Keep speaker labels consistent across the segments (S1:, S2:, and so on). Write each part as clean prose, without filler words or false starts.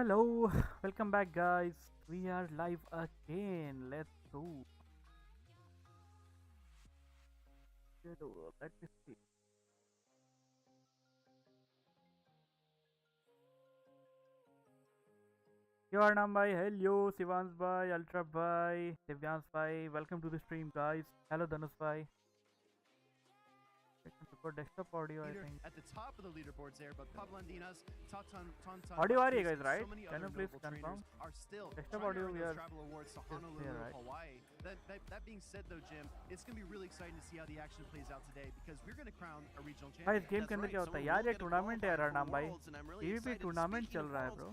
S1: Hello, welcome back, guys. We are live again. Let's go. Let me see. Yarnam bhai, hello, Sivans bhai, Ultra bhai, Divyans bhai. Welcome to the stream, guys. Hello, Dhanush bhai. For desktop audio, I think.
S2: At the top of the leaderboards there, but Pablandinas,
S1: Audio are you guys, right? Can you please confirm?
S2: Are still
S1: Desktop audio, we are
S2: travel awards to Honolulu,
S1: here, right?
S2: Hawaii. That being said, though, Jim, it's going to be really exciting to see how the action plays out today because we're going to crown a regional champion.
S1: भाई इस game के अंदर क्या होता है यार? ये tournament है यार नाम भाई. PvP टूर्नामेंट चल रहा है bro.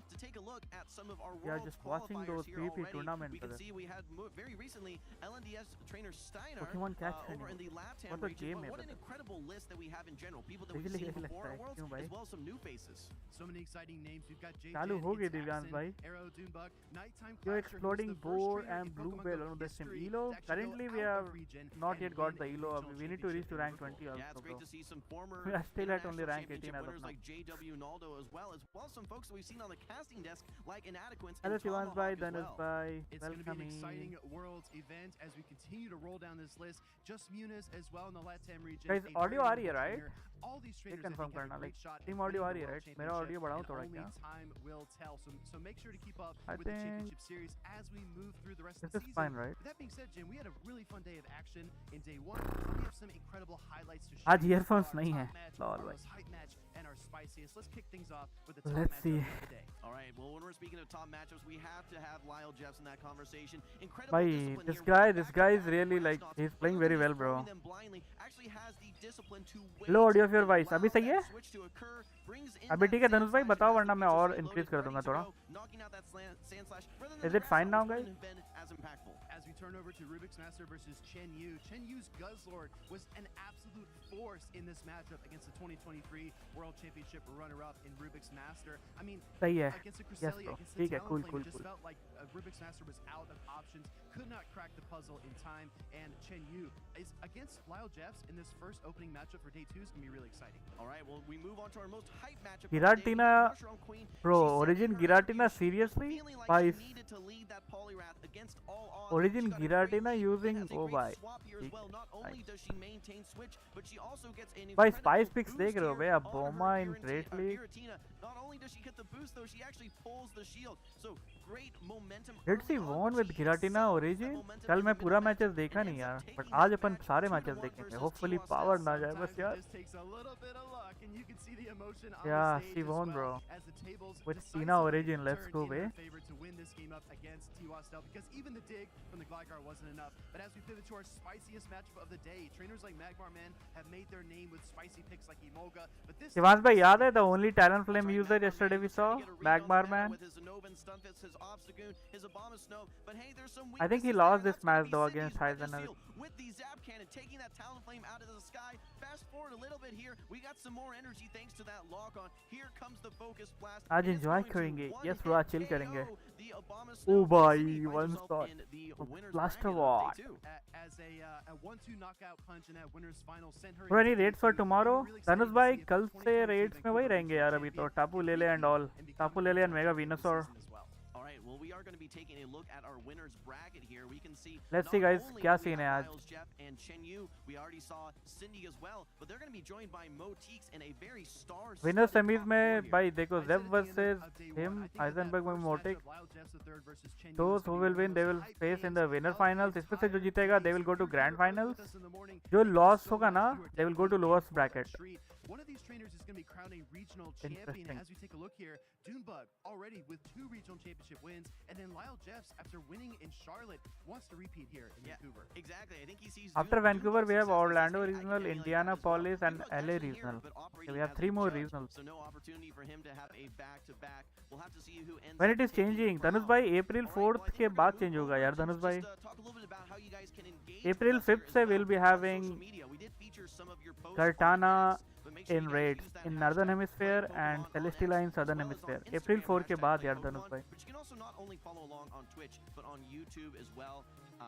S1: We are just watching those PvP tournaments.
S3: We can see we had very recently LNDS trainer Steiner
S1: Pokemon catch
S3: over in the Latam
S1: what a
S3: region.
S1: game
S3: But
S1: है
S3: what an
S1: मतलब.
S3: incredible list that we have in general. People that we've
S1: Really
S3: seen
S1: लगता
S3: before
S1: है
S3: our worlds,
S1: क्यों भाई?
S3: as well as some new faces.
S2: So many exciting names. We've got Jay
S1: चालू हो गए
S2: Din,
S1: Divyansh
S2: Taxon,
S1: भाई.
S2: Arrow, Doonbug, Nighttime
S1: You're
S2: Clasher, who's
S1: exploding
S2: the first
S1: Boar
S2: trainer
S1: and
S2: in
S1: Blue
S2: Pokemon
S1: Bell
S2: Go
S1: on the same
S2: history
S1: elo.
S2: to actually
S1: Currently,
S2: go
S1: we
S2: out
S1: have
S2: of region
S1: not
S2: and
S1: yet got
S2: win
S1: the
S2: a
S1: elo.
S2: regional
S1: We need to reach to rank
S2: championship
S1: 20
S3: Yeah,
S1: also,
S3: it's
S1: bro.
S3: great to see some former
S1: We are still at only
S3: international
S1: rank 18
S3: championship
S1: as of
S3: winners
S1: now.
S3: like JW Naldo as well as some folks that we've seen on the casting desk like Inadequates
S1: Hello,
S3: and
S1: Shivans bhai,
S3: Tomahawk as
S1: Dhanush
S3: well.
S1: bhai.
S2: It's going to be an
S1: Welcome
S2: exciting
S1: in.
S2: Worlds event as we continue to roll down this list. Just Muniz as well in the Latam region.
S1: Guys,
S2: a
S1: audio
S2: very
S1: आ रही है,
S2: notable
S1: right?
S2: trainer. All these
S1: ये
S2: trainers I
S1: confirm
S2: think have a
S1: करना,
S2: great
S1: like
S2: shot
S1: team
S2: at
S1: audio
S2: winning
S1: uh
S2: the
S1: रही है,
S2: World
S1: right? मेरा audio
S2: Championship,
S1: बढ़ाऊँ
S2: and
S1: थोड़ा
S2: only
S1: क्या?
S2: time will tell. So make sure to keep up
S1: I
S2: with the
S1: think
S2: championship series as we move through the rest of
S1: this
S2: the
S1: is
S2: season.
S1: fine, right?
S2: With that being said, Jim, we had a really fun day of action in day one. We have some incredible highlights to share.
S1: आज earphones नहीं
S2: Our
S1: है.
S2: top match,
S1: lol
S2: our
S1: भाई.
S2: most hype match, and our spiciest. Let's kick things off with the top
S1: Let's
S2: matchup
S1: see.
S2: of the day.
S3: All right, well, when we're speaking of top matchups, we have to have Lyle Jeffs in that conversation. Incredible
S1: Bhai,
S3: discipline
S1: this
S3: here.
S1: guy is
S3: Back-to-back
S1: really
S3: brass
S1: like
S3: knots,
S1: he's
S3: but
S1: playing
S3: look at
S1: very
S3: this,
S1: well, bro.
S3: throwing them blindly, actually has the discipline to wait,
S1: Low audio of your voice.
S3: allow
S1: अभी सही है?
S3: that switch to occur, brings in
S1: अभी
S3: that
S1: ठीक है
S3: sand
S1: धनुष भाई
S3: slash,
S1: बताओ
S3: has
S1: वरना
S3: the
S1: मैं और
S3: features
S1: increase
S3: loaded,
S1: कर
S3: ready
S1: दूंगा
S3: to
S1: थोड़ा.
S3: go, knocking out that sand slash rather than
S1: Is
S3: the
S1: it fine now,
S3: grass,
S1: guys?
S3: wouldn't have been as impactful.
S2: As we turn over to Rubik's Master versus Chen Yu. Chen Yu's Guzzlord was an absolute force in this matchup against the 2023 World Championship runner-up in Rubik's Master. I mean,
S1: सही है.
S2: against the
S1: Yes,
S2: Cresselia,
S1: bro.
S2: against the
S1: ठीक है. Cool,
S2: Talonflame,
S1: cool,
S2: it just
S1: cool.
S2: felt like Rubik's Master was out of options, could not crack the puzzle in time, and Chen Yu is against Lyle Jeffs in this first opening matchup for day 2 is going to be really exciting.
S3: All right, well, we move on to our most hype matchup.
S1: Giratina,
S3: Mushroom Queen.
S1: bro,
S3: She said
S1: Origin
S3: in her
S1: Giratina,
S3: interview,
S1: seriously?
S3: feeling like
S1: Bhai,
S3: she needed to lead that Poliwrath against all odds.
S1: Origin
S3: She got a
S1: Giratina
S3: great lead,
S1: using-
S3: has a
S1: oh
S3: great
S1: bhai.
S3: swap here as
S1: ठीक
S3: well.
S1: है,
S3: Not only
S1: nice.
S3: does she maintain switch, but she also gets an
S1: भाई
S3: incredible
S1: spice pics
S3: boost
S1: देख रहे हो
S3: here
S1: बे अब
S3: on
S1: Bhoma
S3: her
S1: in great league.
S3: Giratina. Not only does she get the boost though, she actually pulls the shield. So great momentum.
S1: Did she
S3: early on,
S1: won
S3: but
S1: with
S3: she
S1: Giratina
S3: accelerates that
S1: Origin?
S3: momentum
S1: कल
S3: in
S1: मैं
S3: the
S1: पूरा
S3: middle
S1: matches
S3: match
S1: देखा
S3: and
S1: नहीं
S3: ends up
S1: यार,
S3: taking
S1: but
S3: this
S1: आज अपन
S3: match
S1: सारे
S3: 2-1
S1: matches देखेंगे.
S3: versus
S1: hopefully
S3: Tiwa
S1: power
S3: Stats.
S1: ना जाए बस
S2: Sometimes
S1: यार.
S2: this takes a little bit of luck, and you can see the emotion on
S1: Yeah,
S2: the stage
S1: she
S2: as
S1: won,
S2: well,
S1: bro.
S2: as the tables
S1: With
S2: decisively
S1: Tina Origin, let's
S2: turn
S1: go,
S2: in her
S1: bhai.
S2: favor to win this game up against Tiwa Stel, because even the dig from the Gligar wasn't enough. But as we pivot to our spiciest matchup of the day, trainers like Magmar Man have made their name with spicy picks like Emolga, but this
S1: Shivansh भाई याद है the only Talonflame user yesterday we saw? Magmar Man.
S3: With his Zenobin, Stunfisk, his Obstagoon, his Abomasnow, but hey, there's some
S1: I think he
S3: weaknesses
S1: lost
S3: there,
S1: this
S3: and that's gonna
S1: match
S3: be
S1: though
S3: Cindy's
S1: against
S3: Weather
S1: Heisenberg.
S3: Seal with the Zap Cannon, taking that Talonflame out of the sky. Fast forward a little bit here, we got some more energy thanks to that lock on. Here comes the Focus Blast.
S1: आज
S3: and it's
S1: enjoy
S3: going to
S1: करेंगे.
S3: one
S1: Yes
S3: hit
S1: bro, आज chill
S3: KO
S1: करेंगे.
S3: the Abomasnow.
S1: Oh boy,
S3: Cindy finds
S1: one
S3: herself
S1: shot.
S3: in the winner's
S1: Blaster
S3: bracket on
S1: Ward.
S3: day 2.
S2: as a 1-2 knockout punch in that winner's final sent her
S1: Bro, any
S2: into
S1: raids for
S2: the
S1: tomorrow?
S2: really exciting
S1: Dhanush
S2: to
S1: भाई
S2: see if
S1: कल
S2: the
S1: से
S2: 2022
S1: raids में वही
S2: Vancouver
S1: रहेंगे यार अभी तो.
S2: champion
S1: टापू
S2: can
S1: ले ले and
S2: repeat
S1: all.
S2: and become
S1: टापू ले ले and
S2: the
S1: Mega
S2: champion this
S1: Venusaur.
S2: season as well.
S3: All right, well, we are going to be taking a look at our winners bracket here. We can see.
S1: Let's
S3: not
S1: see, guys,
S3: only
S1: क्या
S3: do we
S1: scene है
S3: have
S1: आज?
S3: Miles, Jeff, and Chen Yu. We already saw Cindy as well, but they're going to be joined by Mo Teeks and a very star.
S1: Winner semis में
S2: here.
S1: भाई देखो
S2: I said
S1: Zeb
S2: at the end
S1: versus
S2: of day one,
S1: him,
S2: I think that
S1: Heisenberg में
S2: first
S1: Motic.
S2: matchup, Lyle Jeffs III versus Chen Yu
S1: Those
S2: is
S1: who
S2: gonna
S1: will
S2: be one
S1: win,
S2: of
S1: they
S2: the
S1: will
S2: most hype
S1: face in the
S2: games
S1: winner
S2: of
S1: finals.
S2: the
S1: इसमें से जो
S2: entire
S1: जीतेगा, they will
S2: days.
S1: go to
S2: If you're
S1: grand
S2: here early
S1: finals.
S2: with us in the morning,
S1: जो
S2: thank you
S1: loss
S2: so
S1: होगा
S2: much.
S1: ना,
S2: You are
S1: they will go to
S2: definitely
S1: lowest
S2: in for that
S1: bracket.
S2: treat. One of these trainers is going to be crowned a regional champion.
S1: Interesting.
S2: As we take a look here, Doonbug already with 2 regional championship wins, and then Lyle Jeffs, after winning in Charlotte, wants to repeat here in Vancouver.
S3: Exactly. I think he sees.
S1: After
S3: Doom-
S1: Vancouver,
S3: Doom's
S1: we have
S3: success and
S1: Orlando
S3: says, "Hey, I can
S1: regional,
S3: emulate that as
S1: Indianapolis,
S3: well."
S1: and
S3: Doom's
S1: LA
S3: actually here,
S1: regional.
S3: but operating
S1: So we have
S3: as
S1: 3
S3: a
S1: more
S3: judge,
S1: regionals.
S3: So no opportunity for him to have a back-to-back. We'll have to see who ends
S1: When
S3: up
S1: it is
S3: taking the
S1: changing,
S3: crown.
S1: धनुष भाई April
S3: All right, well,
S1: 4th
S3: I think
S1: के
S3: we're
S1: बाद
S3: gonna
S1: change
S3: move
S1: होगा
S3: over
S1: यार
S3: to
S1: धनुष भाई.
S3: just, talk a little bit about how you guys can engage
S1: April
S3: with us here
S1: 5th
S3: as
S1: से
S3: well
S1: we'll be
S3: on
S1: having
S3: social media. We did feature some of your posts on
S1: Cortana
S3: X, but make sure
S1: in
S3: you guys
S1: raids
S3: use that
S1: in Northern
S3: hashtag
S1: Hemisphere
S3: #PlayPokemon
S1: and
S3: on
S1: Celestia
S3: X,
S1: in Southern
S3: as well as on
S1: Hemisphere. April
S3: Instagram,
S1: 4 के बाद यार
S3: #PlayPokemon,
S1: धनुष भाई.
S3: but you can also not only follow along on Twitch, but on YouTube as well.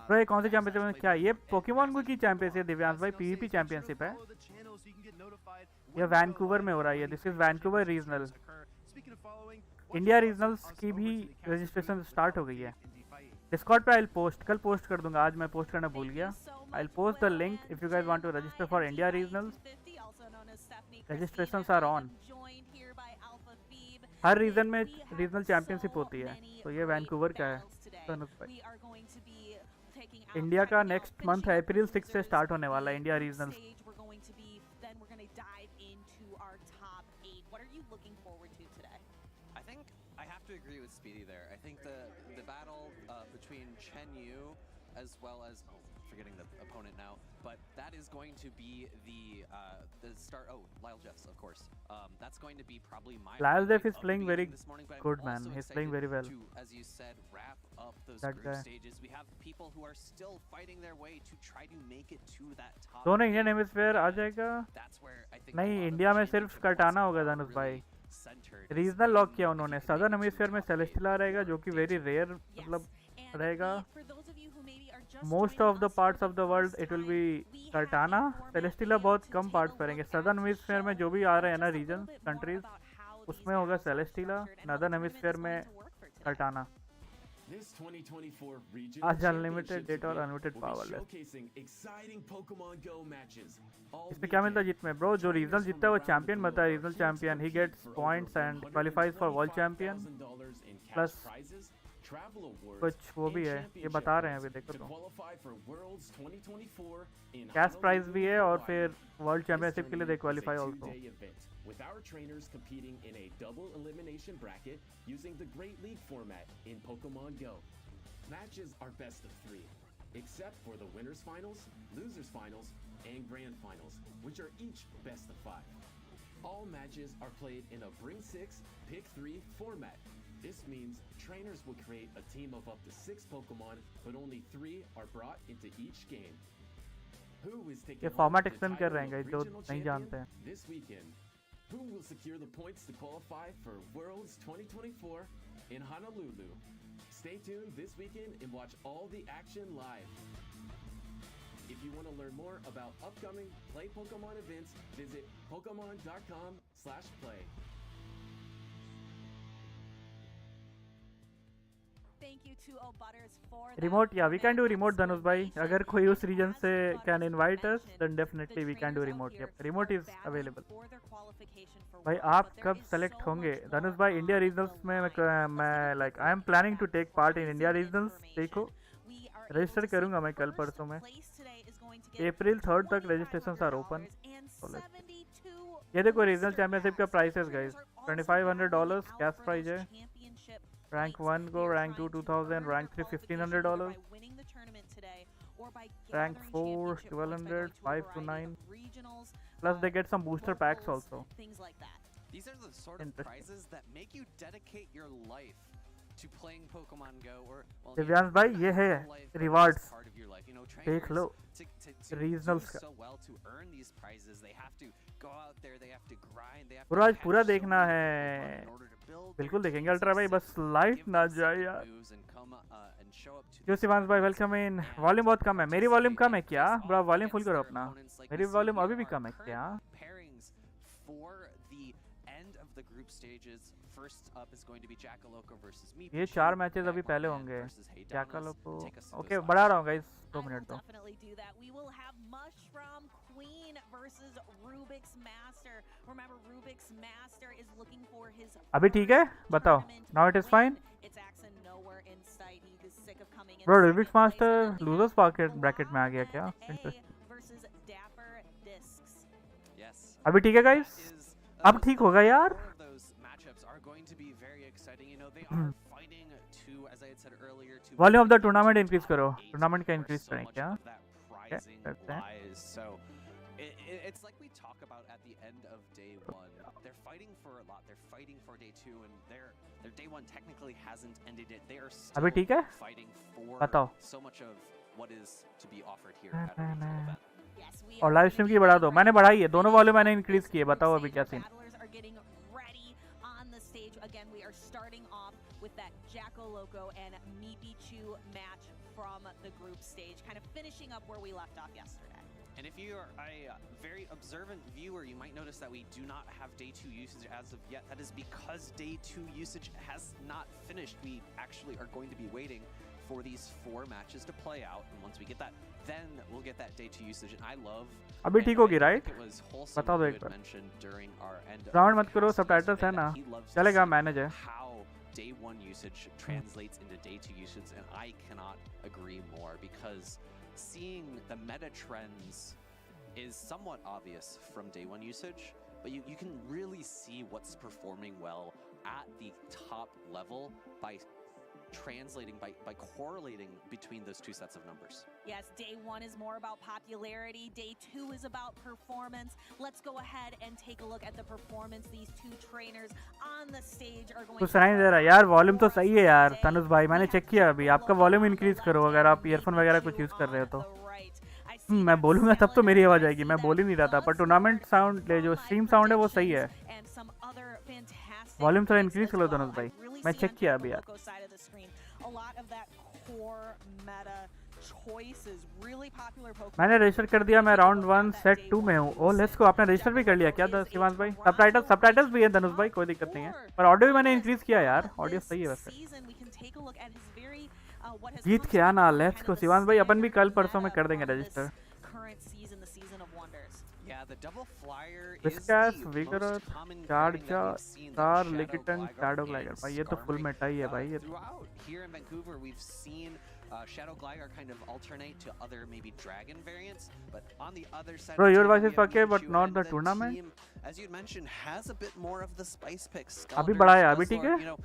S1: Bro ये कौन सी championship है क्या? ये Pokemon की चैंपियनशिप है दिव्यांश भाई. PvP चैंपियनशिप है. ये वैंकूवर में हो रहा है. This is Vancouver regional. India regionals की भी रजिस्ट्रेशन स्टार्ट हो गई है। डिस्कॉर्ड पे आई पोस्ट, कल पोस्ट कर दूंगा, आज मैं पोस्ट करना भूल गया। I post the link if you guys want to register for India regionals. Registrations are on. हर रीजन में रीजनल चैंपियनशिप होती है, तो ये वैंकूवर का है तनुज भाई। इंडिया का नेक्स्ट मंथ है, अप्रैल 6 से स्टार्ट होने वाला है India regionals.
S4: I have to agree with Speedy there. I think the battle between Chen Yu as well as forgetting the opponent now, but that is going to be the start. Oh, Lyle Jeffs, of course. That's going to be probably my.
S1: Lyle Jeff is
S4: of
S1: playing
S4: the
S1: very
S4: evening this morning, but I'm
S1: good, man.
S4: also
S1: He's playing
S4: excited
S1: very well.
S4: To, as you said, wrap up those
S1: That
S4: group
S1: guy.
S4: stages. We have people who are still fighting their way to try to make it to that top.
S1: दोनों Indian hemisphere आ जाएगा।
S4: That's where I think.
S1: नहीं,
S4: a lot of
S1: India
S4: the
S1: में सिर्फ
S4: championship
S1: कटाना
S4: wars
S1: होगा
S4: are
S1: धनुष भाई।
S4: really centered
S1: regional
S4: in
S1: lock किया
S4: if
S1: उन्होंने।
S4: you can
S1: southern
S4: make it
S1: hemisphere
S4: to
S1: में
S4: the top
S1: सेलेस्टिला
S4: eight.
S1: रहेगा, जो कि वेरी रेयर, मतलब रहेगा। Most
S5: most
S1: of the parts of the world it will be Kartana. Celesteela बहुत कम पार्ट्स पड़ेंगे। सदर्न हेमिस्फीयर में जो भी आ रहे हैं ना रीजन कंट्रीज, उसमें होगा सेलेस्टिला। नदर्न हेमिस्फीयर में कर्टाना। आज अनलिमिटेड डेटा और अनलिमिटेड पावर। इसमें क्या मिलता है जीत में ब्रो? जो रीजनल जीतता है वो चैंपियन बनता है। रीजनल चैंपियन ही gets points and qualifies for world champion, plus कुछ वो भी है, ये बता रहे हैं अभी, देखो तो कैश प्राइज भी है और फिर वर्ल्ड चैंपियनशिप के लिए they qualify also.
S6: With our trainers competing in a double elimination bracket using the Great League format in Pokémon Go. Matches are best of 3, except for the winners finals, losers finals, and grand finals, which are each best of 5. All matches are played in a bring 6, pick 3 format. This means trainers will create a team of up to 6 Pokémon, but only 3 are brought into each game. Who is taking
S1: ये format
S6: home the
S1: explain कर
S6: title
S1: रहे हैं
S6: of
S1: guys जो
S6: regional
S1: नहीं जानते
S6: champion
S1: हैं।
S6: this weekend? Who will secure the points to qualify for Worlds 2024 in Honolulu? Stay tuned this weekend and watch all the action live. If you want to learn more about upcoming Play Pokemon events, visit pokemon.com/play.
S1: Remote, या we can do remote Dhanush भाई। अगर कोई उस region से can invite us then definitely we can do remote. Remote is available. भाई आप कब select होंगे धनुष भाई? इंडिया रीजनल्स में मैं like I am planning to take part in India regionals. देखो रजिस्टर करूंगा मैं कल परसों में। अप्रैल 3 तक रजिस्ट्रेशन आर ओपन। ये देखो रीजनल चैंपियनशिप का प्राइसेस गाइस, $2500 कैश प्राइज है। रैंक 1 को, rank 2 2000, rank 3 $1500, rank 4 1200, 5 to 9, plus they get some booster packs also.
S4: These are the sort of prizes that make you dedicate your life to playing Pokemon Go, or well,
S1: Divyansh भाई ये है rewards, देख लो regionals का।
S4: so well to earn these prizes. They have to go out there, they have to grind, they have
S1: पूरा
S4: to
S1: पूरा
S4: catch so
S1: देखना
S4: many
S1: है।
S4: Pokemon in order to build
S1: बिल्कुल
S4: their
S1: देखेंगे
S4: teams
S1: अल्ट्रा भाई,
S4: and
S1: बस light ना जाए यार।
S4: moves and come, and show up to
S1: जो शिवांश भाई वेलकम इन। वॉल्यूम बहुत कम है, मेरी वॉल्यूम कम है क्या ब्रो? वॉल्यूम फुल करो अपना। मेरी वॉल्यूम अभी भी कम है क्या?
S4: pairings for the end of the group stages. First up is going to be Jackaloco versus me.
S1: ये 4 मैचेस अभी पहले होंगे।
S4: versus Hey
S1: जैकलो को
S4: Take us to
S1: okay
S4: those
S1: बढ़ा
S4: files.
S1: रहा हूँ गाइस, 2 मिनट दो।
S5: Definitely do that. We will have Mushroom Queen versus Rubik's Master. Remember, Rubik's Master is looking for his
S1: अभी ठीक है बताओ? Now it is fine
S5: It's Axon nowhere in sight. He is sick of coming in
S1: bro.
S5: second
S1: Rubik's
S5: place.
S1: Master losers bracket में आ गया क्या?
S5: A versus Dapper Discs.
S4: Yes.
S1: अभी ठीक है गाइस?
S4: Is,
S1: अब ठीक होगा यार।
S4: Four of those matchups are going to be very exciting. You know, they are fighting to, as I had said earlier, to
S1: volume of the tournament increase करो। Tournament का
S4: where
S1: increase
S4: so
S1: करें
S4: much
S1: क्या?
S4: of that prizing
S1: that's it.
S4: lies. So it's like we talk about at the end of day 1. They're fighting for a lot. They're fighting for day 2, and their day 1 technically hasn't ended it. They are
S1: अभी
S4: still
S1: ठीक है?
S4: fighting for
S1: बताओ।
S4: so much of what is to be offered here at a regional event.
S5: Yes, we
S1: और
S5: are
S1: live
S5: getting
S1: stream की बढ़ा दो। मैंने बढ़ाई है, दोनों वॉल्यूम मैंने
S5: ready.
S1: इंक्रीज किए। बताओ अभी क्या scene?
S5: Battlers are getting ready on the stage. Again, we are starting off with that Jacko Loco and Mipichu match from the group stage, kind of finishing up where we left off yesterday.
S4: And if you are a very observant viewer, you might notice that we do not have day 2 usage as of yet. That is because day 2 usage has not finished. We actually are going to be waiting for these 4 matches to play out, and once we get that, then we'll get that day 2 usage. And I love.
S1: अभी ठीक होगी right? बता दो एक बार. Round मत करो, subtitles है ना? चलेगा, manage है.
S4: How day 1 usage translates into day 2 usage, and I cannot agree more, because seeing the meta trends is somewhat obvious from day 1 usage, but you can really see what's performing well at the top level by translating, by correlating between those 2 sets of numbers.
S5: Yes, day 1 is more about popularity. Day 2 is about performance. Let's go ahead and take a look at the performance these 2 trainers on the stage are going to.
S1: कुछ नहीं दे रहा यार, volume तो सही है यार तनुज भाई, मैंने चेक किया अभी. आपका वॉल्यूम इंक्रीज करो अगर आप ईयरफोन वगैरह कुछ यूज कर रहे हो तो. मैं बोलूंगा तब तो मेरी आवाज आएगी, मैं बोल ही नहीं रहा था. पर टूर्नामेंट साउंड, जो स्ट्रीम साउंड है वो सही है. वॉल्यूम थोड़ा इंक्रीज करो तनुज भाई, मैं चेक किया अभी यार. मैंने रजिस्टर कर दिया, मैं राउंड 1 सेट 2 में हूँ. ओ लेट्स गो. आपने रजिस्टर भी कर लिया क्या शिवांश भाई? सबटाइटल्स भी है धनुष भाई, कोई दिक्कत नहीं है. पर ऑडियो भी मैंने इंक्रीज किया यार, ऑडियो सही है वैसे. जीत के आना. लेट्स गो शिवांश भाई, अपन भी कल परसों में कर देंगे रजिस्टर. विस्कास, विगरस, चार्जा, स्टार, लिकिटन, शैडो ग्लाइडर. भाई ये तो फुल मेटा ही है भाई ये.
S4: Here in Vancouver, we've seen Shadow Glider kind of alternate to other maybe dragon variants, but on the other side,
S1: bro, your voice is okay, but not the tournament.
S4: Team, as you mentioned, has a bit more of the spice picks.
S1: अभी बढ़ा है, अभी ठीक है.
S4: You know,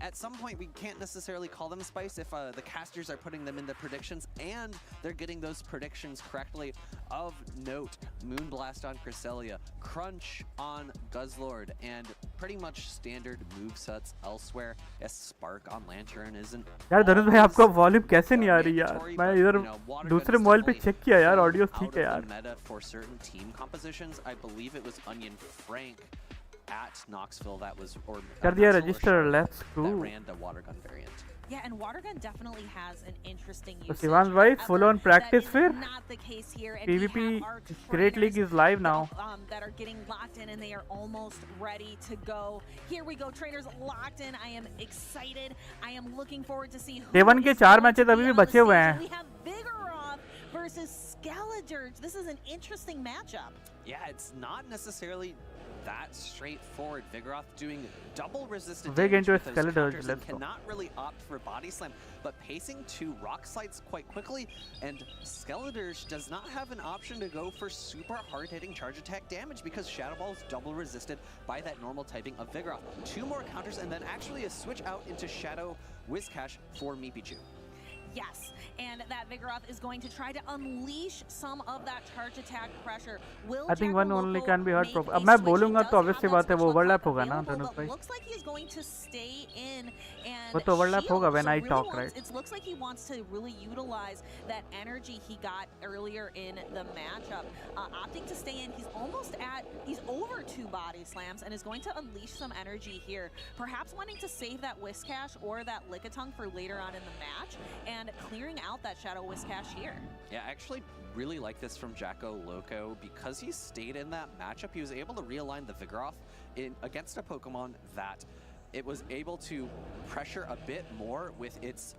S4: at some point we can't necessarily call them spice if the casters are putting them in the predictions and they're getting those predictions correctly. Of note, Moonblast on Cresselia, Crunch on Guzzlord, and pretty much standard movesets elsewhere. Yes, Spark on Lantern isn't.
S1: यार धनुष भाई, आपका volume कैसे नहीं आ रही यार? मैं इधर दूसरे मोबाइल पे चेक किया यार, ऑडियो ठीक है यार.
S4: Meta for certain team compositions, I believe it was Onion Frank at Knoxville that was, or
S1: कर दिया register. Let's go.
S4: that ran the water gun variant.
S5: Yeah, and water gun definitely has an interesting
S1: तो
S5: usage.
S1: Shivansh भाई full on practice फिर.
S5: Not the case here. And
S1: PvP
S5: we have our
S1: Great League is live now.
S5: That are getting locked in and they are almost ready to go. Here we go, trainers locked in. I am excited. I am looking forward to see who.
S1: Day 1 के 4 matches अभी भी बचे हुए हैं.
S5: We have Vigoroth versus Skeledirge. This is an interesting matchup.
S4: Yeah, it's not necessarily that straightforward. Vigoroth doing double resistant
S1: Vig
S4: damage
S1: into a
S4: with those
S1: Skeledirge,
S4: counters and
S1: let's go.
S4: cannot really opt for body slam, but pacing 2 rock slides quite quickly, and Skeledirge does not have an option to go for super hard hitting charge attack damage because Shadow Ball is double resisted by that normal typing of Vigoroth. 2 more counters and then actually a switch out into Shadow Whiscash for Mipichu.
S5: Yes, and that Vigoroth is going to try to unleash some of that charge attack pressure. Will
S1: I think one
S5: Jacko
S1: only
S5: Loco
S1: can be hard
S5: make
S1: prop.
S5: a
S1: अब मैं
S5: switch?
S1: बोलूंगा
S5: He
S1: तो
S5: does
S1: obvious C
S5: have
S1: बात है,
S5: that
S1: वो
S5: spell
S1: overlap
S5: slot
S1: होगा ना
S5: available,
S1: Dhanush
S5: but
S1: भाई.
S5: looks like he's going to stay in and
S1: वो तो overlap होगा
S5: shield.
S1: when I
S5: So really
S1: talk,
S5: wants-
S1: right?
S5: It looks like he wants to really utilize that energy he got earlier in the matchup, opting to stay in. He's over 2 body slams and is going to unleash some energy here, perhaps wanting to save that Whiscash or that Lickitung for later on in the match and clearing out that Shadow Whiscash here.
S4: Yeah, I actually really like this from Jacko Loco because he stayed in that matchup. He was able to realign the Vigoroth against a Pokemon that it was able to pressure a bit more with its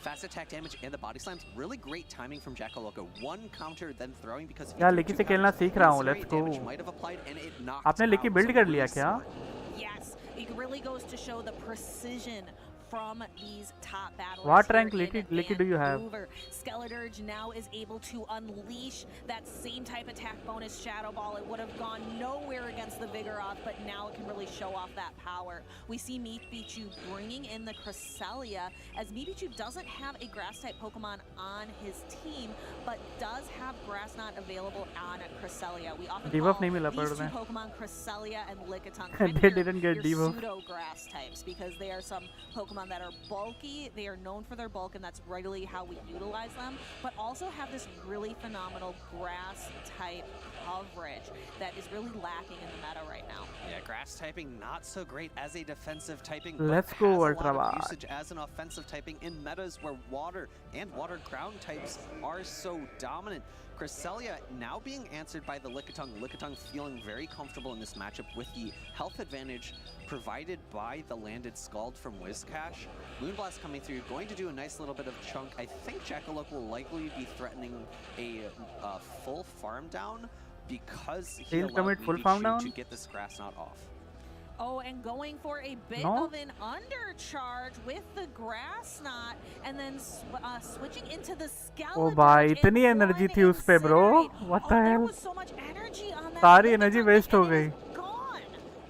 S4: fast attack damage and the body slams. Really great timing from Jacko Loco. 1 counter then throwing because
S1: यार लिकी से खेलना सीख रहा हूँ. Let's go.
S4: might have applied and it knocked
S1: आपने लिकी
S4: out
S1: build
S4: some
S1: कर लिया
S4: really
S1: क्या?
S4: smart.
S5: Yes, it really goes to show the precision from these top battlers.
S1: What
S5: here
S1: rank
S5: in
S1: Licky do you have?
S5: Vancouver. Skeledirge now is able to unleash that same type attack bonus Shadow Ball. It would have gone nowhere against the Vigoroth, but now it can really show off that power. We see Mipichu bringing in the Cresselia, as Mipichu doesn't have a grass type Pokemon on his team, but does have Grass Knot available on Cresselia. We often
S1: Debuff
S5: call
S1: नहीं मिला
S5: these
S1: पर
S5: 2
S1: में.
S5: Pokemon Cresselia and Lickitung
S1: They didn't get
S5: your
S1: debuff.
S5: pseudo grass types, because they are some Pokemon that are bulky. They are known for their bulk, and that's really how we utilize them, but also have this really phenomenal grass type coverage that is really lacking in the meta right now.
S4: Yeah, grass typing not so great as a defensive typing,
S1: Let's
S4: but
S1: go,
S4: has a lot
S1: Ultraviolet.
S4: of usage as an offensive typing in metas where water and water ground types are so dominant. Cresselia now being answered by the Lickitung. Lickitung feeling very comfortable in this matchup with the health advantage provided by the landed Scald from Wizcash. Moonblast coming through, going to do a nice little bit of chunk. I think Jackalope will likely be threatening a full farm down because he
S1: He'll
S4: allowed
S1: commit full farm
S4: Mipichu
S1: down?
S4: to get this grass knot off.
S5: Oh, and going for a bit
S1: No?
S5: of an undercharge with the grass knot, and then switching into the skeleton.
S1: ओ भाई इतनी energy थी उस पे bro, what the
S5: There
S1: hell?
S5: was so much energy on that.
S1: सारी
S5: Lickitung,
S1: energy
S5: and
S1: waste हो
S5: it
S1: गई.
S5: is gone.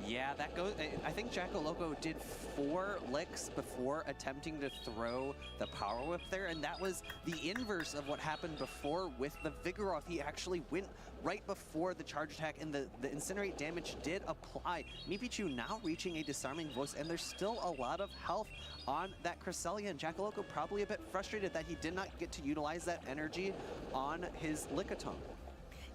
S4: Yeah, that goes. I think Jackaloco did 4 licks before attempting to throw the power whip there, and that was the inverse of what happened before with the Vigoroth. He actually went right before the charge attack, and the incinerate damage did apply. Mipichu now reaching a disarming voice, and there's still a lot of health on that Cresselia, and Jackaloco probably a bit frustrated that he did not get to utilize that energy on his Lickitung.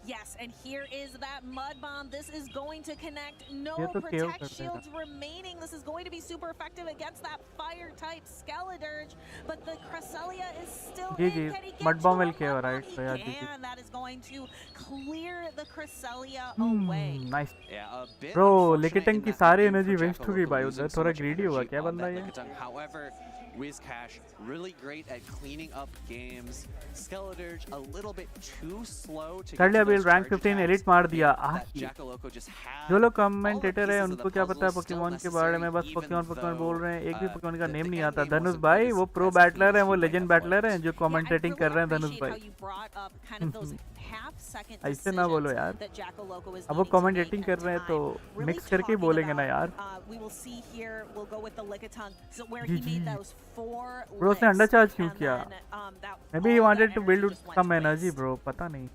S5: Yes, and here is that mud bomb. This is going to connect. No
S1: ये तो KO
S5: protect
S1: कर देगा.
S5: shields remaining. This is going to be super effective against that fire type Skeledirge, but the Cresselia is still in.
S1: GG.
S5: Can he get
S1: Mud
S5: to
S1: bomb
S5: a
S1: will KO,
S5: mud bomb?
S1: right?
S5: He
S1: So yeah, GG.
S5: can. That is going to clear the Cresselia away.
S1: Nice.
S4: Yeah, a bit
S1: Bro,
S4: unfortunate
S1: Lickitung
S4: in
S1: की
S4: that
S1: सारी
S4: game for
S1: energy waste हो गई
S4: Jackaloco
S1: भाई
S4: losing
S1: उधर.
S4: so
S1: थोड़ा
S4: much
S1: greedy हुआ
S4: energy
S1: क्या
S4: on
S1: बंदा
S4: that
S1: ये?
S4: Lickitung. However, Wizcash really great at cleaning up games. Skeledirge a little bit too slow to
S1: कर
S4: get
S1: लिया
S4: to
S1: bill
S4: those
S1: rank
S4: charge
S1: 15
S4: attacks
S1: elite मार दिया.
S4: that Jackaloco just had.
S1: जो लोग
S4: All the
S1: commentator है
S4: pieces of
S1: उनको
S4: the
S1: क्या पता है
S4: puzzle still
S1: पोकेमॉन के बारे में. बस
S4: necessary,
S1: पोकेमॉन
S4: even
S1: पोकेमॉन बोल रहे हैं. एक भी
S4: though,
S1: पोकेमॉन का
S4: the
S1: नेम नहीं
S4: end
S1: आता.
S4: game
S1: धनुष
S4: wasn't
S1: भाई
S4: quite
S1: वो
S4: as
S1: pro
S4: clean
S1: Buttler
S4: as
S1: है, वो
S4: you might
S1: legend
S4: have
S1: Buttler है
S4: hoped.
S1: जो कमेंटेटिंग कर रहे हैं धनुष
S5: How
S1: भाई.
S5: you brought up kind of those half-second
S1: ऐसे ना बोलो
S5: decisions
S1: यार.
S5: that Jackaloco is
S1: अब वो
S5: needing to make
S1: commentating
S5: at
S1: कर रहे हैं तो
S5: time. Really
S1: मिक्स करके ही
S5: talking
S1: बोलेंगे ना
S5: about,
S1: यार.
S5: we will see here, we'll go with the Lickitung, so where he made those 4
S1: Bro, उसने
S5: licks,
S1: undercharge क्यों
S5: and
S1: किया?
S5: then, that
S1: Maybe he
S5: all
S1: wanted
S5: that
S1: to build
S5: energy just went
S1: some
S5: to
S1: energy,
S5: waste.
S1: bro. पता नहीं.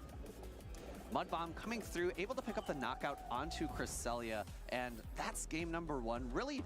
S4: Mud Bomb coming through, able to pick up the knockout onto Cresselia, and that's game number 1. Really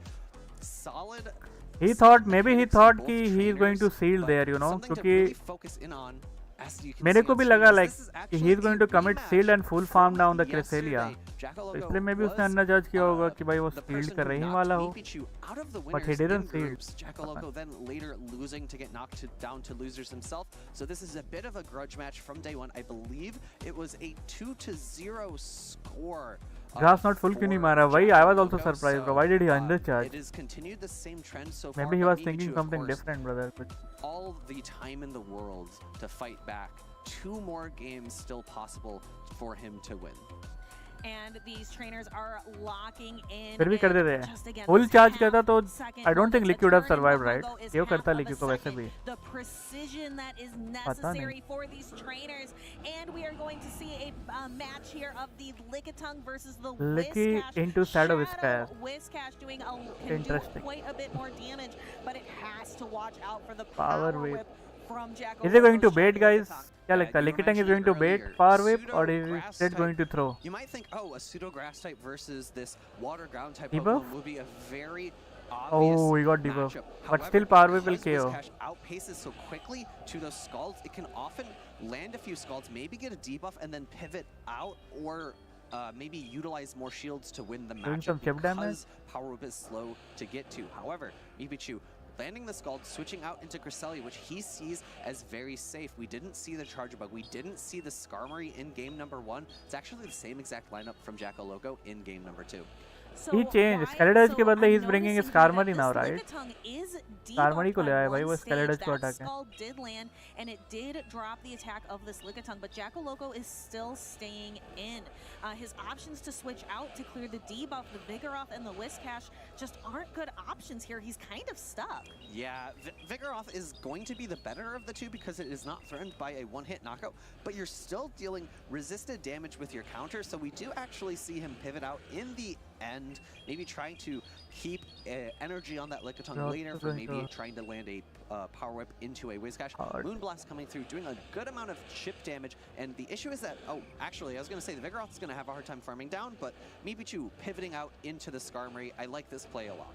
S4: solid.
S1: He thought maybe he
S4: mechanics
S1: thought
S4: of
S1: कि
S4: both
S1: he is going to
S4: trainers,
S1: seal
S4: but
S1: there, you know,
S4: something to
S1: क्योंकि
S4: really focus in on, as you can
S1: मेरे
S4: see
S1: को
S4: on
S1: भी
S4: screen,
S1: लगा
S4: is
S1: like
S4: this is
S1: कि
S4: actually
S1: he is going to
S4: a
S1: commit
S4: rematch
S1: shield and full farm down the
S4: yesterday.
S1: Cresselia.
S4: Jackaloco
S1: तो इसलिए मे भी उसने
S4: was,
S1: अंदाज किया होगा कि भाई वो
S4: the
S1: शील्ड
S4: person
S1: कर
S4: who
S1: रही
S4: knocked
S1: वाला हो.
S4: Mipichu out of the
S1: But he
S4: winners
S1: didn't
S4: in
S1: seal.
S4: groups. Jackaloco then later losing to get knocked down to losers himself. So this is a bit of a grudge match from day one. I believe it was a 2-0 score.
S1: Grass not full क्यों नहीं मारा? वही I was also surprised, bro. Why did he undercharge?
S4: It has continued the same trend so far.
S1: Maybe he
S4: but
S1: was thinking
S4: Mipichu, of
S1: something
S4: course,
S1: different, brother. कुछ.
S4: all the time in the world to fight back. 2 more games still possible for him to win.
S5: And these trainers are locking in.
S1: फिर भी कर देते हैं.
S5: just again,
S1: Full
S5: this
S1: charge करता तो
S5: half-second
S1: I don't think
S5: bonus.
S1: Liquid would have
S5: The turn in
S1: survived,
S5: one
S1: right?
S5: logo is
S1: KO करता
S5: half of a
S1: Liquid को वैसे
S5: second.
S1: भी.
S5: The precision that is
S1: पता नहीं.
S5: necessary for these trainers, and we are going to see a match here of the Lickitung versus the
S1: Licky
S5: Wizcash.
S1: into Shadow Wizcash.
S5: Wizcash doing can do
S1: Interesting.
S5: quite a bit more damage, but it has to watch out for the
S1: Power
S5: power
S1: whip.
S5: whip from Jack.
S1: Is he going to bait, guys? क्या लगता है?
S4: you were
S1: Lickitung is going
S4: mentioning
S1: to bait
S4: earlier,
S1: power whip or is
S4: pseudo-grass
S1: he instead going to
S4: type.
S1: throw?
S4: You might think, oh, a pseudo grass type versus this water ground type
S1: Debuff?
S4: Pokemon would be a very
S1: Oh,
S4: obvious
S1: he got debuff.
S4: matchup.
S1: But
S4: However,
S1: still power whip will
S4: because
S1: KO.
S4: Wizcash outpaces so quickly to those Scalds, it can often land a few Scalds, maybe get a debuff, and then pivot out or maybe utilize more shields to win the
S1: Doing
S4: matchup
S1: some chip damage?
S4: because power whip is slow to get to. However, Mipichu landing the Scald, switching out into Cresselia, which he sees as very safe. We didn't see the Charge Bug. We didn't see the Skarmory in game number 1. It's actually the same exact lineup from Jackaloco in game number 2.
S1: He changed. Skeledirge के बदले he's bringing his Skarmory now, right?
S5: Skarmory
S1: को ले आया भाई वो Skeledirge को हटा के.
S5: Skull did land, and it did drop the attack of this Lickitung, but Jackaloco is still staying in. His options to switch out to clear the debuff, the Vigoroth and the Wizcash just aren't good options here. He's kind of stuck.
S4: Yeah, Vigoroth is going to be the better of the two because it is not threatened by a one-hit knockout, but you're still dealing resisted damage with your counter, so we do actually see him pivot out in the end, maybe trying to keep energy on that Lickitung
S1: No,
S4: later
S1: it's
S4: for
S1: going
S4: maybe
S1: to-
S4: trying to land a power whip into a Wizcash.
S1: Hard.
S4: Moonblast coming through, doing a good amount of chip damage, and the issue is that, oh, actually, I was going to say the Vigoroth is going to have a hard time farming down, but Mipichu pivoting out into the Skarmory, I like this play a lot.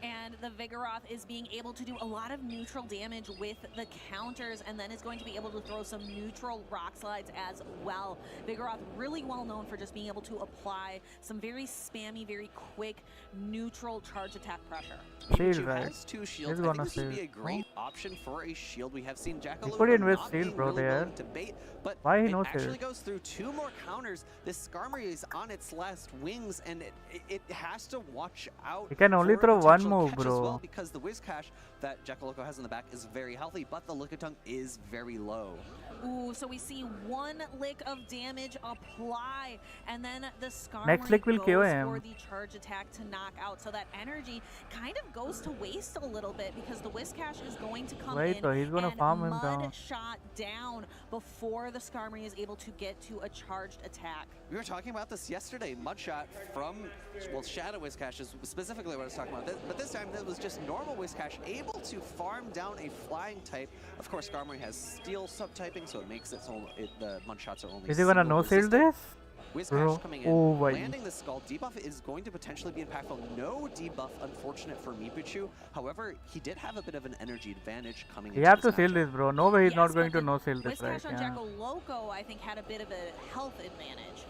S5: And the Vigoroth is being able to do a lot of neutral damage with the counters, and then is going to be able to throw some neutral rock slides as well. Vigoroth really well known for just being able to apply some very spammy, very quick, neutral charge attack pressure.
S1: Shield,
S4: Pikachu
S1: right?
S4: has 2 shields.
S1: He's
S4: I think
S1: gonna
S4: this would be a
S1: save.
S4: great option for a shield. We have seen
S1: He
S4: Jackalope
S1: could invest
S4: not
S1: shield,
S4: being
S1: bro,
S4: really
S1: there.
S4: willing to bait, but
S1: Why he
S4: it
S1: no
S4: actually
S1: shield?
S4: goes through 2 more counters. This Skarmory is on its last wings, and it has to watch out.
S1: He can only
S4: for a
S1: throw one
S4: potential
S1: move,
S4: catch as
S1: bro.
S4: well, because the Whiscash that Jackaloco has in the back is very healthy, but the Lickitung is very low.
S5: Ooh, so we see one lick of damage apply, and then the Skarmory
S1: Next lick will
S5: goes
S1: KO
S5: for
S1: him.
S5: the charge attack to knock out. So that energy kind of goes to waste a little bit because the Whiscash is going to come
S1: Wait,
S5: in
S1: though, he's gonna
S5: and
S1: farm him
S5: mud
S1: down.
S5: shot down before the Skarmory is able to get to a charged attack.
S4: We were talking about this yesterday. Mudshot from, well, Shadow Whiscash is specifically what I was talking about. But this time it was just normal Whiscash able to farm down a flying type. Of course, Skarmory has steel subtyping, so it makes it so the Mudshots are only
S1: Is he gonna
S4: single
S1: no shield
S4: resistant.
S1: this?
S4: Whiscash
S1: Bro,
S4: coming in,
S1: oh my.
S4: landing the skull. Debuff is going to potentially be impactful. No debuff, unfortunate for Mipichu. However, he did have a bit of an energy advantage coming
S1: He
S4: into
S1: have
S4: this
S1: to shield
S4: matchup.
S1: this, bro. No way he's not
S5: Yes,
S1: going
S5: but
S1: to
S5: the
S1: no shield this, right?
S5: Whiscash on
S1: Yeah.
S5: Jackaloco, I think, had a bit of a health advantage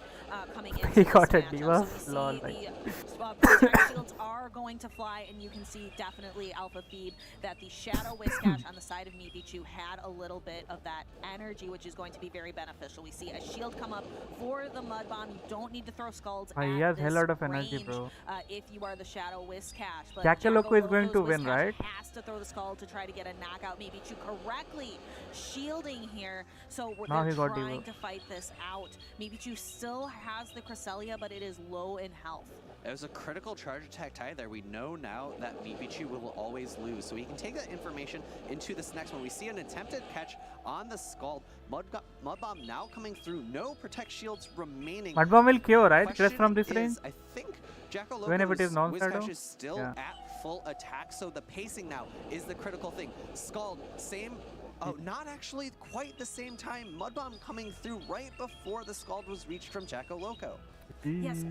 S5: coming in.
S1: He got a debuff? Lol,
S5: The
S1: like.
S5: protect shields are going to fly, and you can see definitely Alpha Feed that the Shadow Whiscash on the side of Mipichu had a little bit of that energy, which is going to be very beneficial. We see a shield come up for the Mud Bomb. You don't need to throw skulls
S1: Oh, he
S5: at
S1: has
S5: this
S1: hell lot of energy,
S5: range,
S1: bro.
S5: if you are the Shadow Whiscash. But
S1: Jackaloco is going to
S5: Jackaloco's
S1: win,
S5: Whiscash
S1: right?
S5: has to throw the skull to try to get a knockout. Mipichu correctly shielding here, so
S1: Now
S5: they're
S1: he got
S5: trying
S1: debuff.
S5: to fight this out. Mipichu still has the Cresselia, but it is low in health.
S4: It was a critical charge attack tie there. We know now that Mipichu will always lose, so we can take that information into this next one. We see an attempted catch on the Scald. Mudbomb now coming through. No protect shields remaining.
S1: Mud Bomb will KO, right?
S4: Question
S1: Just from this
S4: is,
S1: range?
S4: I think Jackaloco's
S1: Even if it is non-shadow?
S4: Whiscash is still
S1: Yeah.
S4: at full attack, so the pacing now is the critical thing. Scald, same. Oh, not actually quite the same time. Mudbomb coming through right before the Scald was reached from Jackaloco.
S5: Yes,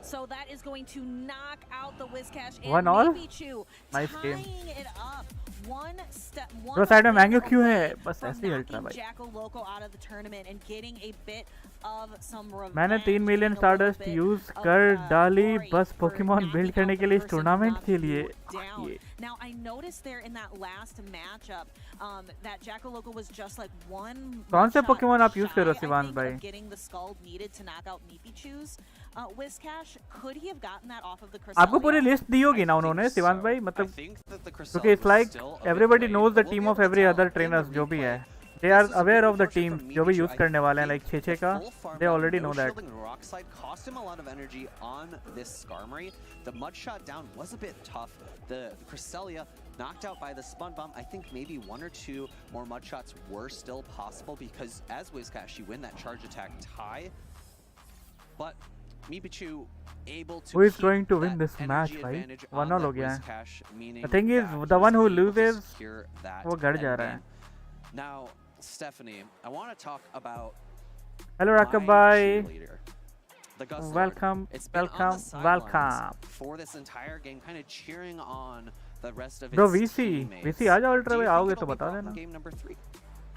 S5: so that is going to knock out the Whiscash and
S1: One all?
S5: Mipichu,
S1: Nice
S5: tying
S1: game.
S5: it up. One step, one
S1: Bro, side में
S5: step
S1: mango क्यों
S5: away
S1: है? बस
S5: from
S1: ऐसे ही हल्का
S5: knocking
S1: भाई.
S5: Jackaloco out of the tournament and getting a bit of some revenge.
S1: मैंने 3 million
S5: getting a little
S1: stardust
S5: bit
S1: use
S5: of,
S1: कर डाली
S5: glory
S1: बस
S5: for
S1: Pokemon
S5: knocking
S1: build
S5: out
S1: करने
S5: the
S1: के लिए इस
S5: person who
S1: टूर्नामेंट
S5: knocked
S1: के
S5: you
S1: लिए.
S5: down.
S1: ये.
S5: Now, I noticed there in that last matchup that Jackaloco was just like one
S1: कौन से
S5: shot
S1: पोकेमॉन आप यूज
S5: shy,
S1: कर रहे हो
S5: I
S1: शिवांश
S5: think,
S1: भाई?
S5: of getting the skull needed to knock out Mipichu's Whiscash. Could he have gotten that off of the
S1: आपको पूरी
S5: Cresselia?
S1: List दी होगी ना उन्होंने शिवांश भाई,
S4: I
S1: मतलब
S4: think that the
S1: क्योंकि
S4: Cresselia
S1: it's
S4: was
S1: like
S4: still a bit
S1: everybody
S4: late.
S1: knows the
S4: We'll
S1: team
S4: be
S1: of
S4: able to
S1: every
S4: tell
S1: other
S4: in
S1: trainers
S4: the
S1: जो भी है.
S4: replay.
S1: They are
S4: This is a
S1: aware
S4: good
S1: of the
S4: fortune
S1: teams
S4: from
S1: जो भी
S4: Mipichu.
S1: Use
S4: I
S1: करने वाले हैं,
S4: think
S1: like 6-6
S4: the
S1: का.
S4: full farm
S1: They
S4: down,
S1: already
S4: no
S1: know that.
S4: shielding rock slide cost him a lot of energy on this Skarmory. The mud shot down was a bit tough. The Cresselia knocked out by the Spun Bomb. I think maybe 1 or 2 more mud shots were still possible because as Whiscash, you win that charge attack tie. But Mipichu able to
S1: Who is
S4: keep
S1: going to win
S4: that
S1: this match,
S4: energy
S1: भाई?
S4: advantage
S1: 1
S4: on
S1: all
S4: the
S1: हो गया है.
S4: Whiscash, meaning
S1: The thing is,
S4: that
S1: the one who
S4: he's able to
S1: loses,
S4: secure that
S1: वो गड़ जा
S4: end
S1: रहा है.
S4: game. Now, Stephanie, I want to talk about
S1: Hello
S4: my
S1: Rakab bhai.
S4: cheerleader, the Gus Lord.
S1: Welcome,
S4: It's been on the
S1: welcome,
S4: sidelines
S1: welcome.
S4: for this entire game, kind of cheering on the rest of
S1: Bro,
S4: his
S1: VC
S4: teammates.
S1: VC आ जाओ ultra
S4: Do
S1: भाई,
S4: you think
S1: आओगे
S4: it'll
S1: तो
S4: be
S1: बता
S4: brought in
S1: देना.
S4: game number 3?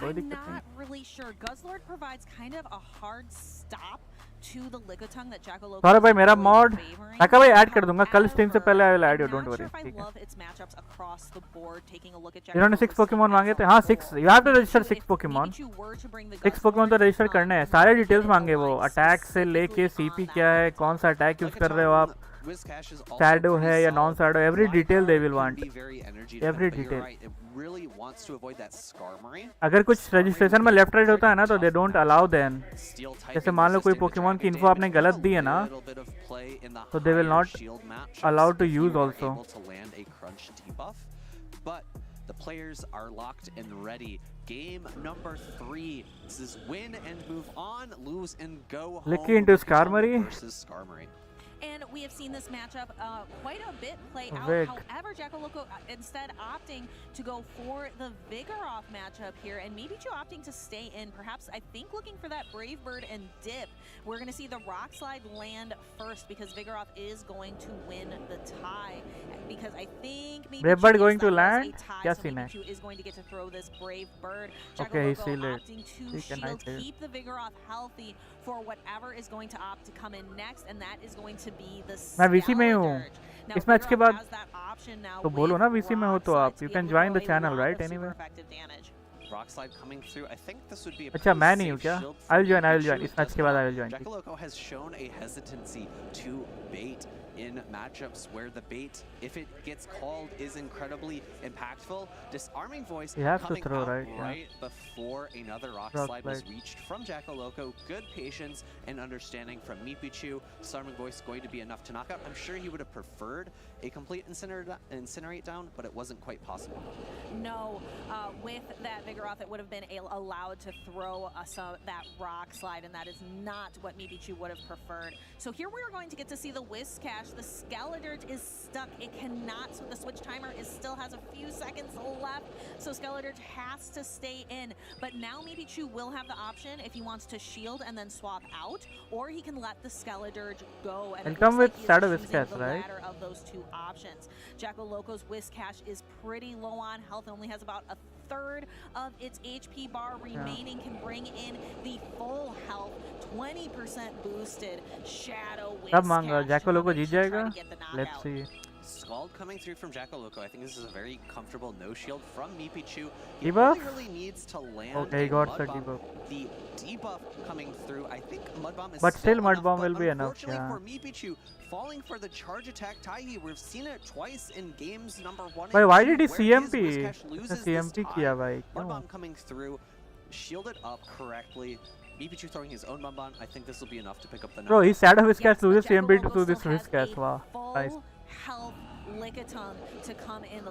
S1: कोई
S5: I'm
S1: दिक्कत नहीं.
S5: not really sure. Guzzlord provides kind of a hard stop to the Lickitung that Jackaloco
S1: Saurabh भाई
S5: is
S1: मेरा
S5: really
S1: mod
S5: favoring.
S1: रखा भाई ऐड कर दूंगा कल स्ट्रीम से
S5: However,
S1: पहले. I will add you,
S5: I'm
S1: don't
S5: not
S1: worry.
S5: sure if I
S1: ठीक है.
S5: love its matchups across the board. Taking a look at
S1: इन्होंने 6
S5: Jackaloco's
S1: पोकेमॉन
S5: team
S1: मांगे
S5: as
S1: थे.
S5: a
S1: हाँ
S5: whole.
S1: 6 you have to register
S5: So
S1: 6
S5: if
S1: Pokemon.
S5: Pikachu were to bring the
S1: 6 Pokemon तो
S5: Guzzlord,
S1: register करने हैं. सारे details मांगे वो.
S5: align
S1: अटैक से लेके
S5: specifically
S1: सीपी
S5: on
S1: क्या
S5: that
S1: है, कौन सा अटैक यूज कर रहे हो आप,
S4: Whiscash is also
S1: shadow
S4: pretty
S1: है या
S4: solid.
S1: Non shadow, every
S4: Black
S1: detail they
S4: Heart
S1: will
S4: can
S1: want.
S4: be very energy
S1: Every
S4: dependent, but you're
S1: detail.
S4: right, it really wants to avoid that Skarmory.
S1: अगर कुछ registration में left right होता है ना तो they don't allow then.
S4: Steel typing
S1: जैसे मान लो कोई
S4: resistant to
S1: पोकेमॉन की
S4: dragon
S1: इन्फो आपने
S4: damage,
S1: गलत
S4: has
S1: दी है
S4: a
S1: ना,
S4: little bit of play in the
S1: तो they will
S4: higher
S1: not
S4: shield matchups
S1: allowed to
S4: if
S1: use
S4: you are
S1: also.
S4: able to land a crunch debuff. But the players are locked and ready. Game number 3. This is win and move on, lose and go home.
S1: Licky into
S4: Lickitung
S1: Skarmory.
S4: versus Skarmory.
S5: And we have seen this matchup quite a bit play out.
S1: Vig.
S5: However, Jacko Loco instead opting to go for the Vigoroth matchup here, and maybe Chu opting to stay in. Perhaps, I think, looking for that Brave Bird and dip. We're going to see the Rock Slide land first because Vigoroth is going to win the tie. Because I think maybe
S1: Brave Bird
S5: Chu
S1: going
S5: thinks
S1: to
S5: that was
S1: land?
S5: a tie,
S1: क्या
S5: so
S1: scene
S5: maybe
S1: है?
S5: Chu is going to get to throw this Brave Bird. Jacko
S1: Okay, he
S5: Loco
S1: sealed it.
S5: opting to
S1: He can
S5: shield,
S1: hide it.
S5: keep the Vigoroth healthy for whatever is going to opt to come in next, and that is going to be the
S1: मैं VC में हूँ।
S5: Now,
S1: इस match के
S5: Vigoroth
S1: बाद
S5: has that option now
S1: तो बोलो
S5: with
S1: ना VC में हो
S5: Rock
S1: तो
S5: Slide
S1: आप
S5: to
S1: you
S5: be
S1: can
S5: able to
S1: join the
S5: throw a
S1: channel
S5: lot
S1: right
S5: of super
S1: anyway.
S5: effective damage.
S4: Rock slide coming through. I think this would be a
S1: अच्छा
S4: pretty
S1: मैं नहीं हूँ
S4: safe
S1: क्या?
S4: shield for
S1: I'll join
S4: Pikachu.
S1: इस match के बाद I'll join.
S4: Jacko Loco has shown a hesitancy to bait in matchups where the bait, if it gets called, is incredibly impactful. Disarming voice
S1: He has to
S4: coming
S1: throw,
S4: out
S1: right? Yeah.
S4: before another rock
S1: Rock
S4: slide was
S1: slide.
S4: reached from Jacko Loco. Good patience and understanding from Mipichu. Disarming voice going to be enough to knock out. I'm sure he would have preferred a complete incinerate down, but it wasn't quite possible.
S5: No, with that Vigoroth, it would have been allowed to throw that rock slide, and that is not what Mipichu would have preferred. So here we are going to get to see the Whisk Cash. The Skeledirge is stuck. It cannot, so the switch timer still has a few seconds left, so Skeledirge has to stay in. But now Mipichu will have the option if he wants to shield and then swap out, or he can let the Skeledirge go. And it
S1: come
S5: looks
S1: with
S5: like he is
S1: Shadow Whisk
S5: choosing
S1: Cash,
S5: the
S1: right?
S5: latter of those two options. Jacko Loco's Whisk Cash is pretty low on health. It only has about a third of its HP bar remaining. Can bring in the full health, 20% boosted Shadow Whisk
S1: कब मांगा
S5: Cash
S1: Jacko
S5: to
S1: Loco
S5: come in
S1: Jeet
S5: to try
S1: जाएगा?
S5: to get the
S1: Let's
S5: knockout.
S1: see.
S4: Scald coming through from Jacko Loco. I think this is a very comfortable no shield from Mipichu. He
S1: Debuff?
S4: only really needs to land
S1: Okay, he
S4: a
S1: got
S4: Mud
S1: the
S4: Bomb.
S1: debuff.
S4: The debuff coming through, I think Mud Bomb is
S1: But still Mud
S4: enough,
S1: Bomb
S4: but
S1: will be enough,
S4: unfortunately
S1: yeah.
S4: for Mipichu, falling for the charge attack Taihi, we've seen it twice in games number 1
S1: भाई
S4: and
S1: why
S4: 2,
S1: did he
S4: where his
S1: CMP?
S4: Whiscash loses
S1: उसने
S4: this
S1: CMP
S4: tie.
S1: किया भाई
S4: Mud
S1: क्यों?
S4: Bomb coming through, shielded up correctly. Mipichu throwing his own Mud Bomb. I think this will be enough to pick up the
S1: Bro,
S4: knockout.
S1: he Shadow Whisk Cash
S5: Yes, but
S1: loses
S5: Jacko
S1: CMP
S5: Loco
S1: to this
S5: still
S1: Whisk
S5: has
S1: Cash.
S5: a
S1: Wow, nice.
S5: full health Lickitung to come in.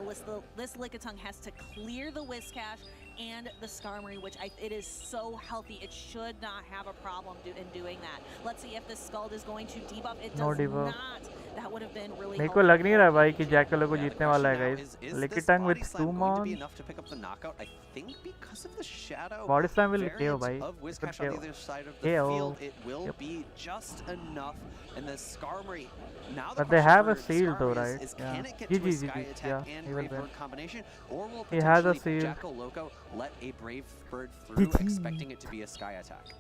S5: This Lickitung has to clear the Whisk Cash and the Skarmory, which it is so healthy. It should not have a problem in doing that. Let's see if the Scald is going to debuff. It
S1: No
S5: does
S1: debuff.
S5: not. That would have been really
S1: मेरे को
S5: helpful.
S1: लग नहीं रहा भाई कि Jacko Loco
S4: Yeah, the
S1: जीतने वाला है
S4: question now
S1: guys.
S4: is this
S1: Lickitung with
S4: body slam going to
S1: Stumon.
S4: be enough to pick up the knockout? I think because of the shadow
S1: Body slam will KO
S4: variant
S1: भाई.
S4: of
S1: It could
S4: Whiscash on the
S1: KO.
S4: other side of the
S1: KO.
S4: field, it will
S1: Yep.
S4: be just enough. And the Skarmory, now the
S1: But they
S4: question
S1: have a
S4: for
S1: shield though,
S4: Skarmory
S1: right?
S4: is
S1: Yeah.
S4: can it get
S1: GG,
S4: to a
S1: GG.
S4: Sky Attack
S1: Yeah,
S4: and
S1: he will
S4: Brave
S1: win.
S4: Bird combination, or will
S1: He has a
S4: potentially
S1: shield.
S4: Jacko Loco let a Brave Bird through,
S1: GG.
S4: expecting it to be a Sky Attack?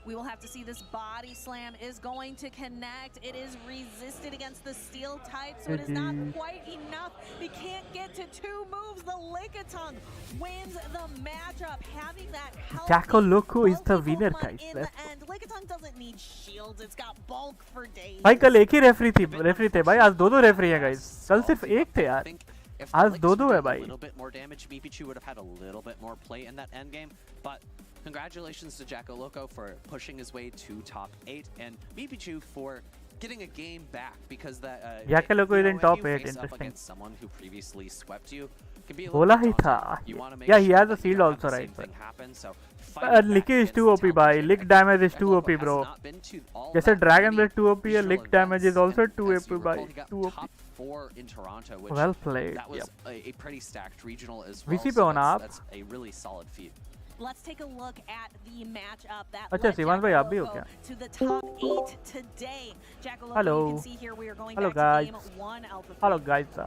S5: We will have to see. This body slam is going to connect. It is resisted against the steel type, so it is not quite enough. We can't get to two moves. The Lickitung wins the matchup, having that healthy
S1: Jacko Loco is the
S5: multiple
S1: winner,
S5: fun
S1: guys.
S5: in
S1: Let's
S5: the end. Lickitung doesn't need shields. It's got bulk for days.
S1: भाई कल एक ही referee थे भाई आज दो referee हैं guys कल सिर्फ एक थे यार
S4: If
S1: आज
S4: the
S1: दो-दो
S4: Licks
S1: है
S4: were
S1: भाई।
S4: a little bit more damage, Mipichu would have had a little bit more play in that end game. But congratulations to Jacko Loco for pushing his way to top 8, and Mipichu for getting a game back because that.
S1: Jacko Loco is in
S4: if
S1: top
S4: you
S1: 8,
S4: face up
S1: interesting.
S4: against someone who previously swept you, it can be a little
S1: बोला
S4: bit
S1: ही था
S4: daunting. You want to make
S1: yeah he
S4: sure
S1: has a
S4: that you
S1: shield
S4: don't have
S1: also
S4: the
S1: right
S4: same thing happen, so
S1: but
S4: fighting
S1: Lick
S4: back
S1: is
S4: against
S1: too
S4: the
S1: OP
S4: talented
S1: भाई
S4: Jacko
S1: Lick damage is
S4: Jacko
S1: too
S4: Loco
S1: OP
S4: has
S1: bro
S4: not been to all
S1: जैसे
S4: that
S1: Dragon
S4: many
S1: Blade 2 OP है
S4: regional
S1: Lick damage is
S4: events,
S1: also
S4: and
S1: 2
S4: as you
S1: OP
S4: recall,
S1: भाई
S4: he got
S1: 2 OP
S4: top 4 in Toronto, which
S1: well played
S4: that was
S1: yep.
S4: a pretty stacked regional as well.
S1: VC पे
S4: So
S1: हो ना आप
S4: that's a really solid feat.
S5: Let's take a look at the matchup that
S1: अच्छा
S5: led
S1: Shivan भाई
S5: Jacko
S1: आप भी हो
S5: Loco
S1: क्या
S5: to the top 8 today. Jacko Loco,
S1: Hello.
S5: you can see here we are going
S1: Hello,
S5: back to
S1: guys.
S5: game 1 Alpha.
S1: hello guys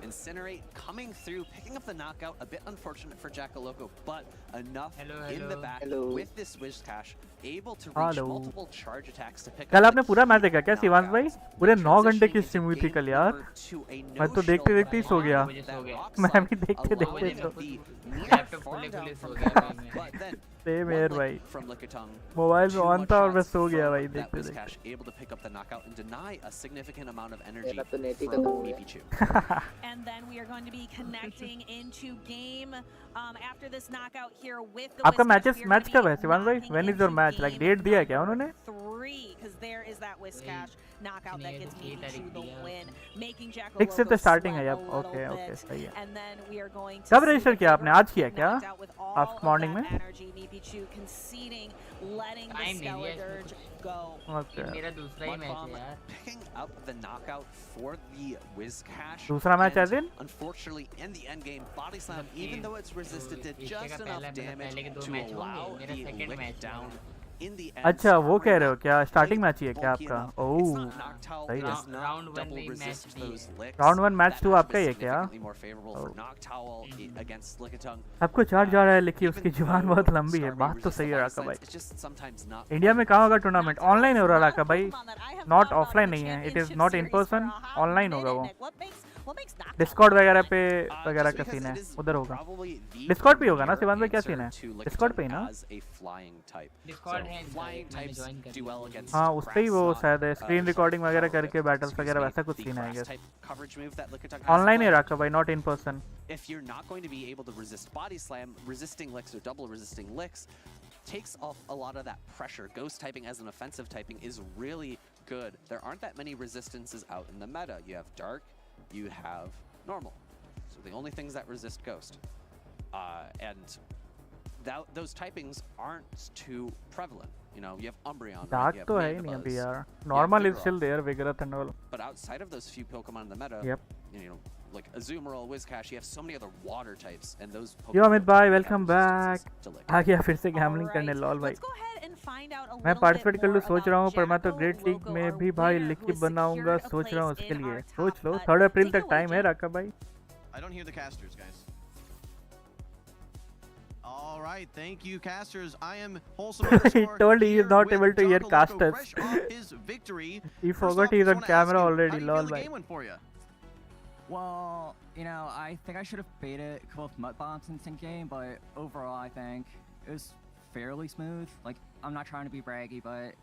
S4: Incinerate coming through, picking up the knockout. A bit unfortunate for Jacko Loco, but enough in the back with this Whiscash, able to reach
S1: Hello.
S4: multiple charge attacks to pick
S1: कल
S4: up
S1: आपने
S4: the
S1: पूरा
S4: key
S1: match देखा क्या शिवांश भाई
S4: knockouts.
S1: पूरे 9 घंटे
S4: Transitioning
S1: की
S4: into
S1: stream हुई थी
S4: game
S1: कल यार
S4: number 2, a
S1: मैं तो
S4: no
S1: देखते
S4: shield
S1: देखते ही सो गया
S4: with that rock
S1: मैं
S4: slide,
S1: भी देखते
S4: allowing
S1: देखते सो
S4: the near
S7: लैपटॉप
S4: farm
S7: खोलने के
S4: down
S7: लिए
S4: from
S7: सो गया
S4: Vigoroth,
S7: भाई
S4: but then
S1: सेम
S4: one
S1: यार
S4: lick
S1: भाई
S4: from Lickitung,
S1: मोबाइल में
S4: two
S1: ऑन था और मैं
S4: one-shots
S1: सो गया
S4: from
S1: भाई
S4: that
S1: देखते देखते
S4: Whiscash, able to pick up the knockout and deny a significant amount of energy
S8: मेरा तो नेट ही
S4: from
S8: खत्म हो गया।
S4: Mipichu.
S5: And then we are going to be connecting into game after this knockout here with the
S1: आपका
S5: Whiscash,
S1: matches
S5: we are
S1: match
S5: gonna
S1: कब
S5: be
S1: है शिवान भाई
S5: knocking
S1: when is your
S5: into
S1: match like
S5: game
S1: date दिया है क्या
S5: number
S1: उन्होंने
S5: 3. free, because there is that Whiskash knockout that gets me to the win, making Jack
S1: Six से तो starting है यार. Okay, okay, सही है.
S5: And then we are going to
S1: कब register किया आपने? आज किया क्या? After morning में?
S5: Mipichu conceding, letting the
S7: Time
S5: Stellar
S7: नहीं है
S5: Dirge go.
S1: Okay.
S7: मेरा दूसरा ही मैच है यार.
S4: Picking up the knockout for the Wizcash.
S1: दूसरा मैच है दिन?
S4: Unfortunately, in the end game, Body Slam,
S7: Okay.
S4: even though it's resisted, did
S7: इसका
S4: just
S7: पहला
S4: enough damage
S7: पहले के दो
S4: to
S7: मैच
S4: allow
S7: होंगे. मेरा
S4: the
S7: second
S4: lick
S7: match
S4: down.
S7: है.
S4: In the end,
S1: अच्छा वो कह रहे हो क्या
S4: Skarmory
S1: स्टार्टिंग
S4: quite
S1: मैच ही है क्या
S4: bulky
S1: आपका?
S4: enough.
S1: Oh
S4: It's not Noctowl,
S1: सही है.
S4: does not
S7: Round one
S4: double
S7: में
S4: resist
S7: match
S4: those licks.
S1: Round one match
S4: That
S1: two
S4: match
S1: आपका
S4: was
S1: ही है क्या?
S4: significantly more favorable for Noctowl against Lickitung.
S1: आपको चार्ज जा रहा है लेकिन
S4: Even
S1: उसकी
S4: though
S1: जुबान बहुत लंबी है.
S4: Skarmory
S1: बात तो
S4: resists
S1: सही
S4: the
S1: है
S4: body
S1: राका
S4: slams,
S1: भाई.
S4: it's just sometimes not
S1: India में कहाँ होगा टूर्नामेंट? ऑनलाइन हो रहा है राका भाई.
S5: Pokemon that I have
S1: Not
S5: thought about
S1: offline
S5: in the
S1: नहीं है. It is
S5: championship
S1: not in
S5: series for
S1: person.
S5: a hot
S1: Online होगा
S5: minute,
S1: वो.
S5: Nick. What makes Knockout
S1: Discord वगैरह पे
S4: Just
S1: वगैरह का
S4: because
S1: सीन है
S4: it is
S1: उधर होगा.
S4: probably the
S1: Discord पे ही होगा ना?
S4: premier
S1: शिवान भाई क्या
S4: answer
S1: सीन है?
S4: to
S1: Discord पे ही
S4: Lickitung
S1: ना?
S4: as a flying type.
S7: Discord
S4: So
S7: है इनका,
S4: flying
S7: मैंने
S4: types
S7: join कर
S4: do well
S7: लिया.
S4: against
S1: हाँ उस पे ही वो
S4: grass,
S1: शायद स्क्रीन रिकॉर्डिंग वगैरह करके बैटल्स
S4: excuse
S1: वगैरह
S4: me,
S1: वैसा कुछ
S4: the
S1: सीन है I
S4: grass
S1: guess.
S4: type coverage move that Lickitung has
S1: online ही
S4: applied.
S1: रखा भाई, not in person.
S4: If you're not going to be able to resist body slam, resisting licks or double resisting licks takes off a lot of that pressure. Ghost typing as an offensive typing is really good. There aren't that many resistances out in the meta. You have dark, you have normal. So the only things that resist ghost. And those typings aren't too prevalent. You know, you have Umbreon, right?
S1: Dark
S4: You have
S1: तो है ही नहीं
S4: Mandibuzz,
S1: अभी यार.
S4: you have
S1: normal is
S4: Vigoroth.
S1: Still there, Vigoroth and all.
S4: But outside of those few Pokemon in the meta,
S1: Yep.
S4: you know, like Azumarill, Whiscash, you have so many other water types, and those Pokemon
S1: yo Amit
S4: don't
S1: भाई
S4: have
S1: welcome
S4: resistances
S1: back.
S4: to lick.
S1: आ गया फिर से gambling करने.
S5: Alright,
S1: lol भाई.
S5: let's go ahead and find out a
S1: मैं
S5: little
S1: participate
S5: bit
S1: कर लूँ
S5: more
S1: सोच रहा हूँ,
S5: about
S1: पर मैं तो
S5: Jacko
S1: ग्रेट लीग
S5: Loco,
S1: में
S5: our
S1: भी भाई
S5: winner,
S1: लिखी
S5: who has
S1: बनाऊंगा.
S5: secured a
S1: सोच रहा हूँ
S5: place
S1: उसके
S5: in
S1: लिए.
S5: our
S1: सोच
S5: top
S1: लो,
S5: cut.
S1: 3 अप्रैल
S5: Take
S1: तक
S5: it away,
S1: टाइम है
S5: Jim.
S1: राका भाई.
S2: I don't hear the casters, guys. All right, thank you, casters. I am wholesome.
S1: He told he is not able to hear casters.
S2: Fresh off his victory.
S1: He
S2: First
S1: forgot
S2: off,
S1: he's
S2: just
S1: on
S2: wanna
S1: camera
S2: ask you,
S1: already.
S2: How do you
S1: Lol
S2: feel the
S1: भाई.
S2: game went for you?
S8: Well, you know, I think I should have baited a couple of mud bombs in sync game, but overall, I think it was fairly smooth. Like, I'm not trying to be braggy, but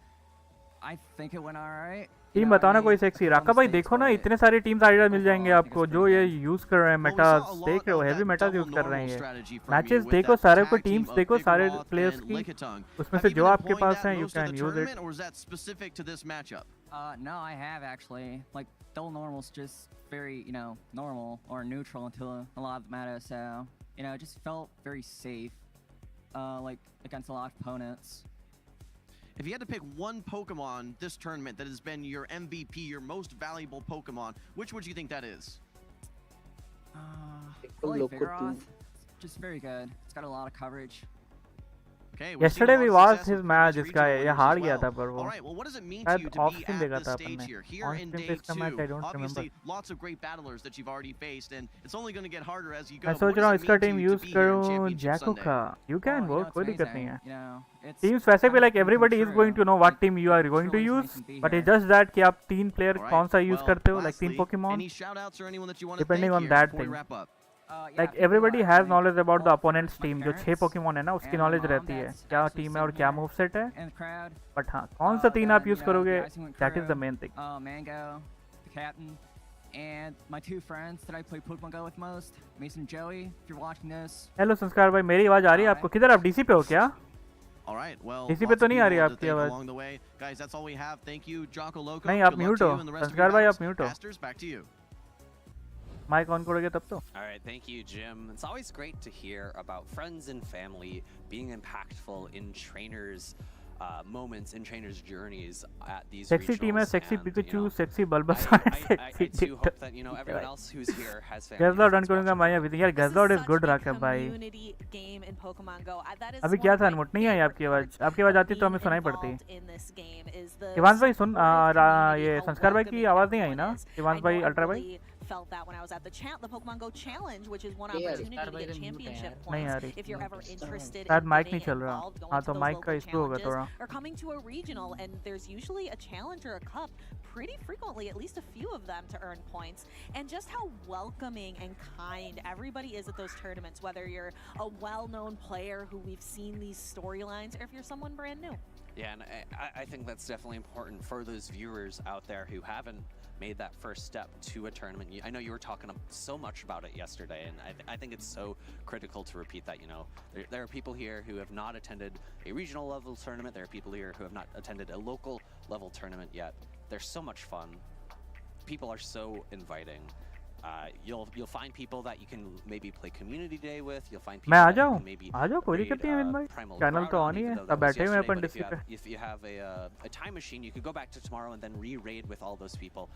S8: I think it went alright.
S1: Team बताओ ना कोई sexy. राका भाई देखो ना, इतने सारे teams idea मिल जाएंगे आपको जो ये यूज कर रहे हैं. मेटास देख रहे हो, हेवी मेटास यूज कर रहे हैं ये. मैचेस देखो सारे को, टीम्स देखो सारे प्लेयर्स की. उसमें से जो आपके पास हैं you can use it.
S2: Or is that specific to this matchup?
S8: No, I have actually. Like, double normal's just very, you know, normal or neutral until a lot of the meta, so, you know, it just felt very safe, like, against a lot of opponents.
S2: If you had to pick one Pokemon this tournament that has been your MVP, your most valuable Pokemon, which would you think that is?
S8: I like Vigoroth. Just very good. It's got a lot of coverage.
S2: Okay,
S1: Yesterday we watched his match. इसका ये हार गया था पर वो.
S2: All right, well, what does it mean to
S1: शायद
S2: you to
S1: off
S2: be
S1: screen
S2: at
S1: देखा
S2: this
S1: था
S2: stage
S1: अपन
S2: here?
S1: ने.
S2: Here
S1: On
S2: in
S1: screen
S2: day
S1: इसका match I
S2: 2,
S1: don't remember.
S2: obviously, lots of great battlers that you've already faced, and it's only going to get harder as you go.
S1: मैं
S2: But
S1: सोच
S2: what
S1: रहा हूँ
S2: does it
S1: इसका
S2: mean to
S1: team
S2: you to
S1: use
S2: be here in
S1: करूँ
S2: Championship
S1: जैको
S2: Sunday?
S1: का. You can
S8: Oh, you know,
S1: work,
S8: it's
S1: कोई दिक्कत
S8: amazing.
S1: नहीं है.
S8: You know, it's
S1: टीम्स वैसे भी
S8: kind
S1: like
S8: of
S1: everybody is
S8: true.
S1: going to know what team you are going to
S8: Truly
S1: use,
S8: nice to be
S1: but
S8: here.
S1: it's just that कि आप 3 player
S2: All right,
S1: कौन सा use
S2: well,
S1: करते हो, like 3
S2: lastly,
S1: Pokemon.
S2: Any shout-outs or anyone that you want to
S1: Depending
S2: thank
S1: on
S2: here
S1: that
S2: before we
S1: thing.
S2: wrap up?
S8: Yeah,
S1: Like
S8: people
S1: everybody
S8: are
S1: has
S8: actually
S1: knowledge about the
S8: all
S1: opponent's
S8: my
S1: team. जो 6
S8: parents
S1: Pokemon है ना, उसकी
S8: and my
S1: knowledge
S8: mom
S1: रहती है
S8: that's
S1: क्या
S8: actually
S1: team है और
S8: sitting
S1: क्या
S8: here
S1: मूव सेट है.
S8: in the crowd.
S1: बट हाँ कौन सा 3 आप
S8: Then,
S1: यूज
S8: you know,
S1: करोगे,
S8: the icing went
S1: that is the
S8: through,
S1: main thing.
S8: Mango, the captain, and my 2 friends that I play Pokemon Go with most, Mason and Joey. If you're watching this,
S1: hello संस्कार भाई, मेरी आवाज आ रही है आपको? किधर आप डीसी पे हो क्या?
S2: All right, well,
S1: इसी पे
S2: lots
S1: तो
S2: of
S1: नहीं आ रही
S2: people to
S1: आपकी
S2: thank
S1: आवाज.
S2: along the way. Guys, that's all we have. Thank you, Jocko Loco.
S1: नहीं, आप
S2: Good luck
S1: म्यूट
S2: to
S1: हो.
S2: you and the rest of
S1: संस्कार
S2: your
S1: भाई,
S2: battles.
S1: आप म्यूट हो.
S2: Casters, back to you.
S1: Mike on करोगे तब तो.
S4: All right, thank you, Jim. It's always great to hear about friends and family being impactful in trainers' moments, in trainers' journeys at these
S1: sexy team है,
S4: regionals,
S1: sexy
S4: and,
S1: Pikachu,
S4: you know,
S1: sexy Bulbasaur,
S4: I
S1: sexy
S4: too hope
S1: TikTok.
S4: that, you know, everyone else who's here has family.
S1: गजलॉट run
S4: friends
S1: करूंगा
S4: watching
S1: मैं
S4: from
S1: अभी. यार
S5: This is
S1: गजलॉट is
S5: such
S1: good
S5: a
S1: रखा भाई.
S5: community game in Pokemon Go. That is
S1: अभी
S5: one
S1: क्या
S5: of
S1: था
S5: my
S1: अनमुट? नहीं आई
S5: favorite
S1: आपकी आवाज.
S5: parts
S1: आपकी आवाज
S5: of
S1: आती तो हमें
S5: being
S1: सुनाई पड़ती.
S5: involved in this game is the
S1: Evans भाई सुन,
S5: supportive community,
S1: ये
S5: how
S1: संस्कार भाई की
S5: welcoming
S1: आवाज नहीं आई
S5: everyone
S1: ना?
S5: is.
S1: इवांस
S5: I
S1: भाई,
S5: know I
S1: अल्ट्रा भाई
S5: really felt that when I was at the Pokemon Go Challenge, which is one
S7: Yeah,
S5: opportunity
S7: Star
S5: to
S7: Boy
S5: get
S7: the mute
S5: championship
S7: है.
S1: नहीं आ
S5: points
S1: रही.
S5: if you're ever interested
S1: शायद
S5: in
S1: mic नहीं
S5: getting
S1: चल रहा.
S5: involved, going
S1: हाँ
S5: to
S1: तो
S5: those
S1: mic का
S5: local
S1: इशू होगा
S5: challenges,
S1: थोड़ा.
S5: or coming to a regional, and there's usually a challenge or a cup pretty frequently, at least a few of them, to earn points. And just how welcoming and kind everybody is at those tournaments, whether you're a well-known player who we've seen these storylines, or if you're someone brand new.
S4: Yeah, and I think that's definitely important for those viewers out there who haven't made that first step to a tournament. I know you were talking so much about it yesterday, and I think it's so critical to repeat that. You know, there are people here who have not attended a regional level tournament. There are people here who have not attended a local level tournament yet. They're so much fun. People are so inviting. You'll find people that you can maybe play community day with. You'll find people
S1: मैं आ
S4: that you
S1: जाऊँ
S4: can maybe
S1: आ जाओ कोई दिक्कत नहीं है भाई
S4: Primal
S1: channel
S4: Crowd
S1: तो
S4: on,
S1: on he
S4: even
S1: है
S4: though
S1: सब
S4: that was
S1: बैठे हुए हैं
S4: yesterday,
S1: अपन
S4: but
S1: डिस्क पे
S4: if you have a time machine, you could go back to tomorrow and then re-raid with all those people.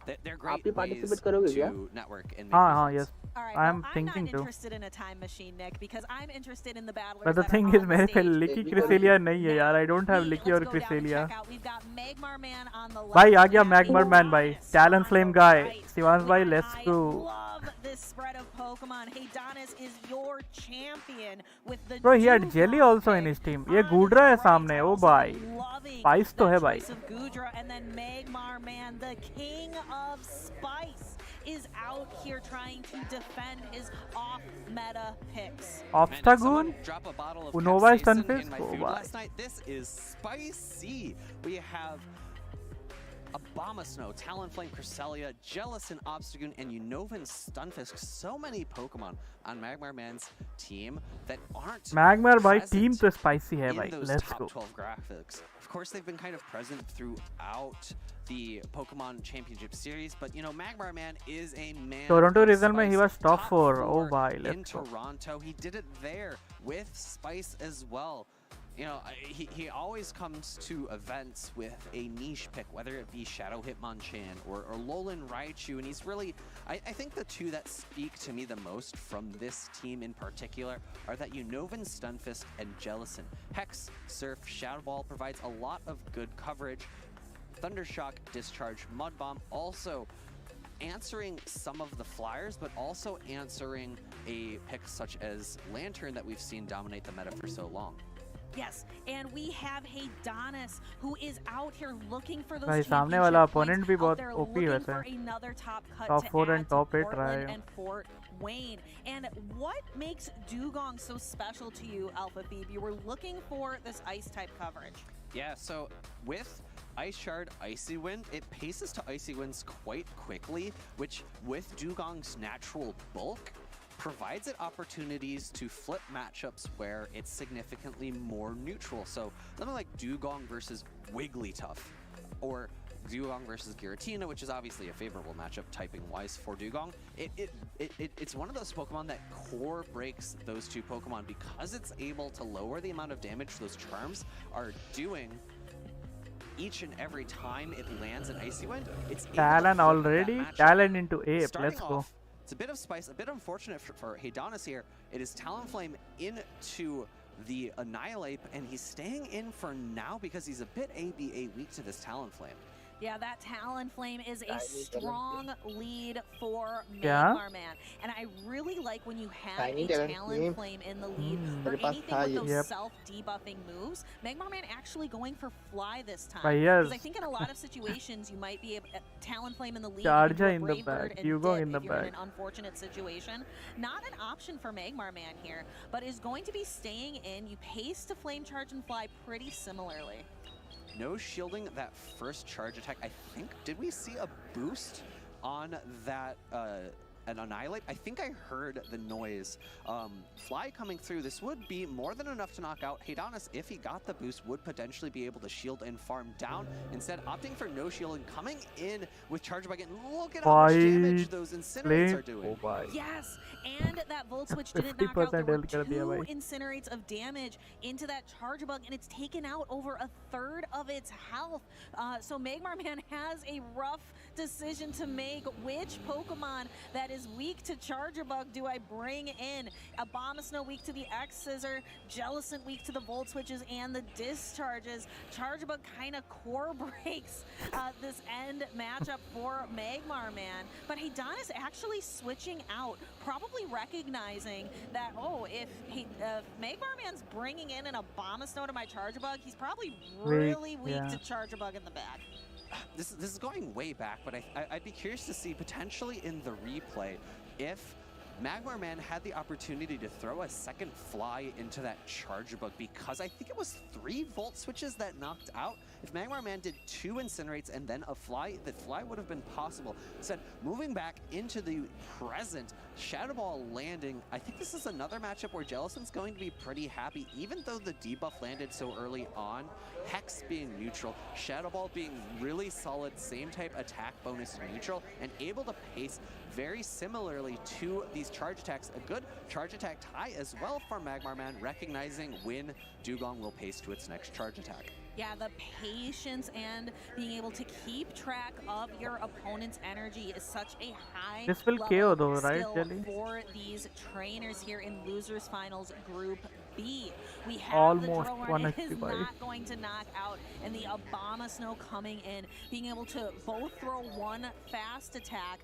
S4: They're great
S7: आप भी
S4: ways
S7: participate करोगे क्या?
S4: to network and make
S1: हाँ
S4: new
S1: हाँ
S4: friends.
S1: yes
S5: All right,
S1: I'm
S5: well, I'm
S1: thinking
S5: not
S1: to
S5: interested in a time machine, Nick, because I'm interested in the battlers
S1: but the
S5: that
S1: thing
S5: are
S1: is
S5: on
S1: मेरे
S5: the
S1: पे
S5: stage.
S1: लिकी
S7: Now,
S1: Cresselia नहीं है यार I don't have
S5: Let's
S1: लिकी और
S5: go down and
S1: Cresselia
S5: check out. We've got Magmar Man on the left.
S1: भाई आ गया
S5: We have
S1: मैगमर मैन भाई
S5: Adonis
S1: talent
S5: on
S1: flame
S5: the
S1: guy
S5: right.
S1: Shivansh भाई
S5: Man,
S1: let's
S5: I
S1: go
S5: love this spread of Pokemon. Hey, Adonis is your champion with the
S1: Bro, he had
S5: Dewgong
S1: Jelly also in
S5: pick
S1: his team.
S5: on
S1: ये
S5: the
S1: गूडरा है
S5: right.
S1: सामने, ओ
S5: Also
S1: भाई.
S5: loving
S1: Spice तो
S5: that
S1: है भाई.
S5: choice of Goodra, and then Magmar Man, the king of spice, is out here trying to defend his off-meta picks.
S4: Man, did
S1: Obstagoon?
S4: someone drop a bottle of
S1: Unova
S4: capsaicin
S1: Stunfisk?
S4: in my
S1: Oh,
S4: food
S1: bye.
S4: last night? This is spicy. We have Abomasnow, Talonflame, Cresselia, Jellicent, Obstagoon, and Unovan Stunfisk. So many Pokemon on Magmar Man's team that aren't
S1: मैगमर भाई
S4: present
S1: team तो spicy है
S4: in
S1: भाई.
S4: those
S1: Let's
S4: top
S1: go.
S4: 12 graphics. Of course, they've been kind of present throughout the Pokemon Championship Series, but you know, Magmar Man is a man.
S1: Toronto
S4: of
S1: region में he
S4: spice.
S1: was top 4. Oh
S4: four
S1: bhai,
S4: in
S1: let's go.
S4: Toronto. He did it there with Spice as well. You know, he always comes to events with a niche pick, whether it be Shadow Hitmonchan or Alolan Raichu, and he's really, I think the two that speak to me the most from this team in particular are that Unovan Stunfisk and Jellicent. Hex, Surf, Shadow Ball provides a lot of good coverage. Thundershock, Discharge, Mud Bomb also answering some of the flyers, but also answering a pick such as Lantern that we've seen dominate the meta for so long.
S5: Yes, and we have Adonis, who is out here looking for those
S1: भाई, सामने
S5: championship
S1: वाला
S5: points,
S1: opponent भी
S5: out
S1: बहुत
S5: there
S1: OP
S5: looking
S1: वैसे.
S5: for another top cut
S1: Top
S5: to
S1: 4
S5: add
S1: and
S5: to
S1: top 8
S5: Portland
S1: रहा है.
S5: and Fort Wayne. And what makes Dewgong so special to you, Alpha Phoebe? You were looking for this ice type coverage.
S4: Yeah, so with Ice Shard, Icy Wind, it paces to Icy Winds quite quickly, which with Dewgong's natural bulk, provides it opportunities to flip matchups where it's significantly more neutral. So something like Dewgong versus Wigglytuff, or Dewgong versus Giratina, which is obviously a favorable matchup typing-wise for Dewgong. It's one of those Pokemon that core breaks those two Pokemon because it's able to lower the amount of damage those Charms are doing each and every time it lands an Icy Wind. It's able to
S1: Talon
S4: flip that
S1: already.
S4: matchup.
S1: Talon into Ape.
S4: Starting
S1: Let's go.
S4: off, it's a bit of spice, a bit unfortunate for Adonis here. It is Talonflame into the Annihilate, and he's staying in for now because he's a bit ABA weak to this Talonflame.
S5: Yeah, that Talonflame is a strong lead for
S1: Yeah.
S5: Magmar Man. And I really like when you have
S7: Tiny
S5: a
S7: Talonflame.
S5: Talonflame in the lead for
S7: मेरे पास
S5: anything
S7: था
S5: with
S7: ये.
S5: those
S1: Yep.
S5: self-debuffing moves. Magmar Man actually going for Fly this time.
S1: But
S5: Because
S1: yes.
S5: I think in a lot of situations you might be a Talonflame in the lead,
S1: Charger
S5: you can do a
S1: in the
S5: Brave Bird
S1: back,
S5: and
S1: Dewgong
S5: dip
S1: in the
S5: if you're in
S1: back.
S5: an unfortunate situation. Not an option for Magmar Man here, but is going to be staying in. You pace to Flame Charge and Fly pretty similarly.
S4: No shielding that first charge attack. I think, did we see a boost on that an Annihilate? I think I heard the noise. Fly coming through. This would be more than enough to knock out Adonis. If he got the boost, would potentially be able to shield and farm down. Instead, opting for no shielding, coming in with Charge Bug. And look at how much damage those Incinerates are doing.
S1: Oh bhai.
S5: Yes, and that Volt Switch didn't knock out. There
S1: 50%
S5: were
S1: health कर दिया
S5: two
S1: भाई.
S5: Incinerates of damage into that Charge Bug, and it's taken out over a third of its health. So Magmar Man has a rough decision to make. Which Pokemon that is weak to Charger Bug do I bring in? Abomasnow weak to the X-Scissor, Jellicent weak to the Volt Switches and the Discharges. Charger Bug kind of core breaks this end matchup for Magmar Man. But Adonis actually switching out, probably recognizing that, oh, if Magmar Man's bringing in an Abomasnow to my Charger Bug, he's probably really weak
S1: yeah.
S5: to Charger Bug in the back.
S4: This is going way back, but I'd be curious to see potentially in the replay if Magmar Man had the opportunity to throw a second fly into that Charge Bug because I think it was 3 Volt Switches that knocked out. If Magmar Man did 2 Incinerates and then a fly, the fly would have been possible. Instead, moving back into the present, Shadow Ball landing, I think this is another matchup where Jellison's going to be pretty happy, even though the debuff landed so early on. Hex being neutral, Shadow Ball being really solid, same type attack bonus neutral, and able to pace very similarly to these charge attacks. A good charge attack tie as well for Magmar Man, recognizing when Dugong will pace to its next charge attack.
S5: Yeah, the patience and being able to keep track of your opponent's energy is such a high
S1: This will
S5: level
S1: KO though, right,
S5: skill
S1: Jelly?
S5: for these trainers here in Losers Finals Group B. We have
S1: Almost
S5: the
S1: 1
S5: drone is
S1: HP by.
S5: not going to knock out, and the Abomasnow coming in, being able to both throw one fast attack,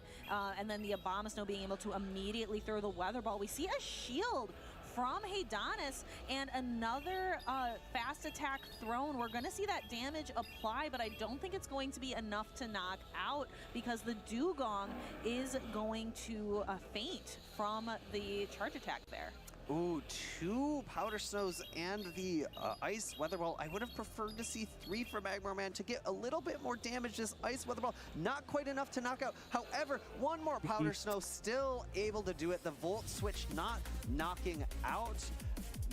S5: and then the Abomasnow being able to immediately throw the Weather Ball. We see a shield from Haydonis and another fast attack thrown. We're going to see that damage apply, but I don't think it's going to be enough to knock out because the Dugong is going to faint from the charge attack there.
S4: Ooh, 2 Powder Snows and the Ice Weather Ball. I would have preferred to see 3 for Magmar Man to get a little bit more damage. This Ice Weather Ball, not quite enough to knock out. However, 1 more Powder Snow, still able to do it. The Volt Switch not knocking out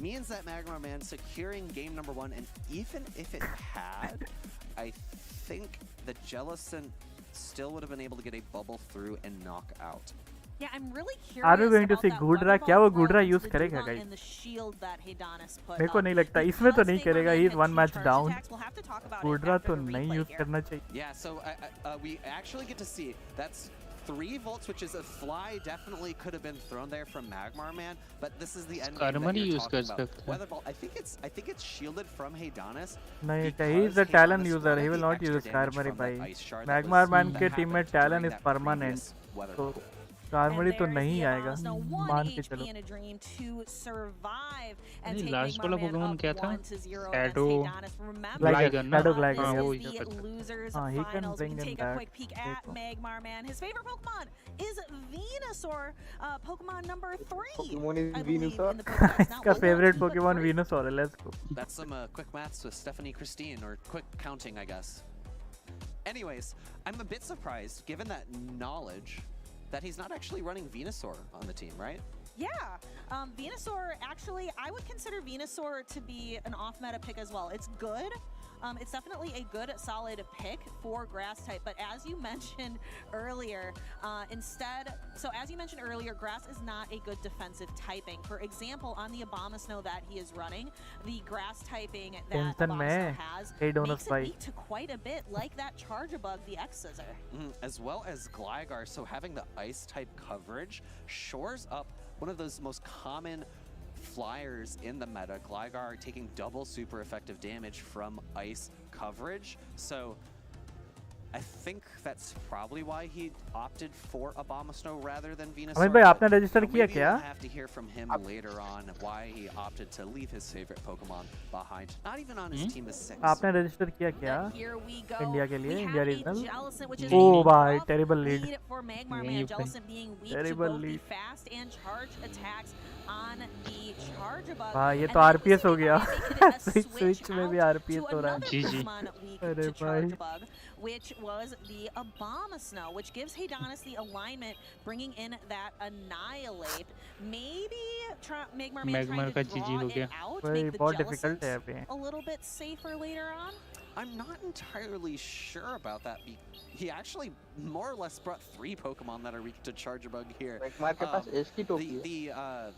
S4: means that Magmar Man securing game number 1. And even if it had, I think the Jellison still would have been able to get a bubble through and knock out.
S5: Yeah, I'm really curious.
S1: Are we going to
S5: about
S1: see
S5: that
S1: Gudra?
S5: Weather
S1: क्या वो
S5: Ball
S1: Gudra
S5: from
S1: use
S5: the
S1: करेगा
S5: Dugong
S1: guys?
S5: and the shield that Haydonis put
S1: मेरे को
S5: up.
S1: नहीं लगता इसमें तो
S5: Because
S1: नहीं
S5: Magmar
S1: करेगा.
S5: Man
S1: He is
S5: had
S1: 1
S5: 2
S1: match
S5: charge
S1: down.
S5: attacks. We'll have to talk about it
S1: Gudra
S5: after
S1: तो
S5: the
S1: नहीं
S5: replay
S1: use
S5: here.
S1: करना चाहिए.
S4: Yeah, so we actually get to see that's 3 Volt Switches. A fly definitely could have been thrown there from Magmar Man, but this is the end game that you're
S7: use
S4: talking
S7: कर
S4: about.
S7: सकते हैं.
S4: Weather Ball, I think it's shielded from Haydonis.
S1: नहीं,
S4: because
S1: he is a Talon
S4: Haydonis
S1: user.
S4: wanted
S1: He will
S4: the
S1: not
S4: extra
S1: use
S4: damage
S1: Skarmory
S4: from that
S1: by.
S4: ice shard that
S1: Magmar
S4: was-
S1: Man
S4: that
S1: के
S4: happened
S1: team में Talon
S4: during
S1: is
S4: that
S1: permanent.
S4: previous Weather
S1: So
S4: Ball.
S1: Skarmory तो
S5: And
S1: नहीं
S5: there's
S1: आएगा.
S5: the Abomasnow, 1
S1: मान के
S5: HP
S1: चलो.
S5: in a dream to survive and
S7: नहीं,
S5: take
S7: last
S5: Magmar
S7: वाला
S5: Man
S7: Pokemon
S5: up
S7: क्या था?
S5: 1-0
S7: Shadow
S5: against Haydonis. Remember,
S1: Gligar,
S7: ना?
S1: Shadow
S5: this
S1: Gligar.
S7: हाँ,
S1: yes.
S7: वो
S5: is
S7: ही
S5: the
S7: था.
S5: Losers
S1: हाँ, he can
S5: Finals. We
S1: bring
S5: can
S1: in
S5: take a
S1: that.
S5: quick peek at
S1: देखो.
S5: Magmar Man. His favorite Pokemon is Venusaur, Pokemon number 3.
S9: Pokemon is
S5: I believe,
S9: Venusaur.
S5: in the Pokedex. Not
S1: इसका
S5: one,
S1: favorite
S5: but
S1: Pokemon
S5: 3.
S1: Venusaur है. Let's go.
S4: That's some quick maths with Stephanie Christine, or quick counting, I guess. Anyways, I'm a bit surprised, given that knowledge, that he's not actually running Venusaur on the team, right?
S5: Yeah, Venusaur, actually, I would consider Venusaur to be an off-meta pick as well. It's good. It's definitely a good, solid pick for grass type, but as you mentioned earlier, grass is not a good defensive typing. For example, on the Abomasnow that he is running, the grass typing that
S1: Tension
S5: Abomasnow
S1: में
S5: has
S1: Haydonis
S5: makes it
S1: भाई.
S5: weak to quite a bit, like that Charge-a-Bug, the X-Scissor.
S4: As well as Gligar, so having the ice type coverage shores up one of those most common flyers in the meta. Gligar taking double super effective damage from ice coverage. So I think that's probably why he opted for Abomasnow rather than Venusaur.
S1: Amit भाई
S4: but,
S1: आपने register
S4: you know,
S1: किया
S4: maybe
S1: क्या?
S4: we'll have to hear from him later on why he opted to leave his favorite Pokemon behind. Not even on his team of 6.
S1: आपने register किया क्या?
S5: But here we go.
S1: India के लिए,
S5: We
S1: India
S5: have a
S1: regional.
S5: Jellicent, which is
S1: Oh,
S5: a
S1: bhai,
S5: rough
S1: terrible lead.
S5: for Magmar
S7: यहीं
S5: Man.
S7: पे.
S5: Jellicent being weak
S1: Terrible
S5: to both
S1: lead.
S5: the fast and charge attacks on the Charge-a-Bug.
S1: भाई ये
S5: And
S1: तो
S5: then we
S1: RPS
S5: see
S1: हो गया.
S5: Magmar making a
S1: Switch में भी
S5: out
S1: RPS
S5: to
S1: हो रहा है.
S5: another
S7: GG.
S5: Pokemon weak
S1: अरे
S5: to
S1: भाई.
S5: Charge-a-Bug, which was the Abomasnow, which gives Haydonis the alignment, bringing in that Annihilate. Maybe Magmar Man
S7: Magmar
S5: trying
S7: का
S5: to
S7: GG
S5: draw
S7: हो
S5: it
S7: गया.
S5: out,
S1: भाई
S5: make the
S1: बहुत difficult है
S5: Jellicent
S1: अभी.
S5: a little bit safer later on.
S4: I'm not entirely sure about that. He actually more or less brought 3 Pokemon that are weak to Charge-a-Bug here.
S9: Magmar के पास इसकी टोपी है.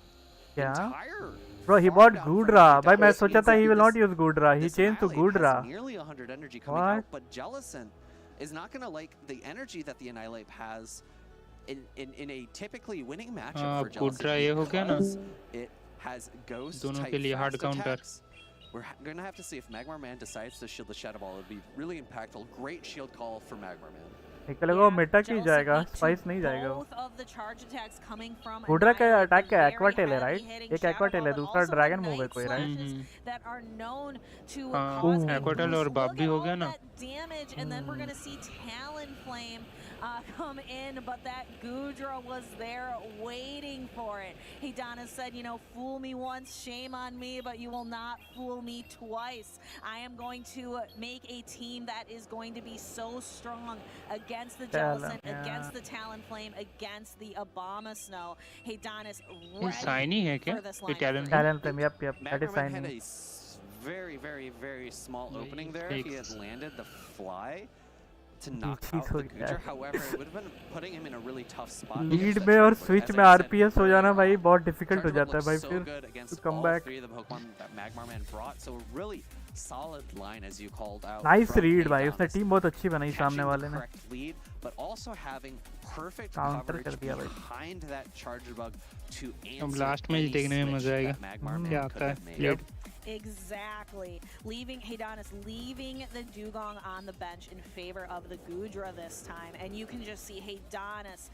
S4: The
S1: क्या?
S4: entire
S1: Bro, he bought
S4: farm down from
S1: Gudra. भाई मैं
S4: Haydonis
S1: सोचा
S4: means
S1: था he
S4: that
S1: will not
S4: this-
S1: use Gudra. He
S4: this
S1: changed to
S4: Annihilate
S1: Gudra.
S4: has nearly 100 energy coming
S1: What?
S4: out, but Jellicent is not going to like the energy that the Annihilate has in a typically winning matchup for Jellicent.
S7: Gudra ये हो गया ना?
S4: because it has ghost
S7: दोनों
S4: type
S7: के लिए hard
S4: fast
S7: counter.
S4: attacks. We're going to have to see if Magmar Man decides to shield the Shadow Ball. It would be really impactful. Great shield call for Magmar Man.
S1: निकलेगा वो Meta की
S5: Jellicent
S1: जाएगा.
S5: weak to
S1: spice नहीं जाएगा वो.
S5: both of the charge attacks coming from
S1: Gudra का
S5: Annihilate,
S1: attack क्या है?
S5: the
S1: Aqua
S5: very
S1: Tail है,
S5: heavy
S1: right?
S5: hitting
S1: एक
S5: Shadow
S1: Aqua Tail है,
S5: Ball, but
S1: दूसरा
S5: also the
S1: Dragon Move है
S5: Night
S1: कोई, right?
S5: Slashes that are known to
S7: हाँ,
S5: cause a
S1: Aqua
S7: Tail
S5: boost.
S7: और
S5: Look
S7: Bobby
S5: at
S7: हो
S5: all
S7: गया ना?
S5: that damage, and then we're gonna see Talonflame come in, but that Gudra was there waiting for it. Heydanis said, you know, fool me once, shame on me, but you will not fool me twice. I am going to make a team that is going to be so strong against the Jellicent, against the Talonflame, against the Abomasnow. Heydanis
S7: shiny है
S5: ready
S7: क्या?
S5: for this
S7: ये
S5: line.
S1: Talonflame, yep, that is
S4: Magmarman had
S1: signing.
S4: a very small opening there. If he had landed the fly to knock
S1: GG
S4: out
S1: हो
S4: the
S1: गया
S4: Gujar.
S1: है.
S4: However, it would have been putting him in a really tough spot.
S1: Lead में और switch में RPS हो जाना भाई बहुत डिफिकल्ट हो जाता है भाई
S4: so
S1: फिर
S4: good against
S1: to come
S4: all
S1: back.
S4: three of the Pokemon that Magmarman brought. So a really solid line as you called out.
S1: Nice
S4: from
S1: read भाई, उसने
S4: Heydanis.
S1: टीम बहुत अच्छी बनाई
S4: Catching
S1: सामने
S4: the
S1: वाले ने.
S4: correct lead, but also having perfect
S1: Counter
S4: coverage
S1: कर दिया भाई.
S4: behind that Charger Bug to
S7: अब
S4: answer
S7: लास्ट में
S4: any
S7: देखने में
S4: switch
S7: मजा आएगा
S4: that Magmarman
S7: क्या
S4: could
S7: आता
S4: have
S7: है
S4: made.
S7: Late.
S5: Exactly. Leaving Heydanis leaving the Dugong on the bench in favor of the Gudra this time. And you can just see Heydanis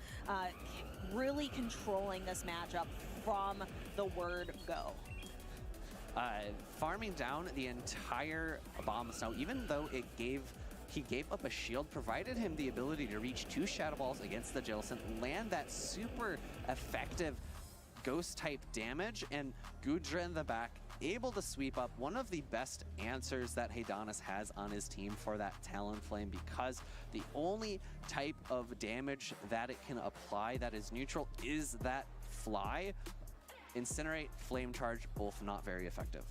S5: really controlling this matchup from the word go.
S4: Farming down the entire Abomasnow, even though he gave up a shield, provided him the ability to reach 2 Shadow Balls against the Jellicent, land that super effective ghost type damage, and Gudra in the back able to sweep up one of the best answers that Heydanis has on his team for that Talonflame, because the only type of damage that it can apply that is neutral is that fly. Incinerate, Flame Charge, both not very effective.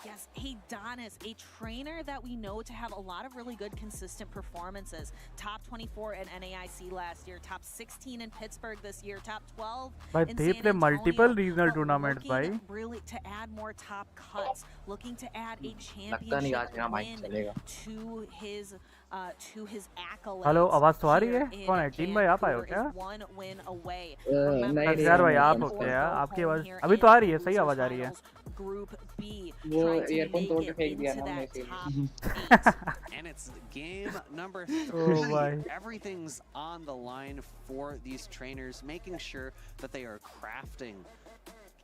S5: Yes, Heydanis, a trainer that we know to have a lot of really good consistent performances. Top 24 in NAIC last year, top 16 in Pittsburgh this year, top 12
S1: But
S5: in
S1: they
S5: San
S1: play multiple
S5: Antonio,
S1: regional
S5: but
S1: tournaments,
S5: looking
S1: bhai.
S5: really to add more top cuts, looking to add a
S9: लगता नहीं आज
S5: championship
S9: मेरा mic
S5: win
S9: चलेगा.
S5: to his accolades.
S1: Hello, आवाज तो आ रही है?
S5: here in
S1: कौन है? टीम भाई आप आए हो
S5: Vancouver
S1: क्या?
S5: is one win away.
S9: नहीं,
S5: Remember,
S9: नहीं,
S1: यार भाई
S9: नहीं,
S1: आप
S9: नहीं,
S1: हो क्या?
S5: go
S1: आपकी
S5: home
S1: आवाज
S5: here
S1: अभी
S5: in
S1: तो आ रही है,
S5: the
S1: सही
S5: losers
S1: आवाज आ रही है.
S5: finals, Group B,
S9: वो
S5: trying to
S9: earphone
S5: make
S9: तोड़ के
S5: it
S9: फेंक दिया
S5: into
S9: ना हमने
S5: that
S9: इसीलिए.
S5: top 8.
S4: And it's game number
S1: Oh
S4: 3.
S1: my.
S4: Everything's on the line for these trainers, making sure that they are crafting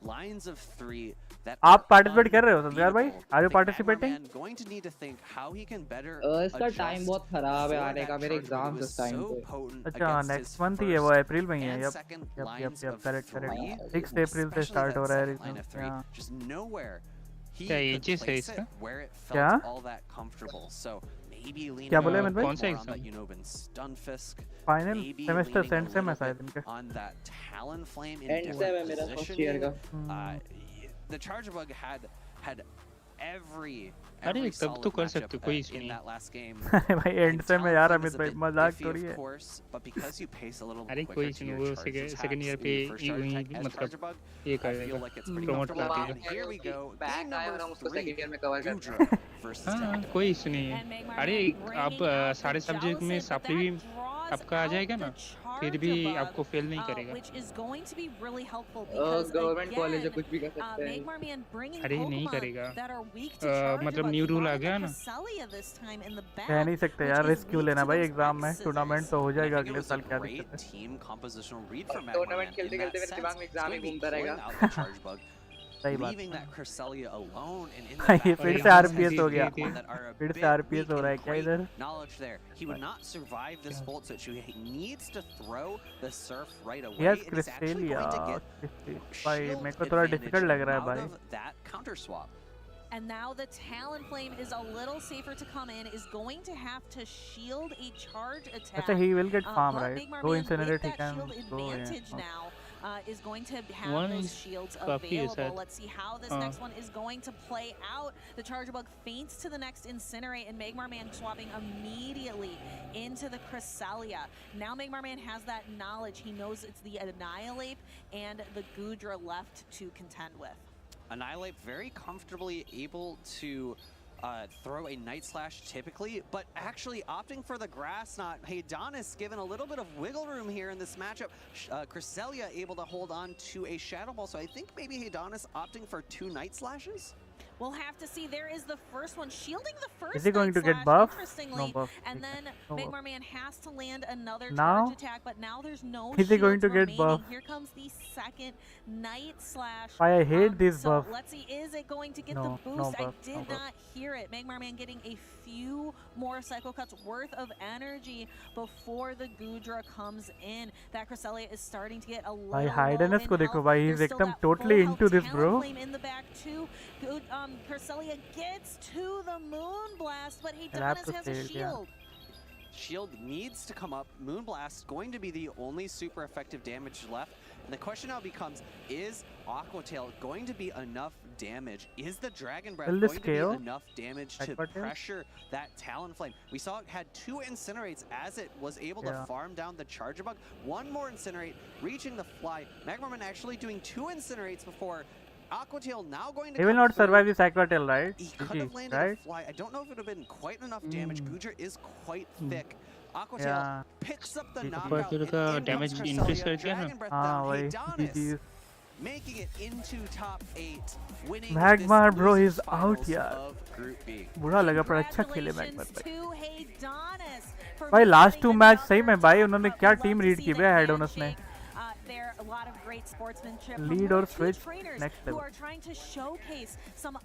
S4: lines of 3 that
S1: आप
S4: are
S1: participate कर रहे हो संध्यार भाई?
S4: unbeatable.
S1: Are you
S4: The
S1: participating?
S4: Magmarman going to need to think how he can better
S9: इसका time
S4: adjust
S9: बहुत खराब है
S4: for
S9: आने
S4: that
S9: का. मेरे
S4: Charger Bug
S9: एग्जाम्स
S4: was
S9: इस टाइम
S4: so
S9: पे.
S4: potent
S1: अच्छा
S4: against
S1: नेक्स्ट
S4: his
S1: मंथ ही है वो
S4: first
S1: अप्रैल में ही है.
S4: and
S1: yup
S4: second
S1: yup
S4: lines
S1: yup
S4: of
S1: correct
S4: 3,
S1: correct 6 April से
S4: especially
S1: स्टार्ट हो
S4: that
S1: रहा है
S4: second line of 3,
S1: region.
S4: just nowhere he
S7: क्या
S4: could
S7: ages है
S4: place
S7: इसका?
S4: it where it
S1: क्या?
S4: felt all that comfortable. So maybe leaning
S1: क्या बोले
S4: a
S1: अमित
S4: bit
S1: भाई?
S7: कौन सा
S4: more on that
S7: exam?
S4: Unobin Stunfisk,
S1: final
S4: maybe
S1: semester
S4: leaning a
S1: send से मैं
S4: little
S1: शायद
S4: bit
S1: इनके.
S4: on that Talonflame in
S9: and से है
S4: different
S9: मेरा फर्स्ट ईयर
S4: positioning.
S9: का.
S4: The Charger Bug had every
S7: अरे तब
S4: solid
S7: तो कर
S4: matchup,
S7: सकते हो, कोई इशू
S4: in
S7: नहीं.
S4: that last game.
S1: भाई एंड से मैं यार
S4: Talonflame
S1: अमित
S4: is a
S1: भाई
S4: bit
S1: मजाक
S4: iffy,
S1: थोड़ी
S4: of
S1: है.
S4: course, but because you pace a little
S7: अरे
S4: bit
S7: कोई
S4: quicker
S7: इशू
S4: to
S7: नहीं,
S4: your
S7: वो
S4: charge
S7: सेकंड ईयर
S4: attacks
S7: पे
S4: in your first charge
S7: वही
S4: attack as
S7: मतलब
S4: Charger Bug,
S7: ये
S4: I
S7: कर
S4: feel
S7: देगा
S4: like it's pretty
S7: promote
S4: comfortable.
S7: कर
S4: And
S7: देगा.
S4: here we go,
S9: back
S4: game
S9: आया और
S4: number
S9: हम उसको
S4: 3,
S9: सेकंड ईयर में कवर करते हैं.
S4: Gudra versus
S7: हाँ
S4: Talon.
S7: कोई इशू नहीं
S5: And
S7: है.
S5: Magmarman
S7: अरे
S5: bringing
S7: आप
S5: out the
S7: सारे सब्जेक्ट में
S5: Jellicent, but
S7: सप्ली भी
S5: that draws
S7: आपका आ
S5: out
S7: जाएगा
S5: the
S7: ना, फिर
S5: Charger
S7: भी
S5: Bug,
S7: आपको फेल नहीं करेगा.
S5: which is going to be really helpful because
S9: government college है,
S5: again,
S9: कुछ भी कर सकते हैं.
S5: Magmarman bringing
S7: अरे नहीं
S5: Pokemon
S7: करेगा.
S5: that are weak to Charger
S7: मतलब
S5: Bug.
S7: न्यू
S5: He
S7: रूल आ
S5: brought
S7: गया
S5: the
S7: ना.
S5: Cresselia this time in the back,
S1: कह नहीं सकते
S5: which
S1: यार,
S5: is
S1: रिस्क क्यों
S5: weak
S1: लेना
S5: to
S1: भाई
S5: those
S1: एग्जाम में.
S5: X
S1: tournament
S5: scissors.
S1: तो हो
S4: And I
S1: जाएगा
S4: think it
S1: अगले
S4: was
S1: साल,
S4: a
S1: क्या
S4: great
S1: दिक्कत है.
S4: team compositional read from
S9: tournament
S4: Magmarman.
S9: खेलते
S4: In that
S9: खेलते मेरे
S4: sense,
S9: दिमाग में
S4: it's
S9: exam he
S4: going to be
S9: घूमता
S4: pulling
S9: रहेगा.
S4: out the Charge Bug,
S1: सही बात
S4: leaving that Cresselia alone, and in the
S1: है. ये
S4: back
S1: फिर
S4: end,
S1: से
S7: हाँ,
S1: आरपीएस हो
S7: जी,
S1: गया.
S7: जी, जी.
S4: that are a
S1: फिर से
S4: bit
S1: आरपीएस
S4: weak
S1: हो रहा है
S4: and
S1: क्या
S4: great
S1: इधर?
S4: knowledge there. He would not survive this bolt switch. He needs to throw the surf right away.
S1: Yes
S4: and it's actually
S1: क्रिस्टेलिया.
S4: going to get
S1: भाई
S4: shield
S1: मेरे को थोड़ा
S4: advantage
S1: डिफिकल्ट लग रहा है
S4: out
S1: भाई.
S4: of that counter swap.
S5: And now the Talonflame is a little safer to come in, is going to have to shield a charge attack.
S1: अच्छा he will get farm
S5: but
S1: right.
S5: Magmarman
S1: Go
S5: with
S1: incinerate he
S5: that
S1: can
S5: shield
S1: go yeah.
S5: advantage now is going to have
S7: One
S5: those
S7: is
S5: shields
S7: काफी है
S5: available.
S7: शायद.
S5: Let's see how this next one is going to play out. The Charger Bug faints to the next Incinerate, and Magmarman swapping immediately into the Cresselia. Now Magmarman has that knowledge. He knows it's the Annihilate and the Gudra left to contend with.
S4: Annihilate very comfortably able to throw a Night Slash typically, but actually opting for the Grass Knot. Heydanis given a little bit of wiggle room here in this matchup. Cresselia able to hold on to a Shadow Ball, so I think maybe Heydanis opting for 2 Night Slashes?
S5: We'll have to see. There is the first one, shielding the first.
S1: Is he going to get
S5: Night
S1: buff?
S5: Slash,
S1: No
S5: interestingly.
S1: buff.
S5: And then
S1: No buff.
S5: Magmar Man has to land another
S1: Now?
S5: charge attack, but now there's no
S1: Is he going
S5: shields
S1: to get
S5: remaining.
S1: buff?
S5: Here comes the second Night Slash.
S1: I hate this
S5: so
S1: buff.
S5: let's see, is it going to get
S1: No,
S5: the
S1: no
S5: boost?
S1: buff,
S5: I did
S1: no buff.
S5: not hear it. Magmar Man getting a few more Psycho Cuts worth of energy before the Gudra comes in. That Cresselia is starting to get a little
S1: भाई
S5: low
S1: हाइडनेस
S5: in
S1: को देखो
S5: health.
S1: भाई,
S5: There's
S1: he's
S5: still
S1: एकदम
S5: that full
S1: totally
S5: health
S1: into this, bro.
S5: Talonflame in the back too. Good, Cresselia gets to the Moonblast, but he
S1: I'll have to
S5: has a
S1: say it, yeah.
S5: shield.
S4: Shield needs to come up. Moonblast going to be the only super effective damage left. And the question now becomes, is Aquatail going to be enough damage? Is the Dragon Breath
S1: Will
S4: going
S1: this
S4: to be
S1: KO?
S4: enough damage to
S1: Aquatail?
S4: pressure that Talonflame? We saw it had 2 Incinerates as it was able
S1: Yeah.
S4: to farm down the Charger Bug. 1 more Incinerate, reaching the Fly. Magmarman actually doing 2 Incinerates before. Aquatail now going to
S1: He will
S4: come
S1: not
S4: through.
S1: survive this Aquatail, right?
S4: He could
S1: GG,
S4: have landed
S1: right?
S4: a Fly. I don't know if it would have been quite enough damage. Gudra is quite thick. Aquatail
S1: Yeah.
S4: picks up the
S1: He
S4: knockout.
S7: ऊपर फिर
S4: and
S7: का
S4: in
S7: damage
S4: comes
S7: increase
S4: Cresselia,
S7: कर दिया ना?
S4: Dragon Breath
S1: हाँ
S4: down.
S1: भाई,
S4: Hedonis
S1: GG.
S4: making it into top 8, winning
S1: Magmar,
S4: this
S1: bro,
S4: losers
S1: he's out
S4: finals
S1: यार.
S4: of Group B.
S1: बुरा लगा पर अच्छा खेले
S5: Congratulations
S1: Magmar भाई.
S5: to Hedonis for
S1: भाई last
S5: getting
S1: 2 मैच सही
S5: another
S1: में भाई
S5: top
S1: उन्होंने
S5: cut.
S1: क्या
S5: We
S1: team
S5: love to
S1: read
S5: see
S1: की
S5: the
S1: बे हेडोनस ने.
S5: handshake. There a lot of great sportsmanship
S1: Lead
S5: from
S1: or
S5: our two
S1: switch,
S5: trainers
S1: next
S5: who
S1: level.
S5: are trying to showcase some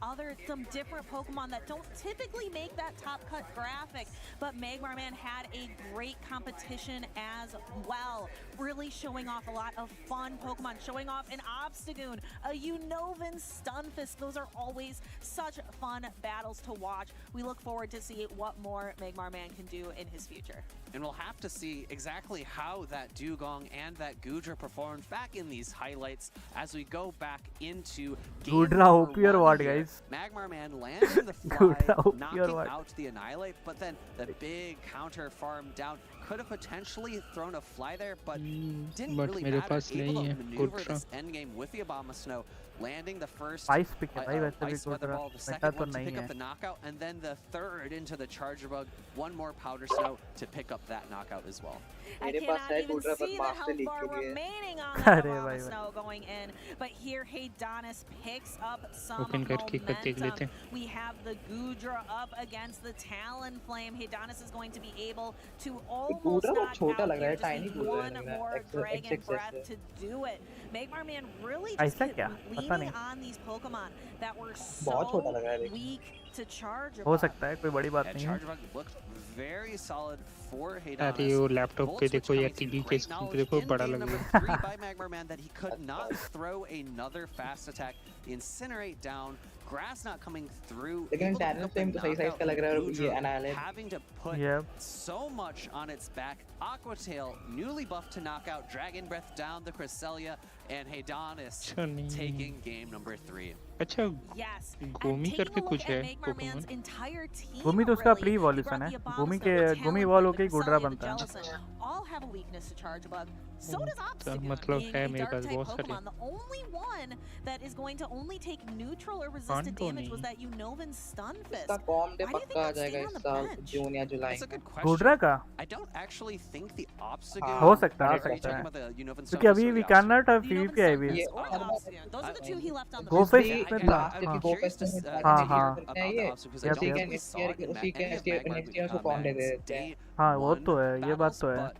S5: different Pokemon that don't typically make that top cut graphic. But Magmar Man had a great competition as well, really showing off a lot of fun Pokemon, showing off an Obstagoon, a Unnovan Stunfisk. Those are always such fun battles to watch. We look forward to see what more Magmar Man can do in his future.
S4: And we'll have to see exactly how that Dugong and that Gudra performed back in these highlights as we go back into game
S1: Gudra
S4: number
S1: OP or
S4: 1
S1: what,
S4: here.
S1: guys?
S4: Magmar Man landing the fly,
S1: Gudra OP or
S4: knocking
S1: what?
S4: out the Annihilate, but then the big counter farm down. Could have potentially thrown a fly there, but didn't
S7: but
S4: really
S7: मेरे
S4: matter.
S7: पास
S4: Able
S7: नहीं
S4: to
S7: है
S4: maneuver
S7: Gudra.
S4: this endgame with the Abomasnow, landing the first
S1: Ice pick है भाई वैसे भी
S4: Ice Weather
S1: Gudra.
S4: Ball, the
S1: Meta
S4: second
S1: तो
S4: one to
S1: नहीं
S4: pick
S1: है.
S4: up the knockout, and then the third into the Charger Bug. 1 more Powder Snow to pick up that knockout as well.
S5: I
S9: मेरे पास
S5: cannot
S9: है
S5: even
S9: Gudra पर
S5: see the
S9: Master
S5: health
S9: League
S5: bar
S9: के लिए.
S5: remaining on that
S1: अरे भाई भाई.
S5: Snow going in. But here, Hedonis picks up some
S7: Open करके कर देख लेते
S5: momentum.
S7: हैं.
S5: We have the Gudra up against the Talonflame. Hedonis is going to be able to almost
S9: Gudra
S5: knock
S9: छोटा
S5: out
S9: लग रहा
S5: here.
S9: है,
S5: Just
S9: tiny
S5: need
S9: Gudra
S5: one
S9: लग रहा है,
S5: more Dragon
S9: XXX
S5: Breath
S9: है.
S5: to do it. Magmar Man really just
S1: ऐसा
S5: kept
S1: क्या? पता
S5: leaning
S1: नहीं.
S5: on these Pokemon that were
S9: बहुत छोटा
S5: so
S9: लग रहा है, देख.
S5: weak to charge.
S1: हो सकता है कोई बड़ी बात
S4: And
S1: नहीं है.
S4: Charger Bug looked very solid for
S7: अरे
S4: Hedonis.
S7: वो लैपटॉप पे
S4: Volt
S7: देखो
S4: Switch
S7: या
S4: coming
S7: टीवी
S4: through,
S7: के
S4: great
S7: स्क्रीन पे
S4: knowledge
S7: देखो
S4: in
S7: बड़ा
S4: game
S7: लग
S4: number
S7: रहा
S4: 3 by Magmar Man that he could not throw another fast attack. The Incinerate down. Grass not coming through.
S9: लेकिन
S4: able to pick
S9: Talon
S4: up the
S9: Flame तो सही size का लग रहा है और
S4: knockout.
S9: ये
S4: Gudra
S9: Annihilate.
S4: having to put
S1: Yep.
S4: so much on its back. Aquatail newly buffed to knockout. Dragon Breath down the Cresselia. And Hedonis
S7: अच्छा नहीं.
S4: taking game number 3.
S7: अच्छा
S5: Yes.
S7: गोमी
S5: And
S7: करके
S5: taking a
S7: कुछ
S5: look
S7: है
S5: at Magmar Man's
S7: Pokémon.
S5: entire team,
S1: Gumi तो उसका
S5: really. He
S1: pre-evolution
S5: brought
S1: है.
S5: the
S1: Gumi
S5: Abomasnow,
S1: के
S5: the
S1: Gumi
S5: Talonflame,
S1: wall
S5: the
S1: होके ही Gudra
S5: Cresselia, the
S1: बनता है.
S5: Jellicent, all have a weakness to Charge Bug. So does Obstagoon,
S7: मतलब
S5: being
S7: है
S5: a
S7: मेरे पास
S5: dark-type
S7: बहुत सारे.
S5: Pokemon. The only one that is going to only take neutral or resisted
S7: तो
S5: damage was
S7: नहीं.
S5: that Unnovan Stunfisk.
S9: इसका com day
S5: Why do you think
S9: पक्का आ
S5: that's
S9: जाएगा
S5: staying
S9: इस
S5: on the
S9: साल
S5: bench?
S9: जून या जुलाई
S4: That's a
S9: में.
S4: good question.
S1: Gudra का
S4: I don't actually think the Obstagoon.
S1: हो सकता है,
S4: Are
S1: हो
S4: you
S1: सकता
S4: talking
S1: है.
S4: about the Unnovan
S1: क्योंकि
S4: Stunfisk
S1: अभी
S4: or
S1: we
S4: the
S1: cannot have
S5: The Unnovan
S1: PvP IVs.
S5: Stunfisk or the
S9: Yeah.
S5: Obstagoon. Those are the two he left on the
S1: Go
S5: bench.
S1: fish
S4: Yeah,
S1: with
S4: I-
S9: last year
S4: I'm
S9: की Go
S4: curious
S9: Fest
S4: to
S9: में
S4: s-
S1: हाँ,
S4: to hear
S1: हाँ.
S9: करते हैं
S4: about
S9: ये.
S4: the Obstagoon because I
S1: Yep,
S4: don't
S1: yep.
S4: think we
S9: Next
S4: saw
S9: year
S4: it in
S9: उसी के
S4: any of
S9: next year
S4: Magmar
S9: उसको कॉम दे
S4: Man's
S9: देते हैं.
S4: day
S1: हाँ वो
S4: one
S1: तो है, ये बात
S4: battles,
S1: तो है.
S4: but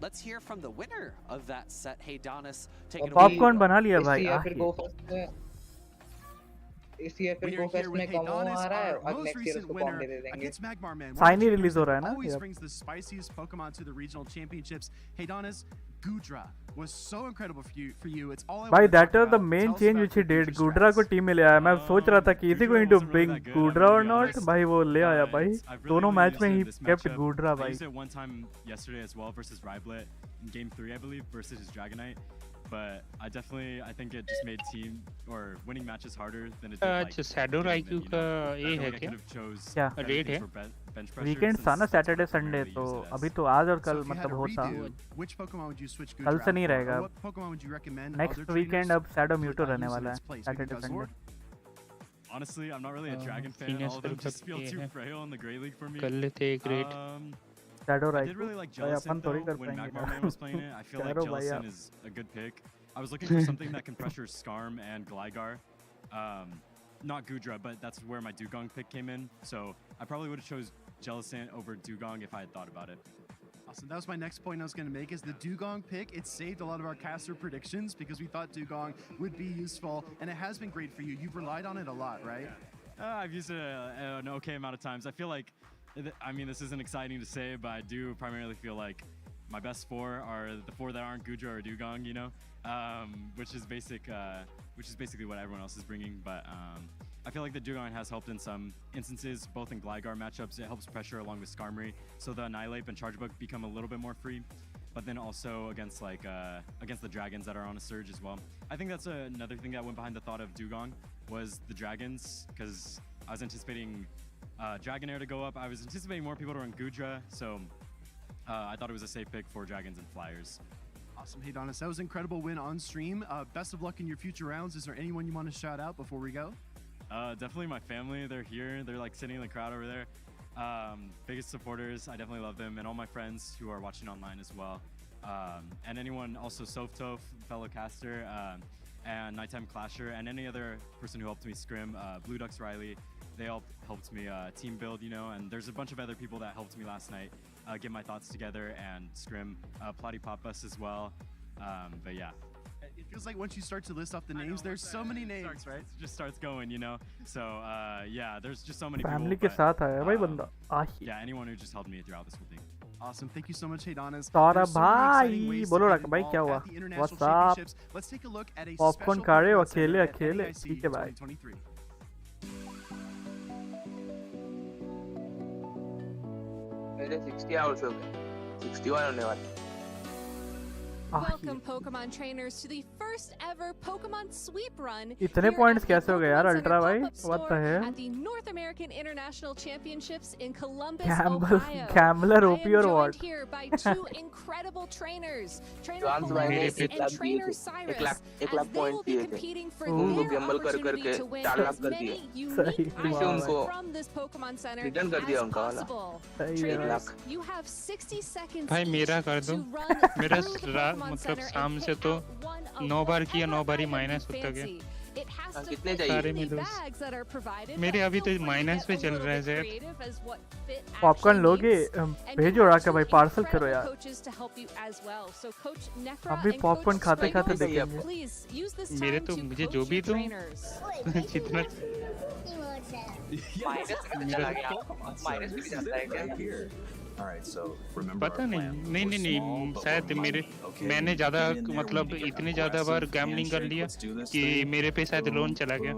S4: let's hear from the winner of that set, Hedonis, taking
S9: अभी
S4: away.
S1: Popcorn बना लिया
S9: इसी
S1: भाई.
S9: या
S1: आह
S9: फिर
S1: ये.
S9: Go Fest में इसी या फिर
S2: We
S9: Go
S2: are here
S9: Fest
S2: with
S9: में कम
S2: Hedonis,
S9: आ रहा है
S2: our
S9: और
S2: most
S9: next year
S2: recent
S9: उसको कॉम
S2: winner
S9: दे देंगे.
S2: against Magmar Man.
S1: Shiny
S2: One of the
S1: release हो रहा है
S2: trainers
S1: ना?
S2: always
S1: Yep.
S2: brings the spiciest Pokemon to the regional championships. Hedonis, Gudra was so incredible for you. It's all I
S1: भाई
S2: want to
S1: that
S2: talk
S1: was the
S2: about.
S1: main
S2: Tell us
S1: change
S2: about
S1: which he
S2: your
S1: did.
S2: Gudra
S1: Gudra को
S2: strats.
S1: Team में ले आया. मैं सोच रहा था कि is he going to
S10: Gudra wasn't
S1: bring
S10: really that good,
S1: Gudra
S10: I'm
S1: or
S10: gonna be
S1: not?
S10: honest.
S1: भाई वो ले आया भाई.
S10: I've
S1: दोनों
S10: really
S1: मैच में
S10: used
S1: he
S10: in this
S1: kept
S10: matchup.
S1: Gudra
S10: I
S1: भाई.
S10: used it one time yesterday as well versus Riblet in game 3, I believe, versus his Dragonite. But I think it just made team or winning matches harder than it did like
S7: अच्छा Shadow
S10: getting
S7: IQ
S10: them,
S7: का
S10: I
S7: ये
S10: feel
S7: है
S10: like I
S7: क्या?
S10: could have chose
S1: क्या?
S10: better
S7: Raid
S10: things
S7: है?
S10: for bench pressure
S1: weekend
S10: since
S1: था ना
S10: that's what
S1: Saturday
S10: I
S1: Sunday
S10: primarily
S1: तो
S10: use it as.
S1: अभी तो आज और
S2: So
S1: कल
S2: if you had
S1: मतलब
S2: to
S1: होता.
S2: redo, which Pokemon would you switch
S1: कल
S2: Gudra
S1: से नहीं
S2: out for?
S1: रहेगा.
S2: Or what Pokemon would you recommend
S1: next
S2: other
S1: weekend
S2: trainers
S1: अब Shadow
S2: would
S1: Mewtwo
S2: use
S1: रहने
S2: in
S1: वाला
S2: its
S1: है
S2: place?
S1: Saturday
S2: Maybe
S1: Sunday.
S2: Buzzword?
S10: Honestly, I'm not really a Dragon fan.
S7: Phoenix
S10: All of them
S7: Silver
S10: just feel
S7: ये
S10: too
S7: है.
S10: frail in the Grey League for me.
S7: कर लेते एक rate.
S1: Shadow
S10: I
S1: Raikou.
S10: did really like
S1: भाई अपन
S10: Jellicent
S1: थोड़ी
S10: though
S1: कर
S10: when
S1: पाएंगे
S10: Magmar Man was playing it. I feel like
S1: करो भाई
S10: Jellicent
S1: आप.
S10: is a good pick. I was looking for something that can pressure Skarm and Gligar. not Gudra, but that's where my Dugong pick came in. So I probably would have chose Jellicent over Dugong if I had thought about it.
S2: Awesome. That was my next point I was going to make is the Dugong pick. It saved a lot of our caster predictions because we thought Dugong would be useful, and it has been great for you. You've relied on it a lot, right?
S10: I've used it an okay amount of times. I feel like, I mean, this isn't exciting to say, but I do primarily feel like my best four are the four that aren't Gudra or Dugong, you know, which is basically what everyone else is bringing. But I feel like the Dugong has helped in some instances, both in Gligar matchups. It helps pressure along with Skarmory, so the Annihilate and Charge Bug become a little bit more free. But then also against against the dragons that are on a surge as well. I think that's another thing that went behind the thought of Dugong was the dragons, because I was anticipating Dragonair to go up. I was anticipating more people to run Gudra, so I thought it was a safe pick for dragons and flyers.
S2: Awesome. Hey, Donis, that was an incredible win on stream. Best of luck in your future rounds. Is there anyone you want to shout out before we go?
S10: Definitely my family. They're here. They're like sitting in the crowd over there. Biggest supporters. I definitely love them, and all my friends who are watching online as well. And anyone also Softof, fellow caster, and Nighttime Clasher, and any other person who helped me scrim. Blue Ducks Riley, they all helped me team build, you know, and there's a bunch of other people that helped me last night get my thoughts together and scrim. Platypopus as well. But yeah.
S2: It feels like once you start to list off the names, there's so many names, right?
S10: It just starts going, you know. So yeah, there's just so many
S1: Family
S10: people.
S1: के साथ आया भाई बंदा.
S10: Yeah, anyone who just helped me throughout this whole thing.
S2: Awesome. Thank you so much, hey Donis.
S1: सारा भाई बोलो रख भाई क्या हुआ? What's up?
S2: Let's take a look at a
S1: Popcorn खा रहे हो अकेले अकेले ठीक है भाई.
S9: मेरे 60 आवर्स हो गए 61 होने वाले.
S11: Welcome Pokemon trainers to the first ever Pokemon sweep run.
S1: इतने points कैसे हो गए यार अल्ट्रा भाई? What the hell?
S11: At the North American International Championships in Columbus,
S1: Gamble,
S11: Ohio.
S1: gambler OP or
S11: I am
S1: what?
S11: joined here by two incredible trainers, Trainer
S9: John's
S11: Polaris
S9: भाई ने
S11: and Trainer Cyrus, as they will be competing for their opportunity to win as many unique items from this Pokemon Center as possible. Trainers, you have 60 seconds
S7: भाई मेरा कर दो.
S11: to run
S7: मेरा
S11: through the Pokemon
S7: मतलब
S11: Center
S7: शाम
S11: and
S7: से
S11: pick
S7: तो
S11: out one of
S7: 9 बार किया 9
S11: whatever
S7: bar he
S11: item
S7: minus
S11: you
S7: होता गया.
S11: fancy. It has to
S9: कितने
S11: fit
S9: चाहिए?
S11: in the bags that are provided,
S7: मेरे
S11: but
S7: अभी तो
S11: feel free to
S7: minus
S11: get
S7: पे
S11: a
S7: चल
S11: little
S7: रहा है
S11: bit
S7: Z.
S11: creative as what fit
S1: popcorn
S11: actually
S1: लोगे
S11: needs. And
S1: भेजो
S11: you
S1: राके
S11: have
S1: भाई
S11: two
S1: पार्सल करो
S11: incredible
S1: यार.
S11: coaches to help you as well. So Coach Necra
S1: हम भी
S11: and
S1: पॉपकॉर्न
S11: Coach
S1: खाते खाते
S11: Sprinkles,
S1: देखेंगे.
S11: please use this
S7: मेरे
S11: time
S7: तो
S11: to
S7: मुझे
S11: coach
S7: जो भी
S11: your
S7: दो
S11: trainers.
S7: जितना
S9: माइनस में चला गया. माइनस में जाता है क्या?
S7: पता नहीं नहीं शायद मेरे मैंने ज़्यादा मतलब इतने ज़्यादा बार गैम्बलिंग कर लिया कि मेरे पे शायद लोन चला गया.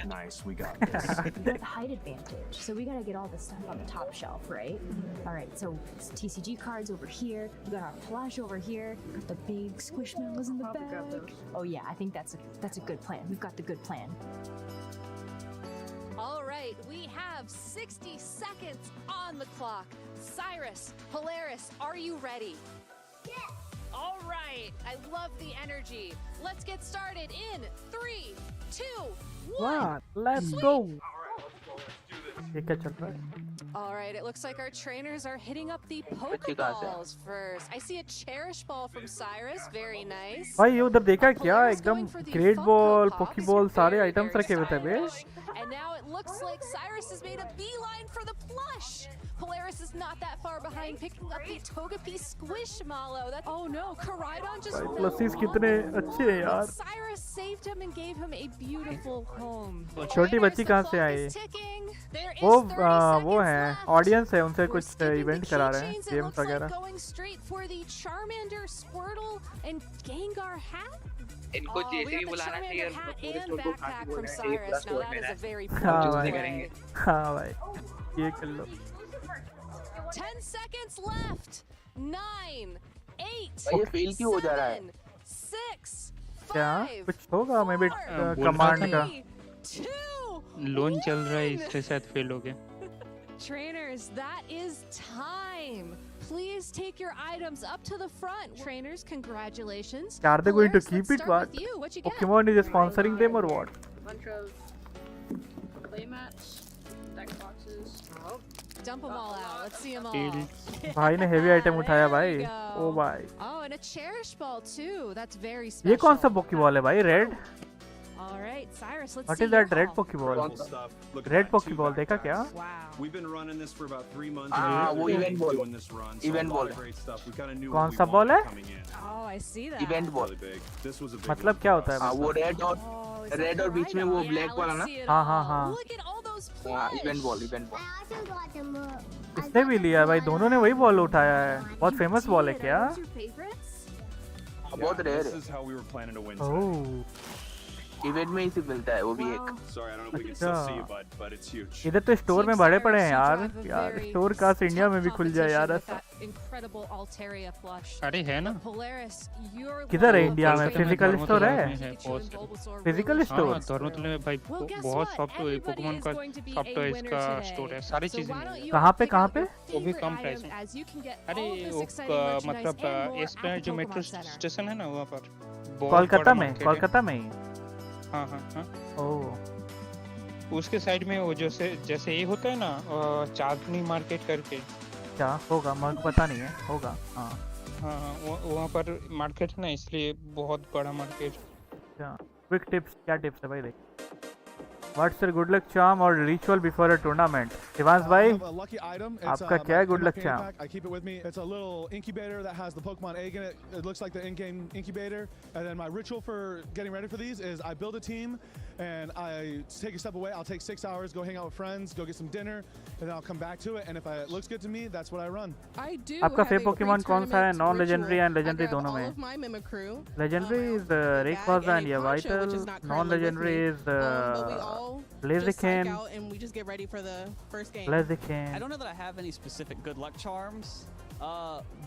S12: Nice, we got this. We have height advantage, so we gotta get all this stuff on the top shelf, right? All right, so TCG cards over here. We got our plush over here. Got the big squishmallows in the back. Oh yeah, I think that's a good plan. We've got the good plan.
S11: All right, we have 60 seconds on the clock. Cyrus, Polaris, are you ready? Yes. All right, I love the energy. Let's get started in 3, 2, 1.
S1: Wow, let's go. ये क्या चल रहा है?
S11: All right, it looks like our trainers are hitting up the Pokeballs first. I see a Cherish Ball from Cyrus, very nice.
S1: भाई ये उधर देखा क्या एकदम ग्रेट बॉल पोकीबॉल सारे आइटम्स रखे हुए थे बे.
S11: And now it looks like Cyrus has made a beeline for the plush. Polaris is not that far behind, picking up the Togepi Squishmallow. Oh no, Koraidon just
S1: भाई प्लसीज कितने अच्छे हैं यार.
S11: Cyrus saved him and gave him a beautiful home.
S1: छोटी बच्ची कहाँ से आई? वो है ऑडियंस है उनसे कुछ इवेंट करा रहे हैं गेम्स वगैरह.
S11: Going straight for the Charmander, Squirtle, and Gengar hat.
S9: इनको जैसे भी बुलाना चाहिए पूरे स्टोर को खा के बोलना चाहिए पूरा स्टोर मेरा है.
S1: हाँ भाई
S9: करेंगे.
S1: हाँ भाई ये कर लो.
S11: 10 seconds left. 9, 8,
S9: ये फेल क्यों हो जा रहा है?
S11: 6,
S1: क्या
S11: 5,
S1: कुछ होगा मे बी
S11: 4,
S1: कमांड का
S11: 2,
S7: लोन चल रहा है इसके साथ फेल हो गया.
S11: Trainers, that is time. Please take your items up to the front. Trainers, congratulations.
S1: Are they going to
S11: Polaris,
S1: keep
S11: let's
S1: it?
S11: start
S1: What?
S11: with you. What you get?
S1: Pokemon is sponsoring them or what?
S13: Bunch of playmats, deck boxes.
S11: Dump them all out. Let's see them all.
S1: भाई ने heavy item उठाया भाई.
S11: There you go.
S1: ओ भाई.
S11: Oh, and a Cherish Ball too. That's very special.
S1: ये कौन सा Pokeball है भाई? Red?
S11: All right, Cyrus, let's
S1: What
S11: see
S1: is
S11: your
S1: that red
S11: call.
S1: Pokeball?
S14: stuff. Look at
S1: Red
S14: that, 2
S1: Pokeball देखा क्या?
S11: Wow.
S14: We've been running this for about 3 months.
S15: वो event ball
S14: doing this run. So
S15: event
S14: a lot
S15: ball
S14: of great stuff. We kind of knew
S1: कौन
S14: what we
S1: सा ball
S14: wanted
S1: है?
S14: coming in.
S11: Oh, I see that.
S15: event ball
S14: Really big. This was a big
S1: मतलब
S14: one
S1: क्या
S14: for
S1: होता है?
S14: us.
S15: वो red और
S11: Oh, is
S15: red
S11: that
S15: और
S11: the
S15: बीच में
S11: right
S15: वो
S11: one?
S15: ब्लैक
S11: Yeah,
S15: वाला
S11: let's
S15: ना
S11: see it
S1: हाँ
S11: all.
S1: हाँ हाँ
S11: Look at all those
S15: हाँ
S11: plush.
S15: event ball event ball
S1: इसने भी लिया भाई, दोनों ने वही बॉल उठाया है। बहुत फेमस बॉल है क्या?
S11: What's your favorites?
S15: बहुत रेयर
S14: This
S15: है
S14: is how we were planning to win
S1: oh
S14: tonight.
S15: Event में ही सिर्फ मिलता है वो भी एक
S14: Sorry, I don't know if we can still see you, but it's huge.
S1: इधर तो स्टोर में भरे पड़े हैं यार।
S11: Drive a
S1: यार
S11: very
S1: स्टोर काश इंडिया में भी खुल जाए यार
S11: competition
S1: ऐसा।
S11: with that incredible Altaria plush.
S7: अरे है ना
S11: Polaris, you're
S1: किधर है
S11: one of
S1: इंडिया
S11: the
S1: में?
S11: great
S1: physical
S11: players
S1: store
S11: that
S1: है?
S11: you and Bulbasaur
S1: physical
S11: really
S1: store?
S7: हाँ धर्मतल में भाई
S11: Well, guess
S7: बहुत
S11: what?
S7: Soft
S11: Everybody
S7: Pokemon
S11: is
S7: का
S11: going to be
S7: soft
S11: a
S7: toys
S11: winner
S7: का
S11: today.
S7: स्टोर है, सारी
S11: So
S7: चीजें
S11: why don't
S7: मिलेंगी।
S11: you
S1: कहाँ
S11: all
S1: पे
S11: pick
S1: कहाँ
S11: out
S1: पे?
S11: your
S7: वो भी
S11: favorite
S7: कम प्राइस
S11: item
S7: में।
S11: as you can get
S7: अरे
S11: all this
S7: वो
S11: exciting merchandise
S7: मतलब
S11: and more
S7: इस
S11: at
S7: पे
S11: the
S7: जो मेट्रो
S11: Pokemon Center.
S7: स्टेशन है ना वहाँ पर बहुत
S1: कोलकाता
S7: बड़ा
S1: में?
S7: market है।
S1: कोलकाता में ही?
S7: हाँ हाँ हाँ
S1: ओह
S7: उसके साइड में वो जैसे जैसे ये होता है ना चांदनी मार्केट करके।
S1: क्या होगा? मेरे को पता नहीं है। होगा हाँ।
S7: हाँ हाँ वहाँ पर मार्केट है ना, इसलिए बहुत बड़ा मार्केट।
S1: अच्छा क्विक टिप्स, क्या टिप्स है भाई? देख What's your good luck charm or ritual before a tournament? Shivansh भाई
S16: A lucky item. It's,
S1: आपका क्या है
S16: my
S1: good luck
S16: fanny
S1: charm?
S16: pack. I keep it with me. It's a little incubator that has the Pokemon egg in it. It looks like the in-game incubator. And then my ritual for getting ready for these is I build a team and I take a step away. I'll take 6 hours, go hang out with friends, go get some dinner, and then I'll come back to it. And if it looks good to me, that's what I run.
S17: I do
S1: आपका
S17: have
S1: favourite
S17: a
S1: Pokemon कौन सा है?
S17: pre-tournament
S1: non legendary
S17: ritual.
S1: And legendary
S17: I grab
S1: दोनों
S17: all
S1: में?
S17: of my Mimikyu.
S1: Legendary
S17: I
S1: is
S17: open the
S1: record
S17: bag
S1: and
S17: and a
S1: या
S17: poncho, which
S1: vital,
S17: is not
S1: non
S17: currently with
S1: legendary
S17: me.
S1: Is
S17: But we all just psych
S1: Blaziken.
S17: out and we just get ready for the first game.
S1: Blaziken.
S18: I don't know that I have any specific good luck charms,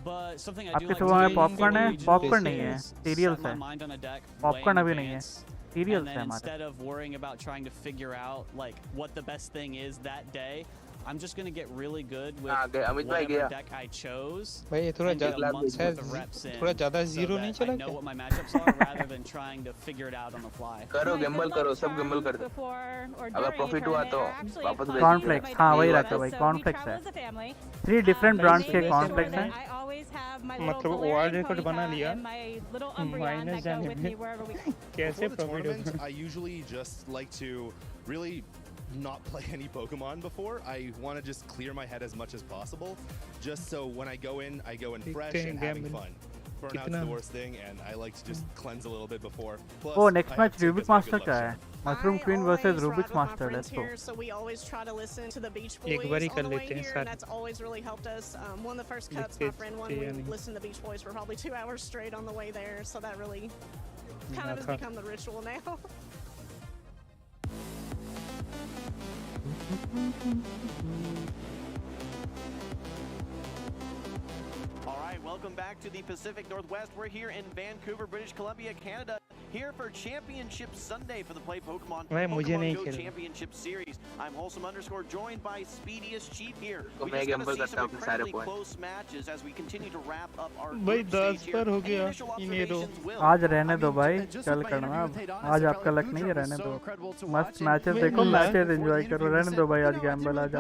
S18: but something I do
S1: आपके
S18: like
S1: सुबह में
S18: to
S1: popcorn है?
S18: do
S1: popcorn नहीं है,
S18: is
S1: serials
S18: set my
S1: है।
S18: mind on a deck way
S1: popcorn
S18: in
S1: अभी नहीं है,
S18: advance, and
S1: सीरियल्स
S18: then
S1: है हमारे।
S18: instead of worrying about trying to figure out like what the best thing is that day, I'm just gonna get really good with
S15: हाँ, गया, अमित भाई
S18: whatever
S15: गया।
S18: deck I chose.
S7: भाई ये थोड़ा
S18: and get a
S7: ज़्यादा
S18: month's
S7: शायद
S18: worth of reps in
S7: थोड़ा ज़्यादा
S18: so
S7: जीरो नहीं
S18: that
S7: चला
S18: I know
S7: क्या?
S18: what my matchups are rather than trying to figure it out on the fly.
S15: करो गैम्बल करो, सब गैम्बल कर दो। अगर प्रॉफिट हुआ तो वापस भेज
S1: कॉर्नफ्लेक्स, हाँ वही रहता है भाई, कॉर्नफ्लेक्स है। 3 डिफरेंट ब्रांड्स के कॉर्नफ्लेक्स हैं।
S7: मतलब वर्ल्ड रिकॉर्ड बना लिया माइनस जाने में कैसे
S19: Before the
S7: प्रॉफिट
S19: tournament,
S7: होगा?
S19: I usually just like to really not play any Pokemon before. I want to just clear my head as much as possible, just so when I go in fresh
S7: देखते हैं
S19: and having
S7: Gamble
S19: fun. Burnout's
S7: कितना
S19: the worst thing, and I like to just cleanse a little bit before. Plus,
S1: ओ next
S19: I have
S1: match
S19: to
S1: Rubik
S19: get my
S1: master
S19: good
S1: का
S19: luck
S1: है।
S19: charm.
S1: Mushroom queen versus Rubik master, let's go.
S20: Here, so we always try to listen to the Beach
S7: एक
S20: Boys
S7: bar he
S20: on
S7: कर
S20: the way
S7: लेते हैं
S20: here,
S7: सारे।
S20: and that's always really helped us. One of the first cups
S7: लिखते
S20: my friend won,
S7: थे
S20: we
S7: या नहीं?
S20: listened to the Beach Boys for probably 2 hours straight on the way there, so that really kind of has
S7: था।
S20: become the ritual now.
S3: All right, welcome back to the Pacific Northwest. We're here in Vancouver, British Columbia, Canada. Here for Championship Sunday for the Play Pokemon
S7: भाई मुझे नहीं
S3: Go
S7: खेलना।
S3: Championship Series. I'm Wholesome _ joined by Speediest Chief here.
S15: तो
S3: We
S15: मैं
S3: just got
S15: Gamble
S3: to see
S15: करता
S3: some
S15: हूँ अपने सारे
S3: incredibly
S15: point.
S3: close matches as we continue to wrap up our
S7: भाई
S3: group
S7: 10
S3: stage
S7: पर
S3: here.
S7: हो
S3: Any
S7: गया
S3: initial
S7: इन्हें दो।
S3: observations, Will?
S1: आज रहने दो भाई, कल करना। आज आपका लक नहीं है, रहने दो। मस्त मैचेस देखो, मैचेस एंजॉय करो, रहने दो भाई। आज गैम्बल आज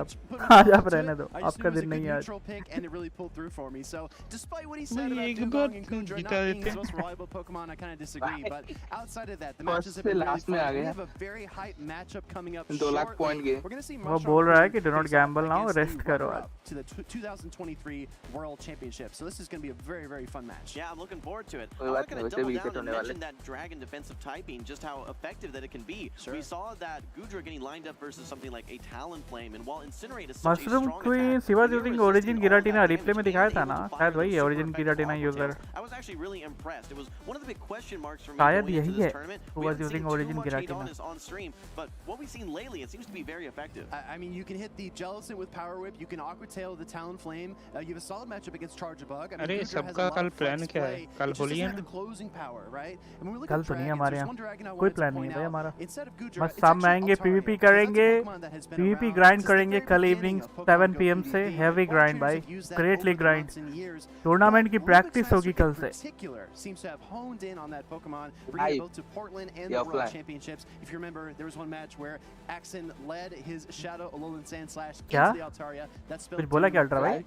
S1: आप रहने दो, आपका दिन नहीं है आज।
S2: And it really pulled through for me. So, despite what he said
S7: भाई
S2: about
S7: एक
S2: Dugong
S7: बार
S2: and Goodra
S7: जिता
S2: not being
S7: देते
S2: his most
S7: हैं।
S2: reliable Pokemon, I kind of disagree. But outside of that, the
S15: First
S2: matches have
S15: से
S2: been really
S15: last में आ
S2: fun. We
S15: गया।
S2: have a very hype matchup coming up
S15: 2 lakh point
S2: shortly.
S15: गए।
S2: We're going to see
S1: वो
S2: Mushroom
S1: बोल रहा है कि
S2: Queen
S1: do not
S2: face off
S1: gamble now,
S2: against the
S1: rest करो
S2: runner-up
S1: आज।
S2: to the 2023 World Championship. So this is going to be a very, very fun match.
S3: Yeah, I'm looking forward to it.
S15: कोई
S3: I'm
S15: बात
S3: going
S15: नहीं,
S3: to
S15: वैसे भी
S3: double
S15: wicket
S3: down and
S15: होने वाले।
S3: mention that Dragon defensive typing, just how effective that it can be.
S2: Sure.
S3: We saw that Goodra getting lined up versus something like a Talonflame, and while Incinerate is such a
S1: mushroom
S3: strong
S1: queen
S3: attack,
S1: he was
S3: when you're
S1: using
S3: resisting
S1: origin
S3: all
S1: गिराटीना
S3: that
S1: replay में
S3: damage,
S1: दिखाया
S3: being
S1: था
S3: able
S1: ना,
S3: to
S1: शायद
S3: fire
S1: वही है
S3: those
S1: origin
S3: super
S1: गिराटीना
S3: effective
S1: user.
S3: I was actually really impressed. It was one of the big question marks for me
S1: शायद
S3: going into
S1: यही
S3: this
S1: है
S3: tournament.
S1: who
S3: We
S1: was
S3: haven't
S1: using
S3: seen too
S1: origin
S3: much hate
S1: गिराटीना।
S3: on us on stream, but what we've seen lately, it seems to be very effective.
S2: I mean, you can hit the Jellicent with Power Whip. You can Aqua Tail the Talonflame. You have a solid matchup against Charjabug. I mean,
S7: अरे
S2: Goodra has a
S7: सबका
S2: lot
S7: कल
S2: of
S7: plan
S2: flex
S7: क्या है?
S2: play.
S7: कल
S2: It just
S7: Holi
S2: doesn't
S7: है
S2: have the
S7: ना?
S2: closing power, right? And when we look
S1: कल
S2: at
S1: तो नहीं है
S2: Dragons,
S1: हमारे
S2: there's
S1: यहाँ,
S2: one Dragon I
S1: कोई
S2: wanted to
S1: प्लान नहीं
S2: point
S1: है भाई
S2: out.
S1: हमारा।
S2: Instead of Goodra,
S1: बस
S2: it's
S1: शाम में
S2: actually
S1: आएंगे,
S2: Altaria,
S1: PvP
S2: because that's a
S1: करेंगे,
S2: Pokemon that has been
S1: PvP
S2: around
S1: grind
S2: since the
S1: करेंगे
S2: very
S1: कल
S2: beginning
S1: evening
S2: of Pokemon
S1: 7
S2: Go
S1: PM से,
S2: PvP.
S1: Heavy
S2: All
S1: grind
S2: trainers
S1: भाई,
S2: have used that
S1: greatly
S2: over the
S1: grind.
S2: months and years.
S1: Tournament की
S2: But
S1: practice
S2: Rubik's
S1: होगी
S2: Master
S1: कल
S2: in
S1: से।
S2: particular seems to have honed in on that Pokemon. here both to Portland and the World Championships. If you remember, there was one match where Axon led his Shadow Alolan Sand Slash into the Altaria. That spelled
S1: बोला क्या ultra भाई?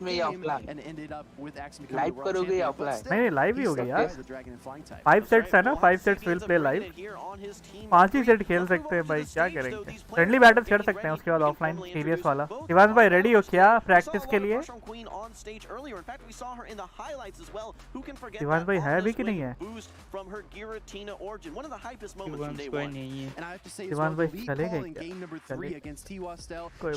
S2: and ended up with Axon becoming the World
S15: करोगे
S2: Champion. But
S1: नहीं live ही हो गया यार.
S2: the Dragon and Flying type.
S1: 5 sets है ना, 5 sets will play live. 5 he set खेल सकते हैं भाई, क्या करेंगे. फ्रेंडली बैटल खेल सकते हैं, उसके बाद ऑफलाइन सीरियस वाला. शिवांश भाई रेडी हो क्या प्रैक्टिस के लिए? शिवांश भाई है भी कि नहीं है?
S7: शिवांश भाई नहीं है.
S1: शिवांश भाई चले गए क्या?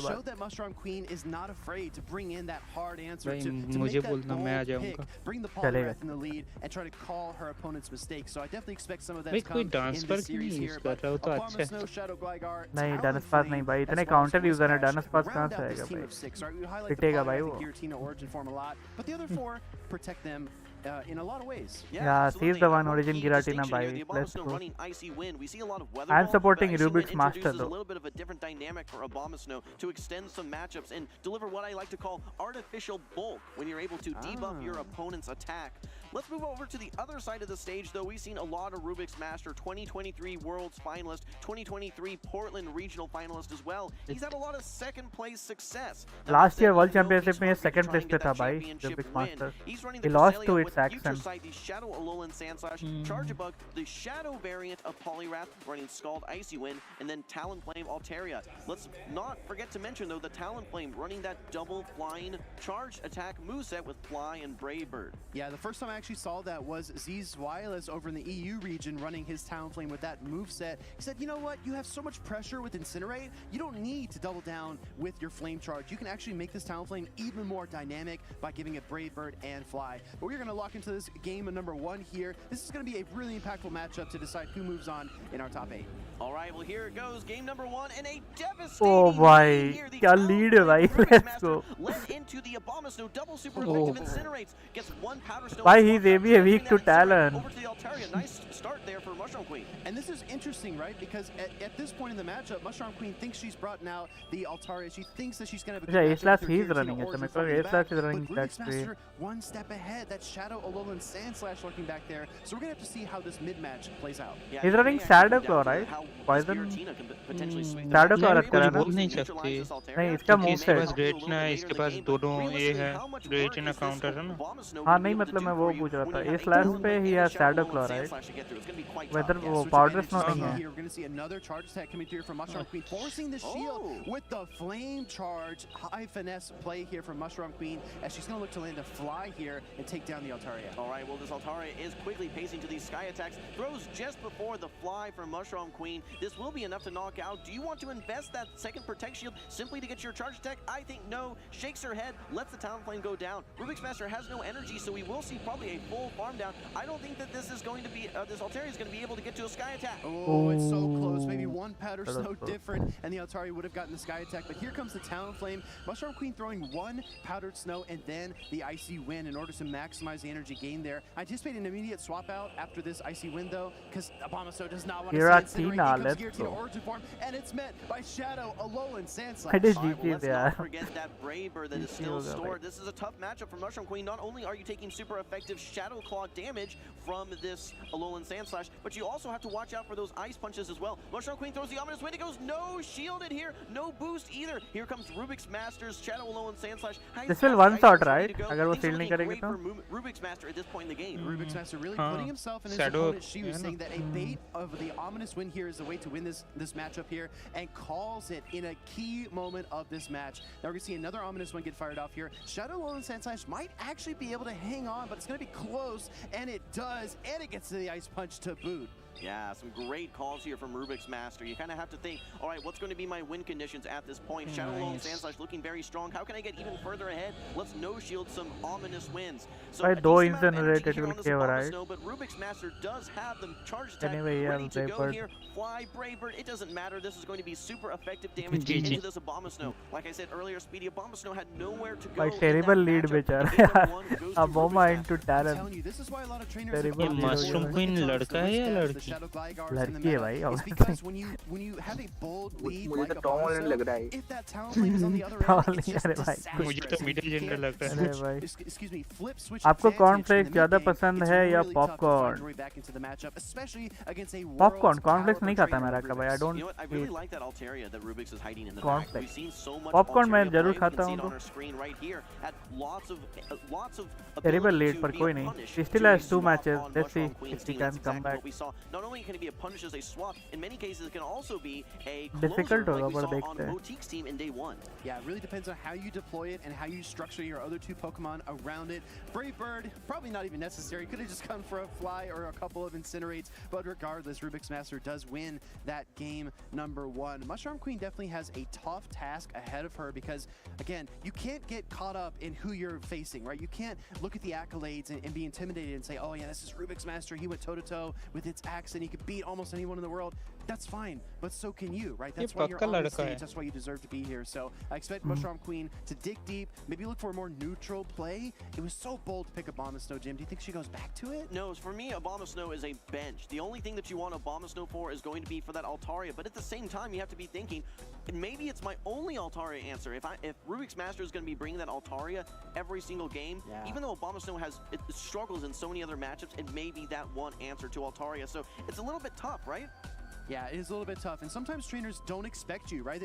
S2: Showed that Mushroom Queen is not afraid to bring in that hard answer
S7: भाई
S2: to
S7: मुझे
S2: make that
S7: बोलना मैं आ
S2: bold
S7: जाऊंगा.
S2: pick, bring the Poliwrath in the lead and try to call her opponent's mistakes. So I definitely expect some of that
S7: भाई
S2: to
S7: कोई
S2: come
S7: dance
S2: in
S7: पर
S2: this
S7: क्यों
S2: series
S7: नहीं
S2: here.
S7: Use कर
S2: But
S7: रहा हो तो अच्छा
S2: Abomasnow,
S7: है.
S2: Shadow Gligar,
S1: नहीं
S2: Talonflame,
S1: डानस पास नहीं भाई, इतने
S2: as well as
S1: counter
S2: Quick
S1: user है,
S2: Smash
S1: डानस पास
S2: round
S1: कहाँ
S2: out
S1: से
S2: this
S1: आएगा
S2: team
S1: भाई?
S2: of 6. Right? We highlight the
S1: पिटेगा भाई
S2: Poliwrath
S1: वो.
S2: and Giratina origin form a lot, but the other 4 protect them in a lot of ways.
S1: Yeah, she's the one origin Giratina by. Let's go. I'm supporting Rubik's Master
S3: A
S1: though.
S3: little bit of a different dynamic for Abomasnow to extend some matchups and deliver what I like to call artificial bulk when you're able to debuff your opponent's attack. Let's move over to the other side of the stage, though. We've seen a lot of Rubik's Master, 2023 Worlds finalist, 2023 Portland Regional finalist as well. He's had a lot of second place success.
S1: Last year World Championship में second place पे था भाई, Rubik's Master. He lost to its accent.
S3: The Shadow Alolan Sandslash, Charjabug, the Shadow variant of Poliwrath, running Scald Icy Wind, and then Talonflame Altaria. Let's not forget to mention, though, the Talonflame running that double flying charge attack moveset with Fly and Brave Bird.
S2: Yeah, the first time I actually saw that was Z's Wireless over in the EU region running his Talonflame with that moveset. He said, you know what, you have so much pressure with Incinerate, you don't need to double down with your Flame Charge. You can actually make this Talonflame even more dynamic by giving it Brave Bird and Fly. But we're going to lock into this game of number 1 here. This is going to be a really impactful matchup to decide who moves on in our top 8.
S3: All right, well, here it goes. Game number 1 and a devastating
S1: Oh भाई, क्या lead है भाई? Let's go.
S3: Led into the Abomasnow, double super effective incinerates, gets 1 Powder Stone.
S1: Why he's maybe weak to Talon?
S3: Over to the Altaria, nice start there for Mushroom Queen.
S2: And this is interesting, right? Because at this point in the matchup, Mushroom Queen thinks she's brought out the Altaria. She thinks that she's going to
S1: Yeah, A-Slash he's running it. A-Slash is running that way.
S2: One step ahead. That Shadow Alolan Sand Slash looking back there. So we're going to have to see how this mid-match plays out.
S3: Yeah,
S1: he's running Shadow Claw, right? Poison. Shadow Claw रखता है ना?
S7: बोल नहीं सकते.
S1: नहीं, इसका move
S7: इसके
S1: set.
S7: पास retina है, इसके पास दोनों ए है, रेटिना काउंटर है ना.
S1: हाँ नहीं मतलब मैं वो पूछ रहा था. A-Slash पे he has Shadow Claw, right? Whether वो Powder Snow नहीं है.
S2: We're going to see another charge attack coming through from Mushroom Queen, forcing the shield with the Flame Charge. High finesse play here from Mushroom Queen as she's going to look to land a fly here and take down the Altaria.
S3: All right, well, this Altaria is quickly pacing to these sky attacks. Throws just before the fly from Mushroom Queen. This will be enough to knock out. Do you want to invest that second Protect Shield simply to get your charge attack? I think no. Shakes her head, lets the Talonflame go down. Rubik's Master has no energy, so we will see probably a full farm down. I don't think that this is going to be, this Altaria is going to be able to get to a sky attack.
S2: Oh, it's so close. Maybe one Powder Snow different, and the Altaria would have gotten the sky attack. But here comes the Talonflame. Mushroom Queen throwing one Powdered Snow and then the Icy Wind in order to maximize the energy gain there. I anticipate an immediate swap out after this Icy Wind, though, because Abomasnow does not want to see Incinerate. Here comes Giratina Origin Form, and it's met by Shadow Alolan Sand Slash.
S1: I did
S3: All right, well, let's
S1: GG
S3: not
S1: there.
S3: forget that Brave Bird that is still stored. This is a tough matchup for Mushroom Queen. Not only are you taking super effective Shadow Claw damage from this Alolan Sand Slash, but you also have to watch out for those ice punches as well. Mushroom Queen throws the Ominous Wind. It goes no shielded here, no boost either. Here comes Rubik's Master's Shadow Alolan Sand Slash.
S1: This will one shot, right? अगर वो shield नहीं करेगी तो.
S3: Rubik's Master at this point in the game.
S2: Rubik's Master really putting himself in his opponent's shoes, saying that a bait of the Ominous Wind here is the way to win this matchup here, and calls it in a key moment of this match. Now we're going to see another Ominous Wind get fired off here. Shadow Alolan Sand Slash might actually be able to hang on, but it's going to be close, and it does, and it gets to the Ice Punch to boot.
S3: Yeah, some great calls here from Rubik's Master. You kind of have to think, all right, what's going to be my win conditions at this point? Shadow Alolan Sand Slash looking very strong. How can I get even further ahead? Let's no-shield some ominous wins. So
S1: भाई
S3: a
S1: दो
S3: decent amount of energy
S1: incinerated
S3: here
S1: will
S3: on this
S1: kill,
S3: Abomasnow,
S1: right?
S3: but Rubik's Master does have the charge attack
S1: Anyway, yeah,
S3: ready to
S1: Brave
S3: go
S1: Bird.
S3: here. Fly, Brave Bird, it doesn't matter. This is going to be super effective damage
S7: GG.
S3: into this Abomasnow. Like I said earlier, Speedy, Abomasnow had nowhere to go.
S1: भाई
S3: in
S1: terrible
S3: that
S1: lead
S3: matchup.
S1: बेचारा
S3: Game number
S1: यार.
S3: one goes to
S1: Aboma
S3: Rubik's
S1: into
S2: I'm
S1: Talon.
S2: telling you, this is why a lot of trainers
S1: Terrible
S7: ये
S1: lead हो
S7: mushroom
S1: गया.
S7: Queen लड़का है या
S2: because the Shadow Gligar is in the
S1: लड़की है
S2: meta.
S1: भाई,
S2: It's
S1: obviously.
S2: because when you have a bold lead
S15: मुझे
S2: like
S15: तो
S2: a
S15: टॉम हॉलैंड लग
S2: Bombstone,
S15: रहा है।
S2: if that Talonflame is on the other
S1: Tom
S2: end, it's just
S1: अरे भाई,
S2: disastrous.
S7: मुझे तो
S2: You
S7: मिडिल
S2: can't
S7: जनरल लगता है।
S1: अरे भाई,
S2: excuse me, flip switch
S1: आपको
S2: advantage in
S1: कॉर्नफ्लेक्स
S2: the
S1: ज्यादा
S2: mid game.
S1: पसंद
S2: It's
S1: है या
S2: really tough to find
S1: popcorn?
S2: your way back into the matchup, especially against a
S1: popcorn,
S2: world
S1: cornflakes
S2: caliber
S1: नहीं खाता
S2: trainer
S1: मेरा
S2: like
S1: का भाई, आई
S2: Rubik's.
S1: Don't
S3: You know what? I really like that Altaria that Rubik's is hiding in the back.
S1: Cornflakes
S3: We've seen so much
S1: popcorn मैं
S3: Altaria
S1: जरूर
S3: play. We
S1: खाता
S3: can see
S1: हूँ
S3: it on
S1: तो
S3: our screen right here. Had lots of
S1: terrible
S3: ability
S1: lead
S3: to
S1: पर
S3: be
S1: कोई
S3: a
S1: नहीं,
S3: punish
S1: he
S3: to
S1: still
S3: a
S1: has 2
S3: swap
S1: matches,
S3: on
S1: let's see
S3: Mushroom Queen's
S1: if he
S3: team.
S1: can
S3: That's
S1: come
S3: exactly
S1: back.
S3: what we saw. Not only can it be a punish as a swap, in many cases it can also be a
S1: Difficult
S3: closer like
S1: होगा
S3: we
S1: पर
S3: saw on
S1: देखते हैं।
S3: Motique's team in day 1.
S2: Yeah, it really depends on how you deploy it and how you structure your other 2 Pokemon around it. Brave Bird, probably not even necessary. Could have just gone for a fly or a couple of Incinerates. But regardless, Rubik's Master does win that game number 1. Mushroom Queen definitely has a tough task ahead of her because, again, you can't get caught up in who you're facing, right? You can't look at the accolades and be intimidated and say, oh yeah, this is Rubik's Master. He went toe-to-toe with its axe and he could beat almost anyone in the world. That's fine, but so can you, right? That's why you're on the stage. That's why you deserve to be here. So I expect Mushroom Queen to dig deep, maybe look for a more neutral play. It was so bold to pick a Bomb of Snow, Jim. Do you think she goes back to it?
S3: No, for me, a Bomb of Snow is a bench. The only thing that you want a Bomb of Snow for is going to be for that Altaria. But at the same time, you have to be thinking, maybe it's my only Altaria answer. If Rubik's Master is going to be bringing that Altaria every single game, even though a Bomb of Snow it struggles in so many other matchups, it may be that one answer to Altaria. So it's a little bit tough, right?
S2: Yeah, it is a little bit tough, and sometimes trainers don't expect you, right?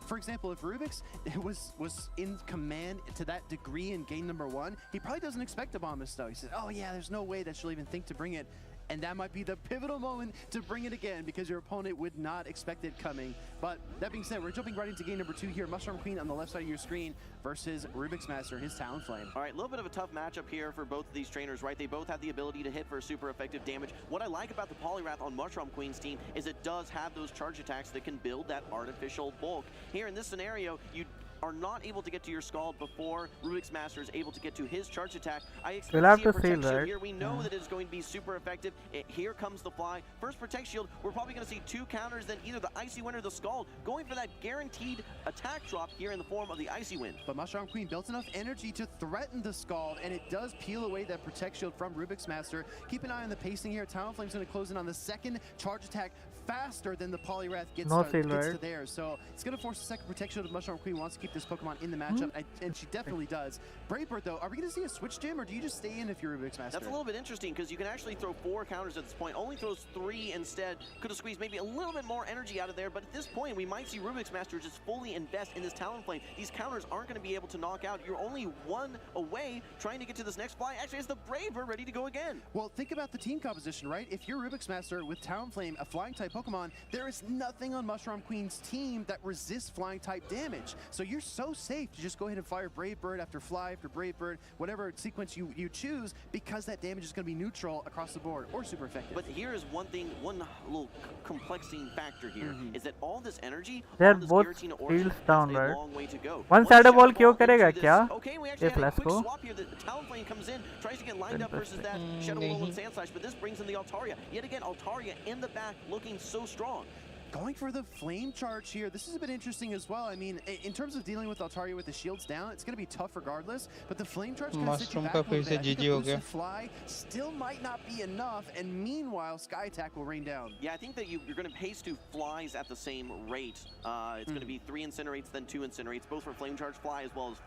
S2: For example, if Rubik's was in command to that degree in game number 1, he probably doesn't expect a Bomb of Snow. He says, oh yeah, there's no way that she'll even think to bring it. And that might be the pivotal moment to bring it again because your opponent would not expect it coming. But that being said, we're jumping right into game number 2 here. Mushroom Queen on the left side of your screen versus Rubik's Master, his Talonflame.
S3: All right, a little bit of a tough matchup here for both of these trainers, right? They both have the ability to hit for super effective damage. What I like about the Poliwrath on Mushroom Queen's team is it does have those charge attacks that can build that artificial bulk. Here in this scenario, you are not able to get to your Scald before Rubik's Master is able to get to his charge attack. I expect
S1: We'll have
S3: to see a
S1: to
S3: Protect
S1: seal,
S3: Shield
S1: right?
S3: here. We know that it is going to be super effective. Here comes the fly. First Protect Shield, we're probably going to see 2 counters, then either the Icy Wind or the Scald, going for that guaranteed attack drop here in the form of the Icy Wind.
S2: But Mushroom Queen built enough energy to threaten the Scald, and it does peel away that Protect Shield from Rubik's Master. Keep an eye on the pacing here. Talonflame's going to close in on the second charge attack faster than the Poliwrath gets to there. So it's going to force a second Protect Shield if Mushroom Queen wants to keep this Pokemon in the matchup, and she definitely does. Brave Bird, though, are we going to see a switch, Jim, or do you just stay in if you're Rubik's Master?
S3: That's a little bit interesting because you can actually throw 4 counters at this point. Only throws 3 instead. Could have squeezed maybe a little bit more energy out of there, but at this point, we might see Rubik's Master just fully invest in this Talonflame. These counters aren't going to be able to knock out. You're only 1 away trying to get to this next fly. Actually, it's the Brave Bird ready to go again.
S2: Well, think about the team composition, right? If you're Rubik's Master with Talonflame, a flying-type Pokemon, there is nothing on Mushroom Queen's team that resists flying-type damage. So you're so safe to just go ahead and fire Brave Bird after Fly after Brave Bird, whatever sequence you choose, because that damage is going to be neutral across the board or super effective.
S3: But here is one thing, one little complexing factor here, is that all this energy,
S1: They're
S3: all this
S1: both
S3: Giratina
S1: fields
S3: Orchid
S1: down,
S3: has a
S1: right?
S3: long way to go.
S1: One side of ball क्यों करेगा क्या?
S3: Okay, we actually
S1: If
S3: had a
S1: let's
S3: quick
S1: go.
S3: swap here. The Talonflame comes in, tries to get lined up versus that Shadow Wall and Sand Slash, but this brings in the Altaria. Yet again, Altaria in the back looking so strong.
S2: Going for the flame charge here. This is a bit interesting as well. I mean, in terms of dealing with Altaria with the shields down, it's going to be tough regardless. But the flame charge kind of sets you back a little bit. I think a boosted fly still might not be enough. And meanwhile, Sky Attack will rain down.
S3: Yeah, I think that you're going to pace 2 flies at the same rate. It's going to be 3 Incinerates, then 2 Incinerates, both for flame charge fly as well as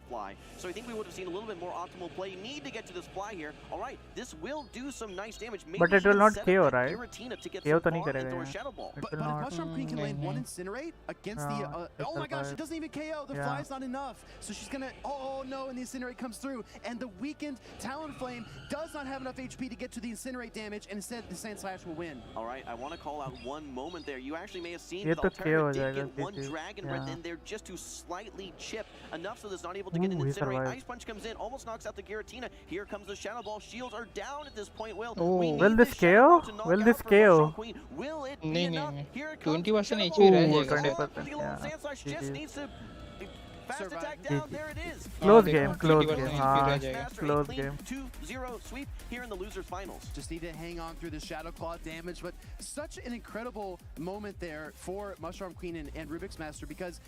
S3: fly. So I think we would have seen a little bit more optimal play. Need to get to this fly here. All right, this will do some nice damage. Maybe
S1: but it will not KO, right?
S3: Giratina to get
S1: KO
S3: some
S1: तो नहीं
S3: far and
S1: करेगा
S3: throw a
S1: यहाँ.
S3: Shadow Ball.
S2: But if Mushroom Queen can land 1 Incinerate against the... oh my gosh, it doesn't even KO. The fly's not enough. So she's going to... Oh no, and the Incinerate comes through. And the weakened Talonflame does not have enough HP to get to the Incinerate damage, and instead the Sand Slash will win.
S3: All right, I want to call out one moment there. You actually may have seen
S1: ये
S3: that
S1: तो
S3: Altaria
S1: KO
S3: did
S1: जाएगा
S3: get 1
S1: CC.
S3: Dragon Breath in there just to slightly chip enough so that it's not able to get an Incinerate. Ice Punch comes in, almost knocks out the Giratina. Here comes the Shadow Ball. Shields are down at this point, Will.
S1: Will this KO? Will this KO?
S3: Will it be
S7: नहीं
S3: enough?
S7: नहीं
S3: Here it comes.
S7: 20% HP रह जाएगा.
S1: 20%.
S3: Sand Slash just needs to Fast attack down, there it is.
S1: Close game, close game. Close game.
S3: 2-0 sweep here in the losers finals.
S2: Just need to hang on through the Shadow Claw damage, but such an incredible moment there for Mushroom Queen and Rubik's Master, because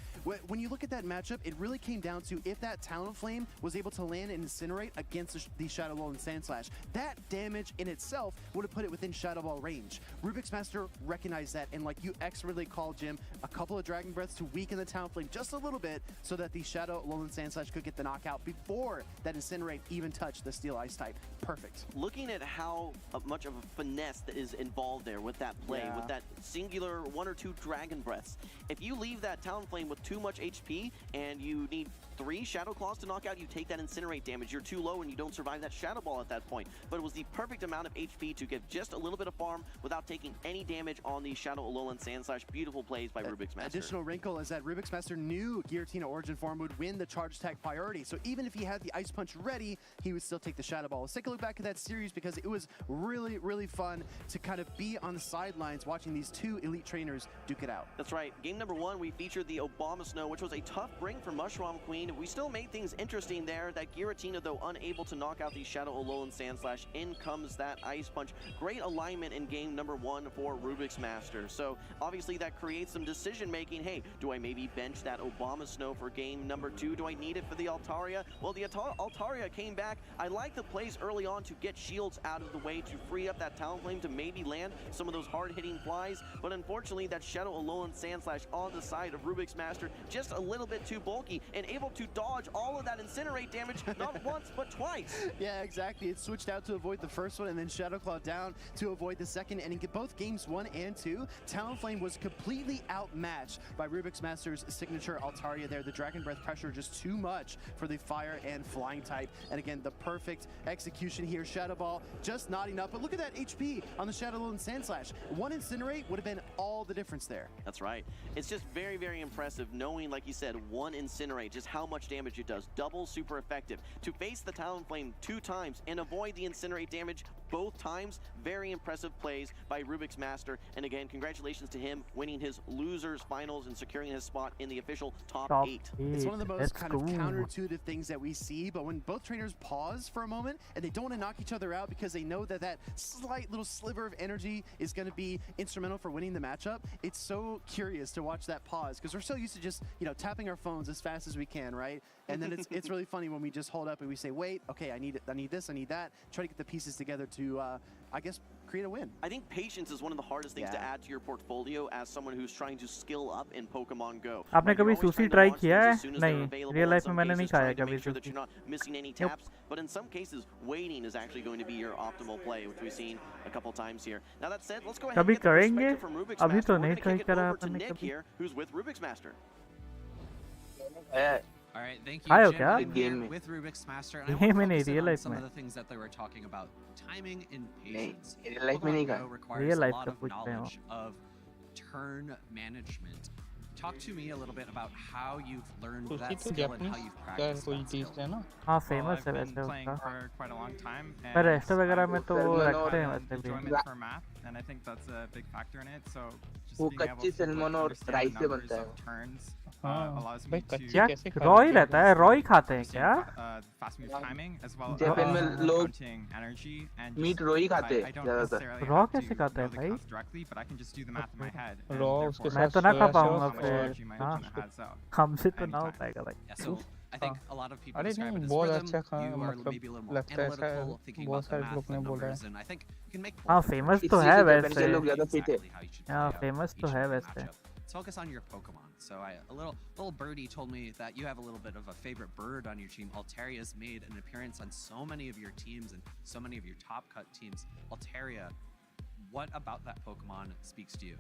S2: when you look at that matchup, it really came down to if that Talonflame was able to land and incinerate against the Shadow Ball and Sand Slash. That damage in itself would have put it within Shadow Ball range. Rubik's Master recognized that, and like you expertly called, Jim, a couple of Dragon Breaths to weaken the Talonflame just a little bit so that the Shadow Alolan Sand Slash could get the knockout before that Incinerate even touched the Steel Ice type. Perfect.
S3: Looking at how much of a finesse that is involved there with that play, with that singular 1 or 2 Dragon Breaths. If you leave that Talonflame with too much HP and you need 3 Shadow Claws to knock out, you take that Incinerate damage. You're too low and you don't survive that Shadow Ball at that point. But it was the perfect amount of HP to get just a little bit of farm without taking any damage on the Shadow Alolan Sand Slash. Beautiful plays by Rubik's Master.
S2: Additional wrinkle is that Rubik's Master knew Giratina Origin form would win the charge attack priority. So even if he had the Ice Punch ready, he would still take the Shadow Ball. Let's take a look back at that series because it was really, really fun to kind of be on the sidelines watching these 2 elite trainers duke it out.
S3: That's right. Game number 1, we featured the Obama Snow, which was a tough bring for Mushroom Queen. We still made things interesting there. That Giratina, though, unable to knock out the Shadow Alolan Sand Slash. In comes that Ice Punch. Great alignment in game number 1 for Rubik's Master. So obviously that creates some decision making. Hey, do I maybe bench that Obama Snow for game number 2? Do I need it for the Altaria? Well, the Altaria came back. I like the plays early on to get shields out of the way to free up that Talonflame to maybe land some of those hard-hitting flies. But unfortunately, that Shadow Alolan Sand Slash on the side of Rubik's Master just a little bit too bulky and able to dodge all of that Incinerate damage not once but twice.
S2: Yeah, exactly. It switched out to avoid the first one and then Shadow Claw down to avoid the second. And in both games 1 and 2, Talonflame was completely outmatched by Rubik's Master's signature Altaria there. The Dragon Breath pressure just too much for the fire and flying type. And again, the perfect execution here. Shadow Ball just not enough. But look at that HP on the Shadow Alolan Sand Slash. 1 Incinerate would have been all the difference there.
S3: That's right. It's just very, very impressive knowing, like you said, 1 Incinerate, just how much damage it does. Double super effective. To face the Talonflame 2 times and avoid the Incinerate damage both times, very impressive plays by Rubik's Master. And again, congratulations to him winning his losers finals and securing his spot in the official top 8.
S2: It's one of the most kind of counterintuitive things that we see, but when both trainers pause for a moment and they don't want to knock each other out because they know that that slight little sliver of energy is going to be instrumental for winning the matchup, it's so curious to watch that pause because we're so used to just, you know, tapping our phones as fast as we can, right? And then it's really funny when we just hold up and we say, wait, okay, I need this, I need that. Try to get the pieces together to, I guess, create a win.
S3: I think patience is one of the hardest things to add to your portfolio as someone who's trying to skill up in Pokemon Go.
S1: आपने कभी sushi try किया है? नहीं, real life में मैंने नहीं खाया कभी
S3: sure that you're not missing any taps, but in some cases waiting is actually going to be your optimal play, which we've seen a couple times here. Now that said, let's go ahead and
S1: कभी
S3: get the
S1: करेंगे?
S3: perspective from Rubik's
S1: अभी
S3: Master.
S1: तो नहीं
S3: We're
S1: try
S3: gonna kick it
S1: करा
S3: over to
S1: आपने
S3: Nick
S1: कभी.
S3: here, who's with Rubik's Master.
S21: All right, thank you,
S1: आए हो
S21: Jim.
S1: क्या?
S21: I'm here with Rubik's Master, and I
S1: Game
S21: want
S1: में
S21: to
S1: नहीं,
S21: focus in
S1: real
S21: on
S1: life
S21: some of
S1: में.
S21: the things that they were talking about. Timing and patience.
S15: real life में नहीं
S21: Pokemon
S15: कहा.
S21: Go requires
S1: Real
S21: a
S1: life
S21: lot
S1: का
S21: of
S1: पूछ रहे हो.
S21: knowledge of turn management. Talk to me a little bit about how you've learned
S7: sushi
S21: that
S7: तो
S21: skill and how
S7: Japanese
S21: you've
S7: का
S21: practiced
S7: कोई
S21: that
S7: चीज
S21: skill.
S7: है ना.
S1: हाँ
S22: Well,
S1: फेमस
S22: I've
S1: है
S22: been
S1: वैसे
S22: playing
S1: उसका.
S22: for quite a long time,
S1: पर
S22: and
S1: रेस्टो वगैरह में तो वो रखते हैं वैसे भी.
S22: enjoyment for math, and I think that's a big factor in it. So just
S15: वो
S22: being able
S15: कच्चे
S22: to
S15: सैल्मन और
S22: understand
S15: राइस
S22: the
S15: से
S22: numbers
S15: बनता है.
S22: of turns
S7: हाँ,
S22: allows me
S7: भाई
S22: to
S7: कच्चे
S1: क्या
S7: कैसे खा
S1: रॉ ही
S7: लेते हैं?
S1: रहता है? रॉ ही खाते हैं क्या?
S22: fast move timing as well
S15: Japan में
S22: as
S15: लोग
S22: counting energy and
S15: meat
S22: just,
S15: raw ही खाते
S22: I
S15: हैं
S22: don't
S15: ज्यादातर.
S22: necessarily
S1: रॉ
S22: have
S1: कैसे
S22: to
S1: खाता है
S22: know the
S1: भाई?
S22: counts directly, but I can just do the math in my head. and
S7: raw
S22: therefore
S7: उसके
S1: मैं
S7: साथ
S1: तो ना खा
S7: सोया
S1: पाऊंगा
S22: how much
S1: फिर.
S22: energy my
S1: हाँ,
S22: opponent has out
S1: हमसे तो ना हो
S22: anytime.
S1: पाएगा भाई.
S21: Yeah, so I think a lot of people
S7: अरे
S21: describe
S7: नहीं
S21: it as
S7: बहुत
S21: rhythm.
S7: अच्छा खा
S21: You are
S7: मतलब
S21: maybe a little more
S7: लगता है ऐसा
S21: analytical, thinking
S7: बहुत
S21: about the
S7: सारे
S21: math,
S7: लोग
S21: the
S7: ने बोला है.
S21: numbers, and I think you can make
S1: हाँ
S21: both
S1: फेमस
S21: approaches.
S1: तो
S15: इसलिए
S1: है
S15: जापान
S1: वैसे.
S15: के लोग ज्यादा फिट है.
S21: Exactly how you should
S1: हाँ
S21: play out
S1: फेमस
S21: each
S1: तो
S21: and
S1: है
S21: every
S1: वैसे.
S21: matchup. Let's focus on your Pokemon. So a little birdie told me that you have a little bit of a favorite bird on your team. Altaria's made an appearance on so many of your teams and so many of your top cut teams. Altaria, what about that Pokemon speaks to you?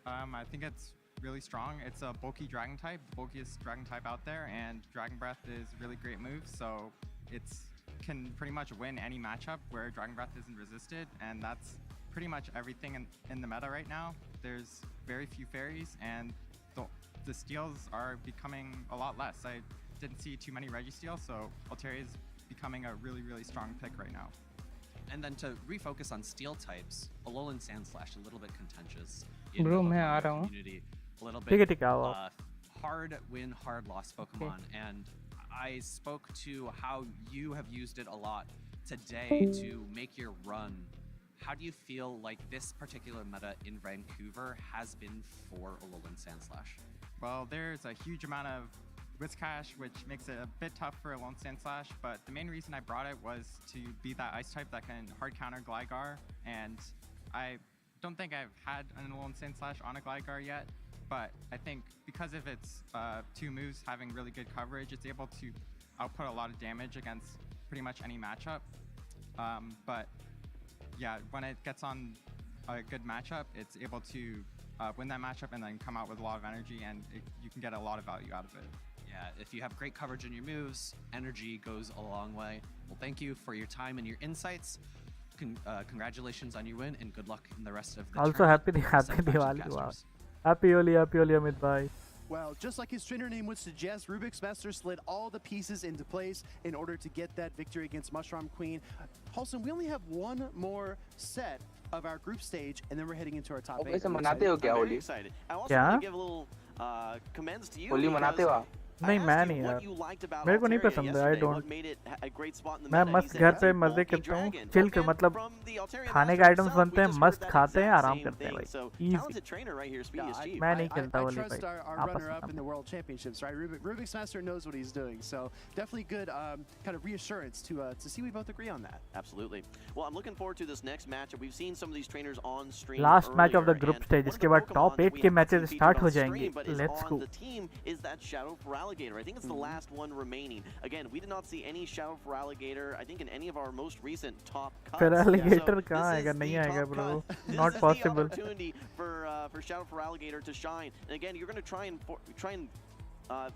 S22: I think it's really strong. It's a bulky dragon type, the bulkiest dragon type out there, and Dragon Breath is a really great move, so it's can pretty much win any matchup where Dragon Breath isn't resisted, and that's pretty much everything in the meta right now. There's very few fairies, and the steals are becoming a lot less. I didn't see too many Registeel, so Altaria is becoming a really, really strong pick right now.
S21: And then to refocus on steel types, Alolan Sandslash, a little bit contentious in the
S7: Bro, मैं
S21: Pokemon
S7: आ रहा हूँ.
S21: community. A little
S1: ठीक है
S21: bit
S1: ठीक है आओ.
S21: hard win, hard loss Pokemon, and I spoke to how you have used it a lot today to make your run. How do you feel like this particular meta in Vancouver has been for Alolan Sandslash?
S22: Well, there's a huge amount of Whiscash, which makes it a bit tough for Alolan Sandslash, but the main reason I brought it was to be that ice type that can hard counter Gligar, and I don't think I've had an Alolan Sandslash on a Gligar yet, but I think because of its two moves having really good coverage, it's able to output a lot of damage against pretty much any matchup. But yeah, when it gets on a good matchup, it's able to win that matchup and then come out with a lot of energy, and you can get a lot of value out of it.
S21: Yeah, if you have great coverage in your moves, energy goes a long way. Well, thank you for your time and your insights. Congratulations on your win, and good luck in the rest of the
S1: Also happy Diwali. Wow. Happy Holi Amit bhai.
S2: Well, just like his trainer name would suggest, Rubik's Master slid all the pieces into place in order to get that victory against Mushroom Queen. Halson, we only have one more set of our group stage, and then we're heading into our top 8.
S15: वैसे मनाते हो क्या Holi?
S3: Excited. I also want to give a little commends to you.
S15: Holi मनाते हो आप?
S1: नहीं मैं नहीं यार, मेरे को नहीं पसंद है। आई डोंट, मैं मस्त घर पे मजे करता हूँ, चिल कर, मतलब खाने के आइटम्स बनते हैं, मस्त खाते हैं, आराम करते हैं भाई, इजी। मैं नहीं खेलता वाली भाई,
S2: up in the World Championships, right? Rubik's Master knows what he's doing, so definitely good kind of reassurance to see we both agree on that.
S3: Absolutely. Well, I'm looking forward to this next matchup. We've seen some of these trainers on stream.
S1: Last match of the group stage, इसके बाद top 8 के matches start हो जाएंगे। Let's go.
S3: The team is that Shadow for Alligator. I think it's the last one remaining. Again, we did not see any Shadow for Alligator, I think, in any of our most recent top cuts.
S1: फिर Alligator कहाँ आएगा? नहीं आएगा bro. Not possible.
S3: This is the opportunity for Shadow for Alligator to shine. And again, you're going to try and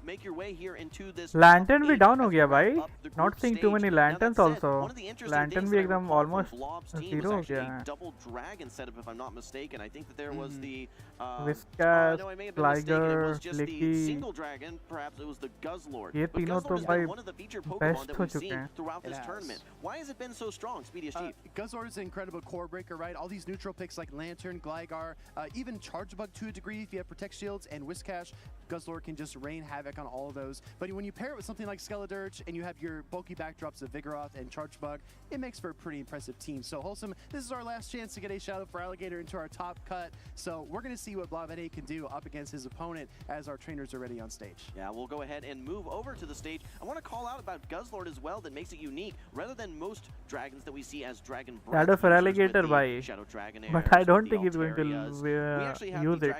S3: make your way here into this.
S1: Lantern भी down हो गया भाई. Not seeing too many lanterns also. Lantern भी एकदम almost zero हो गया है.
S3: Double dragon setup, if I'm not mistaken. I think that there was the
S1: Whiscash,
S3: no, I may have been mistaken. It was just
S1: Licky.
S3: the single dragon. Perhaps it was the Guzzlord.
S1: ये तीनों तो भाई
S3: one of the featured Pokemon that
S1: हो
S3: we've
S1: चुके
S3: seen
S1: हैं.
S3: throughout this tournament. Why has it been so strong, Speedy as Chief?
S2: Guzzlord is an incredible core breaker, right? All these neutral picks like Lantern, Gligar, even Charge Bug to a degree if you have Protect Shields, and Whiscash, Guzzlord can just rain havoc on all of those. But when you pair it with something like Skeledirge and you have your bulky backdrops of Vigoroth and Charge Bug, it makes for a pretty impressive team. So Wholesome, this is our last chance to get a Shadow for Alligator into our top cut. So we're going to see what Blavene can do up against his opponent as our trainers are ready on stage.
S3: Yeah, we'll go ahead and move over to the stage. I want to call out about Guzzlord as well that makes it unique. Rather than most dragons that we see as Dragon Breath,
S1: Shadow for Alligator भाई.
S3: Shadow Dragon
S1: But I don't think he's going to use it.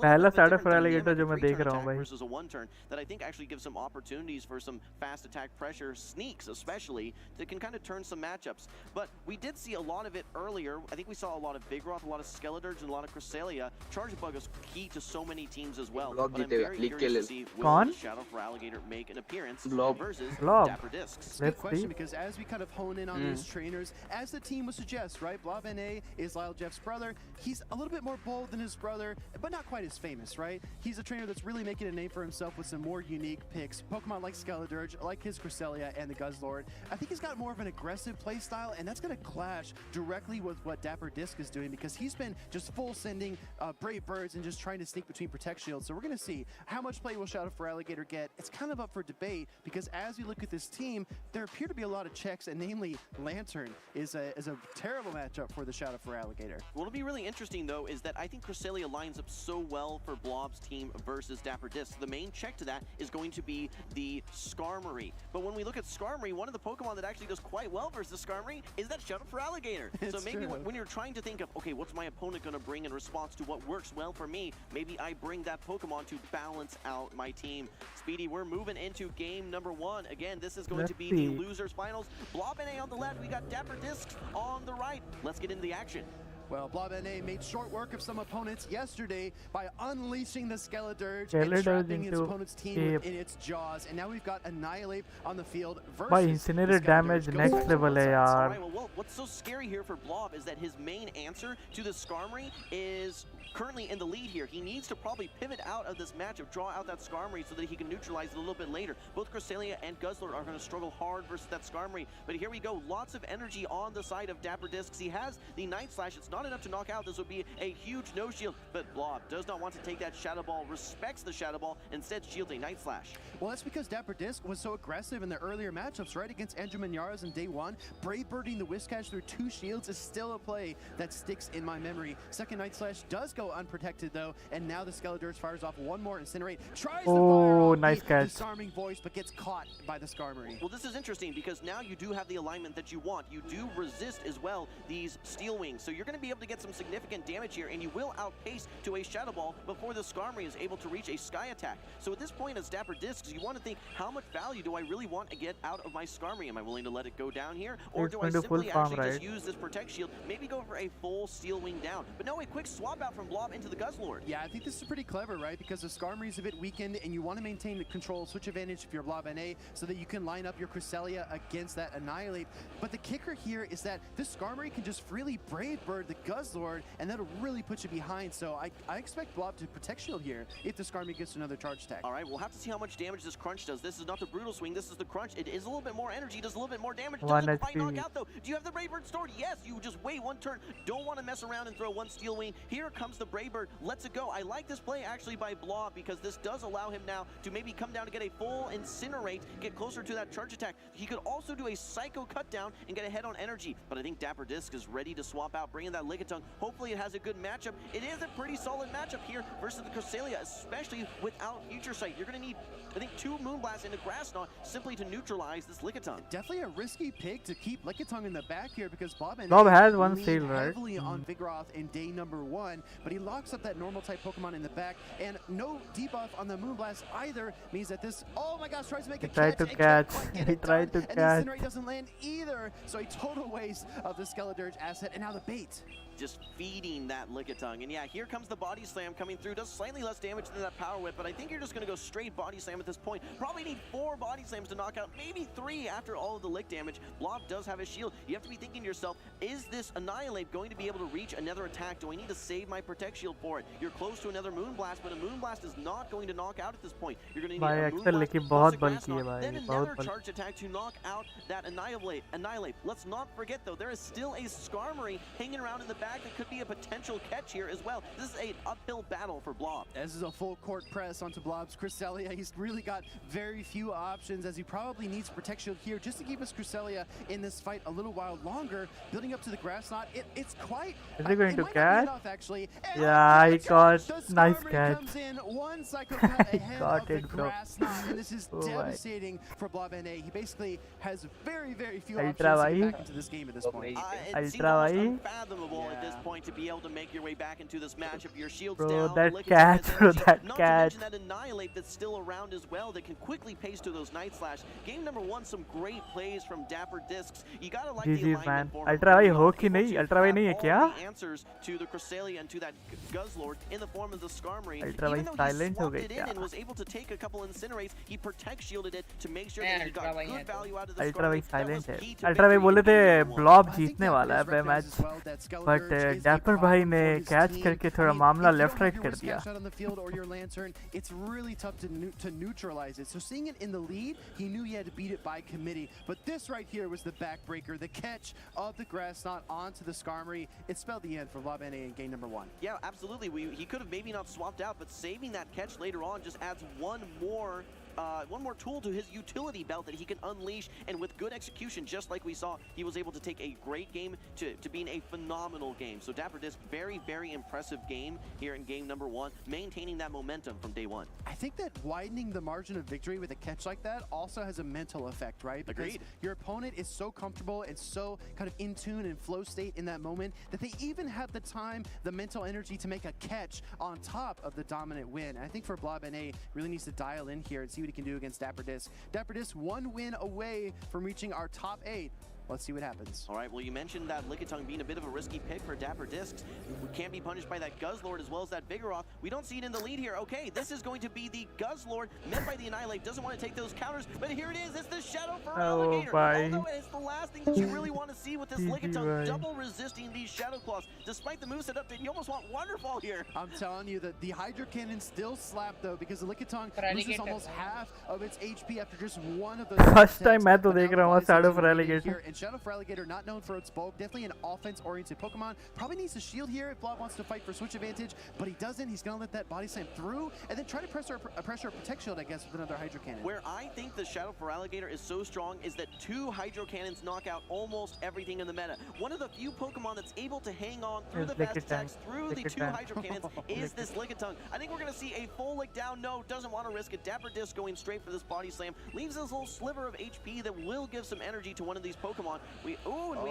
S1: पहला Shadow for Alligator जो मैं देख रहा हूँ भाई.
S3: Versus a one turn that I think actually gives some opportunities for some fast attack pressure sneaks, especially that can kind of turn some matchups. But we did see a lot of it earlier. I think we saw a lot of Vigoroth, a lot of Skeledirge, and a lot of Cresselia. Charge Bug is key to so many teams as well. But I'm very curious to see will Shadow for Alligator make an appearance versus Dapper Discs.
S2: Good question, because as we kind of hone in on these trainers, as the team would suggest, right? Blavene is Lyle Jeff's brother. He's a little bit more bold than his brother, but not quite as famous, right? He's a trainer that's really making a name for himself with some more unique picks. Pokemon like Skeledirge, like his Cresselia and the Guzzlord. I think he's got more of an aggressive play style, and that's going to clash directly with what Dapper Disc is doing, because he's been just full sending Brave Birds and just trying to sneak between Protect Shields. So we're going to see how much play will Shadow for Alligator get. It's kind of up for debate, because as we look at this team, there appear to be a lot of checks, and namely Lantern is a terrible matchup for the Shadow for Alligator.
S3: What'll be really interesting, though, is that I think Cresselia lines up so well for Blob's team versus Dapper Disc. The main check to that is going to be the Skarmory. But when we look at Skarmory, one of the Pokemon that actually does quite well versus Skarmory is that Shadow for Alligator. So maybe when you're trying to think of, okay, what's my opponent going to bring in response to what works well for me, maybe I bring that Pokemon to balance out my team. Speedy, we're moving into game number 1. Again, this is going to be the losers finals. Blobene on the left, we got Dapper Discs on the right. Let's get into the action.
S2: Well, Blavene made short work of some opponents yesterday by unleashing the Skeledirge and trapping his opponent's team in its jaws. And now we've got Annihilate on the field versus
S1: By Incinerate damage next level hai yaar.
S3: Right, well, what's so scary here for Blob is that his main answer to the Skarmory is currently in the lead here. He needs to probably pivot out of this matchup, draw out that Skarmory so that he can neutralize it a little bit later. Both Cresselia and Guzzlord are going to struggle hard versus that Skarmory. But here we go, lots of energy on the side of Dapper Discs. He has the Night Slash. It's not not enough to knock out. This would be a huge no shield, but Blob does not want to take that Shadow Ball, respects the Shadow Ball, instead shields a Night Slash.
S2: Well, that's because Dapper Disc was so aggressive in the earlier matchups, right? Against Andrew Manyaras in day one. Brave Birding the Whiscash through 2 shields is still a play that sticks in my memory. Second Night Slash does go unprotected though, and now the Skeledirge fires off one more Incinerate. Tries to fire off
S1: nice
S2: the
S1: catch.
S2: disarming voice, but gets caught by the Skarmory.
S3: Well, this is interesting because now you do have the alignment that you want. You do resist as well these Steel Wings, so you're going to be able to get some significant damage here, and you will outpace to a Shadow Ball before the Skarmory is able to reach a Sky Attack. So at this point as Dapper Discs, you want to think, how much value do I really want to get out of my Skarmory? Am I willing to let it go down here? Or do I simply actually just use this Protect Shield, maybe go for a full Steel Wing down? But no, a quick swap out from Blob into the Guzzlord.
S2: Yeah, I think this is pretty clever, right? Because the Skarmory is a bit weakened, and you want to maintain the control switch advantage if you're Blob NA, so that you can line up your Cresselia against that Annihilate. But the kicker here is that this Skarmory can just freely Brave Bird the Guzzlord, and that'll really put you behind. So I expect Blob to Protect Shield here if the Skarmory gets another charge attack.
S3: All right, we'll have to see how much damage this Crunch does. This is not the Brutal Swing, this is the Crunch. It is a little bit more energy, does a little bit more damage. Doesn't quite knock out though. Do you have the Brave Bird stored? Yes, you just wait one turn. Don't want to mess around and throw one Steel Wing. Here comes the Brave Bird, lets it go. I like this play actually by Blob because this does allow him now to maybe come down to get a full Incinerate, get closer to that charge attack. He could also do a Psycho Cut Down and get ahead on energy, but I think Dapper Disc is ready to swap out, bring in that Lickitung. Hopefully it has a good matchup. It is a pretty solid matchup here versus the Cresselia, especially without Future Sight. You're going to need, I think, 2 Moonblasts and a Grass Knot simply to neutralize this Lickitung.
S2: Definitely a risky pick to keep Lickitung in the back here because Blob
S1: has one seal, right?
S2: Heavily on Vigoroth in day number 1, but he locks up that normal type Pokemon in the back, and no debuff on the Moonblast either means that this, oh my gosh, tries to make a catch.
S1: He tried to catch.
S2: And the Incinerate doesn't land either, so a total waste of the Skeledirge asset, and now the bait.
S3: Just feeding that Lickitung. And yeah, here comes the Body Slam coming through. Does slightly less damage than that Power Whip, but I think you're just going to go straight Body Slam at this point. Probably need 4 Body Slams to knock out, maybe 3 after all of the Lick damage. Blob does have a shield. You have to be thinking to yourself, is this Annihilate going to be able to reach another attack? Do I need to save my Protect Shield for it? You're close to another Moonblast, but a Moonblast is not going to knock out at this point. You're going to need a Moonblast plus a Grass Knot, then another charge attack to knock out that Annihilate. Let's not forget though, there is still a Skarmory hanging around in the back that could be a potential catch here as well. This is an uphill battle for Blob.
S2: This is a full court press onto Blob's Cresselia. He's really got very few options, as he probably needs Protect Shield here just to keep his Cresselia in this fight a little while longer. Building up to the Grass Knot, it's quite...
S1: Is he going to catch?
S2: Actually.
S1: Yeah, he got nice catch.
S2: Comes in, one Psycho Cut ahead of the Grass Knot, and this is devastating for Blob NA. He basically has very, very few options to get back into this game at this point.
S3: It seems almost unfathomable at this point to be able to make your way back into this matchup. Your shield's down.
S1: That catch, that
S3: not
S1: catch.
S3: to mention that Annihilate that's still around as well that can quickly pace to those Night Slash. Game number 1, some great plays from Dapper Discs. You gotta like the alignment for
S1: Ultra भाई हो कि नहीं? Ultra भाई नहीं है क्या?
S3: The answers to the Cresselia and to that Guzzlord in the form of the Skarmory.
S1: Ultra
S3: Even
S1: भाई
S3: though he
S1: silent हो
S3: swapped
S1: गई
S3: it in
S1: क्या?
S3: and was able to take a couple Incinerates, he Protect Shielded it to make sure that he got good value out of the
S1: Ultra
S3: Skarmory.
S1: भाई silent है. Ultra भाई बोले थे Blob जीतने वाला है मैच, but Dapper भाई ने catch करके थोड़ा मामला left right कर दिया.
S2: On the field or your Lantern, it's really tough to neutralize it. So seeing it in the lead, he knew he had to beat it by committee. But this right here was the backbreaker, the catch of the Grass Knot onto the Skarmory. It spelled the end for Blob NA in game number 1.
S3: Yeah, absolutely. He could have maybe not swapped out, but saving that catch later on just adds one more tool to his utility belt that he can unleash, and with good execution, just like we saw, he was able to take a great game to being a phenomenal game. So Dapper Disc, very, very impressive game here in game number 1, maintaining that momentum from day 1.
S2: I think that widening the margin of victory with a catch like that also has a mental effect, right? Because
S3: Agreed.
S2: Your opponent is so comfortable and so kind of in tune and flow state in that moment that they even have the time, the mental energy to make a catch on top of the dominant win. And I think for Blob NA, really needs to dial in here and see what he can do against Dapper Disc. Dapper Disc 1 win away from reaching our top 8. Let's see what happens.
S3: All right, well, you mentioned that Lickitung being a bit of a risky pick for Dapper Discs. We can't be punished by that Guzzlord as well as that Vigoroth. We don't see it in the lead here. Okay, this is going to be the Guzzlord met by the Annihilate. Doesn't want to take those counters, but here it is. It's the Shadow for Alligator. Although it's the last thing that you really want to see with this Lickitung, double resisting these Shadow Claws. Despite the moveset update, you almost want Wonderfall here.
S2: I'm telling you that the Hydro Cannon still slapped though, because the Lickitung loses almost half of its HP after just one of those.
S1: First time मैं तो देख रहा हूँ Shadow for Alligator.
S2: And Shadow for Alligator, not known for its bulk, definitely an offense-oriented Pokemon. Probably needs a shield here if Blob wants to fight for switch advantage, but he doesn't. He's going to let that Body Slam through, and then try to pressure a Protect Shield, I guess, with another Hydro Cannon.
S3: Where I think the Shadow for Alligator is so strong is that 2 Hydro Cannons knock out almost everything in the meta. One of the few Pokemon that's able to hang on through the fast attacks, through the 2 Hydro Cannons, is this Lickitung. I think we're going to see a full lick down. No, doesn't want to risk it. Dapper Disc going straight for this Body Slam. Leaves this little sliver of HP that will give some energy to one of these Pokemon. We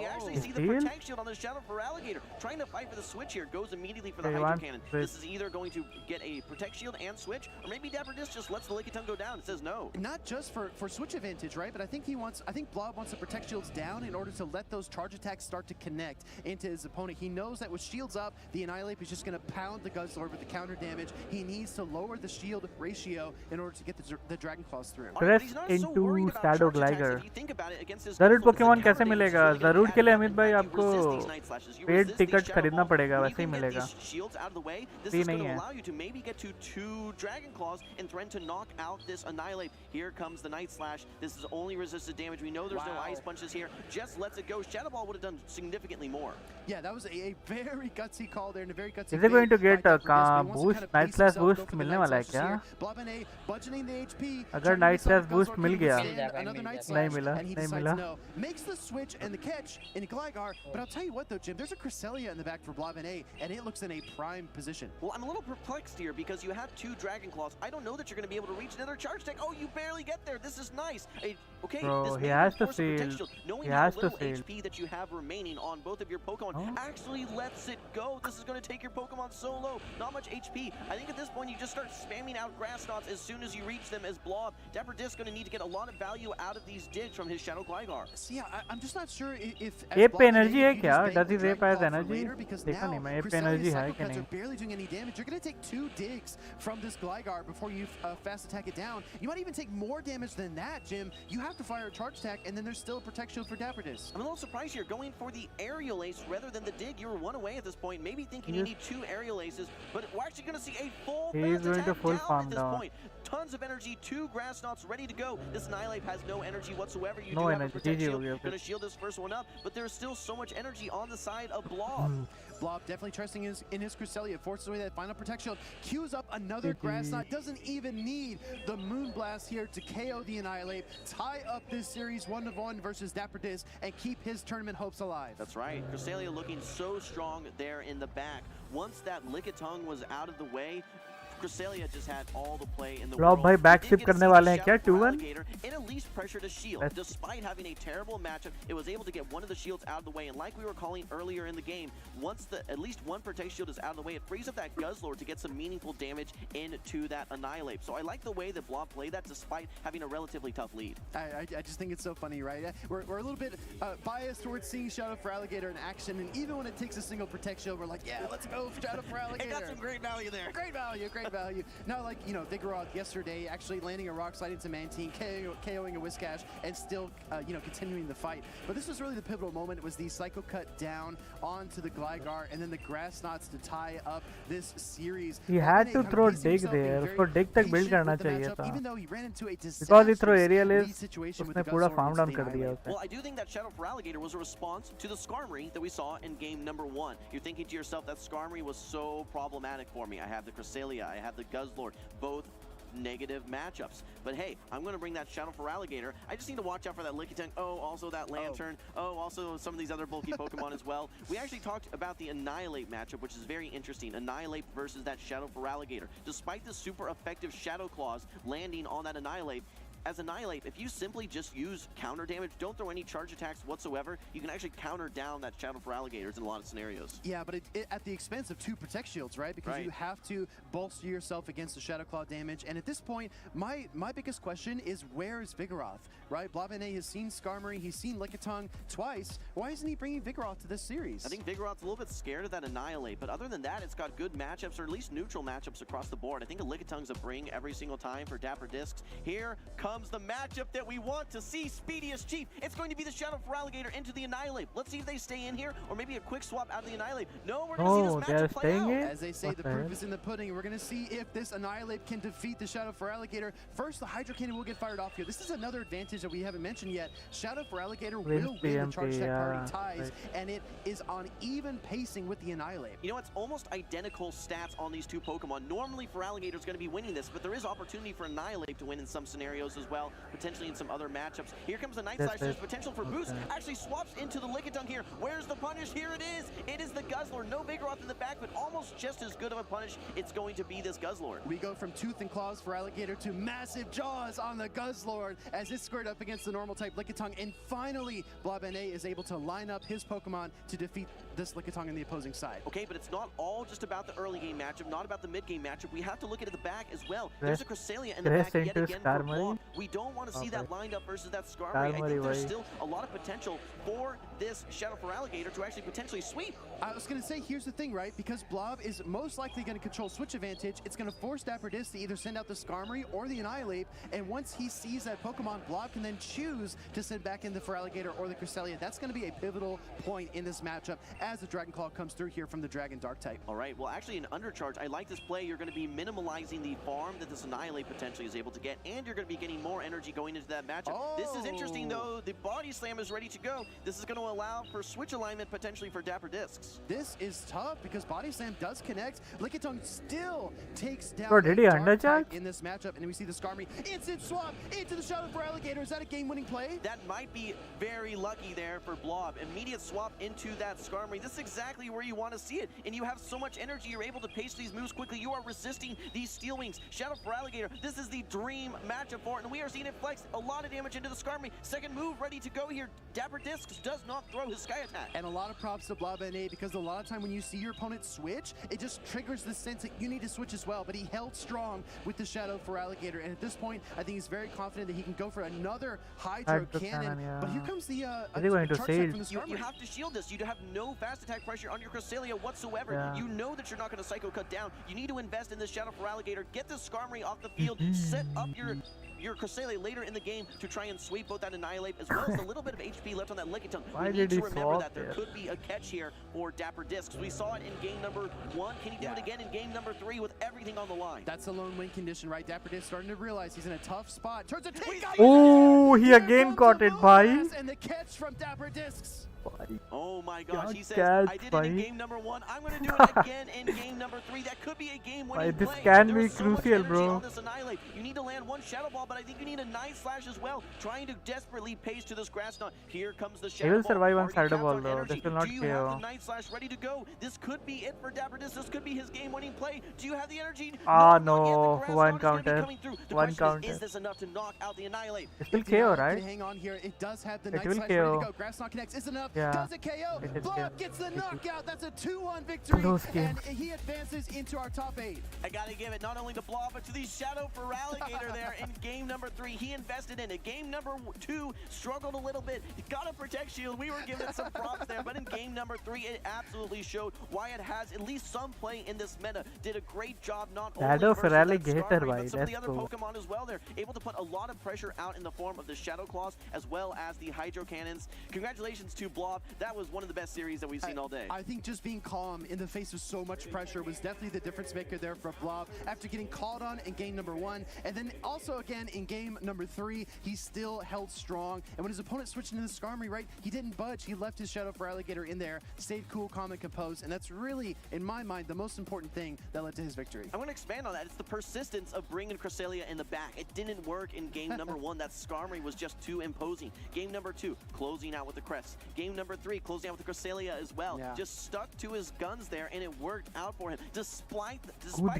S3: actually see the Protect Shield on the Shadow for Alligator. Trying to fight for the switch here. Goes immediately for the Hydro Cannon. This is either going to get a Protect Shield and switch, or maybe Dapper Disc just lets the Lickitung go down and says no.
S2: Not just for switch advantage, right? But I think Blob wants to Protect Shields down in order to let those charge attacks start to connect into his opponent. He knows that with shields up, the Annihilate is just going to pound the Guzzlord with the counter damage. He needs to lower the shield ratio in order to get the Dragon Claws through.
S1: Press into Shadow Glider. जरूर Pokemon कैसे मिलेगा? जरूर के लिए अमित भाई आपको paid ticket खरीदना पड़ेगा, वैसे ही मिलेगा। फ्री नहीं है।
S3: Maybe get to 2 Dragon Claws and threaten to knock out this Annihilate. Here comes the Night Slash. This is only resisted damage. We know there's no Ice Punches here. Just lets it go. Shadow Ball would have done significantly more.
S2: Yeah, that was a very gutsy call there and a very gutsy.
S1: Is it going to get a boost? Night Slash boost मिलने वाला है क्या? अगर Night Slash boost मिल गया, नहीं मिला,
S2: No. Makes the switch and the catch in Gligar, but I'll tell you what though, Jim, there's a Cresselia in the back for Blob&A, and it looks in a prime position.
S3: Well, I'm a little perplexed here because you have 2 Dragon Claws. I don't know that you're going to be able to reach another Charge Attack. Oh, you barely get there. This is nice. Okay,
S1: bro,
S3: this
S1: he has to
S3: seal. Knowing how little HP that you have remaining on both of your Pokemon actually lets it go. This is going to take your Pokemon so low. Not much HP. I think at this point you just start spamming out Grass Knots as soon as you reach them as Blob. Dapper Disc going to need to get a lot of value out of these digs from his Shadow Gligar.
S2: See, I'm just not sure if
S1: Ape energy है क्या? Does he Ape has energy? देखा नहीं मैं, Ape energy है कि नहीं?
S2: Barely doing any damage. You're going to take 2 digs from this Gligar before you fast attack it down. You might even take more damage than that, Jim. You have to fire a charge attack, and then there's still a Protect Shield for Dapper Disc.
S3: I'm a little surprised here, going for the Aerial Ace rather than the dig. You were 1 away at this point, maybe thinking you need 2 Aerial Aces, but we're actually going to see a full fast attack down at this point. Tons of energy, 2 Grass Knots ready to go. This Annihilate has no energy whatsoever. You do have a Protect Shield. Going to shield this first one up, but there's still so much energy on the side of Blob.
S2: Blob definitely trusting in his Cresselia, forces away that final Protect Shield, queues up another Grass Knot, doesn't even need the Moonblast here to KO the Annihilate, tie up this series 1-1 versus Dapper Disc, and keep his tournament hopes alive.
S3: That's right, Cresselia looking so strong there in the back. Once that Lickitung was out of the way, Cresselia just had all the play in the world.
S1: भाई backship करने वाले हैं क्या 2-1?
S3: And at least pressure to shield. Despite having a terrible matchup, it was able to get one of the shields out of the way. And like we were calling earlier in the game, once at least one Protect Shield is out of the way, it frees up that Guzzlord to get some meaningful damage into that Annihilate. So I like the way that Blob played that despite having a relatively tough lead.
S2: I just think it's so funny, right? We're a little bit biased towards seeing Shadow for Alligator in action, and even when it takes a single Protect Shield, we're like, yeah, let's go Shadow for Alligator.
S3: It got some great value there.
S2: Great value. Not like, Vigoroth yesterday actually landing a Rock Slide into Mantine, KOing a Whiscash, and still, continuing the fight. But this was really the pivotal moment. It was the Psycho Cut down onto the Gligar, and then the Grass Knots to tie up this series.
S1: He had to throw dig there. उसको dig तक build करना चाहिए था.
S2: Even though he ran into a
S1: because he threw Aerial Ace, उसने पूरा farm down कर दिया उसे.
S3: Well, I do think that Shadow for Alligator was a response to the Skarmory that we saw in game number 1. You're thinking to yourself, that Skarmory was so problematic for me. I have the Cresselia, I have the Guzzlord, both negative matchups. But hey, I'm going to bring that Shadow for Alligator. I just need to watch out for that Lickitung. Oh, also that Lantern. Oh, also some of these other bulky Pokemon as well. We actually talked about the Annihilate matchup, which is very interesting. Annihilate versus that Shadow for Alligator. Despite the super effective Shadow Claws landing on that Annihilate, as Annihilate, if you simply just use counter damage, don't throw any charge attacks whatsoever, you can actually counter down that Shadow for Alligators in a lot of scenarios.
S2: Yeah, but it at the expense of 2 Protect Shields, right? Because you have to bolster yourself against the Shadow Claw damage. And at this point, my biggest question is, where is Vigoroth, right? Blob&A has seen Skarmory, he's seen Lickitung twice. Why isn't he bringing Vigoroth to this series?
S3: I think Vigoroth's a little bit scared of that Annihilate, but other than that, it's got good matchups, or at least neutral matchups across the board. I think a Lickitung's a bring every single time for Dapper Discs. Here comes comes the matchup that we want to see. Speediest Chief. It's going to be the Shadow for Alligator into the Annihilate. Let's see if they stay in here, or maybe a quick swap out of the Annihilate. No, we're going to see this matchup play out.
S2: As they say, the proof is in the pudding. We're going to see if this Annihilate can defeat the Shadow for Alligator. First, the Hydro Cannon will get fired off here. This is another advantage that we haven't mentioned yet. Shadow for Alligator will win the Charge Tech Party ties, and it is on even pacing with the Annihilate.
S3: You know, it's almost identical stats on these two Pokemon. Normally, for Alligator is going to be winning this, but there is opportunity for Annihilate to win in some scenarios as well, potentially in some other matchups. Here comes the Night Slash. There's potential for boost. Actually swaps into the Lickitung here. Where's the punish? Here it is. It is the Guzzlord. No Vigoroth in the back, but almost just as good of a punish. It's going to be this Guzzlord.
S2: We go from Tooth and Claws for Alligator to massive jaws on the Guzzlord as it's squared up against the normal type Lickitung. And finally, Blobene is able to line up his Pokemon to defeat this Lickitung on the opposing side.
S3: Okay, but it's not all just about the early game matchup, not about the mid game matchup. We have to look at the back as well. There's a Cresselia in the back yet again for Blob. We don't want to see that lined up versus that Skarmory. I think there's still a lot of potential for this Shadow for Alligator to actually potentially sweep.
S2: I was going to say, here's the thing, right? Because Blob is most likely going to control switch advantage, it's going to force Dapper Disc to either send out the Skarmory or the Annihilate, and once he sees that Pokemon, Blob can then choose to send back in the for Alligator or the Cresselia. That's going to be a pivotal point in this matchup as the Dragon Claw comes through here from the Dragon Dark type.
S3: All right, well, actually, in Undercharge, I like this play. You're going to be minimalizing the farm that this Annihilate potentially is able to get, and you're going to be getting more energy going into that matchup. This is interesting, though. The Body Slam is ready to go. This is going to allow for switch alignment potentially for Dapper Discs.
S2: This is tough because Body Slam does connect. Lickitung still takes down
S1: did he undercharge
S2: in this matchup, and we see the Skarmory instant swap into the Shadow for Alligator. Is that a game-winning play?
S3: That might be very lucky there for Blob. Immediate swap into that Skarmory. This is exactly where you want to see it, and you have so much energy. You're able to pace these moves quickly. You are resisting these Steel Wings. Shadow for Alligator, this is the dream matchup for it, and we are seeing it flex a lot of damage into the Skarmory. Second move ready to go here. Dapper Discs does not throw his Sky Attack.
S2: And a lot of props to Blobene, because a lot of time when you see your opponent switch, it just triggers the sense that you need to switch as well. But he held strong with the Shadow for Alligator, and at this point, I think he's very confident that he can go for another Hydro Cannon. But here comes the charge attack from the Skarmory.
S3: You have to shield this. You have no fast attack pressure on your Cresselia whatsoever. You know that you're not going to Psycho Cut down. You need to invest in this Shadow for Alligator. Get this Skarmory off the field. Set up your Cresselia later in the game to try and sweep both that Annihilate as well as a little bit of HP left on that Lickitung. We need to remember that there could be a catch here for Dapper Discs. We saw it in game number 1. Can he do it again in game number 3 with everything on the line?
S2: That's a lone win condition, right? Dapper Discs starting to realize he's in a tough spot. Turns a take.
S1: Oh, he again caught it, bhai.
S2: And the catch from Dapper Discs.
S3: Oh my gosh, he says, I did it in game number 1, I'm going to do it again in game number 3. That could be a game-winning play.
S1: This can be crucial, bro.
S3: You need to land one Shadow Ball, but I think you need a Night Slash as well, trying to desperately pace to this Grass Knot. Here comes the Shadow Ball.
S1: He will survive on Shadow Ball, though. This will not
S3: KO. Do you have the Night Slash ready to go? This could be it for Dapper Disc. This could be his game-winning play. Do you have the energy?
S1: No. One counter. One counter.
S3: Is this enough to knock out the Annihilate?
S1: It will KO, right?
S2: Hang on here. It does have the Night Slash ready to go. Grass Knot connects. Is enough? Does it KO? Blob gets the knockout. That's a 2-1 victory, and he advances into our top 8.
S3: I gotta give it not only to Blob, but to the Shadow for Alligator there in game number 3. He invested in it. Game number 2 struggled a little bit. He got a Protect Shield. We were giving some props there, but in game number 3, it absolutely showed why it has at least some play in this meta. Did a great job not
S1: Shadow for Alligator,
S3: but some of the other Pokemon as well. They're able to put a lot of pressure out in the form of the Shadow Claws as well as the Hydro Cannons. Congratulations to Blob. That was one of the best series that we've seen all day.
S2: I think just being calm in the face of so much pressure was definitely the difference maker there for Blob after getting called on in game number 1, and then also again in game number 3 he still held strong, and when his opponent switched into the Skarmory, right, he didn't budge. He left his Shadow for Alligator in there, stayed cool, calm, and composed, and that's really, in my mind, the most important thing that led to his victory.
S3: I want to expand on that. It's the persistence of bringing Cresselia in the back. It didn't work in game number 1. That Skarmory was just too imposing. Game number 2, closing out with the Crest. Game number 3, closing out with the Cresselia as well. Just stuck to his guns there, and it worked out for him. Despite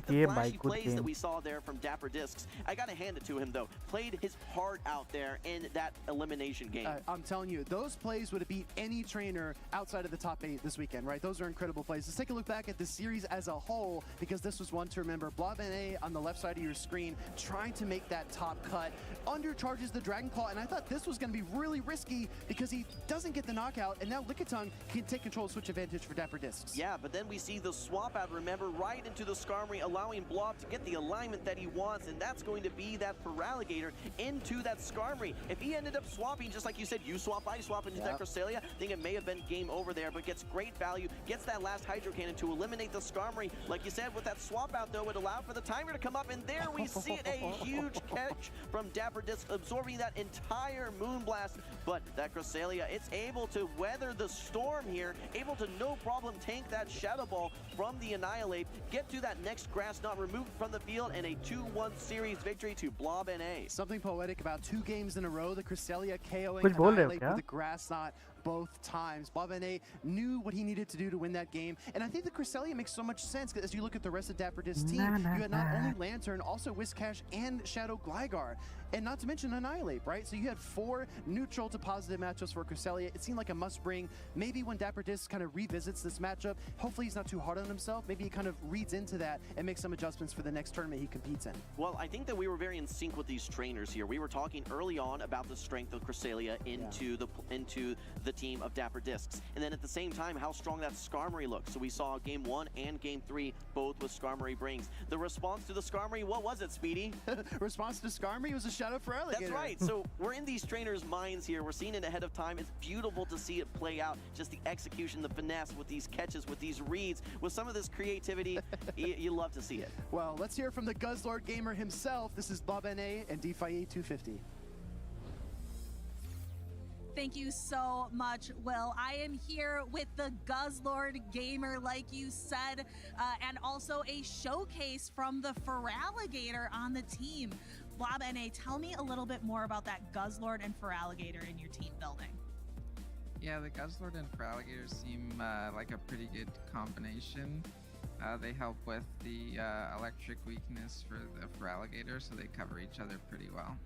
S3: the flashy plays that we saw there from Dapper Discs, I gotta hand it to him though. Played his heart out there in that elimination game.
S2: I'm telling you, those plays would have beat any trainer outside of the top 8 this weekend, right? Those are incredible plays. Let's take a look back at the series as a whole, because this was one to remember. Blobene on the left side of your screen, trying to make that top cut. Undercharges the Dragon Claw, and I thought this was going to be really risky because he doesn't get the knockout. out, and now Lickitung can take control of switch advantage for Dapper Discs.
S3: Yeah, but then we see the swap out, remember, right into the Skarmory, allowing Blob to get the alignment that he wants, and that's going to be that Feraligatr into that Skarmory. If he ended up swapping, just like you said, you swap, I swap into that Cresselia, I think it may have been game over there, but gets great value, gets that last Hydro Cannon to eliminate the Skarmory. Like you said, with that swap out, though, it allowed for the timer to come up, and there we see it, a huge catch from Dapper Disc, absorbing that entire Moonblast, but that Cresselia, it's able to weather the storm here, able to no problem tank that Shadow Ball from the Annihilate, get to that next Grass Knot, removed from the field, and a 2-1 series victory to Blob NA.
S2: Something poetic about 2 games in a row, the Cresselia KOing
S1: कुछ बोल रहे हो
S2: Annihilate
S1: क्या?
S2: with the Grass Knot both times. Blob NA knew what he needed to do to win that game, and I think the Cresselia makes so much sense, because as you look at the rest of Dapper Disc's team, you had not only Lantern, also Whiscash and Shadow Gligar, and not to mention Annihilate, right? So you had 4 neutral to positive matchups for Cresselia. It seemed like a must-bring. Maybe when Dapper Disc kind of revisits this matchup, hopefully he's not too hard on himself. Maybe he kind of reads into that and makes some adjustments for the next tournament he competes in.
S3: Well, I think that we were very in sync with these trainers here. We were talking early on about the strength of Cresselia into the team of Dapper Discs, and then at the same time how strong that Skarmory looks. So we saw game 1 and game 3 both with Skarmory brings. The response to the Skarmory, what was it, Speedy?
S2: Response to Skarmory was a Shadow Feraligatr.
S3: That's right. So we're in these trainers' minds here. We're seeing it ahead of time. It's beautiful to see it play out. Just the execution, the finesse with these catches, with these reads, with some of this creativity. you love to see it.
S2: Well, let's hear from the Guzzlord gamer himself. This is Blob NA and DeFi 250.
S5: Thank you so much, Will. I am here with the Guzzlord gamer, like you said, and also a showcase from the Feraligatr on the team. Blob NA, tell me a little bit more about that Guzzlord and Feraligatr in your team building.
S6: Yeah, the Guzzlord and Feraligatr seem like a pretty good combination. They help with the electric weakness for the Feraligatr, so they cover each other pretty well.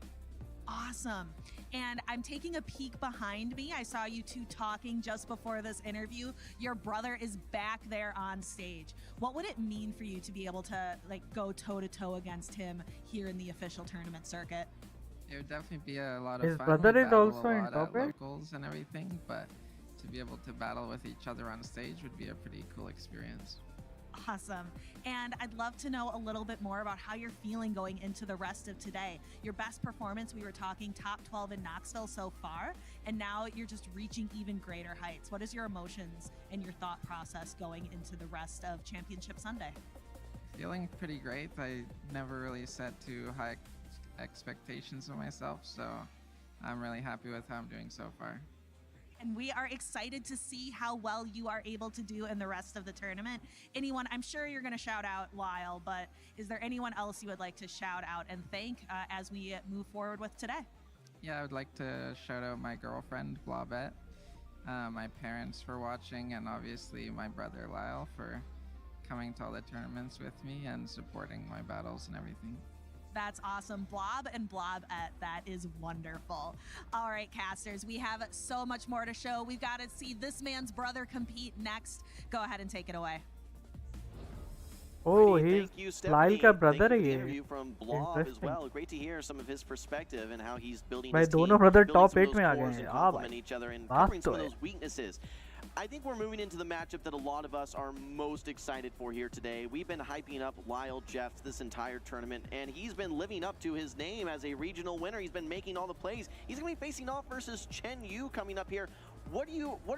S5: Awesome. And I'm taking a peek behind me. I saw you two talking just before this interview. Your brother is back there on stage. What would it mean for you to be able to go toe-to-toe against him here in the official tournament circuit?
S6: It would definitely be a lot of
S1: His
S6: fun.
S1: brother
S6: We
S1: is
S6: battle
S1: also
S6: a
S1: in
S6: lot
S1: top
S6: at
S1: eight?
S6: locals and everything, but to be able to battle with each other on stage would be a pretty cool experience.
S5: Awesome. And I'd love to know a little bit more about how you're feeling going into the rest of today. Your best performance, we were talking top 12 in Knoxville so far, and now you're just reaching even greater heights. What is your emotions and your thought process going into the rest of Championship Sunday?
S6: Feeling pretty great. I never really set too high expectations of myself, so I'm really happy with how I'm doing so far.
S5: And we are excited to see how well you are able to do in the rest of the tournament. Anyone, I'm sure you're going to shout out Lyle, but is there anyone else you would like to shout out and thank as we move forward with today?
S6: Yeah, I would like to shout out my girlfriend, Blobette, my parents for watching, and obviously my brother Lyle for coming to all the tournaments with me and supporting my battles and everything.
S5: That's awesome. Blob and Blobette, that is wonderful. All right, casters, we have so much more to show. We've got to see this man's brother compete next. Go ahead and take it away.
S1: Oh,
S3: Thank
S1: he's
S3: you,
S1: Lyle
S3: Stephanie.
S1: का
S3: Thank
S1: brother
S3: you for
S1: है
S3: the
S1: ये.
S3: interview from Blob as
S1: Interesting.
S3: well. Great to hear some of his perspective and how he's building
S1: भाई
S3: his team,
S1: दोनों brother
S3: building
S1: top
S3: some of
S1: 8
S3: those
S1: में आ
S3: cores
S1: गए
S3: and
S1: हैं. हाँ
S3: complement
S1: भाई.
S3: each other and
S1: बात
S3: covering some
S1: तो
S3: of
S1: है.
S3: those weaknesses. I think we're moving into the matchup that a lot of us are most excited for here today. We've been hyping up Lyle Jeffs this entire tournament, and he's been living up to his name as a regional winner. He's been making all the plays. He's going to be facing off versus Chen Yu coming up here. What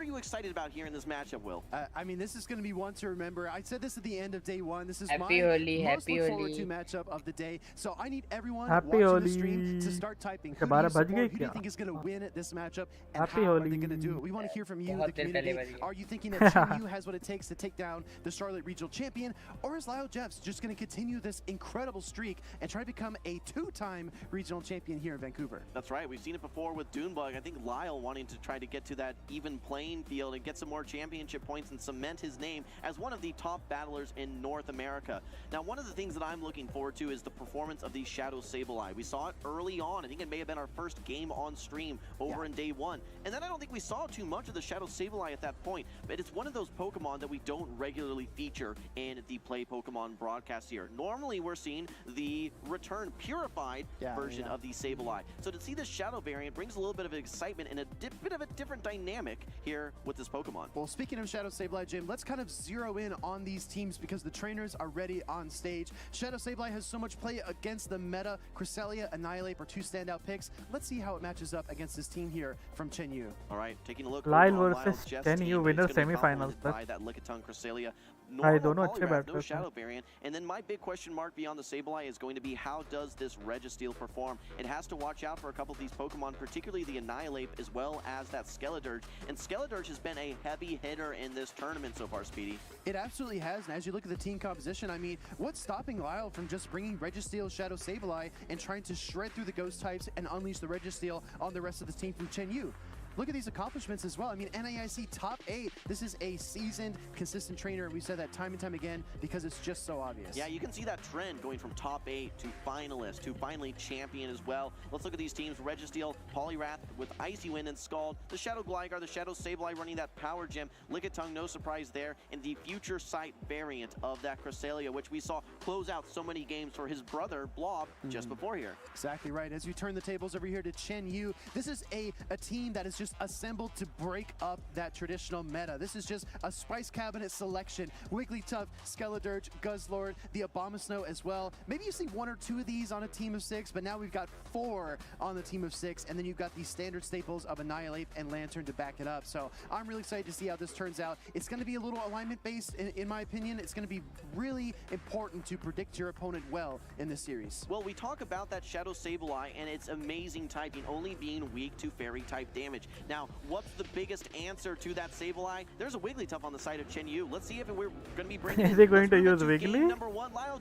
S3: are you excited about here in this matchup, Will?
S2: I mean, this is going to be one to remember. I said this at the end of day one. This is
S9: Happy
S2: my
S9: Holi,
S2: most
S9: happy
S2: look forward
S9: Holi.
S2: to matchup of the day. So I need everyone
S1: Happy
S2: watching the stream
S1: Holi.
S2: to start typing. Who do you
S1: 12 बज
S2: support?
S1: गए
S2: Who do you
S1: क्या?
S2: think is going to win at this matchup? And
S1: Happy
S2: how are they
S1: Holi.
S2: going to do it? We want to hear from you, the
S9: बहुत देर पहले
S2: community.
S9: बज गए.
S2: Are you thinking that Chen Yu has what it takes to take down the Charlotte Regional Champion? Or is Lyle Jeffs just going to continue this incredible streak and try to become a 2-time regional champion here in Vancouver?
S3: That's right. We've seen it before with Dunebug. I think Lyle wanting to try to get to that even playing field and get some more championship points and cement his name as one of the top battlers in North America. Now, one of the things that I'm looking forward to is the performance of the Shadow Sableye. We saw it early on. I think it may have been our first game on stream over in day one. And then I don't think we saw too much of the Shadow Sableye at that point, but it's one of those Pokemon that we don't regularly feature in the Play Pokemon broadcast here. Normally, we're seeing the return purified version of the Sableye. So to see this Shadow variant brings a little bit of excitement and a bit of a different dynamic dynamic here with this Pokemon.
S2: Well, speaking of Shadow Sableye, Jim, let's kind of zero in on these teams because the trainers are ready on stage. Shadow Sableye has so much play against the meta. Cresselia, Annihilate are two standout picks. Let's see how it matches up against this team here from Chen Yu.
S3: All right, taking a look.
S1: Lyle
S3: over on
S1: versus
S3: Lyle's Jeff's
S1: Chen
S3: team,
S1: Yu
S3: it's
S1: winner
S3: gonna be
S1: semi-finals.
S3: complemented by that Lickitung, Cresselia,
S1: I
S3: normal
S1: don't know अच्छे
S3: Poliwrath, no
S1: batters
S3: Shadow
S1: हैं.
S3: variant. And then my big question mark beyond the Sableye is going to be how does this Registeel perform? It has to watch out for a couple of these Pokemon, particularly the Annihilate as well as that Skeledirge. And Skeledirge has been a heavy hitter in this tournament so far, Speedy.
S2: It absolutely has, and as you look at the team composition, I mean, what's stopping Lyle from just bringing Registeel, Shadow Sableye, and trying to shred through the Ghost types and unleash the Registeel on the rest of the team from Chen Yu? Look at these accomplishments as well. I mean, NAIC top 8. This is a seasoned, consistent trainer, and we said that time and time again because it's just so obvious.
S3: Yeah, you can see that trend going from top 8 to finalist to finally champion as well. Let's look at these teams. Registeel, Poliwrath with Icy Wind and Scald, the Shadow Gligar, the Shadow Sableye running that Power Gem, Lickitung, no surprise there, and the Future Sight variant of that Cresselia, which we saw close out so many games for his brother, Blob, just before here.
S2: Exactly right. As you turn the tables over here to Chen Yu, this is a team that is just assembled to break up that traditional meta. This is just a Spice Cabinet selection. Wigglytuff, Skeledirge, Guzzlord, the Abomasnow as well. Maybe you see 1 or 2 of these on a team of 6, but now we've got 4 on the team of 6, and then you've got these standard staples of Annihilate and Lantern to back it up. So I'm really excited to see how this turns out. It's going to be a little alignment based, in my opinion. It's going to be really important to predict your opponent well in this series.
S3: Well, we talk about that Shadow Sableye and its amazing typing only being weak to fairy type damage. Now, what's the biggest answer to that Sableye? There's a Wigglytuff on the side of Chen Yu. Let's see if we're going to be bringing
S1: Is he going to use Wiggly?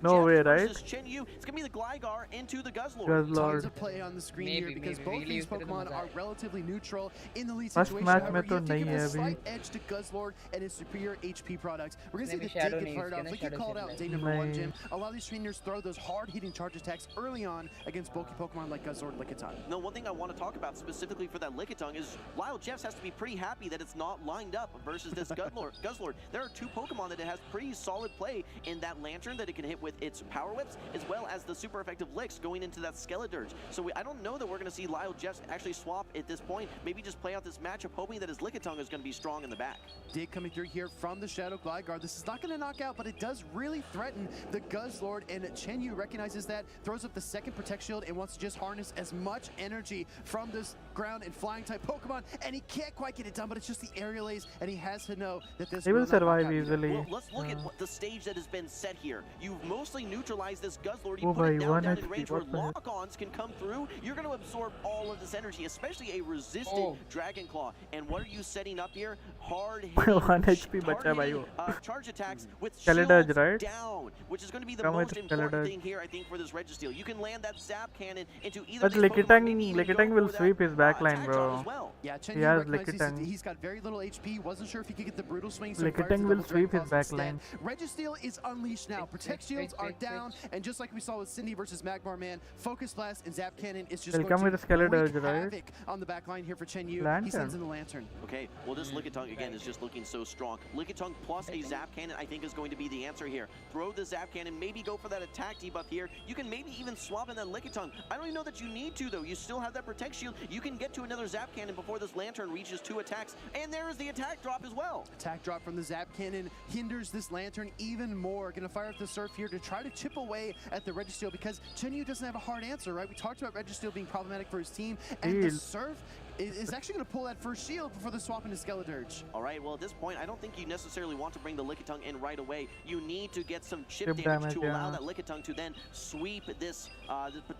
S1: No way, right?
S3: Chen Yu. It's going to be the Gligar into the Guzzlord.
S2: Tons of play on the screen here because both these Pokemon are relatively neutral in the lead
S1: First
S2: situation.
S1: match
S2: However,
S1: में
S2: you
S1: तो
S2: have to
S1: नहीं
S2: give
S1: है
S2: a
S1: अभी.
S2: slight edge to Guzzlord and his superior HP products. We're going to see the
S9: Shadow
S2: dig get
S9: नहीं,
S2: fired
S9: इसके
S2: off.
S9: ना
S2: Like you
S9: Shadow
S2: called out
S9: Sableye.
S2: day number 1,
S1: नहीं.
S2: Jim. A lot of these trainers throw those hard-hitting charge attacks early on against bulky Pokemon like Guzzlord and Lickitung.
S3: No, one thing I want to talk about specifically for that Lickitung is Lyle Jeffs has to be pretty happy that it's not lined up versus this Guzzlord. There are 2 Pokemon that it has pretty solid play in that Lantern that it can hit with its Power Whips, as well as the super effective Licks going into that Skeledirge. So I don't know that we're going to see Lyle Jeffs actually swap at this point. Maybe just play out this matchup, hoping that his Lickitung is going to be strong in the back.
S2: Dig coming through here from the Shadow Gligar. This is not going to knock out, but it does really threaten the Guzzlord, and Chen Yu recognizes that, throws up the second Protect Shield, and wants to just harness as much energy from this ground and flying type Pokemon, and he can't quite get it done, but it's just the Aerial Ace, and he has to know that this
S1: He will
S2: not knock
S1: survive
S2: out either.
S1: easily.
S3: Well, let's look at what the stage that has been set here. You've mostly neutralized this Guzzlord. You
S1: Oh
S3: put it
S1: भाई,
S3: down
S1: 1
S3: in
S1: HP,
S3: range where
S1: what the heck?
S3: lock-ons can come through. You're going to absorb all of this energy, especially a resistant Dragon Claw. And what are you setting up here? Hard-hitting
S1: 1 HP बचा भाई वो.
S3: charge attacks with
S1: Skeledirge,
S3: shields
S1: right?
S3: down, which is going to be the
S1: Come with
S3: most important
S1: Skeledirge.
S3: thing here, I think, for this Registeel. You can land that Zap Cannon into either
S1: But
S3: of these Pokemon, maybe even
S1: Lickitung
S3: go
S1: will
S3: for that,
S1: sweep his backline,
S3: attack drop
S1: bro.
S3: as well.
S2: Yeah, Chen
S1: He
S2: Yu
S1: has
S2: recognizes
S1: Lickitung.
S2: he's got very little HP. Wasn't sure if he could get the brutal swing. So
S1: Lickitung will sweep his backline.
S2: Registeel is unleashed now. Protect shields are down, and just like we saw with Cindy versus Magmar Man, Focus Blast and Zap Cannon is just
S1: Welcome
S2: going to
S1: with the Skeledirge,
S2: wreak
S1: right?
S2: havoc on the backline here for Chen Yu. He
S1: Lantern.
S2: sends in the Lantern.
S3: Okay, well this Lickitung again is just looking so strong. Lickitung plus a Zap Cannon I think is going to be the answer here. Throw the Zap Cannon, maybe go for that attack debuff here. You can maybe even swap in that Lickitung. I don't even know that you need to though. You still have that Protect Shield. You can get to another Zap Cannon before this Lantern reaches 2 attacks. And there is the attack drop as well.
S2: Attack drop from the Zap Cannon hinders this Lantern even more. Gonna fire up the Surf here to try to chip away at the Registeel because Chen Yu doesn't have a hard answer, right? We talked about Registeel being problematic for his team, and the
S1: Shield.
S2: Surf is actually going to pull that first shield before the swap into Skeledirge.
S3: All right, well at this point, I don't think you necessarily want to bring the Lickitung in right away. You need to get some chip
S1: Chip
S3: damage to
S1: damage,
S3: allow
S1: yeah.
S3: that Lickitung to then sweep this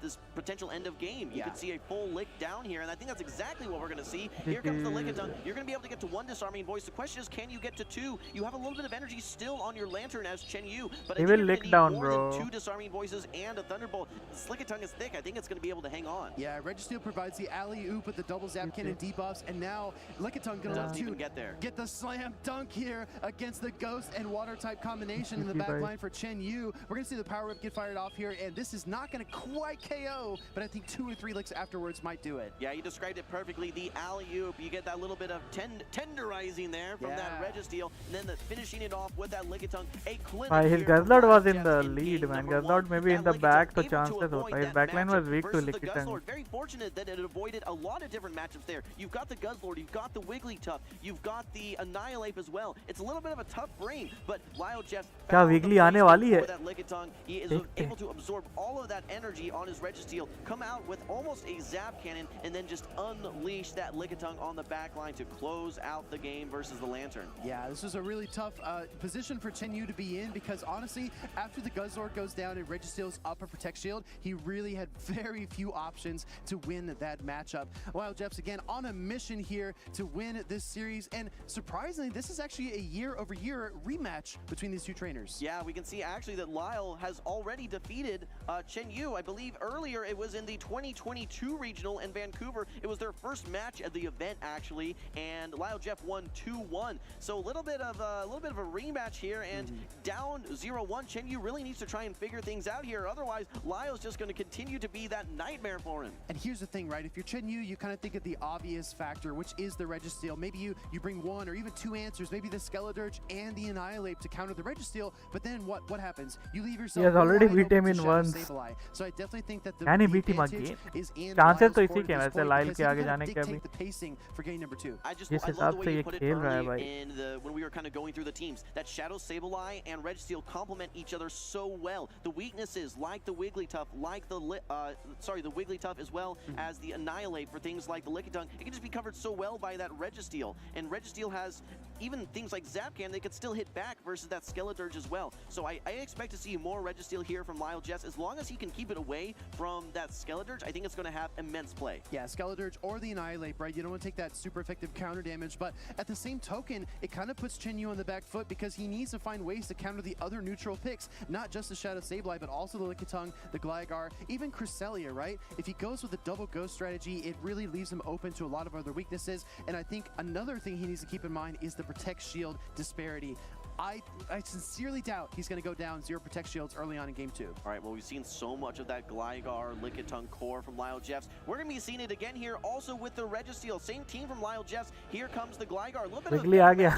S3: this potential end of game. You
S2: Yeah.
S3: could see a full lick down here, and I think that's exactly what we're going to see. Here comes the Lickitung. You're going to be able to get to 1 disarming voice. The question is, can you get to 2? You have a little bit of energy still on your Lantern as Chen Yu, but I
S1: He
S3: think
S1: will
S3: you're
S1: lick
S3: gonna need
S1: down,
S3: more
S1: bro.
S3: than 2 disarming voices and a Thunderbolt. This Lickitung is thick. I think it's going to be able to hang on.
S2: Yeah, Registeel provides the alley-oop with the double Zap Cannon debuffs, and now Lickitung gonna
S3: Doesn't
S2: look
S3: even
S2: to
S3: get there.
S2: get the slam dunk here against the Ghost and Water type combination in the
S1: GG,
S2: back
S1: bye.
S2: line for Chen Yu. We're gonna see the Power Whip get fired off here, and this is not gonna quite KO, but I think 2 or 3 licks afterwards might do it.
S3: Yeah, you described it perfectly. The alley-oop, you get that little bit of tenderizing there from that
S2: Yeah.
S3: Registeel, and then finishing it off with that Lickitung. A clinic
S1: His
S3: here from
S1: Guzzlord was
S3: Lyle
S1: in the
S3: Jeffs
S1: lead,
S3: game
S1: man.
S3: number
S1: Guzzlord
S3: 1.
S1: maybe in
S3: That
S1: the back,
S3: Lickitung
S1: so
S3: able to
S1: chances
S3: avoid
S1: hota. His
S3: that
S1: backline
S3: matchup
S1: was weak to
S3: versus the
S1: Lickitung.
S3: Guzzlord. Very fortunate that it avoided a lot of different matchups matchups there. You've got the Guzzlord, you've got the Wigglytuff, you've got the Annihilate as well. It's a little bit of a tough brain, but Lyle Jeff
S1: क्या Wiggly आने वाली है?
S3: that Lickitung. He is able to absorb all of that energy on his Registeel, come out with almost a Zap Cannon, and then just unleash that Lickitung on the back line to close out the game versus the Lantern.
S2: Yeah, this was a really tough position for Chen Yu to be in, because honestly, after the Guzzlord goes down and Registeel's up a Protect Shield, he really had very few options to win that matchup. Lyle Jeffs again on a mission here to win this series, and surprisingly, this is actually a year-over-year rematch between these two trainers.
S3: Yeah, we can see actually that Lyle has already defeated Chen Yu. I believe earlier it was in the 2022 regional in Vancouver. It was their first match at the event actually, and Lyle Jeff won 2-1. So a little bit of a rematch here, and down 0-1. Chen Yu really needs to try and figure things out here. Otherwise, Lyle's just going to continue to be that nightmare for him.
S2: And here's the thing, right? If you're Chen Yu, you kind of think of the obvious factor, which is the Registeel. Maybe you bring one or even two answers, maybe the Skeledirge and the Annihilate to counter the Registeel. But then what happens? You leave yourself.
S1: He has already
S2: wide
S1: beat
S2: open
S1: him
S2: to
S1: in
S2: Shadow
S1: once.
S2: Sableye. So I definitely think that the
S1: Can he beat him
S2: advantage
S1: again?
S2: is in
S1: Chances
S2: Lyle's
S1: तो इसी
S2: court
S1: के
S2: at
S1: वैसे
S2: this point,
S1: Lyle
S2: because
S1: के
S2: he
S1: आगे
S2: can
S1: जाने के
S2: dictate
S1: अभी
S2: the pacing for game number 2.
S3: I love
S1: जिस
S3: the
S1: हिसाब
S3: way
S1: से
S3: you
S1: ये
S3: put it
S1: खेल रहा है
S3: early
S1: भाई
S3: when we were kind of going through the teams. That Shadow Sableye and Registeel complement each other so well. The weaknesses, like the Wigglytuff, like the Wigglytuff as well as the Annihilate for things like the Lickitung, it can just be covered so well by that Registeel. And Registeel has even things like Zapcan, they could still hit back versus that Skeledirge as well. So I expect to see more Registeel here from Lyle Jess. As long as he can keep it away from that Skeledirge, I think it's going to have immense play.
S2: Yeah, Skeledirge or the Annihilate, right? You don't want to take that super effective counter damage, but at the same token, it kind of puts Chen Yu on the back foot, because he needs to find ways to counter the other neutral picks, not just the Shadow Sableye, but also the Lickitung, the Gligar, even Cresselia, right? If he goes with a double ghost strategy, it really leaves him open to a lot of other weaknesses, and I think another thing he needs to keep in mind is the Protect Shield disparity. I sincerely doubt he's going to go down 0 Protect Shields early on in game 2.
S3: All right, well, we've seen so much of that Gligar, Lickitung core from Lyle Jeffs. We're going to be seeing it again here also with the Registeel. Same team from Lyle Jeffs. Here comes the Gligar. A little bit
S1: Wiggly आ गया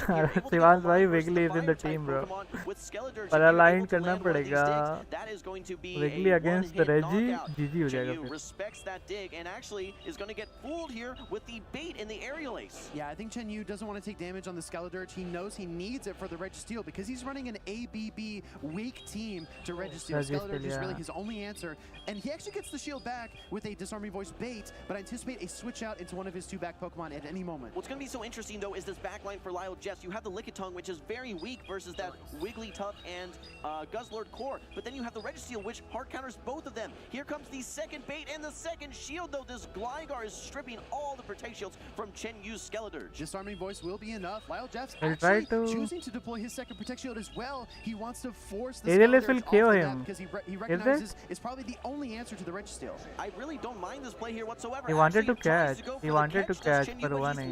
S1: शिवांश भाई Wiggly is in the team bro पर align करना पड़ेगा
S3: That is going to be
S1: Wiggly against the Reggie GG हो जाएगा फिर
S3: respects that dig and actually is going to get fooled here with the bait in the aerial ace.
S2: Yeah, I think Chen Yu doesn't want to take damage on the Skeledirge. He knows he needs it for the Registeel, because he's running an ABB weak team to Registeel. Skeledirge is really his only answer, and he actually gets the shield back with a Disarming Voice bait, but I anticipate a switch out into one of his 2 back Pokemon at any moment.
S3: What's going to be so interesting though is this backline for Lyle Jess. You have the Lickitung, which is very weak versus that Wigglytuff and Guzzlord core, but then you have the Registeel, which hard counters both of them. Here comes the second bait and the second shield though. This Gligar is stripping all the Protect Shields from Chen Yu's Skeledirge.
S2: Disarming Voice will be enough. Lyle Jeffs actually choosing to deploy his second Protect Shield as well. He wants to force the
S1: Aerialist will
S2: Skeledirge
S1: KO
S2: off the
S1: him.
S2: map, because he recognizes it's probably the only answer to the Registeel.
S3: I really don't mind this play here whatsoever.
S1: He wanted to
S3: Actually,
S1: catch. He wanted to catch पर हुआ नहीं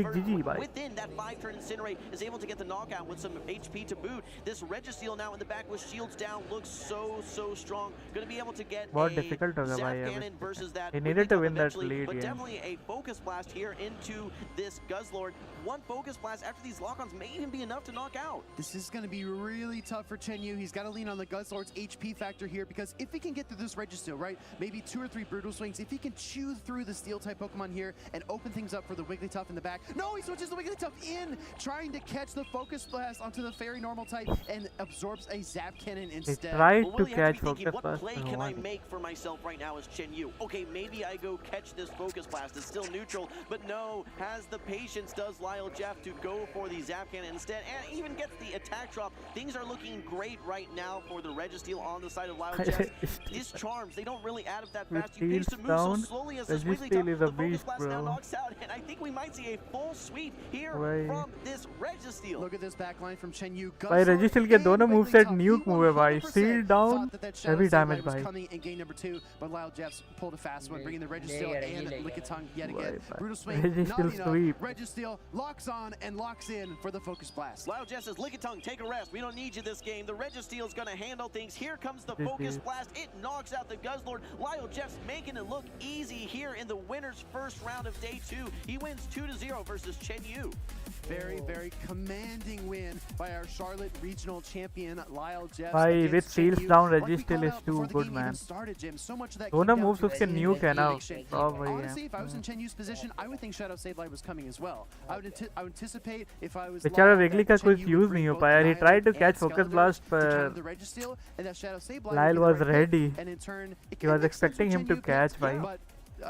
S1: GG भाई
S3: within that 5-turn Incinerate is able to get the knockout with some HP to boot. This Registeel now in the back with shields down looks so strong. Going to be able to get
S1: बहुत difficult होगा
S3: Zap
S1: भाई
S3: Cannon versus that
S1: he needed to win that
S3: eventually,
S1: lead
S3: but
S1: game
S3: definitely a Focus Blast here into this Guzzlord. One Focus Blast after these lock-ons may even be enough to knock out.
S2: This is going to be really tough for Chen Yu. He's got to lean on the Guzzlord's HP factor here, because if he can get through this Registeel, right, maybe 2 or 3 Brutal Swings, if he can chew through the Steel-type Pokemon here and open things up for the Wigglytuff in the back. No, he switches the Wigglytuff in, trying to catch the Focus Blast onto the Fairy Normal type and absorbs a Zap Cannon instead.
S1: He tried
S3: well,
S1: to
S3: really
S1: catch
S3: Focus
S1: Blast.
S3: What play can I make for myself right now as Chen Yu? Okay, maybe I go catch this Focus Blast. It's still neutral, but no, has the patience, does Lyle Jeff, to go for the Zap Cannon instead, and even gets the attack drop. Things are looking great right now for the Registeel on the side of Lyle Jeff. These charms, they don't really add up that fast. You pace to move so slowly as this Wigglytuff. The Focus Blast now knocks out, and I think we might see a full sweep here from this Registeel.
S2: Look at this backline from Chen Yu.
S1: भाई Registeel के दोनों moveset nuke move है भाई. Seal down, heavy damage
S2: was
S1: भाई.
S2: coming in game number 2, but Lyle Jeffs pulled a fast one, bringing the Registeel and Lickitung yet again. Brutal Swing, not enough. Registeel locks on and locks in for the Focus Blast.
S3: Lyle Jeffs says, Lickitung, take a rest. We don't need you this game. The Registeel is going to handle things. Here comes the Focus Blast. It knocks out the Guzzlord. Lyle Jeffs making it look easy here in the winner's first round of day 2. He wins 2-0 versus Chen Yu.
S2: Very, very commanding win by our Charlotte regional champion Lyle Jeffs.
S1: भाई with seals down Registeel is too good man. दोनों moves उसके nuke है ना.
S2: Honestly, if I was in Chen Yu's position, I would think Shadow Sableye was coming as well. I would anticipate if I was.
S1: बेचारा Wiggly का कुछ use नहीं हो पाया. He tried to catch focus blast पर Lyle was ready. He was expecting him to catch भाई.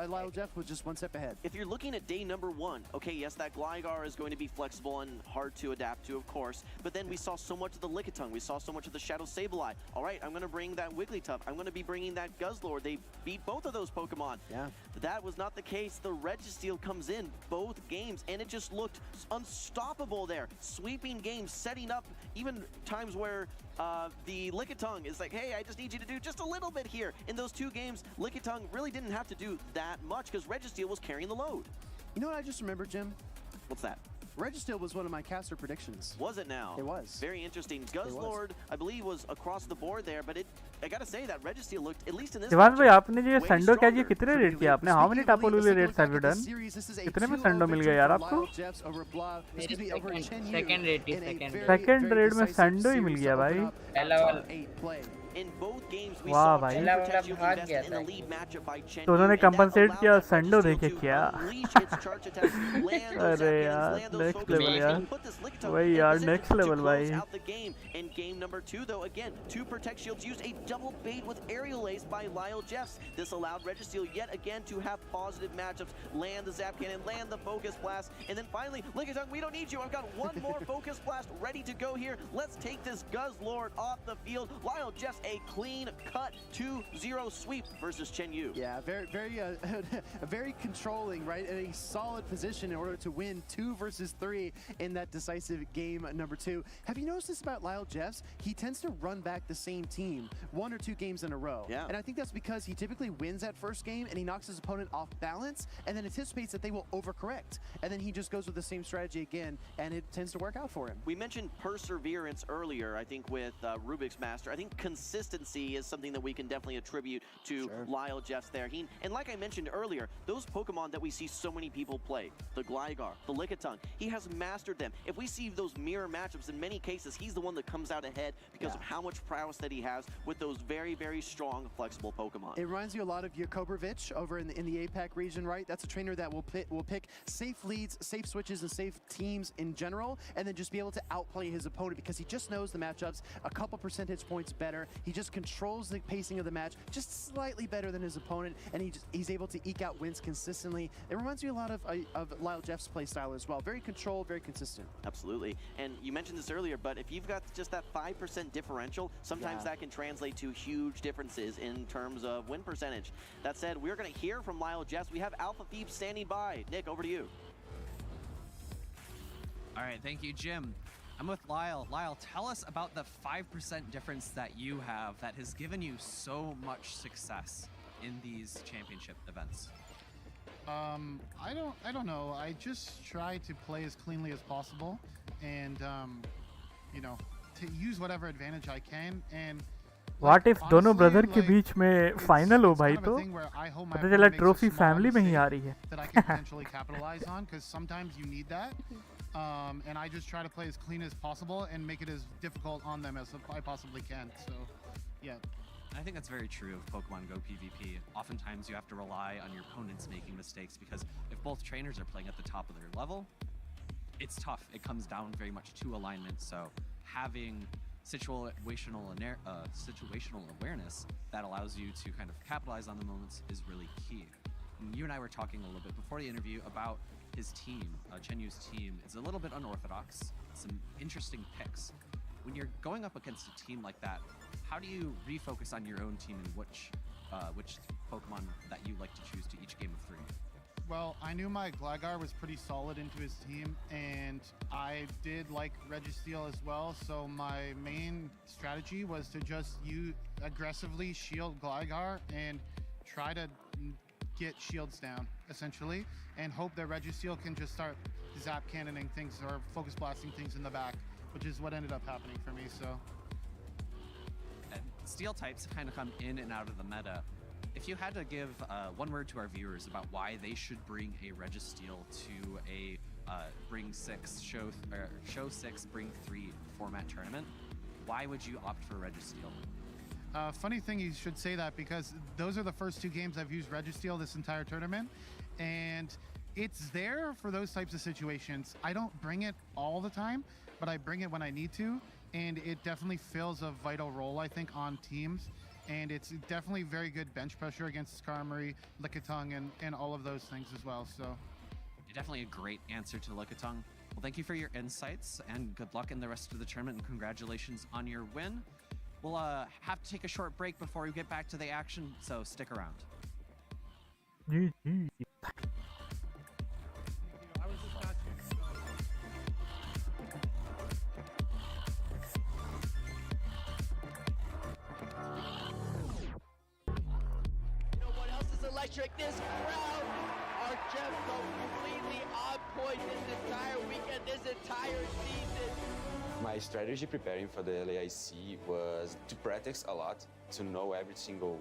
S2: Lyle Jeff was just one step ahead.
S3: If you're looking at day number 1, okay, yes, that Gligar is going to be flexible and hard to adapt to, of course, but then we saw so much of the Lickitung, we saw so much of the Shadow Sableye. All right, I'm going to bring that Wigglytuff, I'm going to be bringing that Guzzlord. They beat both of those Pokemon.
S2: Yeah.
S3: That was not the case. The Registeel comes in both games, and it just looked unstoppable there. Sweeping games, setting up even times where the Lickitung is like, hey, I just need you to do just a little bit here. In those 2 games, Lickitung really didn't have to do that much because Registeel was carrying the load.
S2: You know what I just remembered, Jim?
S3: What's that?
S2: Registeel was one of my caster predictions.
S3: Was it now?
S2: It was.
S3: Very interesting. Guzzlord, I believe, was across the board there, but I gotta say that Registeel looked, at least in this
S1: Shivan भाई आपने जो संडो catch ये कितने rate किया आपने? How many Tapu Lulu rates have you done? कितने में संडो मिल गया यार आपको?
S9: सेकंड रेट
S1: सेकंड रेट में संडो ही मिल गया भाई.
S3: In both games, we
S1: वाह
S3: saw
S1: भाई.
S3: two protections invested in the lead matchup by Chen
S1: तो उन्होंने
S3: Yu, and that
S1: compensate
S3: allowed
S1: किया संडो देखे
S3: Registeel
S1: क्या?
S3: to unleash its charge attacks, land those
S1: अरे
S3: Zapcannons,
S1: यार
S3: land those
S1: next
S3: focus
S1: level
S3: blasts,
S1: यार.
S3: and put this Lickitung
S1: वही
S3: in
S1: यार
S3: position
S1: next
S3: to
S1: level
S3: close
S1: भाई.
S3: out the game. In game number 2, though, again, 2 Protect Shields used a double bait with Aerial Ace by Lyle Jeffs. This allowed Registeel yet again to have positive matchups, land the Zap Cannon, land the Focus Blast, and then finally, Lickitung, we don't need you. I've got one more Focus Blast ready to go here. Let's take this Guzzlord off the field. Lyle Jeffs, a clean cut 2-0 sweep versus Chen Yu.
S2: Yeah, very controlling, right? In a solid position in order to win 2 versus 3 in that decisive game number 2. Have you noticed this about Lyle Jeffs? He tends to run back the same team 1 or 2 games in a row.
S3: Yeah.
S2: And I think that's because he typically wins that first game and he knocks his opponent off balance and then anticipates that they will overcorrect. And then he just goes with the same strategy again and it tends to work out for him.
S3: We mentioned perseverance earlier, I think, with Rubik's Master. I think consistency is something that we can definitely attribute to Lyle Jeffs there. And like I mentioned earlier, those Pokemon that we see so many people play, the Gligar, the Lickitung, he has mastered them. If we see those mirror matchups, in many cases, he's the one that comes out ahead because of how much prowess that he has with those very, very strong, flexible Pokemon.
S2: It reminds you a lot of Jakobrovich over in the APAC region, right? That's a trainer that will pick safe leads, safe switches, and safe teams in general, and then just be able to outplay his opponent because he just knows the matchups a couple percentage points better. He just controls the pacing of the match just slightly better than his opponent, and he's able to eke out wins consistently. It reminds me a lot of Lyle Jeffs' play style as well. Very controlled, very consistent.
S3: Absolutely. And you mentioned this earlier, but if you've got just that 5% differential, sometimes that can translate to huge differences in terms of win percentage. That said, we're going to hear from Lyle Jeffs. We have Alpha Phoebe standing by. Nick, over to you.
S21: All right, thank you, Jim. I'm with Lyle. Lyle, tell us about the 5% difference that you have that has given you so much success in these championship events.
S4: I don't know. I just try to play as cleanly as possible and you know, to use whatever advantage I can. And
S1: What if दोनों brother के बीच में final हो भाई तो पता चला trophy family में ही आ रही है.
S4: that I can potentially capitalize on, because sometimes you need that. And I just try to play as clean as possible and make it as difficult on them as I possibly can. So, yeah.
S21: I think that's very true of Pokemon Go PvP. Oftentimes you have to rely on your opponents making mistakes because if both trainers are playing at the top of their level, it's tough. It comes down very much to alignment. So having situational awareness that allows you to kind of capitalize on the moments is really key. And you and I were talking a little bit before the interview about his team, Chen Yu's team. It's a little bit unorthodox. Some interesting picks. When you're going up against a team like that, how do you refocus on your own team and which Pokemon that you like to choose to each game of 3?
S4: Well, I knew my Gligar was pretty solid into his team, and I did like Registeel as well, so my main strategy was to just aggressively shield Gligar and try to get shields down, essentially, and hope that Registeel can just start zap cannoning things or focus blasting things in the back, which is what ended up happening for me, so.
S21: And steel types kind of come in and out of the meta. If you had to give one word to our viewers about why they should bring a Registeel to a bring six, show six, bring three format tournament. Why would you opt for Registeel?
S4: Funny thing you should say that, because those are the first two games I've used Registeel this entire tournament, and it's there for those types of situations. I don't bring it all the time, but I bring it when I need to, and it definitely fills a vital role, I think, on teams, and it's definitely very good bench pressure against Skarmory, Lickitung, and all of those things as well. So
S21: Definitely a great answer to Lickitung. Well, thank you for your insights, and good luck in the rest of the tournament, and congratulations on your win. We'll have to take a short break before we get back to the action, so stick around.
S1: GG.
S8: Electric, this crowd are just so completely on point this entire weekend, this entire season.
S10: My strategy preparing for the LAIC was to practice a lot, to know every single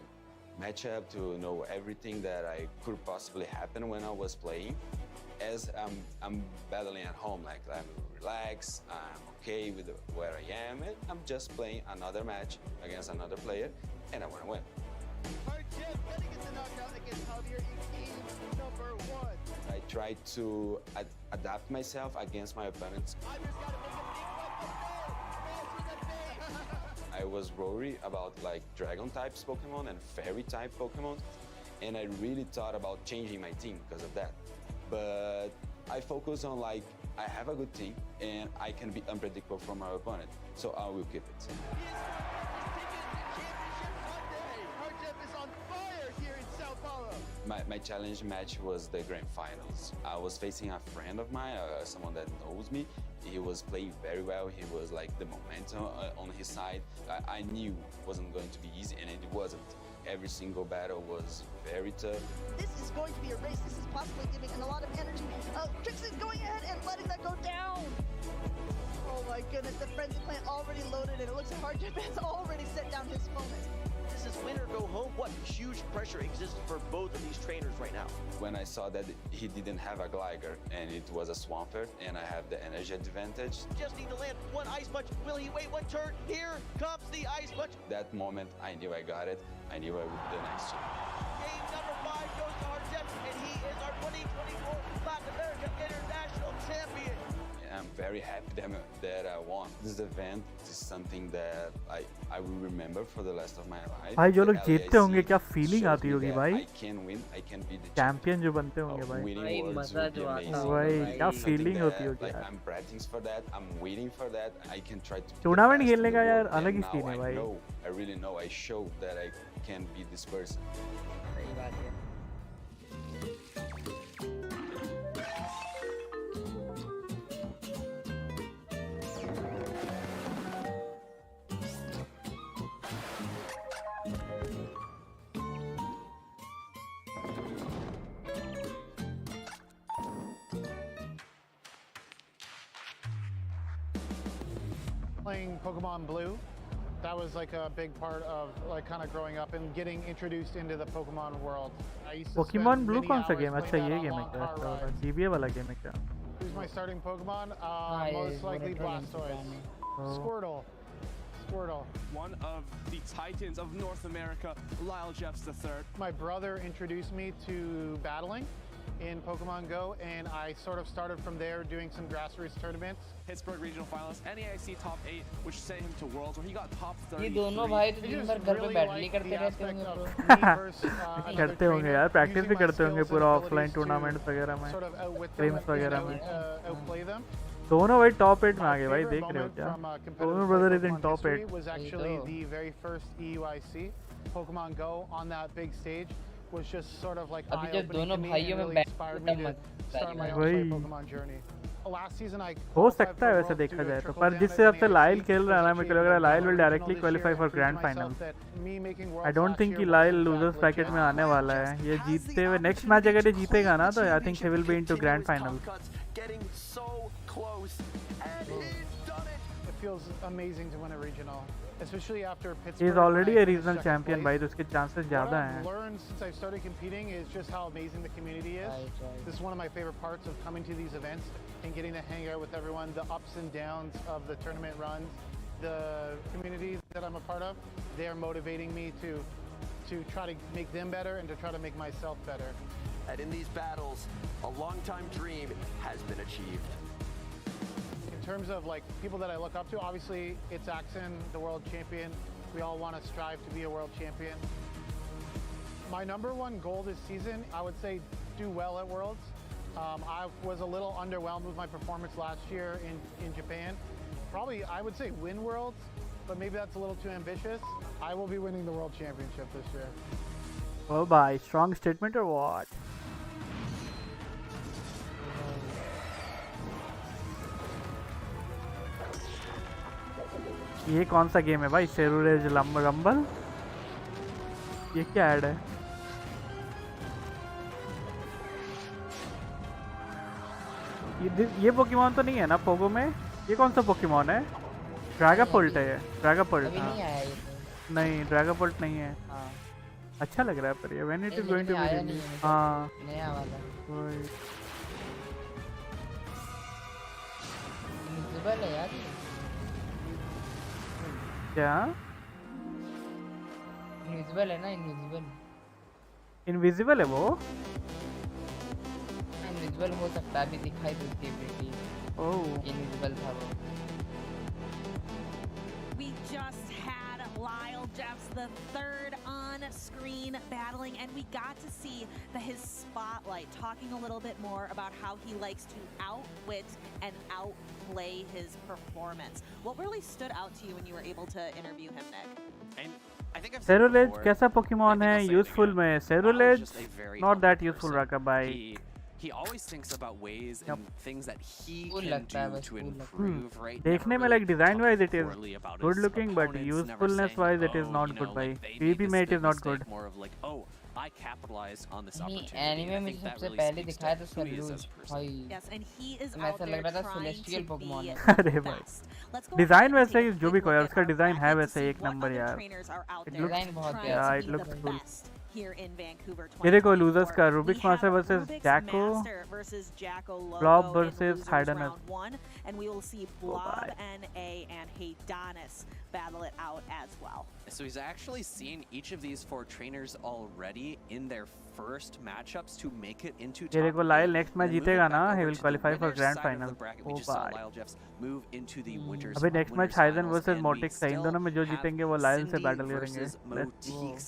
S10: matchup, to know everything that I could possibly happen when I was playing. As I'm battling at home, like I'm relaxed, I'm okay with where I am, and I'm just playing another match against another player, and I want to win. I try to adapt myself against my opponents. I was worried about like dragon types Pokemon and fairy type Pokemon, and I really thought about changing my team because of that. But I focus on like I have a good team and I can be unpredictable from my opponent, so I will keep it. My challenge match was the grand finals. I was facing a friend of mine, someone that knows me. He was playing very well. He was like the momentum on his side. I knew it wasn't going to be easy, and it wasn't. Every single battle was very tough.
S8: This is going to be a race. This is possibly giving a lot of energy. Trixie's going ahead and letting that go down. Oh my goodness, the frenzy plant already loaded, and it looks like Hardjip has already set down his opponent.
S3: This is win or go home. What huge pressure exists for both of these trainers right now.
S10: When I saw that he didn't have a Gligar and it was a Swampert and I have the energy advantage.
S3: Just need to land one Ice Punch. Will he wait one turn? Here comes the Ice Punch.
S10: That moment, I knew I got it. I knew I would the next year.
S3: Game number 5 goes to Hardjip, and he is our 2024 Latin America International Champion.
S10: I'm very happy that I won. This event is something that I will remember for the rest of my life.
S1: भाई जो लोग जीतते होंगे क्या feeling आती होगी भाई?
S10: I can win, I can be the
S1: champion जो बनते होंगे भाई
S10: मजा जो आता है
S1: भाई क्या फीलिंग होती होगी
S10: like
S1: यार?
S10: I'm practicing for that, I'm waiting for that. I can try to
S1: tournament खेलने का यार अलग ही
S10: now
S1: सीन है भाई.
S10: I really know I show that I can be this person.
S9: सही बात है.
S4: Playing Pokemon Blue, that was like a big part of like kind of growing up and getting introduced into the Pokemon world. I used to
S1: Pokemon
S4: spend
S1: Blue
S4: many
S1: कौन सा
S4: hours
S1: game? अच्छा
S4: playing
S1: ये
S4: that
S1: game
S4: on
S1: है
S4: long
S1: क्या?
S4: car rides.
S1: GBA वाला game है क्या?
S4: Who's my starting Pokemon? Most likely Blastoise. Squirtle. Squirtle.
S23: One of the titans of North America, Lyle Jeffs III.
S4: My brother introduced me to battling in Pokemon Go, and I sort of started from there doing some grassroots tournaments.
S23: Pittsburgh regional finalist, NAIC top 8, which sent him to Worlds where he got top 30.
S9: ये दोनों भाई तो दिन भर घर पे बैटली करते रहते होंगे ब्रो.
S1: करते होंगे यार, प्रैक्टिस भी करते होंगे पूरा ऑफलाइन टूर्नामेंट्स वगैरह में, गेम्स वगैरह में. दोनों भाई टॉप 8 में आ गए भाई, देख रहे हो क्या? दोनों brother is in top 8.
S4: Was actually the very first EUIC Pokemon Go on that big stage. Was just sort of like
S9: अभी जब दोनों भाइयों में
S4: inspired me to start my own Pokemon journey. Last season I
S1: हो सकता है वैसे देखा जाए तो, पर जिस हिसाब से लाइल खेल रहा है ना, मेरे को लग रहा है लाइल will directly qualify for grand final. I don't think कि लाइल लूजर्स ब्रैकेट में आने वाला है. ये जीतते हुए नेक्स्ट मैच अगर ये जीतेगा ना तो I think he will be into grand final.
S4: It feels amazing to win a regional, especially after Pittsburgh.
S1: He is already a regional champion भाई, तो उसके chances ज़्यादा हैं.
S4: What I've learned since I've started competing is just how amazing the community is. This is one of my favorite parts of coming to these events. and getting to hang out with everyone, the ups and downs of the tournament runs, the communities that I'm a part of, they're motivating me to try to make them better and to try to make myself better.
S12: And in these battles, a long-time dream has been achieved.
S4: In terms of like people that I look up to, obviously it's Axon, the world champion. We all want to strive to be a world champion. My number one goal this season, I would say do well at Worlds. I was a little underwhelmed with my performance last year in Japan. Probably, I would say win Worlds, but maybe that's a little too ambitious. I will be winning the World Championship this year.
S1: Oh bye, strong statement or what? ये कौन सा game है भाई? सेरुरेज rumble? ये क्या add है? ये Pokemon तो नहीं है ना पोगो में? ये कौन सा पोकेमॉन है? ड्रैगापोल्ट है ये, ड्रैगापोल्ट।
S13: अभी नहीं आया ये तो।
S1: नहीं, ड्रैगापोल्ट नहीं है।
S13: हाँ।
S1: अच्छा लग रहा है पर ये when it is going to
S13: आया
S1: बी
S13: नहीं है,
S1: हाँ
S13: नया वाला। इनविजिबल है यार ये।
S1: क्या?
S13: इनविजिबल है ना, इनविजिबल।
S1: इनविजिबल है वो?
S13: इनविजिबल हो सकता है, अभी दिखाई देती है बेटी।
S1: ओह।
S13: इनविजिबल था वो।
S5: We just had Lyle Jeffs the third on screen battling, and we got to see his spotlight, talking a little bit more about how he likes to outwit and outplay his performance. What really stood out to you when you were able to interview him, Nick?
S14: And I think I've
S1: सेरुलेज कैसा Pokemon है? Useful में सेरुलेज not that useful रखा भाई।
S14: He always thinks about ways and things that he
S13: Cool
S14: can
S13: लगता है
S14: do
S13: बस,
S14: to
S13: cool
S14: improve, right?
S1: देखने में like design wise it is good looking, but usefulness wise it is not good भाई। PvP में it is not good।
S14: More of like, oh, I capitalized on this
S13: नहीं,
S14: opportunity.
S13: Anime में सबसे पहले दिखाया था सैलूज भाई।
S5: Yes, and he is
S13: मैं
S5: out
S13: ऐसा
S5: there
S13: लग रहा था
S5: trying
S13: celestial
S5: to
S13: Pokemon
S5: be
S13: है।
S1: अरे भाई डिजाइन वैसे ही जो भी कोई है उसका डिजाइन है वैसे एक नंबर यार। It
S13: डिजाइन बहुत
S1: looks
S13: प्यारा
S1: yeah, it looks cool।
S5: here in Vancouver
S1: ये देखो लूजर्स का Rubik's master versus
S5: Rubik's
S1: जैको,
S5: Master versus Jacko Logo
S1: blob
S5: in
S1: versus
S5: losers
S1: हाइडनस।
S5: round 1, and we will see Blob, NA, and Haydonis battle it out as well.
S14: So he's actually seen each of these four trainers already in their first matchups to make it into
S1: ये देखो लाइल next match जीतेगा ना, he will qualify for grand final।
S14: We
S1: ओ
S14: just saw
S1: भाई
S14: Lyle Jeffs move into the winners
S1: अभी next match Huygens versus मोटिक्स है। इन दोनों में जो जीतेंगे वो लाइल से बैटल
S14: Cindy
S1: करेंगे।
S14: versus Motiques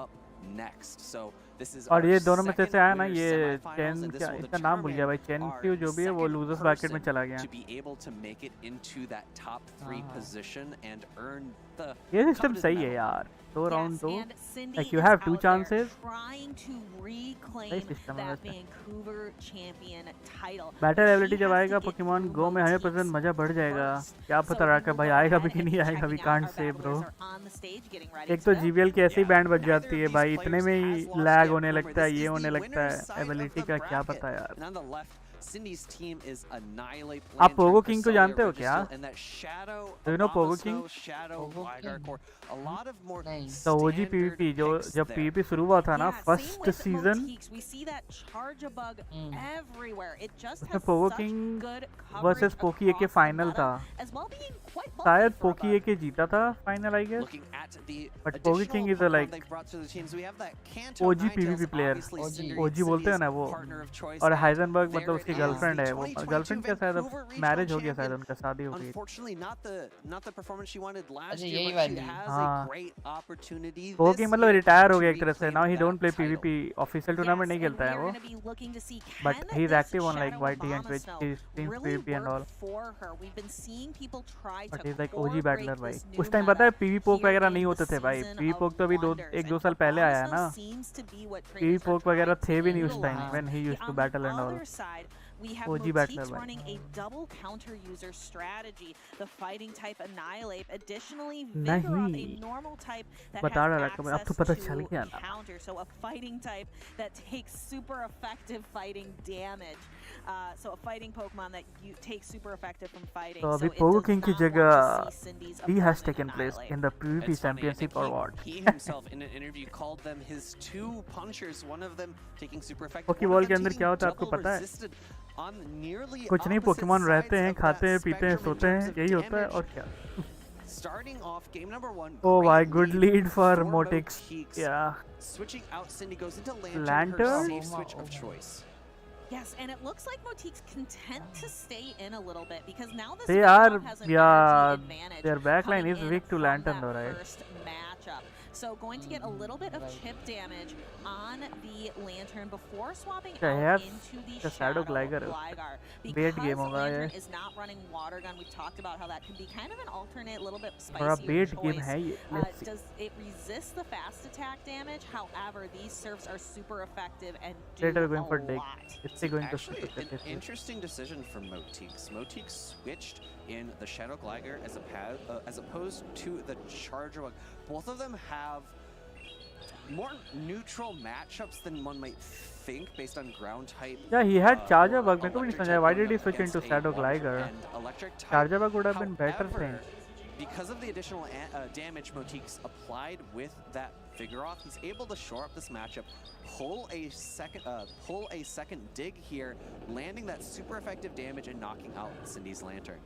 S14: up next. So this is
S1: और
S14: our
S1: ये दोनों में से
S14: second
S1: आया ना
S14: winners
S1: ये
S14: semifinals,
S1: चेन
S14: and this
S1: क्या
S14: will
S1: इसका नाम भूल गया भाई। चेन
S14: determine
S1: क्यू जो भी है वो
S14: our
S1: लूजर्स
S14: second
S1: ब्रैकेट में
S14: person
S1: चला गया।
S14: to be able to make it into that top 3 position and earn the
S1: ये सिस्टम
S14: coveted
S1: सही है
S14: medal.
S1: यार। दो राउंड दो
S5: And Cindy
S1: like you
S5: is
S1: have two
S5: out there
S1: chances।
S5: trying to reclaim
S1: सही system है
S5: that
S1: वैसे।
S5: Vancouver champion title.
S1: Battle
S5: She
S1: ability जब
S5: has
S1: आएगा
S5: to get
S1: पोकेमॉन
S5: through
S1: गो में 100% मजा बढ़ जाएगा। क्या पता रहा कि भाई आएगा भी कि नहीं आएगा, वी कांट से ब्रो। एक तो जीवीएल की ऐसी बैंड बज जाती है भाई, इतने में ही लैग होने लगता है, ये होने लगता है। एबिलिटी का क्या पता यार।
S14: And on the left, Cindy's team is Annihilate,
S1: आप पोगो
S14: Lantern,
S1: किंग को
S14: Cresselia,
S1: जानते हो क्या?
S14: Registeel, and that Shadow,
S1: Do you know Pogo
S14: Abomasnow,
S1: King?
S14: Shadow, Gligar Core, a lot of more
S1: तो ओजी पीवीपी जो जब पीवीपी शुरू हुआ था ना first season,
S5: We see that charge a bug everywhere. It just
S1: उसमें
S5: has
S1: Pogo
S5: such
S1: king
S5: good
S1: versus
S5: coverage
S1: पोकी ए के
S5: across
S1: फाइनल
S5: meta,
S1: था।
S5: as well being quite bulky
S1: शायद
S5: for a
S1: पोकी ए के जीता था final I guess.
S14: Looking at the
S1: but पोगी
S14: additional
S1: king is
S14: Pokemon
S1: like
S14: they've brought to the teams, we have that Kanto
S1: OG
S14: Ninetales,
S1: PvP player,
S14: obviously Cindy
S1: OG बोलते हैं ना वो।
S14: partner of choice,
S1: और
S14: and
S1: Heisenberg
S14: there
S1: मतलब
S14: it
S1: उसकी
S14: is,
S1: girlfriend है,
S14: the
S1: वो
S14: 2022
S1: girlfriend क्या शायद
S14: Vancouver regional
S1: मैरिज हो गया, शायद
S14: champion.
S1: उनका शादी हो गई।
S14: Unfortunately, not the performance she wanted last
S13: अच्छा,
S14: year,
S13: यही
S14: but she
S13: वाली।
S14: has
S1: हाँ।
S14: a great opportunity
S1: पोगो
S14: this
S1: किंग मतलब
S14: year
S1: रिटायर हो
S14: to
S1: गया एक तरह से।
S14: reclaim
S1: now he
S14: that
S1: don't play
S14: title.
S1: PvP, official tournament नहीं खेलता है वो, but he is active on like YT and Twitch, he streams PvP and all. But he is like OG battler भाई। उस टाइम पता है PV पोक वगैरह नहीं होते थे भाई। पीवी पोक तो अभी 1-2 साल पहले आया है ना। पीवी पोक वगैरह थे भी नहीं उस time when he used to battle and all.
S5: We have
S1: OG battler
S5: Motiques
S1: भाई।
S5: running a double counter user strategy. The fighting type Annihilate. Additionally, Vigoroth, a
S1: नहीं।
S5: normal type that
S1: बता
S5: has
S1: रहा था अब तो
S5: access
S1: पता
S5: to
S1: चल गया ना।
S5: counter. So a fighting type that takes super effective fighting damage. So a fighting Pokemon that you take super effective from fighting.
S1: So
S5: So
S1: अभी
S5: it
S1: Pogo
S5: does
S1: King की
S5: not want
S1: जगह
S5: to see Cindy's
S1: he has
S5: opponent
S1: taken place
S5: annihilate.
S1: in the PvP
S14: It's funny, I
S1: championship
S14: think
S1: or what?
S14: he himself in an interview called them his two punchers, one of them taking super effective,
S1: Pokeball के अंदर क्या होता है आपको पता है?
S14: on nearly
S1: कुछ नहीं,
S14: opposite
S1: Pokemon रहते
S14: sides
S1: हैं,
S14: of
S1: खाते हैं,
S14: that
S1: पीते हैं,
S14: spectrum in
S1: सोते हैं,
S14: terms of
S1: यही होता है
S14: damage.
S1: और क्या?
S14: Starting off game number 1.
S1: Oh my,
S14: great
S1: good lead for
S14: for
S1: Motix.
S14: Moteeks.
S1: Yeah.
S14: Switching out, Cindy goes into Lantern, her
S1: Lantern?
S14: safe switch of choice.
S5: Yes, and it looks like Motique's content to stay in a little bit because now this
S1: They are,
S5: Vigoroth has an
S1: yeah,
S5: energy advantage
S1: their backline
S5: coming
S1: is
S5: in
S1: weak to
S5: from
S1: Lantern
S5: that
S1: though, right?
S5: First matchup. So going to get a little bit of chip damage on the Lantern before swapping out into the Shadow Gligar.
S1: Bait game होगा
S5: Lantern
S1: ये.
S5: is not running Water Gun, we've talked about how that can be kind of an alternate, little bit
S1: थोड़ा
S5: spicier
S1: bait
S5: choice.
S1: game है ये. Let's see.
S5: Does it resist the fast attack damage? However, these serves are super effective and do
S1: Later we're going for
S5: a
S1: dig.
S5: lot.
S1: It's going to
S14: Actually,
S1: super
S14: an
S1: effective.
S14: interesting decision for Moteeks. Moteeks switched in the Shadow Gligar as opposed to the Charger. Both of them have more neutral matchups than one might think based on ground type.
S1: Yeah, he had Charger Bug. मेरे को भी नहीं
S14: electric
S1: समझा.
S14: type
S1: Why
S14: going
S1: did he
S14: up
S1: switch
S14: against
S1: into
S14: a
S1: Shadow
S14: water
S1: Gligar?
S14: and electric type.
S1: Charger Bug would have been better
S14: However,
S1: thing.
S14: because of the additional damage Moteeks applied with that Vigoroth, he's able to shore up this matchup, pull a second dig here, landing that super effective damage and knocking out Cindy's Lantern.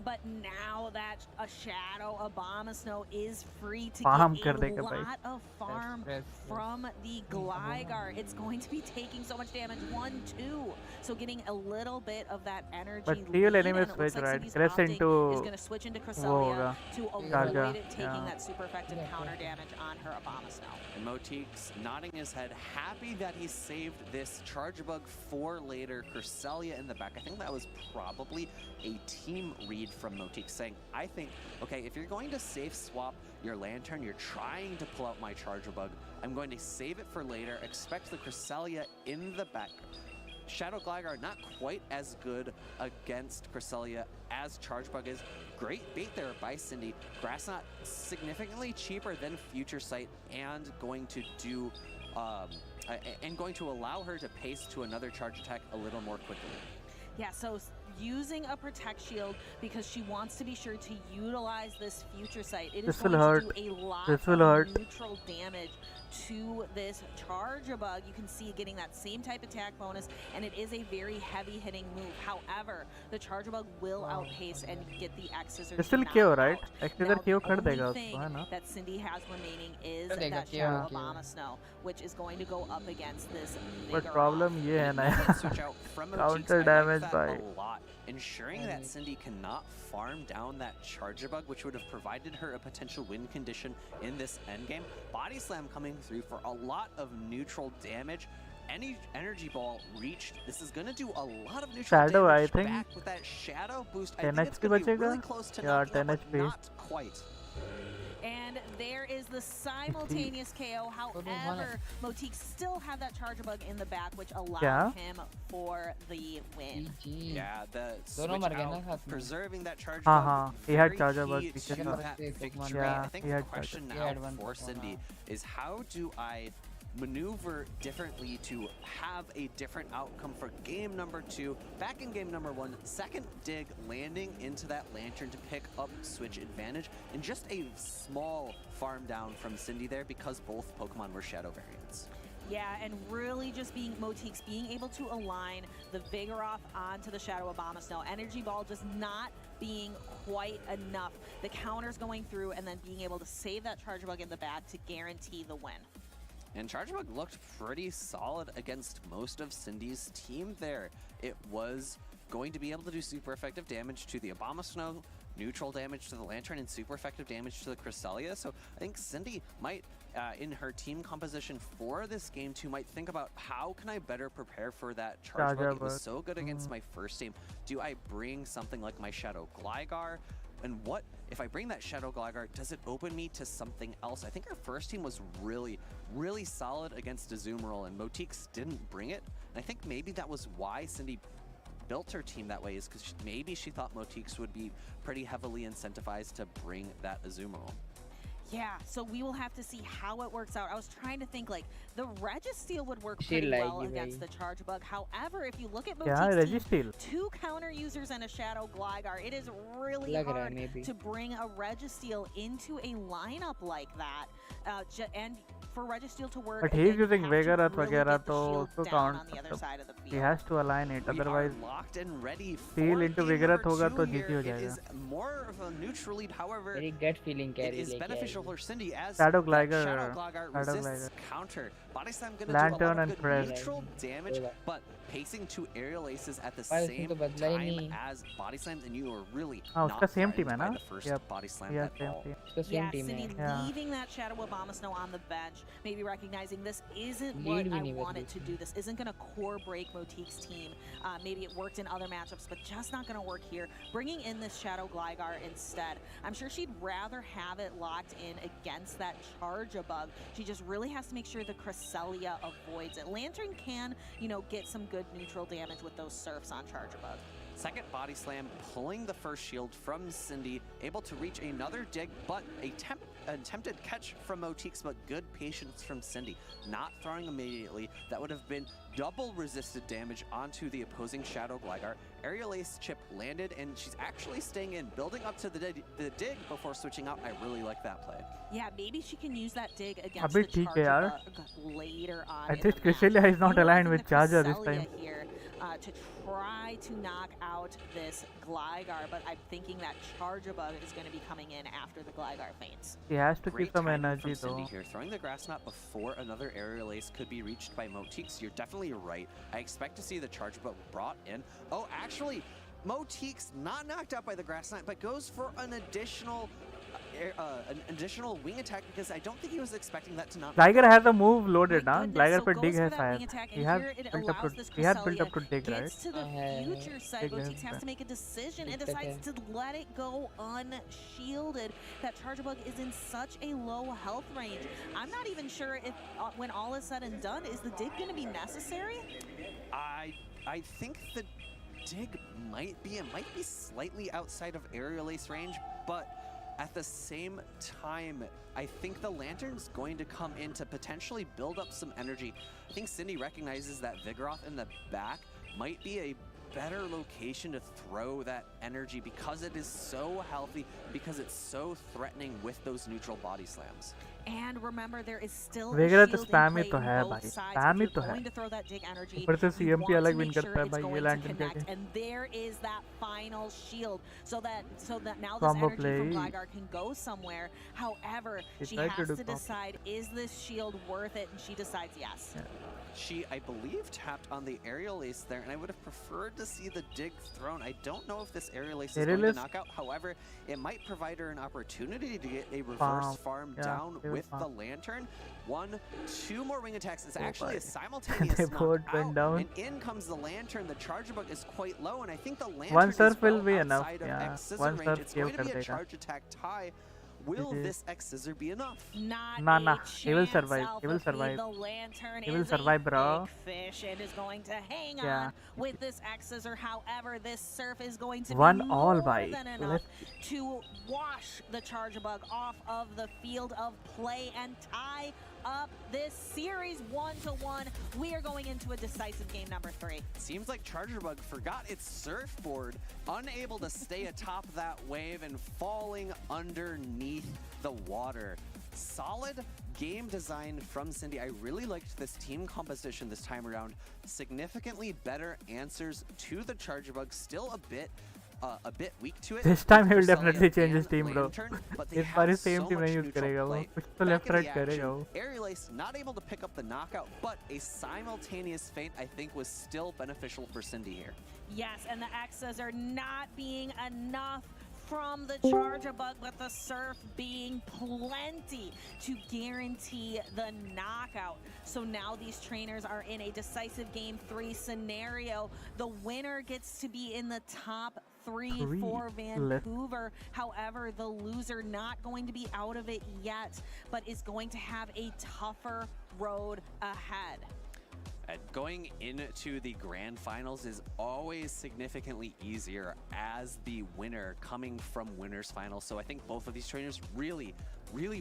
S5: But now that a Shadow Abomasnow is free to
S1: Farm
S5: get
S1: कर
S5: a
S1: देगा भाई.
S5: lot of farm from the Gligar, it's going to be taking so much damage. 1, 2. So getting a little bit of that energy.
S1: But Real
S5: lead,
S1: Enemy
S5: and it looks
S1: switch,
S5: like
S1: right?
S5: Cindy's
S1: Crest
S5: opting
S1: into
S5: is going to switch into
S1: वो
S5: Cresselia
S1: होगा.
S5: to avoid
S1: Charger,
S5: it taking
S1: yeah.
S5: that super effective counter damage on her Abomasnow.
S14: And Moteeks nodding his head, happy that he saved this Charge Bug for later. Cresselia in the back. I think that was probably a team read from Moteeks saying, I think, okay, if you're going to safe swap your Lantern, you're trying to pull out my Charger Bug, I'm going to save it for later. Expect the Cresselia in the back. Shadow Gligar not quite as good against Cresselia as Charge Bug is. Great bait there by Cindy. Grass Knot significantly cheaper than Future Sight and going to do and going to allow her to pace to another charge attack a little more quickly.
S5: Yeah, so using a Protect Shield because she wants to be sure to utilize this Future Sight. It is
S1: This will
S5: going
S1: hurt.
S5: to do a lot
S1: This will
S5: of
S1: hurt.
S5: neutral damage to this Charger Bug. You can see getting that same type attack bonus, and it is a very heavy hitting move. However, the Charger Bug will outpace and get the X Scissors.
S1: This will
S5: knocked
S1: KO, right?
S5: out.
S1: X
S5: Now,
S1: Scissor KO
S5: the
S1: कर
S5: only
S1: देगा
S5: thing
S1: उसको, है ना?
S5: that Cindy has remaining is
S13: कर देगा,
S5: that
S13: KO,
S5: Shadow
S13: KO.
S5: Abomasnow, which is going to go up against this
S1: But
S5: Vigoroth.
S1: problem ये है ना
S14: Immediate switch out from Moteeks,
S1: counter
S14: I like
S1: damage
S14: that
S1: by
S14: a lot. Ensuring that Cindy cannot farm down that Charger Bug, which would have provided her a potential win condition in this endgame. Body Slam coming through for a lot of neutral damage. Any Energy Ball reached. This is going to do a lot of neutral
S1: Shadow, I
S14: damage
S1: think.
S14: back with that Shadow boost. I
S1: 10
S14: think it's
S1: HP
S14: going to be
S1: बचेगा?
S14: really close to
S1: Yeah,
S14: knocking
S1: 10
S14: out, but
S1: HP.
S14: not quite.
S5: And there is the simultaneous KO. However, Moteeks still had that Charger Bug in the back, which allowed
S1: Yeah.
S5: him for the win.
S14: Yeah, the
S13: दोनों
S14: switch
S13: मर गए ना
S14: out,
S13: साथ में.
S14: preserving that Charger
S1: हाँ
S14: Bug.
S1: हाँ, he had
S14: very
S1: Charger Bug.
S14: key
S1: पीछे
S14: to
S1: था.
S14: that victory.
S1: Yeah,
S14: I think
S1: he
S14: the
S1: had
S14: question
S1: Charger.
S14: now
S13: He had one
S14: for
S13: Pokemon,
S14: Cindy is how do I maneuver differently to have a different outcome for game number 2. Back in game number 1, second dig landing into that Lantern to pick up switch advantage, and just a small farm down from Cindy there because both Pokemon were Shadow variants.
S5: Yeah, and really just being Moteeks being able to align the Vigoroth onto the Shadow Abomasnow. Energy Ball just not being quite enough. The counters going through and then being able to save that Charger Bug in the back to guarantee the win.
S14: And Charger Bug looked pretty solid against most of Cindy's team there. It was going to be able to do super effective damage to the Abomasnow, neutral damage to the Lantern, and super effective damage to the Cresselia. So I think Cindy might, in her team composition for this game 2, might think about how can I better prepare for that Charge Bug. It was so good against my first team. Do I bring something like my Shadow Gligar? And what if I bring that Shadow Gligar, does it open me to something else? I think our first team was really, really solid against Azumarill, and Moteeks didn't bring it. And I think maybe that was why Cindy built her team that way, is because maybe she thought Moteeks would be pretty heavily incentivized to bring that Azumarill.
S5: Yeah, so we will have to see how it works out. I was trying to think like the Registeel would work
S13: She'll
S5: pretty
S13: like
S5: well
S13: you,
S5: against
S13: bhai.
S5: the Charge Bug. However, if you look at
S1: Yeah,
S5: Motik's team,
S1: Registeel.
S5: 2 counter users and a Shadow Gligar, it is really
S13: Lag raha hai
S5: hard
S13: maybe.
S5: to bring a Registeel into a lineup like that. And for Registeel to work,
S1: But
S5: again,
S1: he's
S5: you
S1: using
S5: have to
S1: Vigoroth
S5: really
S1: वगैरह
S5: get the
S1: तो
S5: shield
S1: उसको
S5: down
S1: count
S5: on the other side of the
S1: he
S5: field.
S1: has to align it,
S14: We
S1: otherwise
S14: are locked and ready for
S1: steal into
S14: game
S1: Vigoroth
S14: number
S1: होगा
S14: 2
S1: तो
S14: here.
S1: GG हो
S14: It
S1: जाएगा.
S14: is more of a neutral lead, however,
S13: मेरी gut feeling
S14: it
S13: carry
S14: is
S13: लेके
S14: beneficial
S13: आएगी.
S14: for Cindy as
S1: Shadow
S14: that
S1: Gligar,
S14: Shadow Gligar
S1: Shadow
S14: resists
S1: Gligar.
S14: counter. Body Slam gonna
S1: Lantern
S14: do a lot
S1: and
S14: of good
S1: press.
S14: neutral damage,
S13: Hold on.
S14: but pacing 2 aerial aces at the
S13: भाई उसने
S14: same
S13: तो बदला ही
S14: time
S13: नहीं.
S14: as Body Slams, and you are really
S1: हाँ
S14: not
S1: उसका same team
S14: threatened
S1: है
S14: by
S1: ना?
S14: the first
S1: Yep.
S14: Body Slam
S1: Yeah,
S14: at
S1: same
S14: all.
S1: team.
S13: उसका
S5: Yeah,
S13: same team
S5: Cindy
S13: है.
S1: Yeah.
S5: leaving that Shadow Abomasnow on the bench, maybe recognizing this isn't
S13: Lead
S5: what
S13: भी
S5: I
S13: नहीं बदली
S5: wanted to
S13: उसने.
S5: do. This isn't going to core break Motik's team. Maybe it worked in other matchups, but just not going to work here. Bringing in this Shadow Gligar instead. I'm sure she'd rather have it locked in against that Charge-a-Bug. She just really has to make sure the Cresselia avoids it. Lantern can, get some good neutral damage with those surfs on Charge-a-Bug.
S14: Second Body Slam, pulling the first shield from Cindy, able to reach another dig, but attempted catch from Motik's, but good patience from Cindy. Not throwing immediately, that would have been double resisted damage onto the opposing Shadow Gligar. Aerial Ace chip landed, and she's actually staying in, building up to the dig before switching out. I really like that play.
S5: Yeah, maybe she can use that dig against
S1: अभी
S5: the
S1: ठीक है यार.
S5: Charge-a-Bug later on.
S1: I
S5: in
S1: think
S5: the match.
S1: Cresselia is not aligned
S5: Utilizing
S1: with
S5: the
S1: Charger this
S5: Cresselia
S1: time.
S5: here, to try to knock out this Gligar, but I'm thinking that Charge-a-Bug is going to be coming in after the Gligar faints.
S1: He has to
S14: Great
S1: keep some
S14: timing
S1: energy
S14: from Cindy
S1: though.
S14: here, throwing the Grass Knot before another Aerial Ace could be reached by Motik's. You're definitely right. I expect to see the Charge Bug brought in. Oh, actually, Motik's not knocked out by the Grass Knot, but goes for an additional wing attack because I don't think he was expecting that to not.
S1: Gligar has a move loaded
S5: My
S1: ना.
S5: goodness,
S1: Gligar
S5: so
S1: पे
S5: goes
S1: dig
S5: for
S1: है
S5: that
S1: शायद.
S5: wing attack,
S1: He
S5: and
S1: has
S5: here it
S1: built up
S5: allows
S1: to
S5: this
S1: he has built
S5: Cresselia
S1: up to dig, right?
S5: gets to the future side.
S1: Dig
S5: Motik's has
S1: है.
S5: to make a decision and
S13: Dig
S5: decides
S13: है.
S5: to let it go unshielded. That Charge-a-Bug is in such a low health range. I'm not even sure if, when all is said and done, is the dig going to be necessary?
S14: I think the dig might be. It might be slightly outside of Aerial Ace range, but at the same time, I think the Lantern's going to come in to potentially build up some energy. I think Cindy recognizes that Vigoroth in the back might be a better location to throw that energy because it is so healthy, because it's so threatening with those neutral body slams.
S5: And remember, there is still a
S1: Vigoroth
S5: shield in
S1: spam he
S5: play
S1: तो
S5: in
S1: है
S5: both
S1: भाई.
S5: sides.
S1: Spam
S5: If
S1: he
S5: you're
S1: तो है.
S5: going to throw that dig energy,
S1: ऊपर से
S5: you
S1: CMP
S5: want to
S1: अलग
S5: make
S1: win
S5: sure
S1: करता है
S5: it's
S1: भाई.
S5: going
S1: ये
S5: to
S1: lantern
S5: connect,
S1: करके.
S5: and there is that final shield, so that now this
S1: Combo
S5: energy from
S1: play.
S5: Gligar can go somewhere. However,
S1: He
S5: she
S1: tried to
S5: has
S1: do
S5: to
S1: combo.
S5: decide, is this shield worth it? And she decides yes.
S1: Yeah.
S14: She, I believe, tapped on the Aerial Ace there, and I would have preferred to see the dig thrown. I don't know if this Aerial Ace is
S1: Aerial
S14: going to
S1: Ace-
S14: knock out. However, it might provide her an opportunity to get a reverse farm
S1: Yeah,
S14: down
S1: they will
S14: with the
S1: farm.
S14: Lantern. 1, 2 more wing attacks. It's
S1: Oh
S14: actually
S1: my.
S14: a simultaneous
S1: They
S14: knock
S1: both
S14: out,
S1: went down.
S14: and in comes the Lantern. The Charge-a-Bug is quite low, and I think the Lantern
S1: One
S14: is
S1: surf will
S14: well
S1: be enough.
S14: outside of
S1: Yeah,
S14: X-Scissor
S1: one
S14: range.
S1: surf
S14: It's
S1: give
S14: going to be
S1: कर
S14: a
S1: देगा.
S14: charge attack tie. Will
S1: GG.
S14: this X-Scissor be enough?
S5: Not
S1: Nah,
S5: a
S1: nah. He will
S5: chance,
S1: survive. He will
S5: Alpha Feed.
S1: survive.
S5: The Lantern
S1: He will
S5: is
S1: survive,
S5: a
S1: bro.
S5: big fish and is going to hang
S1: Yeah.
S5: on with this X-Scissor. However, this surf is going to
S1: One
S5: be
S1: all
S5: more
S1: by.
S5: than enough to wash the Charge-a-Bug off of the field of play and tie up this series 1-1. We are going into a decisive game number 3.
S14: Seems like Charge-a-Bug forgot its surfboard, unable to stay atop that wave and falling underneath the water. Solid game design from Cindy. I really liked this team composition this time around. Significantly better answers to the Charge-a-Bug. Still a bit weak to it.
S1: This time he will
S14: Cresselia
S1: definitely change his
S14: and
S1: team, bro.
S14: Lantern, but they
S1: इस बार
S14: have
S1: he same
S14: so
S1: team
S14: much
S1: नहीं use
S14: neutral
S1: करेगा वो.
S14: play.
S1: कुछ तो
S14: Back
S1: left
S14: in
S1: right
S14: the
S1: करेगा
S14: action,
S1: वो.
S14: Aerial Ace not able to pick up the knockout, but a simultaneous feint I think was still beneficial for Cindy here.
S5: Yes, and the X's are not being enough from the Charge-a-Bug, but the surf being plenty to guarantee the knockout. So now these trainers are in a decisive game 3 scenario. The winner gets to be in the top 3 for Vancouver. However, the loser not going to be out of it yet, but is going to have a tougher road ahead.
S14: Going into the grand finals is always significantly easier as the winner coming from winners finals. So I think both of these trainers really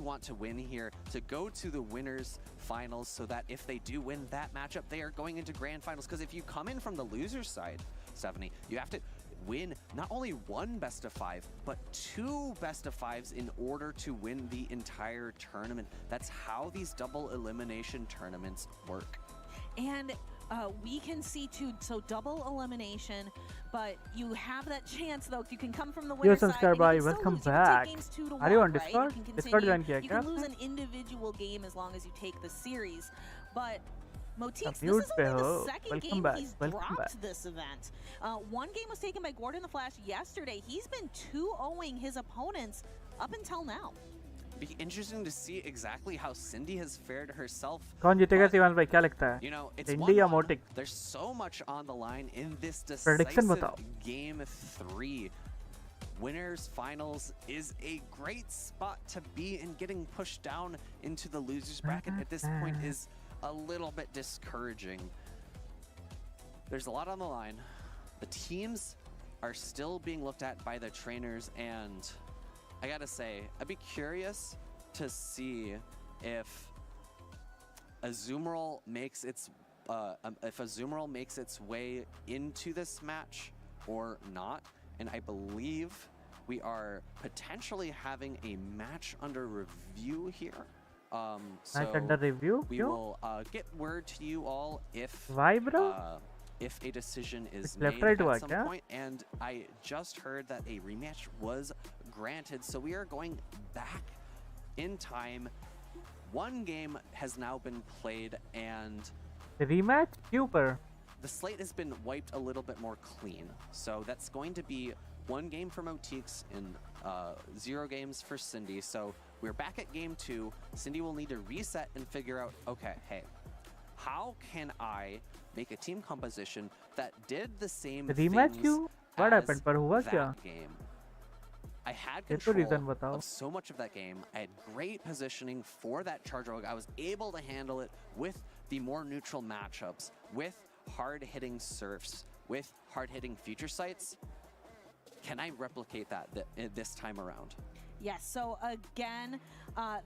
S14: want to win here, to go to the winners finals, so that if they do win that matchup, they are going into grand finals. Because if you come in from the loser side, Stephanie, you have to win not only one best of 5, but 2 best of 5s in order to win the entire tournament. That's how these double elimination tournaments work.
S5: And we can see too, so double elimination, but you have that chance though. You can come from the winner's side.
S1: Sanskar bhai, welcome back. Are you on Discord?
S5: Right?
S1: Discord join kiya
S5: You
S1: kya?
S5: can lose an individual game as long as you take the series, but Moteeks,
S1: mute
S5: this is
S1: pe
S5: only the
S1: ho.
S5: second
S1: Welcome
S5: game
S1: back.
S5: he's
S1: Welcome
S5: dropped
S1: back.
S5: this event. One game was taken by Gordon the Flash yesterday. He's been 2-0ing his opponents up until now.
S14: Be interesting to see exactly how Cindy has fared herself.
S1: कौन जीतेगा शिवांश भाई, क्या लगता है?
S14: You know, it's
S1: Indy या
S14: 1-1.
S1: Moteeks?
S14: There's so much on the line in this
S1: Prediction
S14: decisive
S1: बताओ.
S14: game 3. Winners finals is a great spot to be in. Getting pushed down into the losers bracket at this point is a little bit discouraging. There's a lot on the line. The teams are still being looked at by the trainers, and I gotta say, I'd be curious to see if Azumarill makes its way into this match or not. And I believe we are potentially having a match under review here.
S1: Match under review?
S14: We will get word to you all if
S1: Why, bro?
S14: If a decision is
S1: It's
S14: made
S1: left right
S14: at
S1: हुआ
S14: some
S1: क्या?
S14: point. And I just heard that a rematch was granted, so we are going back in time. One game has now been played, and
S1: Rematch? क्यों पर?
S14: the slate has been wiped a little bit more clean. So that's going to be 1 game for Moteeks and 0 games for Cindy. So we're back at game 2. Cindy will need to reset and figure out, okay, hey, how can I make a team composition that did the same
S1: Rematch
S14: things
S1: क्यों? What
S14: as
S1: happened? पर हुआ
S14: that
S1: क्या?
S14: game? I had
S1: ये तो reason
S14: control
S1: बताओ.
S14: of so much of that game. I had great positioning for that charge rogue. I was able to handle it with the more neutral matchups, with hard-hitting surfs, with hard-hitting future sights. Can I replicate that this time around?
S5: Yes, so again,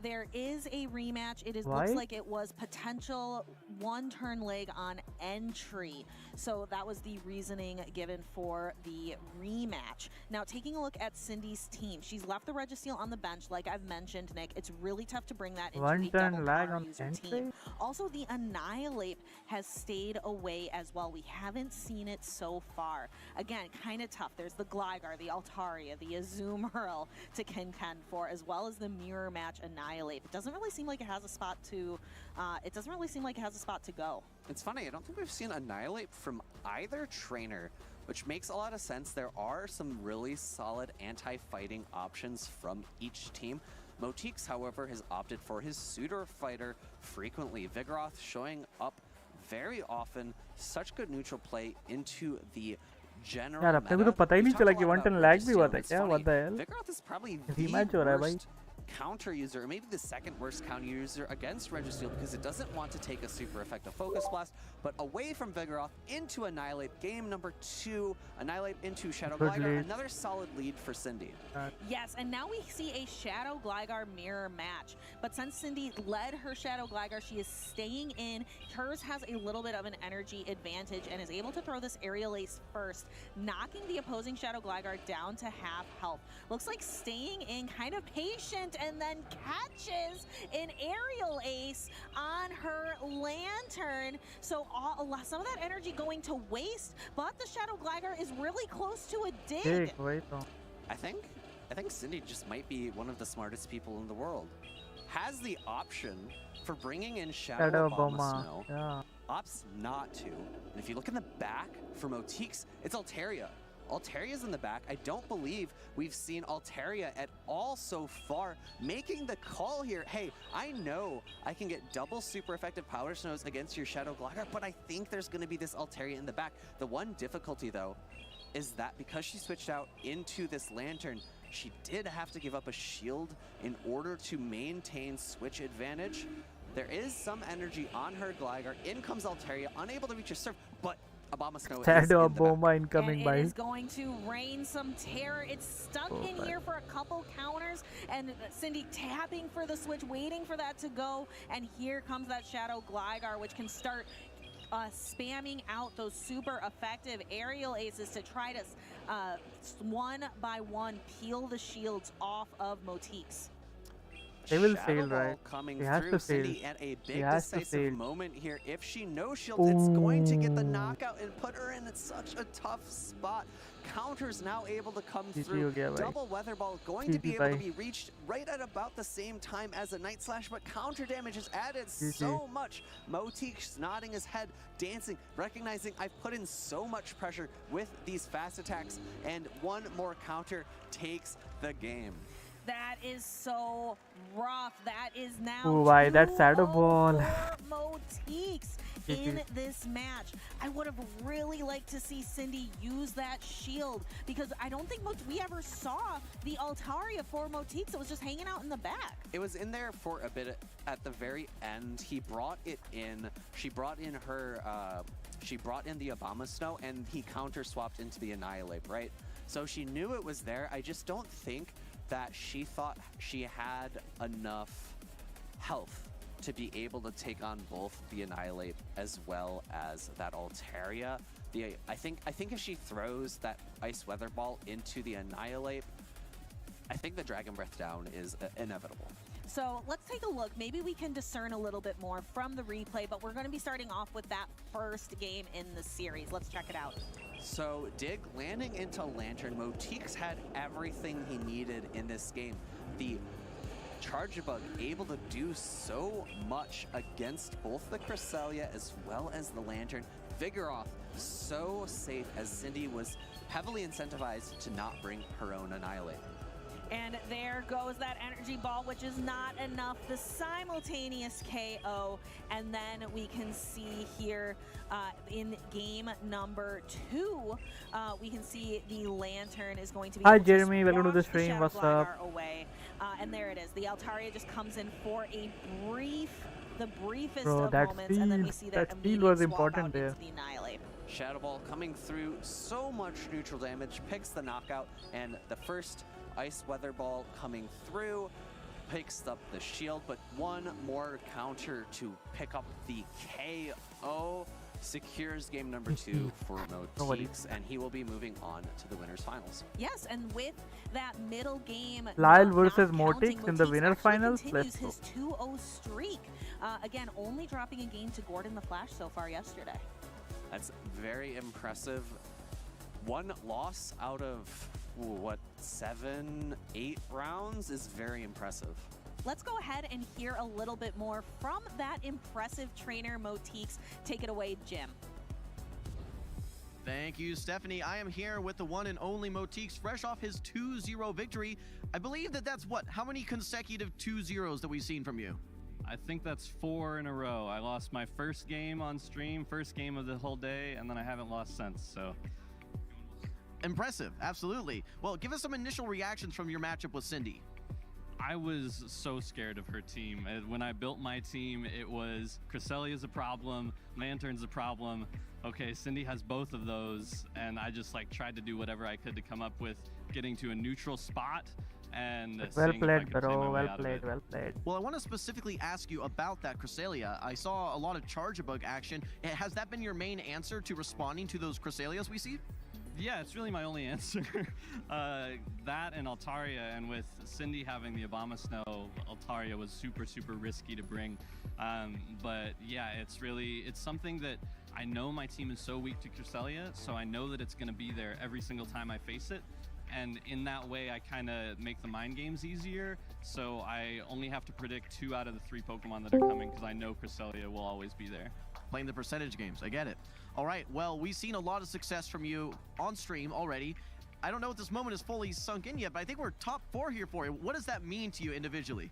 S5: there is a rematch. It
S1: Why?
S5: looks like it was potential 1-turn leg on entry. So that was the reasoning given for the rematch. Now, taking a look at Cindy's team, she's left the Registeel on the bench, like I've mentioned, Nick. It's really tough to bring that into a
S1: 1-turn
S5: double
S1: lag
S5: power
S1: on
S5: user
S1: entry?
S5: team. Also, the Annihilate has stayed away as well. We haven't seen it so far. Again, kind of tough. There's the Gligar, the Altaria, the Azumarill to contend for, as well as the mirror match Annihilate. It doesn't really seem like it has a spot to go.
S14: It's funny, I don't think we've seen Annihilate from either trainer, which makes a lot of sense. There are some really solid anti-fighting options from each team. Moteeks, however, has opted for his suitor fighter frequently. Vigoroth showing up very often. Such good neutral play into the general
S1: यार अपने को तो पता ही नहीं चला कि 1-turn lag भी हुआ था क्या? What the hell?
S14: Vigoroth is probably
S1: Rematch
S14: the
S1: हो रहा है भाई.
S14: worst counter user, or maybe the second worst counter user against Registeel, because it doesn't want to take a super effective Focus Blast, but away from Vigoroth into Annihilate. Game number 2, Annihilate into Shadow
S1: Good
S14: Gligar.
S1: lead.
S14: Another solid lead for Cindy.
S5: Yes, and now we see a Shadow Gligar mirror match. But since Cindy led her Shadow Gligar, she is staying in. Hers has a little bit of an energy advantage and is able to throw this Aerial Ace first, knocking the opposing Shadow Gligar down to half health. Looks like staying in, kind of patient, and then catches an Aerial Ace on her Lantern. So some of that energy going to waste, but the Shadow Gligar is really close to a dig.
S1: वही तो.
S14: I think Cindy just might be one of the smartest people in the world. Has the option for bringing in Shadow Abomasnow,
S1: Yeah.
S14: opts not to. And if you look in the back for Moteeks, it's Altaria. Altaria's in the back. I don't believe we've seen Altaria at all so far, making the call here. Hey, I know I can get double super effective Power Snows against your Shadow Gligar, but I think there's going to be this Altaria in the back. The one difficulty, though, is that because she switched out into this Lantern, she did have to give up a shield in order to maintain switch advantage. There is some energy on her Gligar. In comes Altaria, unable to reach a surf, but Abomasnow is
S1: Shadow
S14: in the back.
S1: Bomba incoming,
S5: And
S1: by.
S5: it is going to rain some terror. It's stuck in here for a couple counters, and Cindy tapping for the switch, waiting for that to go. And here comes that Shadow Gligar, which can start spamming out those super effective aerial aces to try to one by one peel the shields off of Motiques.
S1: They will
S14: Shadow
S1: fail,
S14: Ball
S1: right?
S14: coming
S1: He has
S14: through.
S1: to fail.
S14: Cindy at a
S1: He
S14: big
S1: has to
S14: decisive
S1: fail.
S14: moment here. If she no shields, it's going to get the knockout and put her in such a tough spot. Counters now able to come
S1: GG
S14: through.
S1: हो गया भाई.
S14: Double Weather Ball going to
S1: GG
S14: be able to
S1: भाई.
S14: be reached right at about the same time as a Night Slash, but counter damage is added
S1: GG.
S14: so much. Motique's nodding his head, dancing, recognizing I've put in so much pressure with these fast attacks, and one more counter takes the game.
S5: That is so rough. That is now
S1: Oh, why that Shadow Ball?
S5: Motiques in this match. I would have really liked to see Cindy use that shield, because I don't think we ever saw the Altaria for Motiques. It was just hanging out in the back.
S14: It was in there for a bit at the very end. He brought it in. She brought in her. She brought in the Abomasnow, and he counter swapped into the Annihilate, right? So she knew it was there. I just don't think that she thought she had enough health to be able to take on both the Annihilate as well as that Altaria. I think if she throws that Ice Weather Ball into the Annihilate, I think the Dragon Breath down is inevitable.
S5: So let's take a look. Maybe we can discern a little bit more from the replay, but we're going to be starting off with that first game in the series. Let's check it out.
S14: So Dig landing into Lantern. Motiques had everything he needed in this game. The Charjabug able to do so much against both the Cresselia as well as the Lantern. Vigoroth so safe, as Cindy was heavily incentivized to not bring her own Annihilate.
S5: And there goes that energy ball, which is not enough. The simultaneous KO. And then we can see here in game number 2, we can see the Lantern is going to be
S1: Hi
S5: able
S1: Jeremy,
S5: to
S1: welcome to the
S5: squash
S1: stream.
S5: Shadow
S1: What's
S5: Gligar
S1: up?
S5: away. And there it is. The Altaria just comes in for a the briefest
S1: Bro,
S5: of
S1: that
S5: moments, and then we see
S1: that
S5: that
S1: steal
S5: immediate
S1: was
S5: swap
S1: important
S5: out
S1: there.
S5: into the Annihilate.
S14: Shadow Ball coming through, so much neutral damage, picks the knockout, and the first Ice Weather Ball coming through, picks up the shield, but one more counter to pick up the KO, secures game number 2 for Motiques, and he will be moving on to the winners finals.
S5: Yes, and with that middle game,
S1: Lyle
S5: not
S1: versus
S5: counting,
S1: Motiques in the winner
S5: actually
S1: finals.
S5: continues
S1: Let's go.
S5: his 2-0 streak. Again, only dropping a game to Gordon the Flash so far yesterday.
S14: That's very impressive. One loss out of, what, 7, 8 rounds is very impressive.
S5: Let's go ahead and hear a little bit more from that impressive trainer, Motiques. Take it away, Jim.
S11: Thank you, Stephanie. I am here with the one and only Motiques, fresh off his 2-0 victory. I believe that's what? How many consecutive 2-0s that we've seen from you?
S16: I think that's 4 in a row. I lost my first game on stream, first game of the whole day, and then I haven't lost since, so.
S11: Impressive, absolutely. Well, give us some initial reactions from your matchup with Cindy.
S16: I was so scared of her team. When I built my team, it was Cresselia's a problem, Lantern's a problem. Okay, Cindy has both of those, and I just tried to do whatever I could to come up with getting to a neutral spot. And
S1: Well
S16: seeing if I
S1: played,
S16: could play my
S1: bro.
S16: way
S1: Well
S16: out of
S1: played,
S16: it.
S1: well played.
S11: Well, I want to specifically ask you about that Cresselia. I saw a lot of Charjabug action. Has that been your main answer to responding to those Cresselias we see?
S16: Yeah, it's really my only answer. That and Altaria, and with Cindy having the Abomasnow, Altaria was super, super risky to bring. But yeah, it's something that I know my team is so weak to Cresselia, so I know that it's going to be there every single time I face it. And in that way, I kind of make the mind games easier. So I only have to predict 2 out of the 3 Pokemon that are coming, because I know Cresselia will always be there.
S11: Playing the percentage games, I get it. All right, well, we've seen a lot of success from you on stream already. I don't know if this moment is fully sunk in yet, but I think we're top 4 here for you. What does that mean to you individually?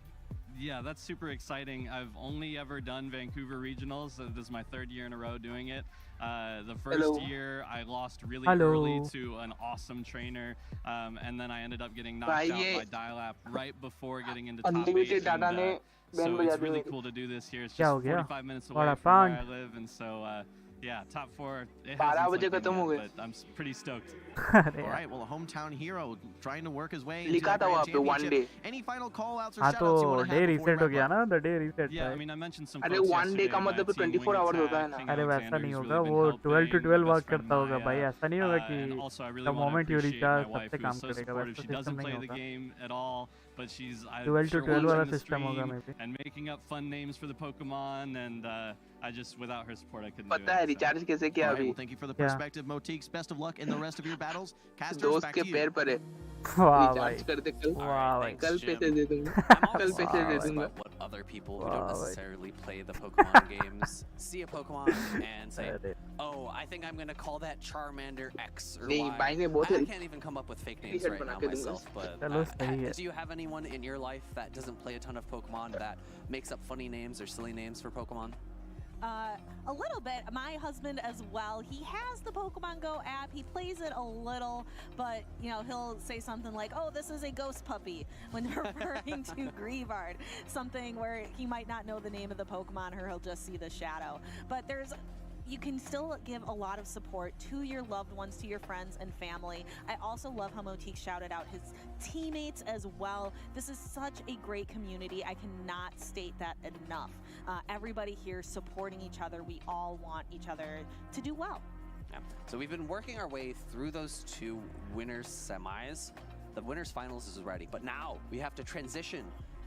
S16: Yeah, that's super exciting. I've only ever done Vancouver regionals. This is my 3rd year in a row doing it. The first year I lost really early to an awesome trainer, and then I ended up getting knocked out by Dial-App right before getting into top 8. And, so it's really cool to do this here. It's just 45 minutes away from where I live, and so yeah, top 4. It hasn't slipped in yet, but I'm pretty stoked.
S11: All right, well, a hometown hero trying to work his way into the Grand Championship. Any final call-outs or
S1: हाँ
S11: shout-outs you
S1: तो
S11: want to
S1: day
S11: have before
S1: reset हो
S11: we
S1: गया
S11: wrap
S1: ना
S11: up?
S1: The day reset
S16: Yeah, I mean, I mentioned some
S15: अरे
S16: folks
S15: one day
S16: yesterday.
S15: का मतलब तो
S16: Team
S15: 24
S16: Wing
S15: hours होता है
S16: Attack,
S15: ना
S16: King
S1: अरे वैसा
S16: Alexander's
S1: नहीं
S16: really
S1: होगा
S16: been
S1: वो
S16: helping,
S1: 12 to
S16: my
S1: 12
S16: best
S1: work
S16: friend
S1: करता होगा भाई
S16: Maya.
S1: ऐसा नहीं होगा कि
S16: And also, I really
S1: the
S16: want to
S1: moment you
S16: appreciate
S1: recharge
S16: my wife,
S1: तब से
S16: who
S1: काम
S16: is so
S1: करेगा
S16: supportive.
S1: वैसा
S16: She
S1: सिस्टम
S16: doesn't
S1: नहीं
S16: play the
S1: होगा
S16: game at all, but she's
S1: 12 to
S16: sure
S1: 12 वाला
S16: watching the
S1: सिस्टम होगा
S16: stream
S1: maybe
S16: and making up fun names for the Pokemon, and I just, without her support, I couldn't do
S15: पता है
S16: it.
S15: Recharge कैसे किया
S11: All right,
S15: अभी
S11: well, thank you for the
S1: Yeah.
S11: perspective, Motiques. Best of luck in the rest of your battles. Casters,
S15: दोस्त
S11: back
S15: के
S11: to you.
S15: पैर पर है
S1: वाह
S15: रिचार्ज
S1: भाई
S15: कर दे कल
S1: वाह भाई
S15: कल पैसे दे दूंगा
S14: I'm
S15: कल
S14: always
S15: पैसे दे
S14: curious
S15: दूंगा
S14: about what other people who
S1: Wow,
S14: don't
S1: wait.
S14: necessarily play the Pokemon games see a Pokemon and say,
S1: अरे
S14: oh, I think I'm going to call that Charmander X or
S15: नहीं
S14: Y.
S15: भाई ने बहुत
S14: I can't even come up with fake names
S15: T-shirt
S14: right
S15: बना
S14: now
S15: के दूंगा
S14: myself, but
S1: चलो सही है
S14: do you have anyone in your life that doesn't play a ton of Pokemon that makes up funny names or silly names for Pokemon?
S5: A little bit. My husband as well. He has the Pokemon Go app. He plays it a little, but you know, he'll say something like, "Oh, this is a ghost puppy," when referring to Grievard. Something where he might not know the name of the Pokemon, or he'll just see the shadow. But you can still give a lot of support to your loved ones, to your friends and family. I also love how Motique shouted out his teammates as well. This is such a great community. I cannot state that enough. Everybody here supporting each other. We all want each other to do well.
S14: Yeah. So we've been working our way through those 2 winners semis. The winners finals is ready, but now we have to transition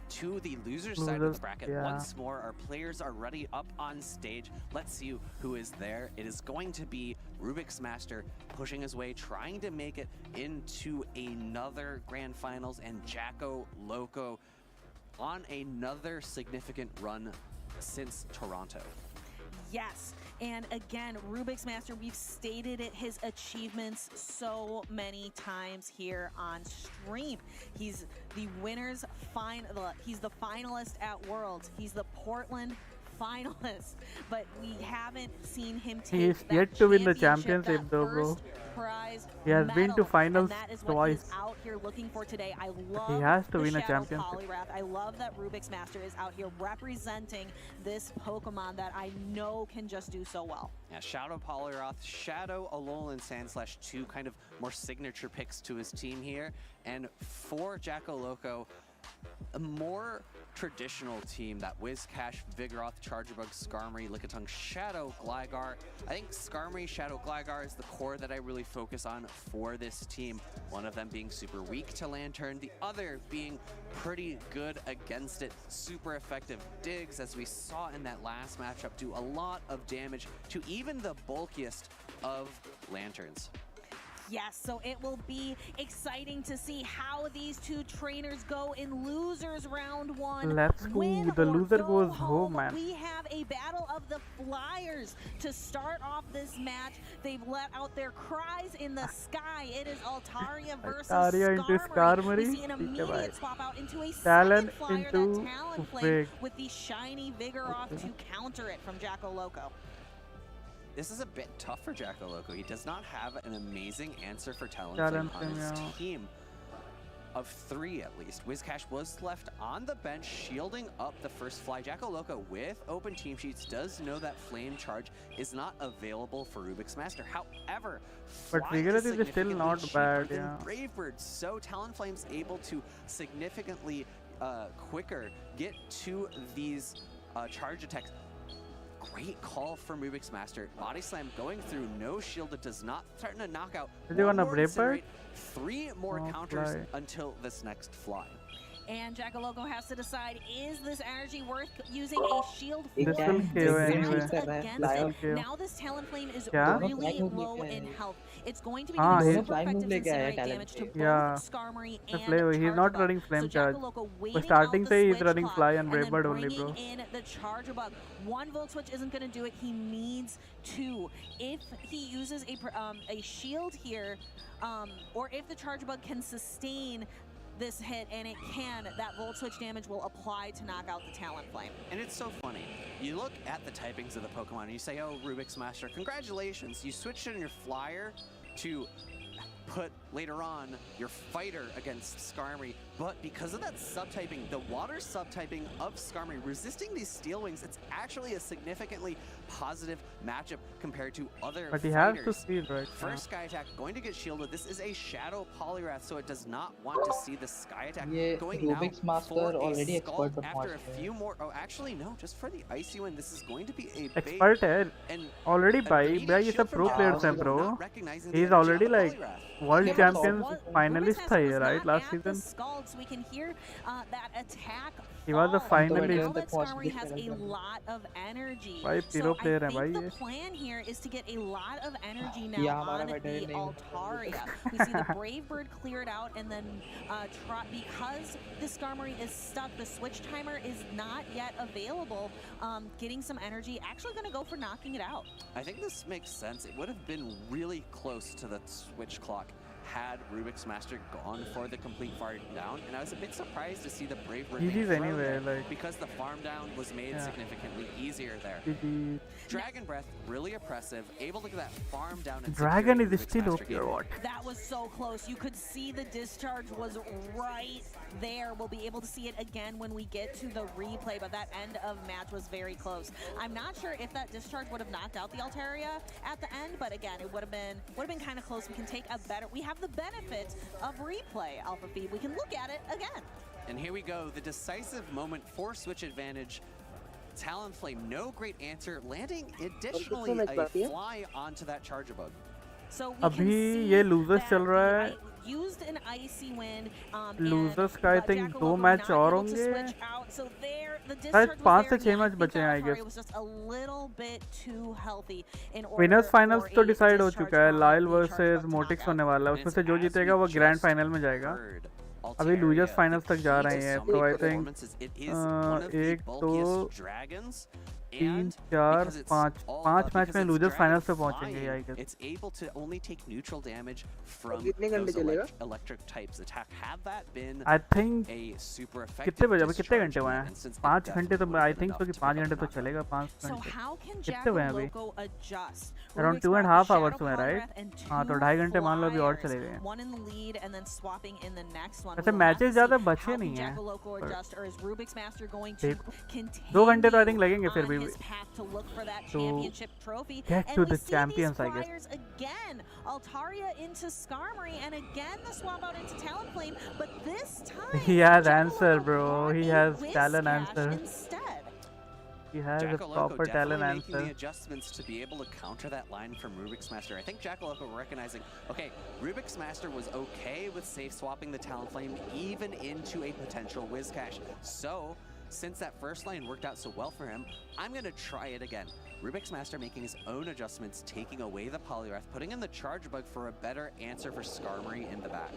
S14: to the losers side of the bracket.
S1: Yeah.
S14: Once more, our players are ready up on stage. Let's see who is there. It is going to be Rubik's Master pushing his way, trying to make it into another grand finals, and Jacko Loco on another significant run since Toronto.
S5: Yes, and again, Rubik's Master, we've stated it, his achievements so many times here on stream. He's the he's the finalist at Worlds. He's the Portland finalist, but we haven't seen him take
S1: He is
S5: that
S1: yet to win the
S5: championship,
S1: championship
S5: that
S1: though, bro.
S5: first prize
S1: He has been to
S5: medal,
S1: finals
S5: and that is what
S1: twice.
S5: he's out here looking for today. I love
S1: He has to
S5: the
S1: win a
S5: Shadow
S1: championship.
S5: Polyrath. I love that Rubik's Master is out here representing this Pokemon that I know can just do so well.
S14: Yeah, Shadow Polyroth, Shadow, Alolan Sandslash, 2 kind of more signature picks to his team here. And for Jacko Loco, a more traditional team, that Whiscash, Vigoroth, Charjabug, Skarmory, Lickitung, Shadow, Gligar. I think Skarmory, Shadow, Gligar is the core that I really focus on for this team. One of them being super weak to Lantern, the other being pretty good against it. Super effective digs, as we saw in that last matchup, do a lot of damage to even the bulkiest of Lanterns.
S5: Yes, so it will be exciting to see how these 2 trainers go in losers round 1.
S1: Let's go.
S5: Win
S1: The
S5: or
S1: loser
S5: go
S1: goes
S5: home.
S1: home, man.
S5: We have a battle of the Flyers to start off this match. They've let out their cries in the sky. It is Altaria versus
S1: Altaria into Skarmory.
S5: We see an
S1: ठीक है भाई.
S5: immediate swap out into a
S1: Talon
S5: second Flyer,
S1: into
S5: that Talonflame,
S1: Vig.
S5: with the shiny Vigoroth to counter it from Jacko Loco.
S14: This is a bit tough for Jacko Loco. He does not have an amazing answer for Talonflame on his team of 3 at least. Whiscash was left on the bench, shielding up the first fly. Jacko Loco, with open team sheets, does know that Flame Charge is not available for Rubik's Master. However,
S1: but
S14: Fly
S1: Vigoroth is still
S14: significantly
S1: not
S14: cheaper
S1: bad,
S14: than
S1: yeah.
S14: Bravebird, so Talonflame's able to significantly quicker get to these charge attacks. Great call from Rubik's Master. Body slam going through, no shield. It does not threaten a knockout.
S1: Did you want a
S14: One more
S1: Bravebird?
S14: incinerate, 3 more
S1: Oh,
S14: counters
S1: fly.
S14: until this next fly.
S5: And Jacko Loco has to decide, is this energy worth using a shield for?
S1: This will KO anyway.
S5: Against it. Now this Talonflame is
S1: Yeah?
S5: really low in health. It's going to be
S1: Ah,
S5: doing
S1: he's-
S5: super effective incinerate damage to both
S1: Yeah.
S5: Skarmory
S1: The
S5: and
S1: flavor. He's not
S5: Charjabug.
S1: running Flame
S5: So
S1: Charge.
S5: Jacko Loco
S1: But
S5: waiting
S1: starting
S5: out the
S1: say he's
S5: switch
S1: running
S5: clock
S1: Fly and
S5: and then
S1: Bravebird only,
S5: bringing
S1: bro.
S5: in the Charjabug. 1 Volt Switch isn't going to do it. He needs 2. If he uses a shield here, or if the Charjabug can sustain this hit, and that Volt Switch damage will apply to knock out the Talonflame.
S14: And it's so funny. You look at the typings of the Pokemon and you say, oh, Rubik's Master, congratulations. You switched in your flyer to put later on your fighter against Skarmory, but because of that subtyping, the water subtyping of Skarmory resisting these Steel Wings, it's actually a significantly positive matchup compared to other
S1: But he
S14: fighters.
S1: has to steal right now.
S14: First Sky Attack going to get shielded. This is a Shadow Polyrath, so it does not want to see the Sky Attack
S13: ये
S14: going
S13: Rubik's
S14: now
S13: Master
S14: for a
S13: already
S14: Scald
S13: expert
S14: after
S13: Watch
S14: a few more. Oh, actually no, just for the Icy Wind. This is going to be a big
S1: Expert है
S14: and
S1: already भाई ये सब pro players हैं bro. He is already like world champions finalist था ये right last season.
S5: Scald, so we can hear that attack.
S1: He was a finalist.
S5: Now that Skarmory has a lot of energy.
S1: भाई pro player है भाई
S5: The
S1: ये.
S5: plan here is to get a lot of energy now on the Altaria. We see the Brave Bird cleared out, and then because the Skarmory is stuck, the switch timer is not yet available. Getting some energy, actually going to go for knocking it out.
S14: I think this makes sense. It would have been really close to the switch clock had Rubik's Master gone for the complete farm down, and I was a bit surprised to see the Brave Bird
S1: GG's
S14: make
S1: anyway,
S14: there
S1: like
S14: because the farm down was made significantly easier there.
S1: GG.
S14: Dragon Breath, really oppressive, able to get that farm down and
S1: Dragon
S14: secure
S1: is
S14: Rubik's
S1: still
S14: Master
S1: okay or
S14: game.
S1: what?
S5: That was so close. You could see the discharge was right there. We'll be able to see it again when we get to the replay, but that end of match was very close. I'm not sure if that discharge would have knocked out the Altaria at the end, but again, it would have been kind of close. We can take a better. We have the benefit of replay, Alpha Feed. We can look at it again.
S14: And here we go, the decisive moment for switch advantage. Talonflame, no great answer, landing additionally a fly onto that Charger Bug.
S5: So we
S1: अभी
S5: can see
S1: ये losers
S5: that
S1: चल रहा है.
S5: used an Icy Wind.
S1: Losers का I think 2 match और होंगे.
S5: So there, the
S1: शायद
S5: discharge
S1: 5
S5: was
S1: से
S5: there.
S1: 6 मैच बचे हैं I
S5: It
S1: guess.
S5: was just a little bit too healthy in order
S1: Winners finals
S5: for
S1: तो
S5: a
S1: decide हो
S5: discharge
S1: चुका है.
S5: from
S1: Lyle
S5: the
S1: versus
S5: Charger Bug to
S1: Mortix
S5: knock
S1: होने
S5: out.
S1: वाला है. उसमें से जो जीतेगा वो ग्रैंड फाइनल में जाएगा. अभी लूजर्स फाइनल्स तक जा रहे हैं तो आई थिंक 1 2 3 4 5 मैच में लूजर्स फाइनल्स पे पहुंचेंगे I guess.
S14: It's able to only take neutral damage from
S17: कितने घंटे
S14: those
S17: चलेगा?
S14: electric types attack. Have that been
S1: I think
S14: a super effective
S1: कितने बजे अभी कितने
S14: discharge
S1: घंटे हुए
S14: in
S1: हैं?
S14: that instance,
S1: 5
S14: it
S1: घंटे तो
S14: definitely
S1: आई
S14: wasn't
S1: थिंक
S14: enough
S1: कि
S14: to
S1: 5
S14: pick up
S1: घंटे तो
S14: knockout.
S1: चलेगा 5
S5: So
S1: घंटे.
S5: how can
S1: कितने हुए हैं अभी?
S5: Loco adjust?
S1: Around
S5: Rubik's
S1: 2.5
S5: got
S1: hours हुए हैं
S5: Shadow
S1: राइट.
S5: Polyrath and
S1: हाँ तो
S5: two
S1: 2.5 घंटे मान लो अभी और
S5: flyers,
S1: चले गए.
S5: one in the lead and then swapping in the next one.
S1: ऐसे
S5: We'll have
S1: मैचेस
S5: to
S1: ज़्यादा
S5: see
S1: बचे
S5: how
S1: नहीं
S5: can
S1: हैं.
S5: Jackaloco
S1: पर
S5: adjust, or is Rubik's Master going to
S1: देखो
S5: continue
S1: 2 घंटे तो आई थिंक लगेंगे फिर
S5: on
S1: भी.
S5: his path to look for that
S1: To
S5: championship trophy?
S1: get
S5: And
S1: to
S5: we
S1: the
S5: see
S1: champions,
S5: these
S1: I guess.
S5: flyers again. Altaria into Skarmory, and again the swap out into Talonflame, but this time
S1: He has
S5: Jackaloco
S1: answer, bro.
S5: brought
S1: He
S5: a
S1: has
S5: Whiz
S1: talent
S5: Dash
S1: answer.
S5: instead.
S1: He has a
S14: Jackaloco
S1: proper talent
S14: definitely making the
S1: answer.
S14: adjustments to be able to counter that line from Rubik's Master. I think Jackaloco recognizing, okay, Rubik's Master was okay with safe swapping the Talonflame even into a potential Whiscash. So, since that first line worked out so well for him, I'm going to try it again. Rubik's Master making his own adjustments, taking away the Polyrath, putting in the Charge Bug for a better answer for Skarmory in the back.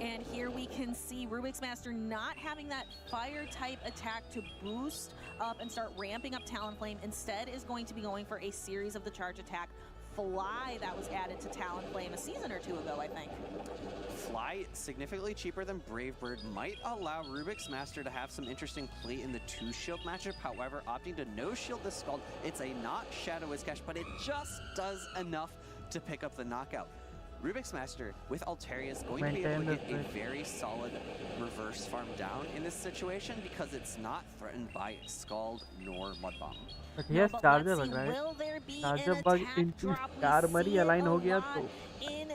S5: And here we can see Rubik's Master not having that fire type attack to boost up and start ramping up Talonflame. Instead is going to be going for a series of the charge attack Fly that was added to Talonflame a season or two ago, I think.
S14: Fly, significantly cheaper than Brave Bird, might allow Rubik's Master to have some interesting play in the 2-shield matchup. However, opting to no-shield this Scald, it's a not Shadow Whiscash, but it just does enough to pick up the knockout. Rubik's Master with Altaria is going to be able to get a very solid reverse farm down in this situation because it's not threatened by Scald nor Mud Bomb.
S1: But yes, Charger Bug, right? Charger Bug into Skarmory align हो गया तो.
S5: In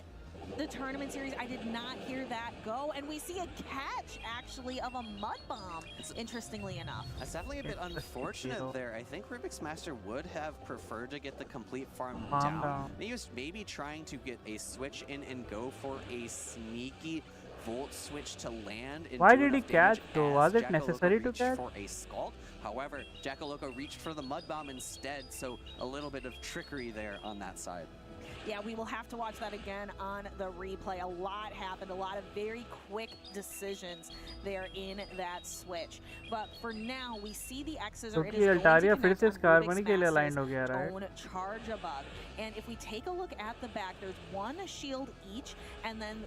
S5: the tournament series, I did not hear that go, and we see a catch actually of a Mud Bomb, interestingly enough.
S14: That's definitely a bit unfortunate there. I think Rubik's Master would have preferred to get the complete farm down. He was maybe trying to get a switch in and go for a sneaky Volt switch to land.
S1: Why did he catch though? Was it necessary to catch?
S14: For a Scald. However, Jackaloco reached for the Mud Bomb instead, so a little bit of trickery there on that side.
S5: Yeah, we will have to watch that again on the replay. A lot happened, a lot of very quick decisions there in that switch. But for now, we see the X's are
S1: क्योंकि Altaria फिर से स्कारमनी के लिए aligned हो गया है
S5: own charge above. And if we take a look at the back, there's one shield each, and then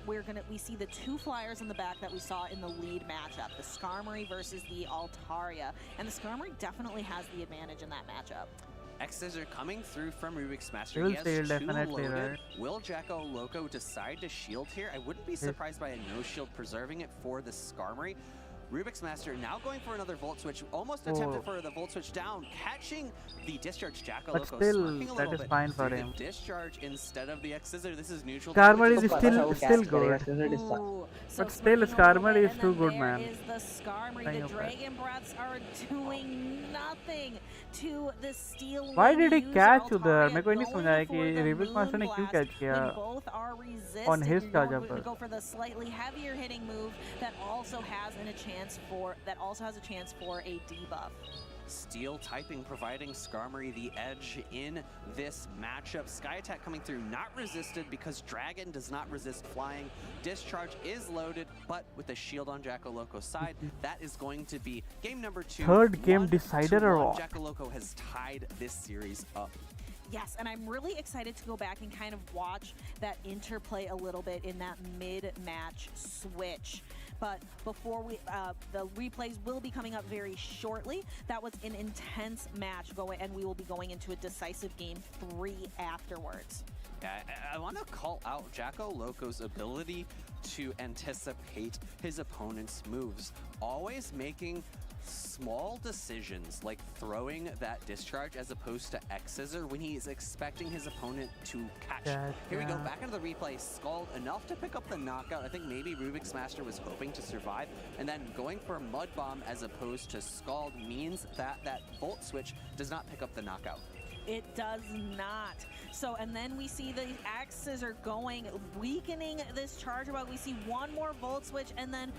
S5: we see the two flyers in the back that we saw in the lead matchup, the Skarmory versus the Altaria. And the Skarmory definitely has the advantage in that matchup.
S14: X's are coming through from Rubik's Master.
S1: Will
S14: He has
S1: steal,
S14: two
S1: definitely,
S14: loaded.
S1: right?
S14: Will Jacko Loco decide to shield here? I wouldn't be surprised by a no shield preserving it for the Skarmory. Rubik's Master now going for another Volt Switch, almost attempted for the Volt Switch down, catching the Discharge. Jacko
S1: But
S14: Loco
S1: still,
S14: smirking a
S1: that
S14: little
S1: is
S14: bit
S1: fine for
S14: through
S1: him.
S14: the Discharge instead of the X-Scissor. This is neutral.
S1: Skarmory
S14: damage.
S1: is still good.
S5: Ooh, so
S1: But still,
S5: swinging a
S1: Skarmory
S5: little
S1: is
S5: bit,
S1: too
S5: and
S1: good,
S5: then
S1: man.
S5: there is the Skarmory.
S1: Thank
S5: The
S1: you,
S5: Dragon Breaths are doing nothing to the Steel
S1: Why
S5: Wing
S1: did he
S5: user
S1: catch
S5: Altaria
S1: उधर? मेरे को नहीं
S5: going
S1: समझ आया
S5: for
S1: कि
S5: the
S1: रिबिक master ने क्यों
S5: Moonblast
S1: catch किया
S5: when both are resisted.
S1: on his
S5: You're
S1: charge
S5: going
S1: पर.
S5: to go for the slightly heavier hitting move that also has a chance for a debuff.
S14: Steel typing providing Skarmory the edge in this matchup. Sky Attack coming through, not resisted because Dragon does not resist flying. Discharge is loaded, but with the shield on Jacko Loco's side, that is going to be game number 2.
S1: Third game decider or what?
S14: Jacko Loco has tied this series up.
S5: Yes, and I'm really excited to go back and kind of watch that interplay a little bit in that mid-match switch. But before the replays will be coming up very shortly. That was an intense match and we will be going into a decisive game 3 afterwards.
S14: Yeah, I want to call out Jacko Loco's ability to anticipate his opponent's moves, always making small decisions like throwing that discharge as opposed to X-Scissor when he's expecting his opponent to catch. Here we go, back into the replay. Scald enough to pick up the knockout. I think maybe Rubik's Master was hoping to survive, and then going for Mud Bomb as opposed to Scald means that that Volt Switch does not pick up the knockout.
S5: It does not. So, and then we see the X's are going, weakening this charge above. We see one more Volt Switch and then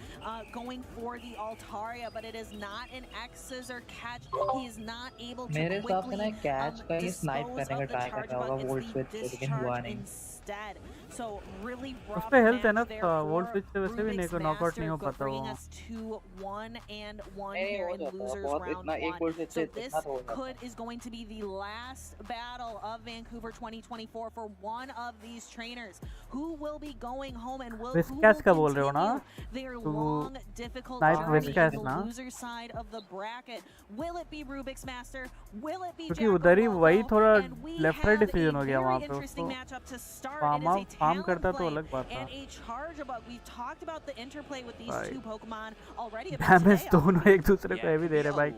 S5: going for the Altaria, but it is not an X-Scissor catch. He is not able to
S13: मेरे हिसाब से ना
S5: quickly
S13: catch का ही snipe
S5: dispose
S13: करने
S5: of
S13: का
S5: the
S13: try
S5: charge
S13: कर रहा होगा
S5: above.
S13: Volt
S5: It's
S13: Switch
S5: the
S13: से, लेकिन हुआ
S5: discharge
S13: नहीं.
S5: instead. So really
S1: उस
S5: rough
S1: पे हेल्थ है
S5: match
S1: ना
S5: there
S1: वोल्ट
S5: for
S1: स्विच से वैसे भी नहीं
S5: Rubik's
S1: को नॉकआउट नहीं हो
S5: Master,
S1: पाता
S5: bringing
S1: वो.
S5: us to 1-1
S13: नहीं
S5: here
S13: हो
S5: in
S13: जाता,
S5: losers
S13: बहुत
S5: round
S13: इतना एक
S5: 1.
S13: गोल से
S5: So
S13: इतना
S5: this
S13: तो हो जाता.
S5: is going to be the last battle of Vancouver 2024 for one of these trainers. Who will be going home and who will
S1: Viscas का बोल रहे हो ना?
S5: continue their
S1: तो
S5: long, difficult
S1: Snipe
S5: journey
S1: Viscas
S5: in
S1: ना?
S5: the loser side of the bracket? Will it be Rubik's Master? Will it be
S1: क्योंकि
S5: Jacko
S1: उधर ही
S5: Loco?
S1: वही थोड़ा
S5: And we
S1: left right
S5: have a
S1: decision हो गया वहाँ
S5: very
S1: पे
S5: interesting
S1: उसको
S5: matchup to start.
S1: Farm
S5: It is a
S1: farm करता तो
S5: Talonflame
S1: अलग बात था.
S5: and a charge above. We've talked about the interplay with these
S1: भाई.
S5: two Pokemon already a bit
S1: damage
S5: today.
S1: दोनों एक दूसरे को हेवी दे रहे भाई.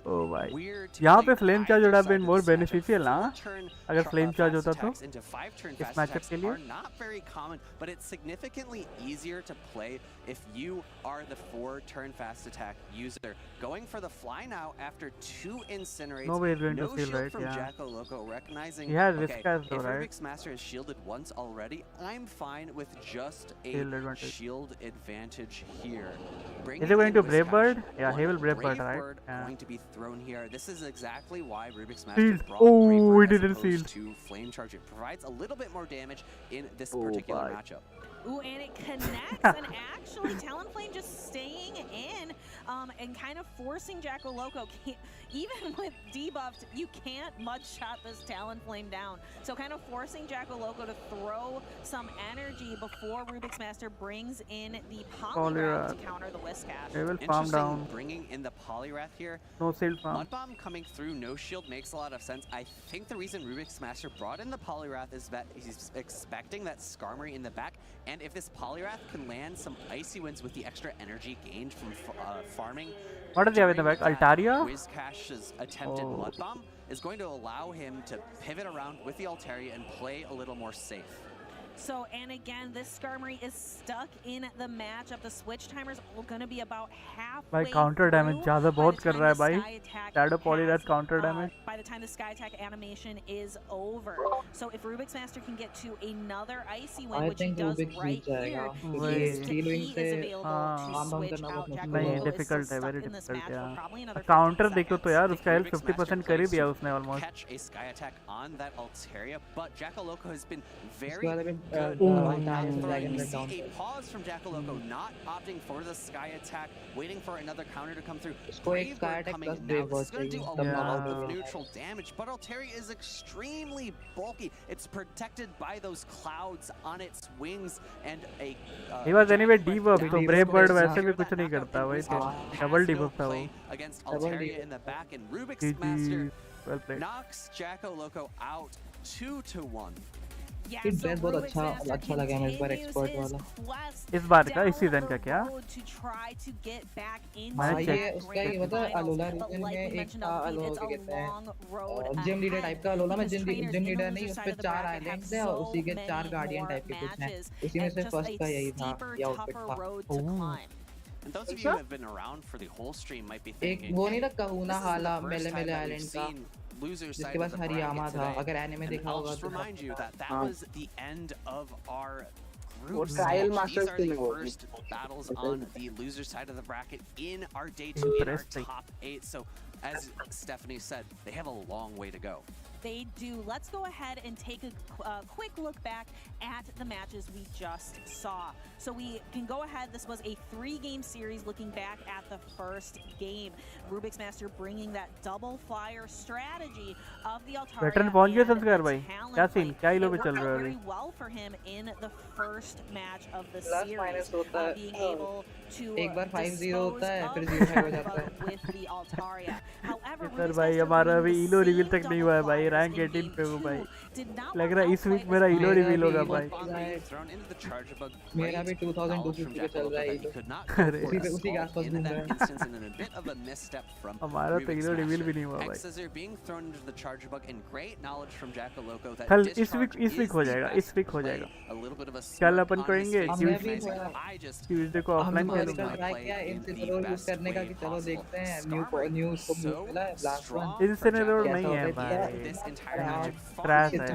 S1: ओ भाई.
S14: Weird to
S1: यहाँ
S14: play
S1: पे flame
S14: 5
S1: charge would have been
S14: inside
S1: more
S14: of this matchup.
S1: beneficial ना?
S14: 4-turn
S1: अगर फ्लेम चार्ज
S14: fast
S1: होता तो
S14: attacks into 5-turn
S1: इस
S14: fast
S1: मैचअप
S14: attacks
S1: के लिए.
S14: are not very common, but it's significantly easier to play if you are the 4-turn fast attack user. Going for the fly now after 2 incinerates.
S1: Nobody is going to
S14: no
S1: steal,
S14: shield
S1: right?
S14: from
S1: Yeah.
S14: Jacko Loco, recognizing
S1: He has
S14: okay,
S1: Viscas though,
S14: if
S1: right?
S14: Rubik's Master is shielded once already, I'm fine with just a
S1: Shield advantage.
S14: shield advantage here.
S1: Is
S14: Bringing
S1: he going
S14: in
S1: to
S14: Viscas,
S1: Brave Bird? Yeah, he
S14: one
S1: will Brave Bird,
S14: Brave
S1: right?
S14: Bird
S1: Yeah.
S14: going to be thrown here. This is exactly why Rubik's Master
S1: Shield.
S14: brought
S1: Oh,
S14: Brave
S1: he
S14: Bird as
S1: didn't
S14: opposed
S1: shield.
S14: to Flame Charge. It provides a little bit more damage in this
S1: Oh,
S14: particular
S1: bye.
S14: matchup.
S5: Ooh, and it connects, and actually Talonflame just staying in and kind of forcing Jacko Loco. Even with debuffed, you can't mudshot this Talonflame down. So kind of forcing Jacko Loco to throw some energy before Rubik's Master brings in the Poliwrath to counter the Whiscash.
S1: They will farm down.
S14: Bringing in the Poliwrath here.
S1: No shield farm.
S14: Mud Bomb coming through, no shield makes a lot of sense. I think the reason Rubik's Master brought in the Poliwrath is that he's expecting that Skarmory in the back, and if this Poliwrath can land some Icy Winds with the extra energy gained from farming.
S1: What does he have in the back? Altaria?
S14: Whiscash's attempted Mud Bomb is going to allow him to pivot around with the Altaria and play a little more safe.
S5: So, and again, this Skarmory is stuck in the matchup. The switch timer is going to be about halfway
S1: भाई counter damage ज़्यादा बहुत कर रहा है भाई. Shadow Poly that counter damage.
S5: By the time the Sky Attack animation is over. So if Rubik's Master can get to another Icy Wind, which he does right here, he is available to switch out Jack
S1: नहीं difficult है, very difficult यार. Counter देखो तो यार उसका health 50% कर ही दिया उसने almost.
S14: Catch a Sky Attack on that Altaria, but Jackaloco has been very
S13: बाद
S14: good.
S13: Dragon
S14: We
S13: Red down
S14: see a pause from Jackaloco, not opting for the Sky Attack, waiting for another counter to come through.
S13: Sky Attack
S14: coming
S13: plus
S14: in now.
S13: Brave
S14: This is going to do a lot of
S13: Yeah.
S14: neutral damage, but Altaria is extremely bulky. It's protected by those clouds on its wings and a.
S1: He was anyway debuff, तो Brave Bird वैसे भी कुछ नहीं करता भाई, तो double debuff था वो.
S14: Against Altaria in the back, and Rubik's Master knocks Jackaloco out 2-1.
S13: ये ड्रेस बहुत अच्छा लगा मुझे इस बार एक्सपर्ट वाला.
S1: इस बार का इस सीजन का क्या?
S13: हाँ ये उसका ही मतलब अलोला रीजन में एक था अलोला के कहते हैं जिम लीडर टाइप का अलोला में जिम लीडर नहीं उस पे 4 आइलैंड्स हैं और उसी के 4 गार्डियन टाइप के कुछ हैं. उसी में से फर्स्ट का यही था ये आउटफिट था.
S14: And those of you who have been around for the whole stream might be thinking,
S13: एक वो नहीं था कहूना हाला मेले मेले
S14: I've
S13: आइलैंड का
S14: seen loser side
S13: जिसके
S14: of
S13: पास
S14: the
S13: हरियामा
S14: bracket
S13: था.
S14: today.
S13: अगर एनिमे
S14: And
S13: देखा
S14: I'll
S13: होगा
S14: just
S13: तो
S14: remind you that that was the end of our
S15: वो
S14: group
S15: trial
S14: stage.
S15: Masters
S14: These are
S15: के
S14: the
S15: लिए वो
S14: first battles on the loser side of the bracket in our day 2 in our top 8. So as Stephanie said, they have a long way to go.
S5: They do. Let's go ahead and take a quick look back at the matches we just saw. So we can go ahead. This was a 3-game series looking back at the first game. Rubik's Master bringing that double flyer strategy of the Altaria.
S1: Veteran पहुंच गया संस्कार भाई. क्या scene? क्या ही लोग चल रहे हैं
S5: very well for him in the first match of the series. Being able to
S13: एक बार 5-0 होता है फिर 0-5 हो जाता है.
S5: with the Altaria. However,
S1: sir भाई हमारा अभी इलो रिवील तक नहीं हुआ है भाई. रैंक 18 पे हूँ भाई. लग रहा है इस वीक मेरा इलो रिवील होगा भाई.
S13: मेरा भी 2250 पे चल रहा है. उसी के आसपास घूम रहा है.
S1: हमारा तो इलो रिवील भी नहीं हुआ भाई. कल इस वीक हो जाएगा. इस वीक हो जाएगा. कल अपन करेंगे ट्यूसडे को ऑफलाइन खेलूंगा.
S13: यूज करने का कि चलो देखते हैं न्यू उसको मिला है ब्लास्ट वन.
S1: इंसिनरेटर नहीं है भाई. ट्रैश है.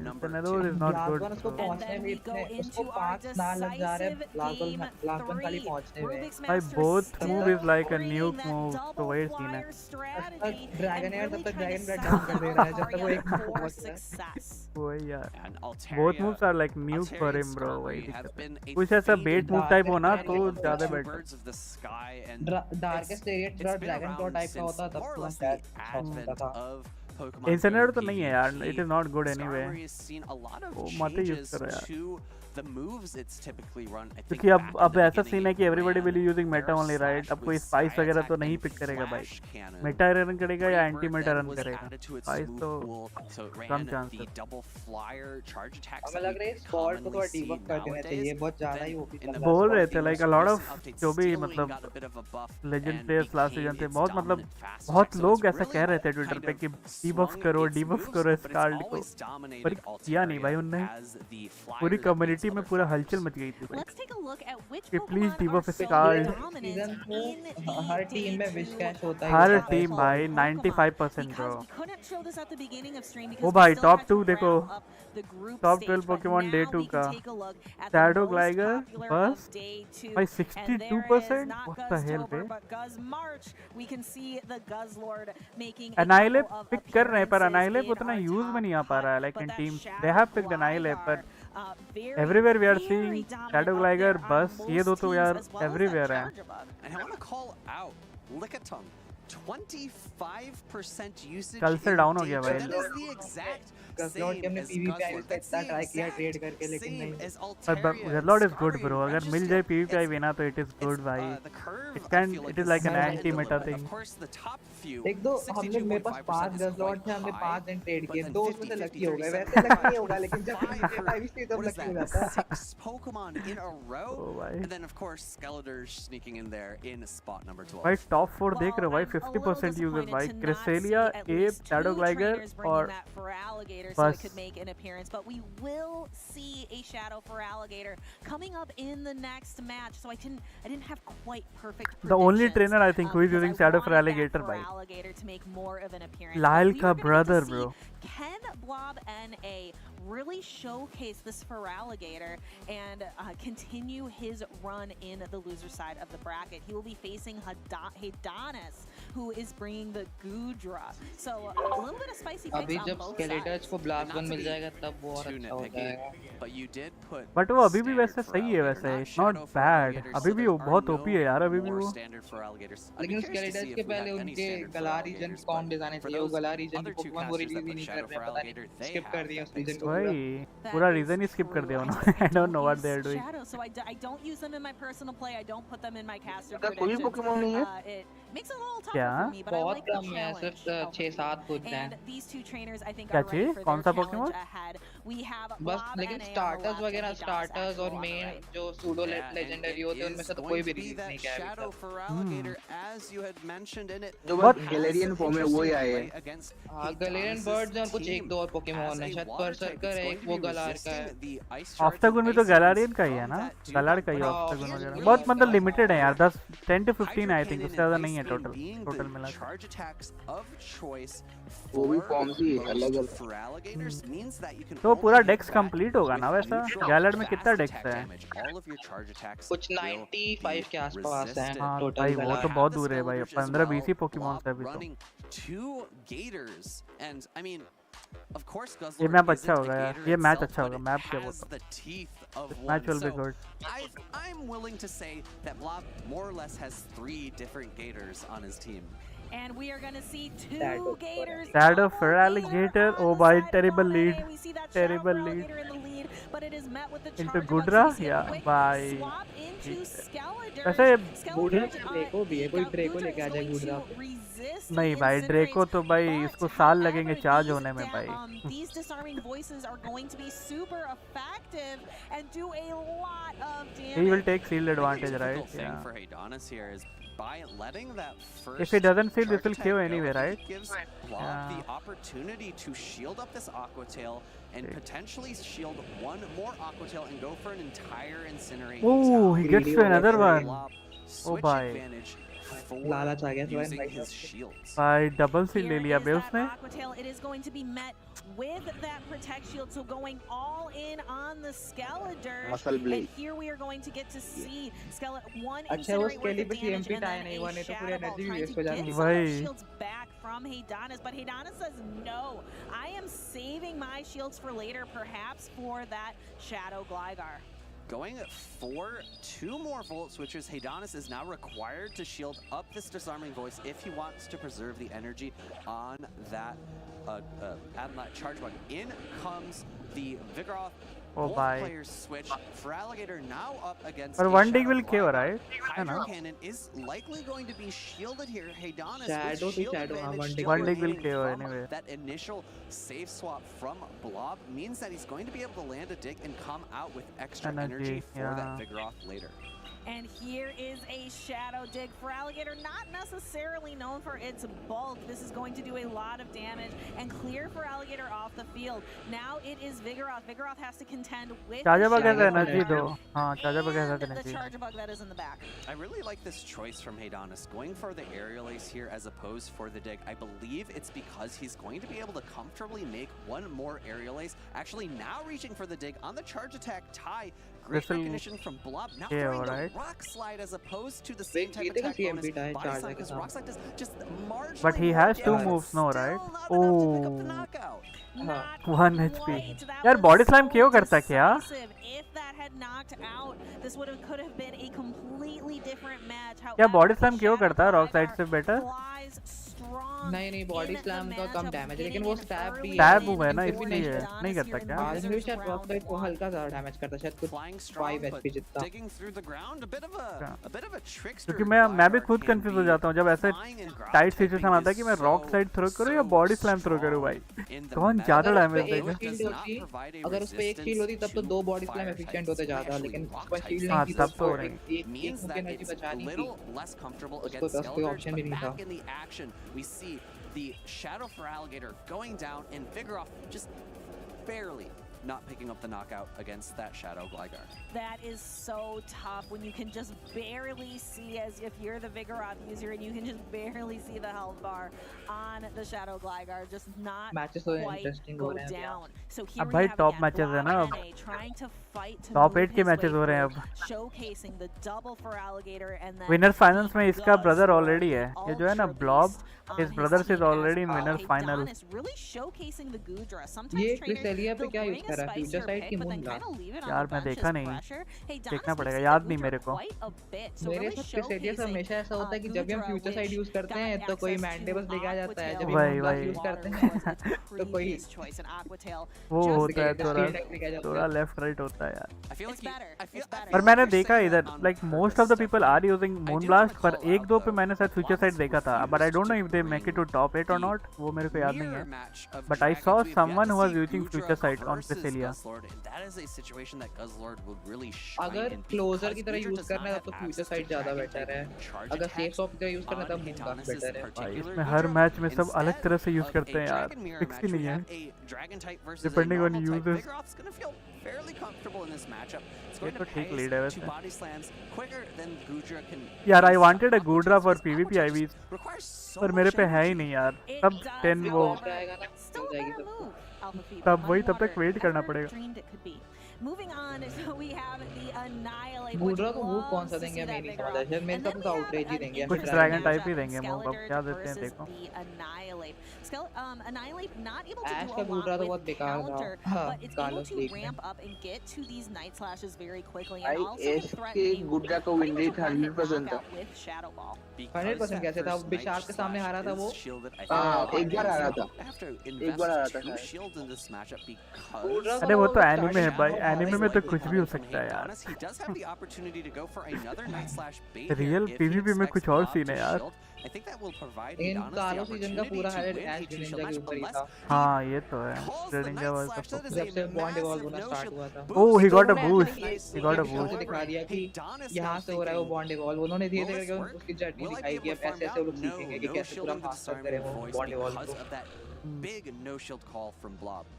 S1: Incinerator is not good.
S13: उसको पहुंचने में इतने उसको 5 साल लग जा रहे हैं ब्लास्ट वन खाली पहुंचने में.
S1: भाई both move is like a न्यूक move. तो वही सीन है.
S13: ड्रैगन एयर तब तक ड्रैगन ब्रेड डाउन कर दे रहा है जब तक वो एक पहुंच रहा है.
S1: वही यार. Both moves are like nuke for him bro. वही दिक्कत है. कुछ ऐसा बेट मूव टाइप होना तो ज्यादा बेटर.
S13: डार्केस्ट एरिया थोड़ा ड्रैगन क्लॉ टाइप का होता तब तो शायद होता था.
S1: इंसिनरेटर तो नहीं है यार. It is not good anyway. वो मत ही यूज करो यार.
S14: The moves it's typically run, I think,
S1: क्योंकि अब ऐसा सीन है कि everybody will using Meta only right. अब कोई स्पाइस वगैरह तो नहीं पिक करेगा भाई. मेटा रन करेगा या एंटी मेटा रन करेगा. स्पाइस तो कम चांस है.
S13: हमें लग रहा है स्क्वाड को थोड़ा डीबफ कर देना चाहिए. बहुत ज्यादा ही ओपी
S1: बोल रहे थे लाइक अ लॉट ऑफ जो भी मतलब लेजेंड प्लेयर्स लास्ट सीजन थे बहुत मतलब बहुत लोग ऐसा कह रहे थे ट्विटर पे कि डीबफ करो इस कार्ड को. पर किया नहीं भाई उनने. पूरी कम्युनिटी में पूरा हलचल मच गई थी भाई कि प्लीज डीबफ इस कार्ड.
S13: हर टीम में विश कैश होता है.
S1: हर टीम भाई 95% ब्रो. ओ भाई टॉप 2 देखो. टॉप 12 पोकेमॉन डे 2 का शैडो ग्लाइगर बस भाई 62%. व्हाट द हेल बे. अनाइलेप पिक कर रहे हैं पर अनाइलेप उतना यूज में नहीं आ पा रहा है. Like in team they have picked Annihilape पर everywhere we are seeing Shadow Glider बस ये दो तो यार everywhere है. कल से डाउन हो गया भाई.
S13: गजलॉर्ड के हमने पीवीपी पे इतना ट्राई किया ट्रेड करके लेकिन नहीं.
S1: पर गजलॉर्ड इज गुड ब्रो. अगर मिल जाए पीवीपी बिना तो इट इज गुड भाई. It is like an anti Meta thing.
S13: एक दो हमने मेरे पास 5 गजलॉर्ड थे. हमने 5 दिन ट्रेड किए. 2 उसमें से लकी हो गए. वैसे लकी होगा लेकिन जब पीवीपी तो लकी हो जाता है.
S14: 6 Pokemon in a row and then of course Skeletor's sneaking in there in spot number 12.
S1: भाई टॉप 4 देख रहे हो भाई. 50% uses भाई Cresselia, Ape, Shadow Glider और
S5: so it could make an appearance, but we will see a Shadow for Alligator coming up in the next match. So I didn't have quite perfect
S1: The only trainer I think who is using Shadow for Alligator by
S5: to make more of an appearance.
S1: Lyle ka brother, bro.
S5: Can Blob NA really showcase this for Alligator and continue his run in the loser side of the bracket? He will be facing Hedonis, who is bringing the Gudra. So a little bit of spicy picks
S13: अभी
S5: on
S13: जब
S5: both
S13: Skeletors
S5: sides.
S13: को Blast Gun मिल जाएगा तब वो और अच्छा हो जाएगा.
S14: But you did put
S1: But वो अभी भी वैसे सही है वैसे. It's not bad. अभी भी वो बहुत OP है यार अभी भी वो.
S13: लेकिन Skeletors के पहले उनके Galar region कौन डिजाइन चाहिए वो Galar region की Pokemon वो रिलीज ही नहीं कर रहे पता नहीं skip कर दिया उस region को.
S1: भाई पूरा रीजन ही skip कर दिया उन्होंने. I don't know what they're doing.
S5: Shadow, so I don't use them in my personal play. I don't put them in my caster
S15: कोई
S5: predictions.
S15: Pokemon नहीं है?
S5: It makes it a little tougher
S1: क्या?
S5: for me, but I
S13: बहुत
S5: like the
S13: कम है
S5: challenge.
S13: सिर्फ 6-7 कुछ हैं.
S5: And these two trainers, I think,
S1: क्या
S5: are ready
S1: चाहिए?
S5: for
S1: कौन
S5: their
S1: सा Pokemon?
S5: challenge ahead. We have
S13: बस
S5: Blob
S13: लेकिन
S5: NA on the
S13: starters
S5: left
S13: वगैरह
S5: and Hedonis
S13: starters और
S5: on the
S13: main
S5: right.
S13: जो pseudo legendary होते हैं उनमें से तो कोई भी रिलीज नहीं किया
S14: Shadow
S13: अभी तक.
S14: for Alligator, as you had mentioned in it.
S15: जो बस Galarian फॉर्म में वो ही आए हैं.
S13: हाँ Galarian Birds और कुछ एक दो और Pokemon है शायद Berserker है एक वो Galar का है.
S1: ऑफ्टागुन भी तो गैलारियन का ही है ना. गैलार का ही ऑफ्टागुन वगैरह बहुत मतलब लिमिटेड है यार. 10 to 15 आई थिंक उससे ज्यादा नहीं है टोटल मिला के.
S14: Charge attacks of choice
S15: वो भी फॉर्म ही अलग अलग.
S14: for alligators means that you can
S1: तो पूरा डेक्स कंप्लीट होगा ना वैसा. गैलर में कितना डेक्स है?
S14: all of your charge attacks
S13: कुछ 95 के आसपास हैं
S1: हाँ
S13: टोटल.
S1: भाई वो तो बहुत दूर है भाई. 15-20 ही पोकेमॉन है अभी तो.
S14: running 2 gators and I mean of course
S1: ये
S14: Guzzler
S1: मैप
S14: isn't
S1: अच्छा
S14: the
S1: होगा यार.
S14: gator
S1: ये मैच
S14: itself,
S1: अच्छा
S14: but
S1: होगा.
S14: it
S1: मैप क्या
S14: has
S1: बोलता
S14: the teeth of
S1: हूँ.
S14: one.
S1: Match will be
S14: So
S1: good.
S14: I'm willing to say that Blob more or less has 3 different gators on his team.
S5: And we are going to see 2 Gators.
S1: Shadow for Alligator. Oh boy, terrible lead.
S5: We see that
S1: Terrible
S5: Shadow for
S1: lead.
S5: Alligator in the lead, but it is met with the
S1: Into
S5: charge
S1: Gudra?
S5: bug. So we see a
S1: Yeah,
S5: quick
S1: bye.
S5: swap into Skeletor.
S1: वैसे
S13: Gudra Draco भी है कोई Draco लेके आ जाए Gudra.
S1: नहीं भाई ड्रेको तो भाई इसको साल लगेंगे चार्ज होने में भाई.
S5: These disarming voices are going to be super effective and do a lot of damage.
S1: He will take shield advantage, right?
S14: Thing
S1: Yeah.
S14: for Hedonis here is by letting that first
S1: If he doesn't shield, this will
S14: charge
S1: kill
S14: attack
S1: anyway,
S14: go,
S1: right?
S14: it gives Blob
S1: Yeah.
S14: the opportunity to shield up this Aqua Tail and potentially shield one more Aqua Tail and go for an entire Incinerate.
S1: Oh, he gets to another one.
S14: Blob
S1: Oh
S14: switch
S1: bye.
S14: advantage for
S13: लालच आ गया तो
S14: using
S13: भाई.
S14: his shields.
S1: भाई double shield ले लिया बे उसने.
S5: Aquatail, it is going to be met with that protect shield, so going all in on the Skeletor.
S15: Muscle blade.
S5: And here we are going to get to see Skeletor one
S13: अच्छा वो
S5: incinerate worth
S13: Skelly
S5: of
S13: पे
S5: damage
S13: CMP
S5: and
S13: tie
S5: then
S13: नहीं
S5: a
S13: हुआ नहीं तो पूरी
S5: shadow ball
S13: energy भी
S5: trying
S13: waste
S5: to
S13: हो
S5: get
S13: जाती.
S5: some of
S1: भाई.
S5: those shields back from Hedonis, but Hedonis says no. I am saving my shields for later, perhaps for that Shadow Gligar.
S14: Going for 2 more Volt Switchers, Hedonis is now required to shield up this Disarming Voice if he wants to preserve the energy on that charge bug. In comes the Vigoroth.
S1: Oh
S14: Both
S1: bye.
S14: players switch. For Alligator now up against
S1: But
S14: a
S1: one dig
S14: Shadow
S1: will kill,
S14: Gligar.
S1: right? है ना?
S14: Hydro Cannon is likely going to be shielded here. Hedonis
S13: Shadow
S14: with
S13: to
S14: shield
S13: shadow, हाँ,
S14: advantage
S13: one dig.
S14: still
S1: One dig will
S14: remaining
S1: KO
S14: from
S1: anyway.
S14: that initial save swap from Blob means that he's going to be able to land a dig and come out with extra
S1: Energy,
S14: energy for
S1: yeah.
S14: that Vigoroth later.
S5: And here is a Shadow Dig for Alligator, not necessarily known for its bulk. This is going to do a lot of damage and clear for Alligator off the field. Now it is Vigoroth. Vigoroth has to contend with
S1: charger
S5: the
S1: bug
S5: Shadow
S1: है energy
S5: Gligar
S1: दो. हाँ charger bug है
S5: and the
S1: energy.
S5: Charge Bug that is in the back.
S14: I really like this choice from Hedonis, going for the Aerial Ace here as opposed for the dig. I believe it's because he's going to be able to comfortably make one more Aerial Ace. Actually now reaching for the dig on the charge attack tie. Great
S1: This'll
S14: recognition from Blob. Now
S1: KO,
S14: throwing
S1: right?
S14: the Rock Slide as opposed to the same type of
S13: जीतेगा
S14: attack bonus
S13: CMP tie
S14: by
S13: charge
S14: Sun,
S13: के
S14: because
S13: साथ.
S14: Rock Slide does just marginally
S1: But he
S14: more
S1: has 2
S14: damage,
S1: moves
S14: but
S1: now,
S14: still
S1: right?
S14: not enough to pick up the
S1: Oh.
S14: knockout.
S5: Not
S1: 1 HP.
S5: quite. That
S1: यार
S5: was
S1: body slam
S5: so
S1: क्यों करता है क्या?
S5: decisive. If that had knocked out, this could have been a completely different match.
S1: क्या
S5: However,
S1: body slam क्यों
S5: Shadow
S1: करता है rock side
S5: Gligar
S1: से बेटर?
S5: flies strong
S13: नहीं बॉडी स्लैम का कम डैमेज है लेकिन वो स्टैब भी
S1: टैब हुआ है ना इसलिए नहीं करता क्या?
S13: हाँ लेकिन शायद रॉक साइड को हल्का सा डैमेज करता शायद कुछ 5 एचपी जितना।
S1: क्योंकि मैं भी खुद कंफ्यूज हो जाता हूँ जब ऐसे टाइट सिचुएशन आता है कि मैं रॉक साइड थ्रो करूँ या बॉडी स्लैम थ्रो करूँ भाई, कौन ज्यादा डैमेज देगा?
S13: अगर उस पे एक शील्ड होती तब तो 2 बॉडी स्लैम एफिशिएंट होते ज्यादा, लेकिन उस पर शील्ड
S1: हाँ
S13: नहीं थी
S1: तब तो
S13: एक एनर्जी बचानी थी, उसको बस कोई ऑप्शन भी नहीं था।
S14: We see the Shadow for Alligator going down and Vigoroth just barely not picking up the knockout against that Shadow Gligar.
S5: That is so tough when you can just barely see, as if you're the Vigoroth user and you can just barely see the health bar on the Shadow Gligar, just not quite go down. So here we have
S1: top
S5: again,
S1: matches है ना अब,
S5: trying to fight to
S1: top
S5: move
S1: 8 के
S5: his
S1: matches
S5: way
S1: हो रहे हैं
S5: through,
S1: अब।
S5: showcasing the double for Alligator and then
S1: winners finals में इसका ब्रदर ऑलरेडी है, ये जो है ना blob, his brother is already in winners final.
S5: really showcasing the Goodra. Sometimes
S13: ये
S5: trainers
S13: क्रिसेलिया पे
S5: they'll
S13: क्या
S5: bring
S13: यूज
S5: a
S13: कर रहा है फ्यूचर
S5: spicier
S13: साइड
S5: pick,
S13: की
S5: but then
S13: moon
S5: kind of leave it on
S1: यार
S5: the
S1: मैं
S5: bench
S1: देखा
S5: as
S1: नहीं,
S5: pressure. Hey,
S1: देखना
S5: Donis
S1: पड़ेगा,
S5: mixes
S1: याद
S5: the
S1: नहीं
S5: Goodra
S1: मेरे को।
S5: quite a bit, so
S13: मेरे
S5: really
S13: साथ क्रिसेलिया से हमेशा ऐसा होता है कि जब भी हम
S5: Goodra,
S13: future side
S5: which
S13: use करते
S5: got
S13: हैं तो कोई
S5: access
S13: मैंडेबस
S5: to
S13: लेके आ जाता है, जब भी
S1: वही
S13: हम
S1: वही
S13: यूज करते हैं तो कोई
S5: previous choice in Aquatail.
S1: वो
S5: Just
S1: होता है
S5: because
S1: थोड़ा लेफ्ट राइट होता है यार।
S14: I feel like
S5: it's better.
S1: पर मैंने देखा इधर like most of the people are using moon blast, पर एक दो पे मैंने शायद फ्यूचर साइड देखा था, but I don't know if they make it to top 8 और नॉट, वो मेरे को याद नहीं है, but I saw someone who was using future sight on Cresselia.
S13: अगर क्लोजर की तरह यूज करना है तब तो फ्यूचर साइड ज्यादा बेटर है, अगर सेफ शॉप की तरह यूज करना है तब मून ब्लास्ट बेटर है।
S1: भाई इसमें हर मैच में सब अलग तरह से यूज करते हैं यार, फिक्स ही नहीं है, depending on users.
S14: fairly comfortable in this matchup. It's
S1: ये
S14: going
S1: तो
S14: to
S1: ठीक
S14: pace
S1: लीड है
S14: 2
S1: वैसे।
S14: body slams quicker than Goodra can.
S1: यार I wanted a Gudra for PVP IVs, पर मेरे पे है ही नहीं यार, तब 10 वो तब वही तब तक वेट करना पड़ेगा।
S5: Moving on, so we have the Annihilate.
S13: Gudra को मूव कौन सा देंगे हमें नहीं समझ आया, मेरे को तो आउटरेज ही देंगे,
S1: कुछ ड्रैगन टाइप ही देंगे मूव, अब क्या देते हैं देखो।
S5: Annihilate not able to
S13: Ash
S5: do
S13: का
S5: a
S13: गुडरा
S5: lot
S13: तो बहुत
S5: with
S13: बेकार
S5: counter,
S13: था,
S5: but it's able to ramp up and get to these Night Slashes very quickly and
S15: भाई
S5: also
S15: एश
S5: can
S15: के
S5: threaten
S15: गुड्डा को विन रेट 100% था,
S5: with Shadow Ball.
S13: 100% कैसे था, बिशार के सामने हारा था वो,
S15: एक बार आ रहा था, एक बार आ रहा था
S1: अरे वो तो एनिमे है भाई, एनिमे में तो कुछ भी हो सकता है यार, रियल पीवीपी में कुछ और सीन है यार।
S13: इन कालो सीजन का पूरा हाईलाइट ऐश ग्रेनिंजा के ऊपर ही था।
S1: हाँ ये तो है, ग्रेनिंजा वाज
S13: जब से बॉन्ड इवॉल्व होना स्टार्ट हुआ था,
S1: oh he got a boost, he got a boost,
S13: दिखा दिया कि यहाँ से हो रहा है वो बॉन्ड इवॉल्व, उन्होंने धीरे धीरे करके उसकी जर्नी दिखाई कि अब ऐसे ऐसे वो लोग सीखेंगे कि कैसे पूरा मास्टर करें वो बॉन्ड इवॉल्व को।
S14: Big no shield call from Blob.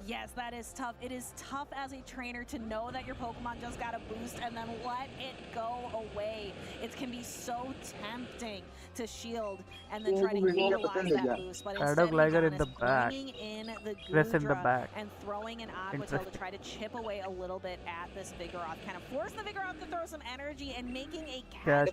S5: Yes, that is tough. It is tough as a trainer to know that your Pokemon just got a boost and then let it go away. It can be so tempting to shield and then try to utilize that boost, but
S1: Shadow Gligar in the back,
S5: bringing in the
S1: press in the
S5: Goodra
S1: back,
S5: and throwing an Aquatail to try to chip away a little bit at this Vigoroth, kind of force the Vigoroth to throw some energy and making a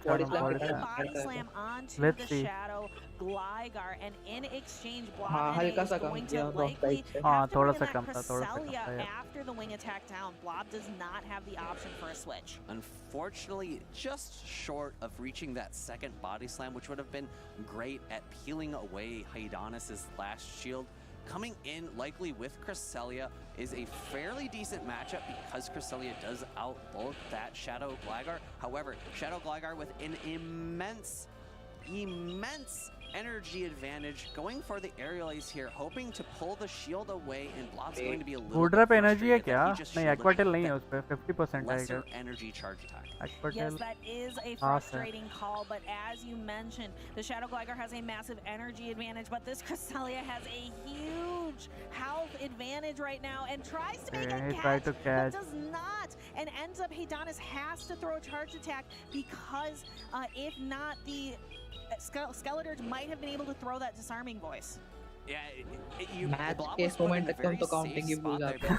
S5: body slam onto the Shadow Gligar, and in exchange, Blob is going to likely have to bring that Cresselia after the wing attack down. Blob does not have the option for a switch.
S14: Unfortunately, just short of reaching that second body slam, which would have been great at peeling away Haidanis' last shield. Coming in likely with Cresselia is a fairly decent matchup because Cresselia does outbulk that Shadow Gligar. However, Shadow Gligar with an immense energy advantage, going for the aerial ace here, hoping to pull the shield away, and Blob's going to be a little
S1: Gudra पे
S14: bit
S1: energy है
S14: frustrated
S1: क्या?
S14: that he just
S1: नहीं
S14: shielded
S1: एक्वाटेल
S14: with
S1: नहीं है
S14: a
S1: उस पे, 50%
S14: lesser
S1: आएगा।
S14: energy charge attack.
S5: Yes, that is a frustrating call, but as you mentioned, the Shadow Gligar has a massive energy advantage, but this Cresselia has a huge health advantage right now and tries to make a catch, but does not, and ends up Haidanis has to throw a charge attack because if not, the Skeletors might have been able to throw that disarming voice.
S14: Yeah,
S13: match के इस moment तक तो counting ही भूल जाते
S1: हैं।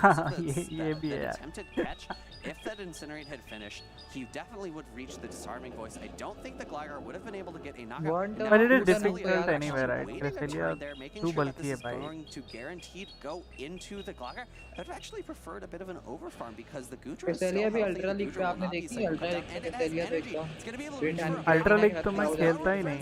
S1: ये भी है
S14: attempted catch, if that Incinerate had finished, he definitely would reach the disarming voice. I don't think the Gligar would have been able to get a knockout.
S1: But it is difficult anyway, right? Cresselia too bulky है भाई.
S14: Going to guaranteed go into the Gligar. I would actually preferred a bit of an overfarm because the Goodra is so
S13: Cresselia भी
S14: healthy.
S13: Ultra league पे आपने देखी, ultra league पे Cresselia तो एकदम
S1: ultra league तो मैं खेलता ही नहीं।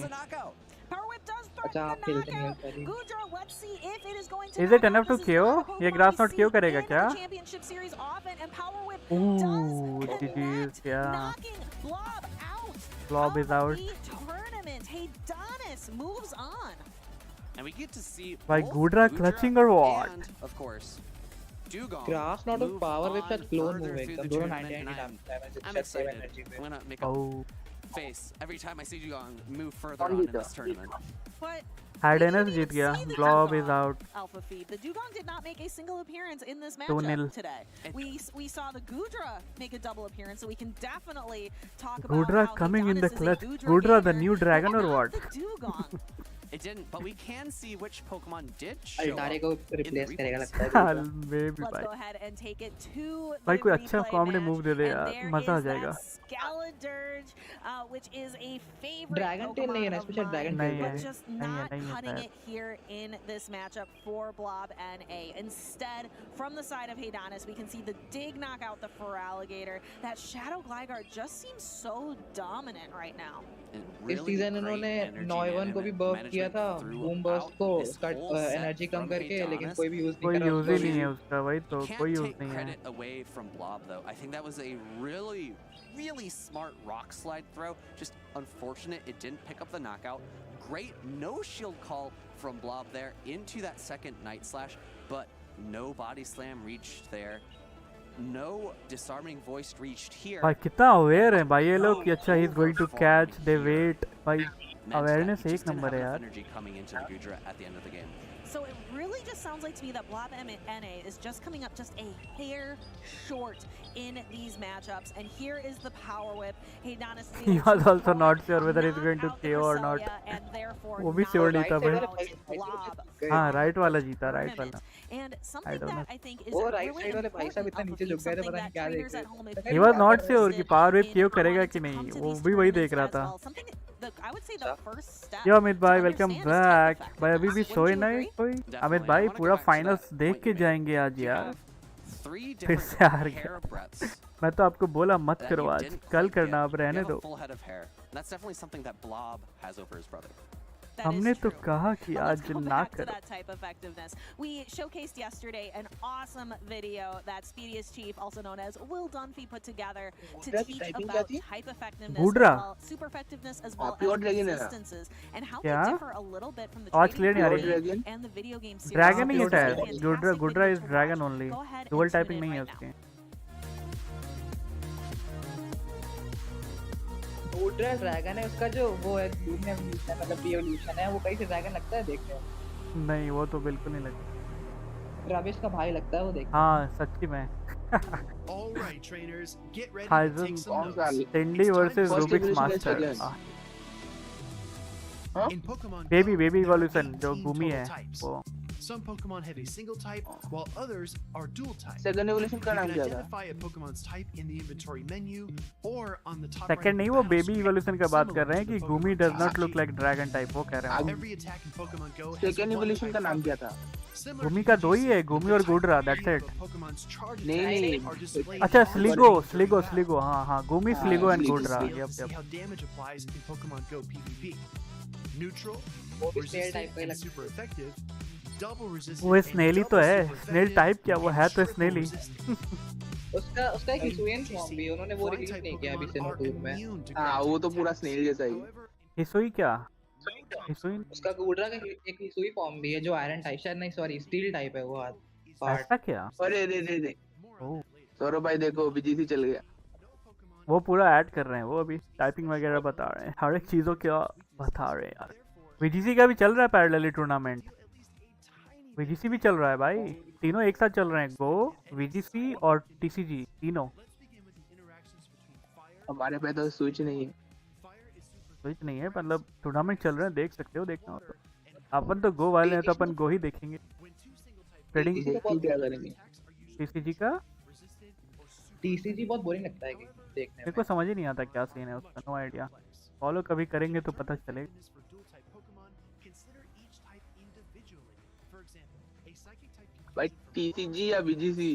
S5: Power Whip does
S13: अच्छा आप खेलते नहीं हो sorry
S5: Gudra, let's see if it is going to
S1: Is it enough to KO? ये grass knot KO करेगा क्या?
S5: championship series often, and Power Whip
S1: Ooh, GG's, yeah.
S5: knocking Blob out.
S1: Blob is out.
S5: The tournament. Hey, Donis moves on.
S14: And we get to see
S1: By Gudra clutching or what?
S14: and, of course, Dugong
S13: Grass Knot और
S14: move
S13: Power Whip
S14: on
S13: शायद clone
S14: further
S13: move
S14: through
S13: एकदम
S14: the
S13: दोनों
S14: tournament,
S13: 99
S14: and
S13: damage
S14: I'm
S13: से
S14: excited.
S13: energy
S14: I'm
S13: पे
S14: gonna make a
S1: Oh.
S14: face every time I see Dugong move further on in this tournament.
S5: But
S1: Hardenus जीत गया. Blob is out.
S5: Alpha feed. The Dugong did not make a single appearance in this
S1: 2-0.
S5: matchup today. We saw the Gudra make a double appearance, so we can definitely talk about
S1: Gudra
S5: how
S1: coming in the
S5: Adonis is a
S1: clutch.
S5: Gudra
S1: Gudra the
S5: gamer,
S1: new dragon
S5: but
S1: or
S5: not
S1: what?
S5: the Dugong.
S14: It didn't, but we can see which Pokemon did show
S13: अल्टारे को
S14: up in the
S13: replace करेगा
S14: replays.
S13: लगता है
S1: Maybe
S5: Let's
S1: भाई.
S5: go ahead and take it to
S1: भाई
S5: the
S1: कोई अच्छा
S5: replay
S1: comedy
S5: match,
S1: move they they
S5: and
S1: यार,
S5: there
S1: मजा आ
S5: is
S1: जाएगा.
S5: that Scaladirge, which is a favorite
S13: Dragon Tail नहीं है ना,
S5: Pokemon of
S13: special Dragon
S5: mine,
S1: Tail
S5: but
S1: है.
S5: just
S1: नहीं है,
S5: not
S1: नहीं है
S5: cutting
S1: शायद.
S5: it here in this matchup for Blob NA. Instead, from the side of Heydanis, we can see the dig knock out the Feraligatr. That Shadow Gligar just seems so dominant right now.
S13: इस season इन्होंने नॉयवन को भी बर्फ किया था boom burst को उसका energy कम करके लेकिन कोई भी यूज नहीं
S1: कोई
S13: कर रहा
S1: यूज ही नहीं है उसका, वही तो कोई यूज
S14: Can't
S1: नहीं
S14: take
S1: है.
S14: credit away from Blob though. I think that was a really smart rock slide throw. Just unfortunate it didn't pick up the knockout. Great no shield call from Blob there into that second Night Slash, but no body slam reached there. No disarming voice reached here.
S1: भाई कितना aware है भाई ये लोग कि अच्छा he is going to catch the wait भाई awareness
S14: He
S1: एक
S14: just didn't
S1: नंबर
S14: have
S1: है
S14: enough
S1: यार.
S14: energy coming into the Gudra at the end of the game.
S5: So it really just sounds like to me that Blob NA is just coming up just a hair short in these matchups. And here is the Power Whip. Heydanis is
S1: He
S5: able
S1: was
S5: to
S1: also not sure whether he's
S5: knock
S1: going to
S5: out the
S1: KO or not.
S5: Cresselia and therefore
S1: वो भी
S5: knock
S1: sure नहीं था भाई.
S5: out Blob
S1: हाँ
S5: from
S1: right वाला
S5: the
S1: जीता, right वाला.
S5: tournament. And
S1: I
S5: something
S1: don't
S5: that
S1: know.
S5: I think is
S13: वो
S5: really
S13: राइट साइड वाले भाई साहब इतना
S5: important,
S13: नीचे झुक गए थे
S5: something
S13: पता
S5: that
S13: नहीं क्या देख
S5: trainers
S13: रहे
S5: at home, if
S13: थे
S1: He
S5: you
S1: was
S5: are
S1: not sure कि
S5: interested
S1: पावर वेव
S5: in
S1: क्यों करेगा
S5: wanting
S1: कि
S5: to
S1: नहीं,
S5: come to
S1: वो
S5: these
S1: भी वही
S5: tournaments
S1: देख रहा
S5: as
S1: था.
S5: well, something I would say the first step
S1: यो अमित भाई
S5: to
S1: welcome
S5: understand is type
S1: back भाई. अभी भी
S5: effectiveness.
S1: सोए
S5: Wouldn't you
S1: नहीं
S5: agree?
S1: कोई?
S14: Definitely.
S1: अमित
S14: I
S1: भाई
S14: wanna
S1: पूरा
S14: go back to
S1: finals
S14: that
S1: देख
S14: point
S1: के
S14: you made.
S1: जाएंगे आज
S14: You
S1: यार.
S14: have 3
S1: फिर
S14: different
S1: से हार
S14: hair
S1: गया.
S14: breadths
S1: मैं तो आपको बोला मत
S14: that
S1: करो
S14: you
S1: आज,
S14: didn't
S1: कल
S14: quite
S1: करना,
S14: get.
S1: अब रहने
S14: You have
S1: दो.
S14: a full head of hair. And that's definitely something that Blob has over his brother.
S5: That
S1: हमने
S5: is
S1: तो
S5: true.
S1: कहा कि
S5: But let's
S1: आज
S5: go
S1: ना
S5: back to
S1: करो.
S5: that type effectiveness. We showcased yesterday an awesome video that Speediest Chief, also known as Will Dunphy, put together to teach about type effectiveness,
S1: Gudra.
S5: as well, super effectiveness, as well
S15: Pure
S5: as
S15: dragon है.
S5: resistances, and how
S1: क्या?
S5: they differ a little bit from the
S1: आवाज
S5: trading
S1: clear नहीं आ
S5: card
S1: रही.
S5: game and the video game series.
S1: Dragon he
S5: So
S1: है
S5: it's a
S1: शायद.
S5: fantastic
S1: गुड्रा गुड्रा
S5: video
S1: is
S5: to
S1: dragon
S5: watch.
S1: Only.
S5: Go ahead
S1: dual
S5: and tune
S1: typing
S5: in
S1: नहीं है
S5: right now.
S1: उसके.
S13: गूड्रा dragon है उसका जो वो है ब्लूम में एवोल्यूशन है मतलब एवोल्यूशन है वो कहीं से ड्रैगन लगता है देखने में.
S1: नहीं वो तो बिल्कुल नहीं लगता.
S13: रविश का भाई लगता है वो देखने
S1: हाँ सच्ची में.
S2: All right, trainers, get ready to
S1: Hyzen
S2: take some notes.
S1: Tindy versus
S15: First
S1: Rubik's
S15: evolution
S1: Master.
S15: is
S1: Ah,
S2: In Pokemon
S1: Baby
S2: Go,
S1: baby
S2: there are
S1: evolution जो
S2: 18
S1: भूमि
S2: total
S1: है
S2: types.
S1: वो.
S2: Some Pokemon have a single type, while others are dual type.
S15: Second evolution
S2: You
S15: का नाम
S2: can
S15: क्या था?
S2: identify a Pokemon's type in the inventory menu or on the top right
S1: second
S2: of
S1: नहीं
S2: the
S1: वो
S2: battle
S1: baby
S2: screen,
S1: evolution का बात
S2: similar
S1: कर रहे हैं
S2: to
S1: कि
S2: the
S1: गूमी
S2: Pokemon
S1: does not
S2: TCG.
S1: Look like dragon type, वो कह रहे हैं.
S2: Every attack in Pokemon Go has
S15: second
S2: one
S15: evolution
S2: type
S15: का नाम
S2: buffer.
S15: क्या था?
S2: Similar
S1: गूमी
S2: to
S1: का दो ही
S2: PGC,
S1: है,
S2: the
S1: गूमी और
S2: type
S1: Gudra,
S2: tree
S1: that's
S2: of
S1: it.
S2: a Pokemon's charge
S15: नहीं,
S2: attacks
S15: नहीं.
S2: are displayed
S1: अच्छा
S2: on
S1: Sliggoo
S2: the
S1: Sliggoo
S2: graph.
S1: Sliggoo हाँ हाँ गूमी
S15: हाँ,
S1: Sliggoo and
S15: Sliggoo,
S1: Goodra.
S2: You'll
S1: yup
S2: see
S1: yup.
S2: how damage applies in Pokemon Go PvP. Neutral,
S13: वो भी snail
S2: resistant,
S13: type का ही
S2: and
S13: लगता
S2: super effective. Double resistant
S1: वो
S2: and
S1: स्नेली तो
S2: double
S1: है.
S2: super
S1: स्नेल
S2: effective,
S1: टाइप क्या वो
S2: and
S1: है तो
S2: triple
S1: स्नेली.
S2: resistant.
S13: है. उसका एक हिसुइन फॉर्म भी उन्होंने वो
S2: Flying
S13: रिलीज
S2: type
S13: नहीं किया अभी
S2: Pokemon are
S13: सिनोटूर में.
S2: immune to
S15: हाँ
S2: ground
S15: वो तो
S2: type
S15: पूरा
S2: attacks.
S15: स्नेल जैसा ही.
S2: However,
S1: हिसुई क्या? हिसुई
S13: उसका गूड्रा का एक हिसुई फॉर्म भी है जो आयरन टाइप शायद नहीं सॉरी स्टील टाइप है वो पार्ट.
S1: ऐसा क्या?
S15: अरे रे रे रे.
S1: ओह
S15: सौरभ भाई देखो बीजीसी चल गया.
S1: वो पूरा ऐड कर रहे हैं, वो अभी टाइपिंग वगैरह बता रहे हैं, हर एक चीज़ों क्या बता रहे हैं यार. वीजीसी का भी चल रहा है पैरेलली टूर्नामेंट. वीजीसी भी चल रहा है भाई, तीनों एक साथ चल रहे हैं. गो वीजीसी और टीसीजी तीनों.
S15: हमारे पे तो स्विच नहीं है.
S1: स्विच नहीं है मतलब टूर्नामेंट चल रहे हैं, देख सकते हो. देखना हो तो अपन तो गो वाले हैं तो अपन गो ही देखेंगे. ट्रेडिंग
S15: क्या करेंगे?
S1: टीसीजी का
S13: टीसीजी बहुत बोरिंग लगता है देखने
S1: मेरे को समझ ही नहीं आता क्या सीन है उसका. No idea. फॉलो कभी करेंगे तो पता चलेगा.
S15: भाई टीसीजी या बीजीसी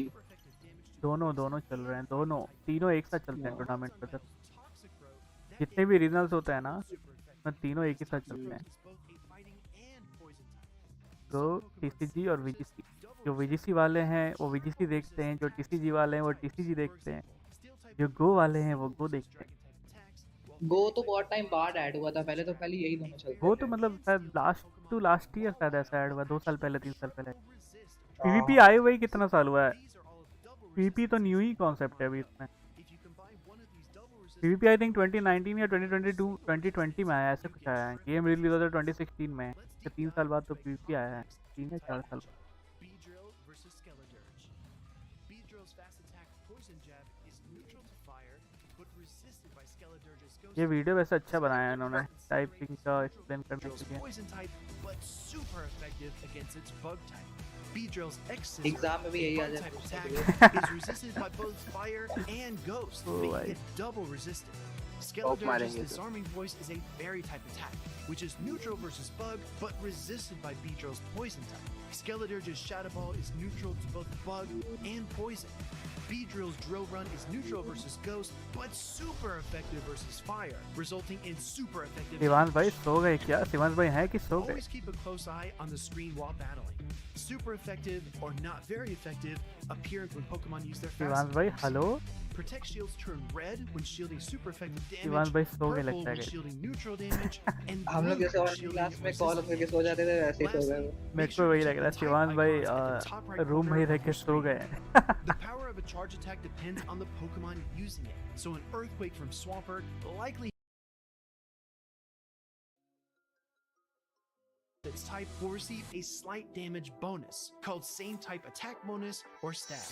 S1: दोनों दोनों चल रहे हैं, दोनों तीनों एक साथ चलते हैं टूर्नामेंट पर सर. जितने भी रीजनल्स होते हैं ना उसमें तीनों एक ही साथ चलते हैं. गो, टीसीजी और वीजीसी। जो वीजीसी वाले हैं वो वीजीसी देखते हैं, जो टीसीजी वाले हैं वो टीसीजी देखते हैं, जो गो वाले हैं वो गो देखते हैं।
S13: गो तो बहुत टाइम बाद ऐड हुआ था, पहले तो खाली यही दोनों चलते
S1: वो
S13: थे।
S1: तो मतलब शायद लास्ट ईयर शायद ऐसा ऐड हुआ, 2 साल पहले 3 साल पहले। पीवीपी
S13: हाँ।
S1: आए हुए ही कितना साल हुआ है, पीवीपी तो न्यू ही कॉन्सेप्ट है अभी इसमें। पीवीपी आई थिंक 2019 या 2022 2020 में आया, ऐसे कुछ आया है। गेम रिलीज हुआ था 2016 में, तो 3 साल बाद तो पीवीपी आया है, 3 या 4 साल बाद। ये वीडियो वैसे अच्छा बनाया है इन्होंने, टाइपिंग का एक्सप्लेन करने के लिए।
S13: एग्जाम में भी यही आ जाए।
S2: Skeledirge's disarming voice is a fairy type attack, which is neutral versus bug, but resisted by Beedrill's poison type. Skeledirge's Shadow Ball is neutral to both bug and poison. Beedrill's Drill Run is neutral versus ghost, but super effective versus fire, resulting in super effective.
S1: Shivansh भाई सो गए क्या? शिवांश भाई हैं कि सो गए?
S2: Always keep a close eye on the screen while battling. Super effective or not very effective appearance when Pokemon use their
S1: Shivansh
S2: fast
S1: भाई
S2: attacks.
S1: Hello?
S2: Protect shields turn red when shielding super effective
S1: Shivansh
S2: damage,
S1: भाई सो गए
S2: purple
S1: लगता है
S2: when
S1: guys।
S2: shielding neutral damage, and
S13: हम लोग
S2: blue
S13: जैसे
S2: when
S13: online
S2: shielding
S13: class में
S2: resistant
S13: call करके सो जाते थे वैसे ही सो गए।
S1: मेरे को वही लग रहा है, शिवांश भाई रूम में ही रह के सो गए।
S2: The power of a charge attack depends on the Pokemon using it. So an Earthquake from Swampert likely its type will receive a slight damage bonus called same type attack bonus or stab.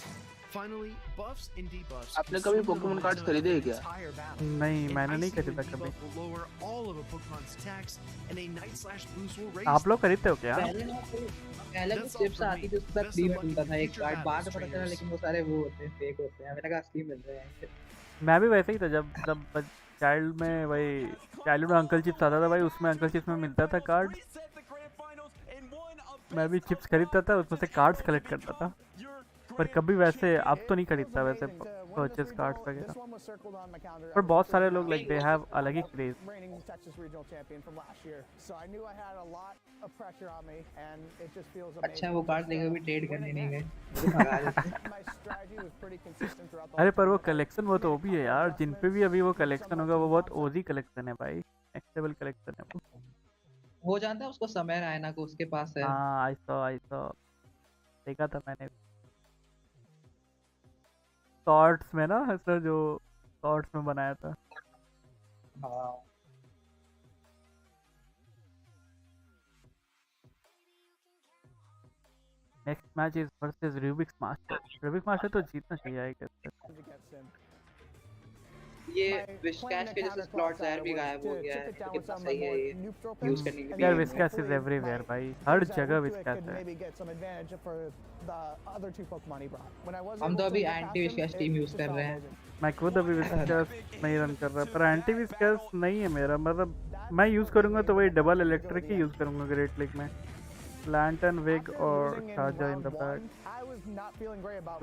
S2: Finally, buffs and debuffs.
S15: आपने कभी Pokemon cards खरीदे हैं क्या?
S1: नहीं, मैंने नहीं खरीदा कभी।
S2: will lower all of a Pokemon's attacks and a Night Slash boost will raise.
S1: आप लोग खरीदते हो क्या?
S13: पहले कुछ चिप्स आती थी उसके बाद फ्री में मिलता था एक कार्ड, बाद में पता चला लेकिन वो सारे वो होते हैं, फेक होते हैं। मैंने कहा असली मिल रहे हैं।
S1: मैं भी वैसे ही था, जब चाइल्ड में वही चाइल्ड में अंकल चिप्स आता था भाई, उसमें अंकल चिप्स में मिलता था कार्ड, मैं भी चिप्स खरीदता था, उसमें से कार्ड्स कलेक्ट करता था। पर कभी वैसे अब तो नहीं खरीदता वैसे परचेस कार्ड्स वगैरह। पर बहुत सारे लोग लाइक दे हैव अलग ही क्रेज।
S13: अच्छा वो कार्ड लेकर भी ट्रेड करने नहीं गए।
S1: अरे पर वो कलेक्शन वो तो भी है यार, जिन पे भी अभी वो कलेक्शन होगा वो बहुत ओजी कलेक्शन है भाई, नेक्स्ट लेवल कलेक्शन है
S13: वो जानता है उसको समय रायना को उसके पास है।
S1: हाँ आई सॉ देखा था मैंने शॉर्ट्स में ना, ऐसा जो शॉर्ट्स में बनाया था।
S13: हाँ
S1: next match is versus Rubik's master तो जीतना चाहिए आई गेस।
S13: ये विस्कैश के जैसे स्लॉट ज़ाहिर भी गायब हो गया है, तो कितना सही है ये यूज करने के लिए।
S1: यार विस्कैश इज एवरीवेयर भाई, हर जगह विस्कैश है।
S13: हम तो अभी एंटी विस्कैश टीम यूज कर रहे हैं।
S1: मैं खुद अभी विस्कैश नहीं रन कर रहा, पर एंटी विस्कैश नहीं है मेरा, मतलब मैं यूज करूंगा तो वही डबल इलेक्ट्रिक ही यूज करूंगा ग्रेट लीग में, लैंटर्न विग और charger in the back.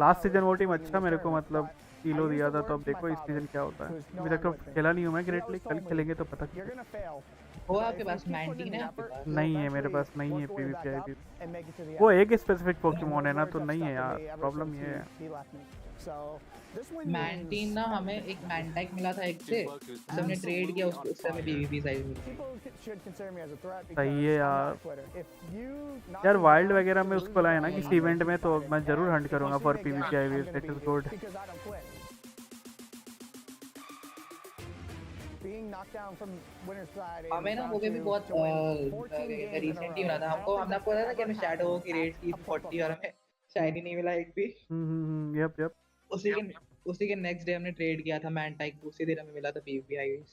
S1: Last season वो टीम अच्छा मेरे को मतलब किलो दिया था, तो अब देखो इस सीजन क्या होता है। अभी तक तो खेला नहीं हूँ मैं ग्रेट लीग, कल खेलेंगे तो पता चलेगा।
S13: वो आपके पास 19 है आपके पास?
S1: नहीं है मेरे पास, नहीं है पीवीपी आईडी। वो एक स्पेसिफिक पोकेमोन है ना, तो नहीं है यार, प्रॉब्लम ये है।
S13: मैंटीन ना हमें एक मैंटैक मिला था एक से, हमने ट्रेड किया उसको, उससे हमें पीवीपी साइज मिली।
S1: सही है यार। यार वाइल्ड वगैरह में उसको लाए ना किसी इवेंट में, तो मैं जरूर हंट करूंगा for PVP ID, it is good.
S13: हमें ना वो भी बहुत रिसेंटली मिला था हमको, हमने आपको बताया था कि हमें शैडो की रेट की 40 और हमें शायरी नहीं मिला एक भी।
S1: यप
S13: उसी के नेक्स्ट डे हमने ट्रेड किया था मैंटाइक, उसी दिन हमें मिला था पीवीपी आईडीज।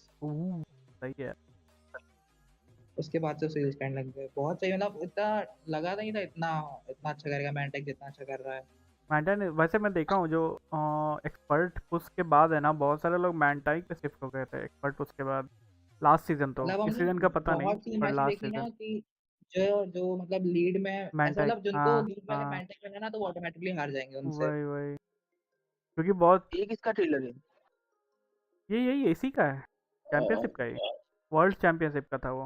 S1: सही है।
S13: उसके बाद से उसे यूज करने लग गए, बहुत सही, मतलब इतना लगा नहीं था इतना अच्छा करेगा मैंटाइक जितना अच्छा कर रहा है।
S1: मैंटाइक वैसे मैं देखा हूँ जो एक्सपर्ट पुश के बाद है ना, बहुत सारे लोग मैंटाइक पे शिफ्ट हो गए थे एक्सपर्ट पुश के बाद। लास्ट सीजन तो इस सीजन का पता नहीं, पर लास्ट सीजन
S13: जो मतलब लीड में मतलब जिनको लीड में मैंटाइक लेना तो वो ऑटोमेटिकली हार जाएंगे उनसे।
S1: वही क्योंकि बहुत
S15: ये किसका ट्रेलर है?
S1: यही एसी का है, चैंपियनशिप का ही, वर्ल्ड चैंपियनशिप का था वो।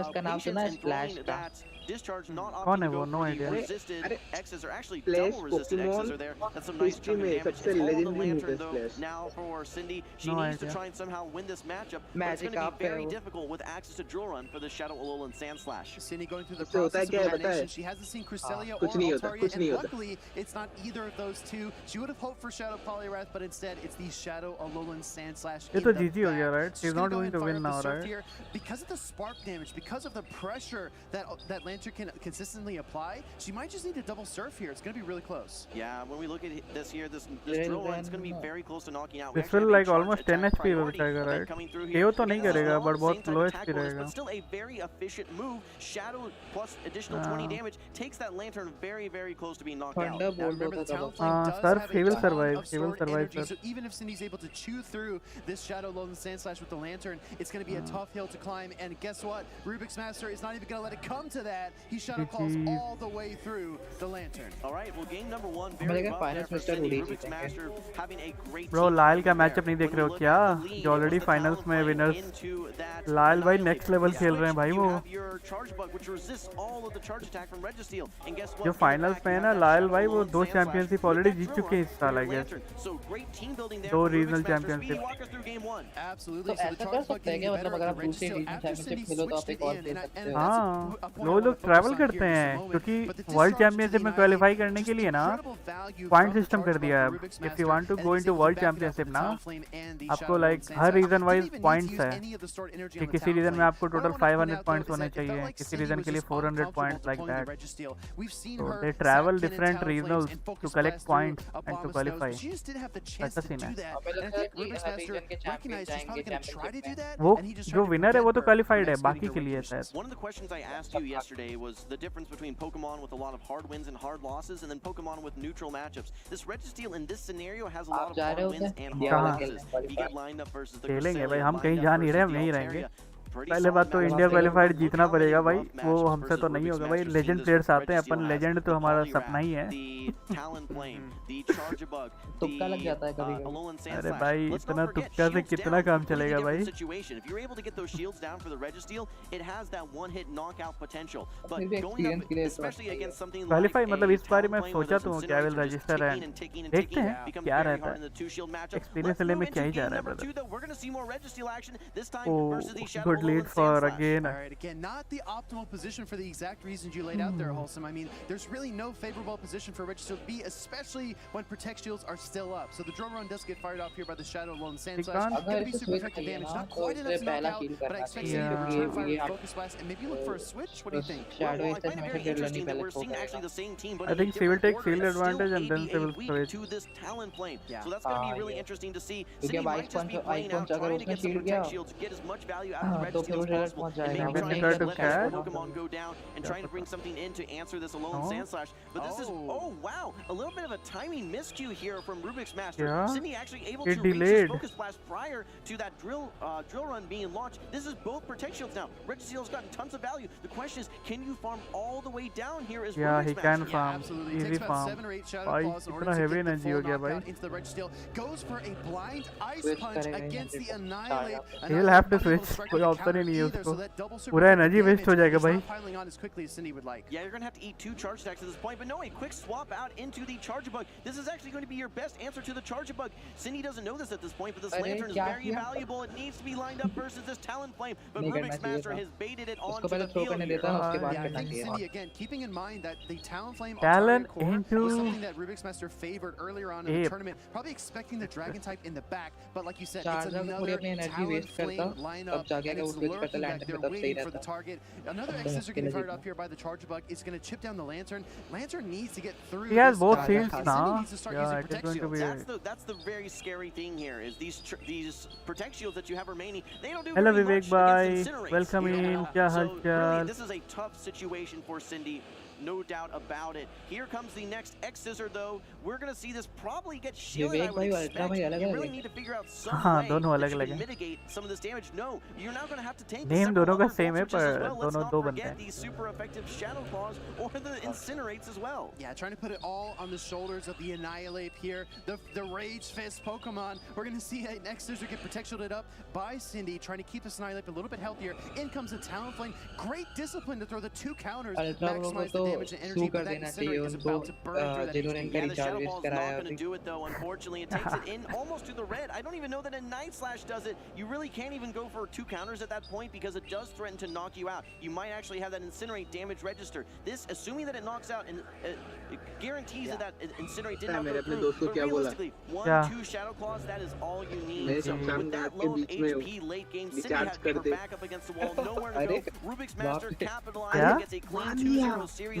S13: उसका नाम सुना है स्प्लैश का?
S3: Discharge not
S1: कौन है
S3: opting to
S1: वो?
S3: go
S1: No
S3: for the
S1: idea.
S3: resisted X's, or actually
S17: Splash
S3: double resisted
S17: Pokemon
S3: X's are there. That's some nice chunk of
S17: history में
S3: damage.
S17: सबसे
S3: It's all on the
S17: legendary move
S3: lantern
S17: है
S3: though.
S17: Splash.
S3: Now for Cindy, she
S1: No
S3: needs to
S1: idea.
S3: try and somehow win this matchup. But it's
S13: Magic
S3: going to
S13: up
S3: be
S13: है
S3: very
S13: वो.
S3: difficult with access to drill run for the Shadow Alolan Sand Slash.
S2: Cindy going through the
S17: इससे होता है
S2: process of
S17: क्या है पता
S2: elimination.
S17: है?
S2: She hasn't seen Cresselia
S17: कुछ
S2: or
S17: नहीं होता,
S2: Altaria,
S17: कुछ
S2: and
S17: नहीं होता.
S2: luckily it's not either of those two. She would have hoped for Shadow Poliwrath, but instead it's the Shadow Alolan Sand Slash.
S1: ये
S2: in
S1: तो
S2: the
S1: GG हो गया,
S2: back.
S1: right?
S2: She's
S1: She's
S2: gonna
S1: not
S2: go
S1: going
S2: ahead
S1: to
S2: and fire
S1: win
S2: up the
S1: now,
S2: surf
S1: right?
S2: here. Because of the spark damage, because of the pressure that Lantern can consistently apply, she might just need to double surf here. It's going to be really close.
S3: Yeah, when we look at this here, this drill run is going to be very close to knocking out. We
S1: This
S3: actually
S1: will
S3: have a
S1: like
S3: charge
S1: almost
S3: attack
S1: 10 HP will
S3: priority
S1: Tiger,
S3: event
S1: right?
S3: coming through. through
S1: KO
S3: here.
S1: तो नहीं करेगा, but बहुत lowest पे रहेगा.
S3: But still a very efficient move. Shadow plus additional 20 damage takes that Lantern very, very close to being knocked out.
S2: Now, remember, the Talonflame does
S1: Surf,
S2: have
S1: he
S2: a
S1: will
S2: ton
S1: survive,
S2: of
S1: he will
S2: stored
S1: survive,
S2: energy,
S1: sir.
S2: so even if Cindy's able to chew through this Shadow Load and Sand Slash with the Lantern, it's going to be a tough hill to climb. And guess what? Rubik's Master is not even going to let it come to that. He Shadow Calls all the way through the Lantern.
S3: All right, well, game number one, very rough there for Cindy. Rubik's Master having a great
S1: Bro, Lyell का matchup नहीं देख रहे हो क्या? जो already finals में winners Lyell भाई next level खेल रहे हैं भाई वो. जो फाइनल्स में है ना लायल भाई वो 2 चैंपियनशिप ऑलरेडी जीत चुके हैं इस साल आई गेस. 2 regional championship.
S13: तो ऐसा कर सकते हैं क्या, मतलब अगर आप दूसरी रीजनल चैंपियनशिप खेलो तो आप एक और दे सकते हो?
S1: हाँ, लोग ट्रैवल करते हैं क्योंकि वर्ल्ड चैंपियनशिप में क्वालिफाई करने के लिए ना पॉइंट सिस्टम कर दिया है. If you want to go into world championship ना आपको लाइक हर रीजन वाइज पॉइंट्स है कि किसी रीजन में आपको टोटल 500 पॉइंट्स होने चाहिए, किसी रीजन के लिए 400 points like that. So they travel different regionals to collect points and to qualify. ऐसा सीन है. वो जो विनर है वो तो क्वालिफाइड है, बाकी के लिए शायद.
S3: One of the questions I asked you yesterday was the difference between Pokemon with a lot of hard wins and hard losses, and then Pokemon with neutral matchups. This Registeel in this scenario has a lot of hard wins and hard losses. If you get lined up versus the
S1: खेलेंगे भाई, हम कहीं जा नहीं रहे, हम यहीं रहेंगे. पहले बात तो इंडिया क्वालिफाइड जीतना पड़ेगा भाई, वो हमसे तो नहीं होगा भाई. लेजेंड प्लेयर्स आते हैं, अपन लेजेंड तो हमारा सपना ही है.
S13: तुक्का लग जाता है कभी-कभी.
S1: अरे भाई इतना तुक्का से कितना काम चलेगा भाई. क्वालिफाई मतलब इस बार मैं सोचा तो क्या विल रजिस्टर है, देखते हैं क्या रहता है. एक्सपीरियंस लेने में क्या ही जा रहा है brother. Good lead for again.
S2: All right, again, not the optimal position for the exact reasons you laid out there, Wholesome. I mean, there's really no favorable position for Registeel to be, especially when Protect Shields are still up. So the drone run does get fired off here by the Shadow Lone Sand Slash. Gonna be super effective damage. Not quite enough to knock out, but I expect Cindy to return fire with Focus Blast and maybe look for a switch. What do you think?
S13: Shadow
S3: Well, I find it very interesting that we're seeing actually the same team, but
S1: I think she will take field advantage and then she will switch
S3: to this Talonflame. So that's going to be really interesting to see.
S13: क्योंकि
S3: Cindy
S13: अब
S3: might just be playing out, trying to get some Protect Shields, get as much value out of the Registeel as possible. And maybe try and let that Pokemon go down and trying to bring something in to answer this Alone Sand Slash. But this is, oh wow, a little bit of a timing miscue here from Rubik's Master.
S1: Yeah.
S3: Cindy actually able to reach his Focus Blast prior to that drill run being launched. This is both Protect Shields now. Registeel's gotten tons of value. The question is, can you farm all the way down here as
S1: Yeah,
S3: Rubik's
S1: he
S3: Master?
S1: can farm.
S2: Absolutely.
S1: Easy
S2: It takes about
S1: farm.
S2: 7 or 8 Shadow
S1: भाई
S2: Claws in order
S1: इतना
S2: to
S1: heavy
S2: get the
S1: energy
S2: full
S1: हो गया भाई.
S2: knockout into the Registeel. Goes for a blind Ice
S13: Switch
S2: Punch
S13: करेगा
S2: against the
S13: यहाँ पे.
S2: Annihilate.
S1: He will have to switch. कोई option ही नहीं है उसको. पूरा एनर्जी वेस्ट हो जाएगा भाई.
S2: Piling on as quickly as Cindy would like.
S3: Yeah, you're going to have to eat 2 charge attacks at this point, but no, a quick swap out into the Charge Bug. This is actually going to be your best answer to the Charge Bug. Cindy doesn't know this at this point, but this Lantern is very valuable. It needs to be lined up versus this Talonflame, but Rubik's Master has baited it onto the field here.
S2: Yeah, I think Cindy, again, keeping in mind that the Talonflame
S1: Talon
S2: core
S1: into
S2: was something that Rubik's Master favored earlier on in the tournament, probably expecting the Dragon type in the back, but like you said, it's another Talonflame lineup, and it's lurking back there waiting for the target. Another X-Scissor getting fired off here by the Charge Bug. It's going to chip down the Lantern. Lantern needs to get through.
S1: He has
S2: this
S1: both
S2: Cindy
S1: shields now.
S2: needs to start
S1: Yeah,
S2: using
S1: it is
S2: Protect
S1: going to
S2: Shields.
S1: be.
S3: That's the very scary thing here is these Protect Shields that you have remaining. They don't do
S1: Hello
S3: very
S1: Vivek
S3: much against
S1: bhai,
S3: Incinerates.
S1: welcome in. क्या
S3: So
S1: हाल
S3: really,
S1: चाल?
S3: this is a tough situation for Cindy. No doubt about it. Here comes the next X-Scissor though. We're going to see this probably get shielded, I would expect. You really need to figure out some way that you can mitigate some of this damage. No, you're now going to have to tank
S1: Name दोनों का same है
S3: as well.
S1: पर
S3: Let's
S1: दोनों
S3: not
S1: दो बनते
S3: forget
S1: हैं.
S3: these super effective Shadow Claws or the Incinerates as well.
S2: Yeah, trying to put it all on the shoulders of the Annihilate here. The Rage Fist Pokemon. We're going to see an X-Scissor get Protect Shielded up by Cindy, trying to keep this Annihilate a little bit healthier. In comes the Talonflame. Great discipline to throw the 2 counters, maximize the damage and energy, but that Incinerate is about to burn through that HP.
S3: Yeah, the Shadow Ball's not going to do it though, unfortunately. It takes it in almost to the red. I don't even know that a Night Slash does it. You really can't even go for 2 counters at that point because it does threaten to knock you out. You might actually have that Incinerate damage register. This, assuming that it knocks out, and it guarantees that Incinerate did not go through. But realistically, 1-2 Shadow Claws, that is all you need. So with that low of HP late game, Cindy had to get her back up against the wall. Nowhere to go. Rubik's Master capitalized and gets a clean 2-0 series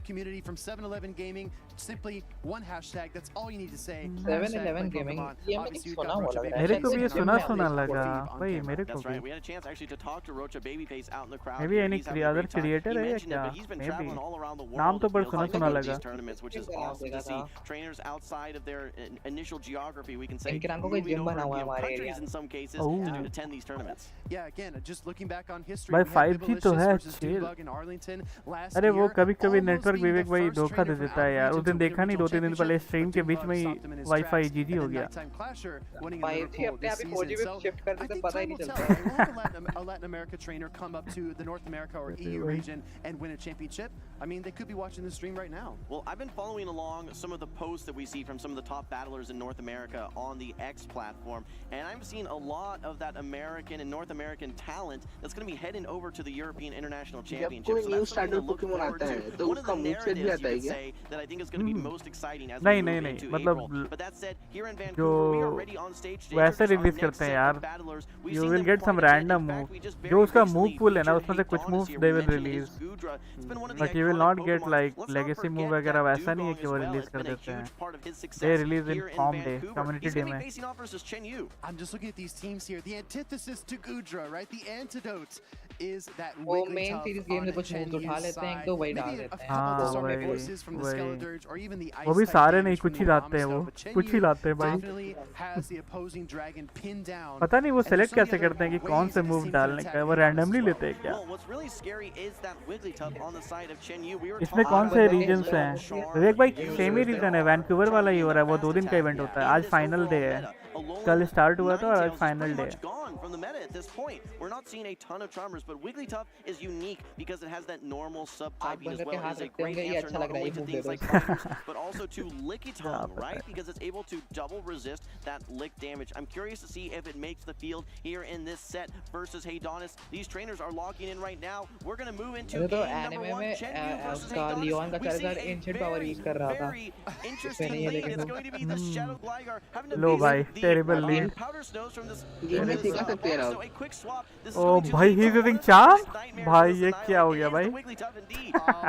S2: of community from 7-Eleven Gaming. Simply one hashtag. That's all you need to say.
S13: 7-Eleven Gaming. ये मैंने सुना हुआ लग रहा है।
S1: मेरे को भी ये सुना लगा भाई मेरे को
S3: That's right.
S1: भी
S3: We had a chance actually to talk to Rocha Babyface out in the crowd.
S1: maybe
S3: here.
S1: any
S3: He's having a
S1: other
S3: great time.
S1: creator
S3: He
S1: है या
S3: mentioned it,
S1: क्या
S3: but he's been
S1: maybe
S3: traveling all around the world.
S1: नाम तो पर सुना
S3: playing
S1: लगा
S3: these tournaments, which is awesome to see. Trainers outside of their initial geography, we can say,
S13: इनके रंगों का
S3: moving
S13: जिम
S3: over,
S13: बना हुआ है हमारे
S3: countries
S13: area
S3: in some cases
S1: Oh.
S3: to attend these tournaments.
S2: Yeah, again, just looking back on history.
S1: भाई
S2: we had
S1: 5G तो
S2: Bibalicious
S1: है
S2: versus
S1: chill
S2: Debug in Arlington last
S1: अरे वो
S2: year,
S1: कभी कभी
S2: almost
S1: नेटवर्क
S2: being the
S1: विवेक भाई
S2: first
S1: धोखा दे
S2: trainer from
S1: देता है यार उस दिन
S2: Arlington to
S1: देखा नहीं
S2: win a
S1: 2-3 दिन पहले
S2: championship,
S1: स्ट्रीम के
S2: but
S1: बीच में ही
S2: Debug stopped him in his
S1: wifi
S2: tracks,
S1: जीजी
S2: and
S1: हो
S2: then
S1: गया
S2: Nighttime Clasher winning in
S13: 5G
S2: Liverpool
S13: अपने
S2: this
S13: आप ही
S2: season.
S13: 4G पे
S2: So
S13: शिफ्ट कर
S2: I
S13: देते
S2: think
S13: पता ही
S2: time
S13: नहीं
S2: will
S13: चलता
S2: tell. Will a Latin America trainer come up to the North America or EU region and win a championship? Chip, I mean, they could be watching the stream right now.
S3: Well, I've been following along some of the posts that we see from some of the top battlers in North America on the X platform, and I'm seeing a lot of that American and North American talent that's going to be heading over to the European International Championship. So that's something to look forward to. One of the narratives you could say that I think is going to be most exciting as we move into April. But that said, here in Vancouver, we are ready on stage today.
S1: वैसे release करते हैं यार. You will get some random move. जो उसका move pool है ना, उसमें से कुछ moves they will release. But you will not get like legacy move वगैरह. वैसा नहीं है कि वो release कर देते हैं. They release in Farm Day, Community Day में.
S2: I'm just looking at these teams here. The antithesis to Gudra, right? The antidote is that
S13: वो main series game में कुछ moves उठा लेते हैं, तो वही डाल देते हैं.
S1: हाँ वही. वो भी सारे नहीं, कुछ ही लाते हैं वो. कुछ ही लाते हैं भाई. पता नहीं वो select कैसे करते हैं कि कौन से move डालने का है. वो randomly लेते हैं क्या? इसमें कौन से regions हैं? विवेक भाई सेम ही रीजन है. वैंकूवर वाला ही हो रहा है. वो 2 दिन का इवेंट होता है. आज फाइनल डे है. कल स्टार्ट हुआ था और आज फाइनल डे है.
S3: From the meta at this point, we're not seeing a ton of charmers, but Wigglytuff is unique because it has that normal subtyping as well. It is a great answer not only to things like fighters, but also to Licky Tongue, right? Because it's able to double resist that lick damage. I'm curious to see if it makes the field here in this set versus Haydonis. These trainers are logging in right now. We're going to move into game number 1, Chenyu versus Haydonis. We see a very interesting lead. It's going to be the Shadow Gligar having to face
S1: terrible lead.
S3: Powder Snows from this.
S15: So
S3: a quick swap. This
S1: Oh भाई he's using charm. भाई ये क्या हो गया भाई?
S2: Oh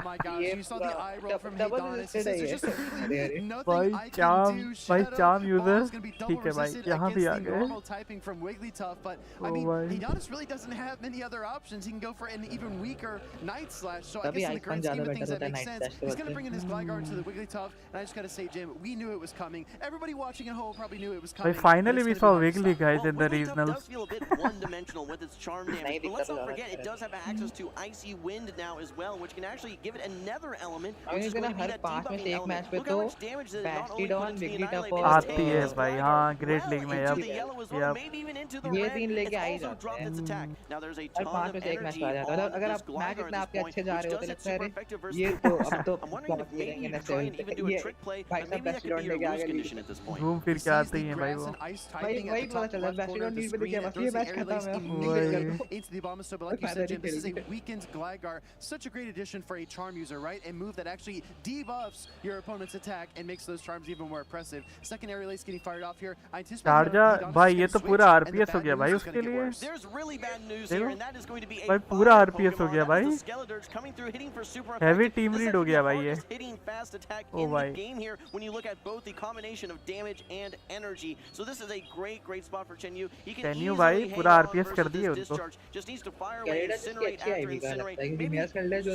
S2: my gosh, you saw the eye roll from Haydonis. This is just really nothing I can do.
S1: भाई charm user. ठीक है भाई, यहाँ भी आ गए.
S2: Normal typing from Wigglytuff, but I mean, Haydonis really doesn't have many other options. He can go for an even weaker Night Slash. So I guess in the grand scheme of things that makes sense. He's going to bring in his Gligar into the Wigglytuff, and I just got to say, Jim, we knew it was coming. Everybody watching at home probably knew it was coming.
S1: Finally we saw Wiggly guys in the regionals.
S3: Does feel a bit one-dimensional with its charm damage, but let's not forget it does have access to Icy Wind now as well, which can actually give it another element, which is going to be that debuffing element. Look how much damage that it not only puts to the Annihilate,
S1: आती है भाई. हाँ Great League में
S3: into the yellow as well, maybe even into the red. It's also dropped its attack. Now there's a ton of energy on this Gligar at this point, which does it super effective versus I'm wondering if maybe you could try and even do a trick play, but maybe that could be a lose condition at this point.
S1: घूम फिर के आते ही हैं भाई वो.
S2: Wait, पता चला Bastion need में क्या ये मैच खत्म है. Into the Abomasnow, but like you said, Jim, this is a weakened Gligar. Such a great addition for a charm user, right? A move that actually debuffs your opponent's attack and makes those charms even more impressive. Secondary lace getting fired off here. I anticipate
S1: Charger भाई ये तो पूरा RPS हो गया भाई उसके लिए.
S3: There's really bad news here, and that is going to be a
S1: भाई पूरा RPS हो गया भाई.
S3: coming through hitting for super
S1: Heavy team lead हो गया भाई ये.
S3: Hitting fast attack in the game here when you look at both the combination of damage and energy. So this is a great spot for Chenyu. He can easily
S1: भाई पूरा RPS कर दिए
S3: उनको. Just needs to fire away, incinerate after incinerate. Maybe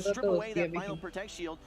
S3: strip away that final protect shield.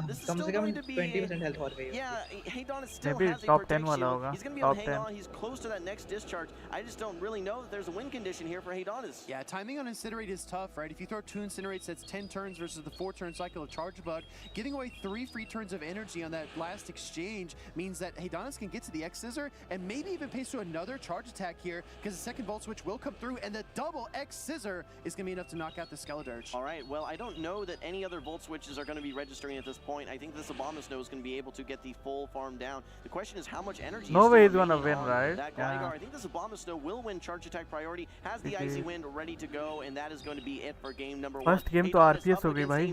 S3: This is still going to be
S13: 20% health और गई.
S3: Yeah, Haydonis still
S1: maybe
S3: has a
S1: top 10
S3: protect
S1: वाला
S3: shield.
S1: होगा.
S3: He's going to be able to hang on. He's close to that next discharge. I just don't really know that there's a win condition here for Haydonis.
S2: Yeah, timing on incinerate is tough, right? If you throw 2 incinerates, that's 10 turns versus the 4-turn cycle of Charge Bug. Giving away 3 free turns of energy on that last exchange means that Haydonis can get to the X Scissor and maybe even pace to another charge attack here, because the second Volt Switch will come through, and the double X Scissor is going to be enough to knock out the Skeledirge.
S3: All right, well, I don't know that any other Volt Switches are going to be registering at this point. I think this Abomasnow is going to be able to get the full farm down. The question is how much energy
S1: no way
S3: is
S1: going to win, right?
S3: That Gligar. I think this Abomasnow will win charge attack priority, has the Icy Wind ready to go, and that is going to be it for game number 1.
S1: First game तो RPS हो गई भाई.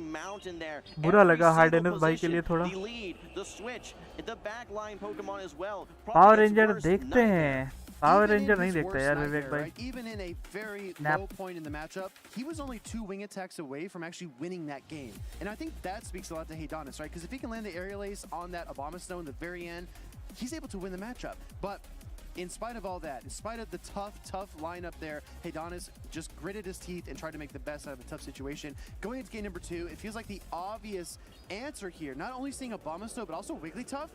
S1: बुरा लगा Haydonis भाई के लिए थोड़ा.
S3: The lead, the switch, the backline Pokemon as well.
S1: Power Ranger देखते हैं. Power Ranger नहीं देखता यार विवेक भाई.
S2: Even in a very low point in the matchup, he was only 2 wing attacks away from actually winning that game. And I think that speaks a lot to Haydonis, right? Because if he can land the aerial ace on that Abomasnow in the very end, he's able to win the matchup. But in spite of all that, in spite of the tough lineup there, Haydonis just gritted his teeth and tried to make the best out of a tough situation. Going into game number 2, it feels like the obvious answer here, not only seeing Abomasnow, but also Wigglytuff.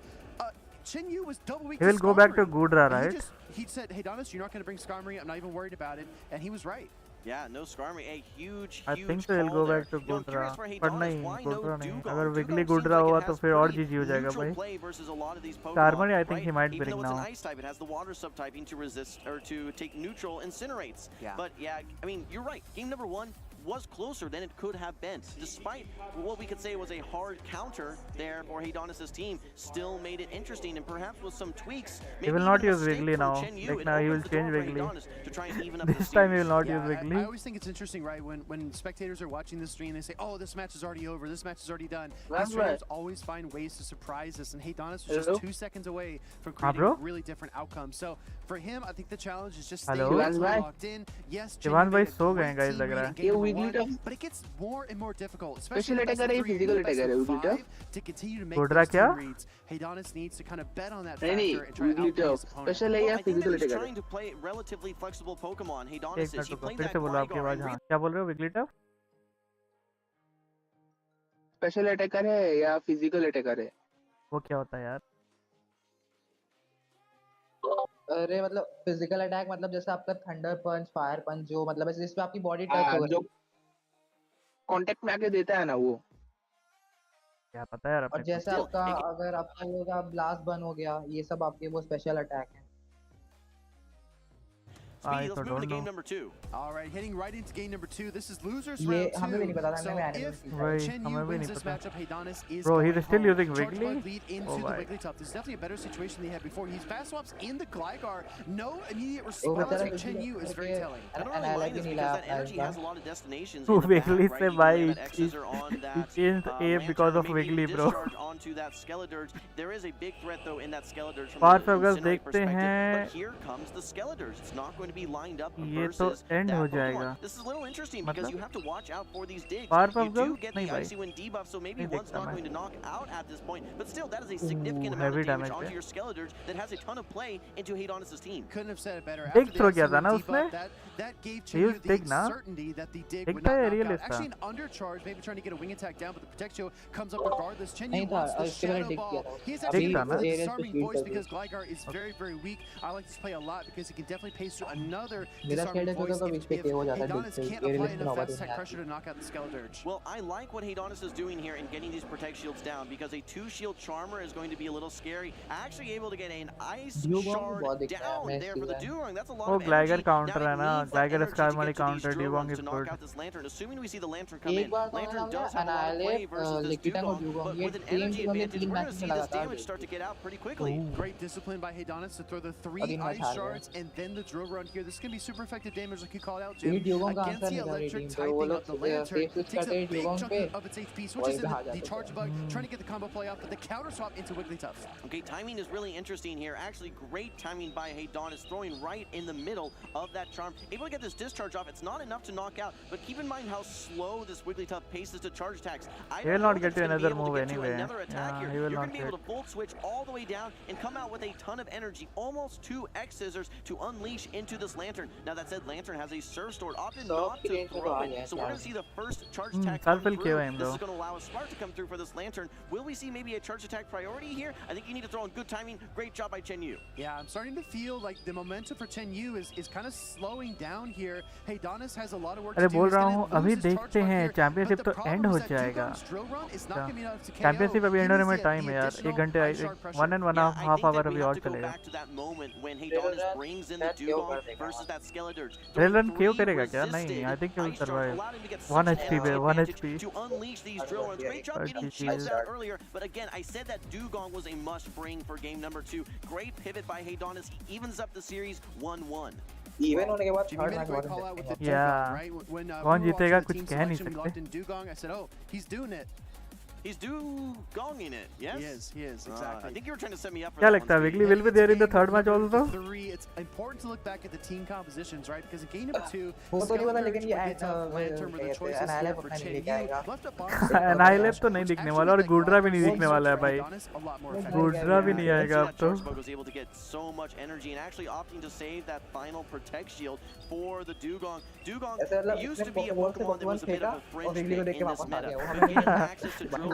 S2: Chenyu was double weak.
S1: He will go back to Gudra, right?
S2: He said, Haydonis, you're not going to bring Skarmory. I'm not even worried about it. And he was right.
S3: Yeah, no Skarmory. A huge
S1: I think so he'll go back to Gudra. But नहीं, Gudra नहीं. अगर Wiggly Gudra हुआ तो फिर और GG हो जाएगा भाई. Skarmory I think he might bring now.
S3: Even though it's an ice type, it has the water subtyping to resist or to take neutral incinerates.
S14: Yeah.
S3: But yeah, I mean, you're right. Game number 1, was closer than it could have been. Despite what we could say was a hard counter there for Heidonis' team, still made it interesting, and perhaps with some tweaks.
S1: He will not use Wiggly now. Like now he will change Wiggly. This time he will not use Wiggly.
S2: I always think it's interesting, right? When spectators are watching the stream, they say, "Oh, this match is already over. This match is already done." These streamers always find ways to surprise us, and Heidonis was just 2 seconds away from creating a really different outcome. So for him, I think the challenge is just staying locked in. Yes,
S1: Ivan bhai so gaye guys lag raha
S2: hai. But it gets more and more difficult, especially
S15: physical attacker है Wiggly
S2: to continue to make
S1: Godra
S2: those reads. Heidonis needs to kind of bet on that factor and try to outplay his opponent.
S15: special है या physical
S3: He's
S15: attacker
S3: trying to play relatively flexible Pokemon. Heidonis
S1: एक
S3: is. He
S1: minute
S3: played
S1: फिर
S3: that
S1: से बोलो आपकी आवाज
S3: Gligar
S1: हाँ क्या बोल रहे हो Wigglytuff
S15: special attacker है या physical attacker है
S1: वो क्या होता है यार
S13: अरे मतलब फिजिकल अटैक मतलब जैसे आपका थंडर पंच फायर पंच जो मतलब ऐसे जिसपे आपकी बॉडी टच हो
S15: जो कांटेक्ट में आके देता है ना वो
S1: क्या पता यार
S13: और जैसे आपका अगर आपका ये होगा ब्लास्ट बन हो गया ये सब आपके वो स्पेशल अटैक है
S2: Speedy, let's move into game number 2. All right, heading right into game number 2. This is losers round 2. So if Chen Yu wins this matchup, Heidonis is
S1: Bro,
S2: going
S1: he's still
S2: home.
S1: using
S2: Charge
S1: Wiggly?
S2: Bug lead into the Wigglytuff. This is definitely a better situation than he had before. He's fast swaps in the Gligar. No immediate response from Chen Yu is very telling.
S3: I don't really mind this because that energy has a lot of destinations.
S1: Wiggly se bhai he changed
S3: A
S1: because of Wiggly bro
S3: onto that Skeledirge. There is a big threat though in that Skeledirge from
S1: पार
S3: the
S1: पे अगर
S3: Incinerate
S1: देखते
S3: perspective.
S1: हैं
S3: But here comes the Skeledirge. It's not going to be lined up
S1: ये तो
S3: versus
S1: and
S3: that
S1: हो
S3: Pokemon.
S1: जाएगा
S3: This is a little interesting because you have to watch out for these digs.
S1: पार पे
S3: You do
S1: अगर
S3: get the
S1: नहीं भाई
S3: Icy Wind debuff, so maybe
S1: नहीं
S3: one's
S1: देखता
S3: not
S1: मैं
S3: going to knock out at this point. But still, that is a significant amount
S1: heavy
S3: of damage
S1: damage
S3: onto
S1: पे
S3: your Skeledirge that has a ton of play into Heidonis' team.
S2: Couldn't have said it better.
S1: Dig throw किया था ना उसने
S2: That gave
S1: he
S2: Chen Yu
S1: used
S2: the
S1: dig ना
S2: certainty that the dig
S1: dig
S2: would
S1: था
S2: not
S1: या
S2: knock
S1: real
S2: out.
S1: था
S2: Actually, an undercharge, maybe trying to get a wing attack down, but the Protectio comes up regardless. Chen Yu
S13: नहीं था
S2: wants the
S13: उसके मैंने
S2: Shadow
S13: dig किया
S2: Ball.
S13: था
S2: He's
S1: dig
S2: actually
S1: था ना
S2: a disarming voice because Gligar is very, very weak. I like this play a lot because he can definitely pace through another
S13: मेरा
S2: disarming
S13: स्केलेट होता
S2: voice
S13: तो बीच पे
S2: if
S13: हो जाता dig
S2: Heidonis
S13: से
S2: can't apply
S13: एरियल
S2: enough
S13: होगा
S2: fast
S13: तो
S2: attack pressure to knock out the Skeledirge.
S3: Well, I like what Heidonis is doing here in getting these Protect Shields down because a 2-shield Charmer is going to be a little scary. Actually able to get an Ice Shard down there for the Dugong. That's a lot
S1: वो
S3: of
S1: Gligar
S3: energy.
S1: counter
S3: Now
S1: है
S3: he
S1: ना
S3: needs that
S1: Gligar
S3: energy
S1: Scar
S3: to
S1: वाली
S3: get to these
S1: counter
S3: drill
S1: Dugong
S3: runs
S1: is
S3: to knock
S1: good
S3: out this Lantern. Assuming we see the Lantern come
S13: एक
S3: in,
S13: बार तो
S3: Lantern does
S13: मैंने
S3: have a lot of play
S13: अनाइलेट
S3: versus this
S13: लिखिटा को
S3: Dugong,
S13: Dugong
S3: but
S13: ये
S3: with an
S13: team
S3: energy
S13: की मैंने
S3: advantage,
S13: 3
S3: we're going
S13: match
S3: to
S13: में
S3: see this
S13: लगातार
S3: damage start to get out pretty quickly.
S2: Great discipline by Heidonis to throw the 3
S13: अभी मैं
S2: Ice
S13: छा
S2: Shards and then the drill run here. This is going to be super effective damage like you called out, Jim.
S13: ये Dugong का
S2: Against
S13: answer
S2: the
S13: नहीं था मेरी
S2: electric
S13: team पे वो
S2: typing
S13: लोग
S2: of the Lantern,
S13: safe switch
S2: takes
S13: करते
S2: a
S13: हैं
S2: big
S13: Dugong
S2: chunk
S13: पे
S2: of its HP,
S13: वही
S2: switches
S13: पे हार
S2: into the
S13: जाते
S2: Charge Bug, trying to get the combo play off, but the counter swap into Wigglytuff.
S3: Okay, timing is really interesting here. Actually, great timing by Heidonis, throwing right in the middle of that charm. Able to get this discharge off. It's not enough to knock out, but keep in mind how slow this Wigglytuff paces to charge attacks.
S1: He will not get to another move anyway. Yeah, he will
S3: You're
S1: not
S3: going to be
S1: get.
S3: able to volt switch all the way down and come out with a ton of energy. Almost 2 X scissors to unleash into this Lantern. Now that said, Lantern has a Surf Sword, opted not to throw it. So we're going to see the first charge attack come through. This is going to allow a Spark to come through for this Lantern. Will we see maybe a charge attack priority here? I think you need to throw in good timing. Great job by Chen Yu.
S2: Yeah, I'm starting to feel like the momentum for Chen Yu is kind of slowing down here. Heidonis has a lot of work to
S1: अरे
S2: do.
S1: बोल
S2: He's
S1: रहा
S2: gonna
S1: हूँ
S2: lose
S1: अभी
S2: his charge
S1: देखते
S2: bug
S1: हैं
S2: here,
S1: championship
S2: but
S1: तो
S2: the problem
S1: and हो
S2: is that
S1: जाएगा
S2: Dugong's drill run is not gonna be enough to KO.
S1: Championship अभी
S2: He
S1: एंड होने
S2: needs
S1: में
S2: the
S1: टाइम है यार
S2: additional
S1: 1 घंटे
S2: Ice Shard pressure.
S1: 1 and 1 half hour अभी और
S3: to go
S1: चलेगा
S3: back to that moment when Heidonis brings in the Dugong versus that Skeledirge.
S1: Rail run क्यों करेगा क्या नहीं I think he will survive 1 HP पे 1 HP
S3: to unleash these drill runs. Great job getting chased out earlier, but again, I said that Dugong was a must bring for game number 2. Great pivot by Heidonis. He evens up the series 1-1.
S13: Even होने के बाद
S2: Jimmy
S13: third
S2: made a
S13: match
S2: great
S13: बहुत
S2: call out with the
S1: Yeah.
S2: Dugong, right? When we
S1: कौन
S2: were
S1: जीतेगा
S2: watching the
S1: कुछ
S2: team
S1: कह नहीं
S2: selection, we
S1: सकते
S2: locked in Dugong. I said, oh, he's doing it.
S3: He's Dugonging it, yes?
S2: He is, exactly.
S3: I think you were trying to set me up for
S1: क्या
S3: that
S1: लगता है
S3: one,
S1: Wiggly will be there in the third match also
S2: 3, it's important to look back at the team compositions, right? Because in game number 2,
S13: वो तो नहीं पता लेकिन ये
S2: Lantern were the choices
S13: अनाइलेट
S2: here for
S13: अपना नहीं
S2: Chen
S13: लेके
S2: Yu.
S13: आएगा
S2: Left up box.
S1: एनाइलेट तो नहीं दिखने वाला और गुड्रा भी नहीं दिखने वाला है भाई
S2: Heidonis, a lot more effective.
S1: गुड्रा भी नहीं आएगा अब तो
S3: Charge Bug was able to get so much energy and actually opting to save that final Protect Shield for the Dugong. Dugong
S13: ऐसा मतलब
S3: used to
S13: इसने
S3: be a
S13: Pokemon से
S3: Pokemon that was a bit
S13: फेंका
S3: of a
S13: और
S3: fringe
S13: Wiggly को
S3: pick
S13: देख के
S3: in this
S13: वापस आ
S3: meta.
S13: गया वो
S3: But
S13: हमें
S3: getting access to drill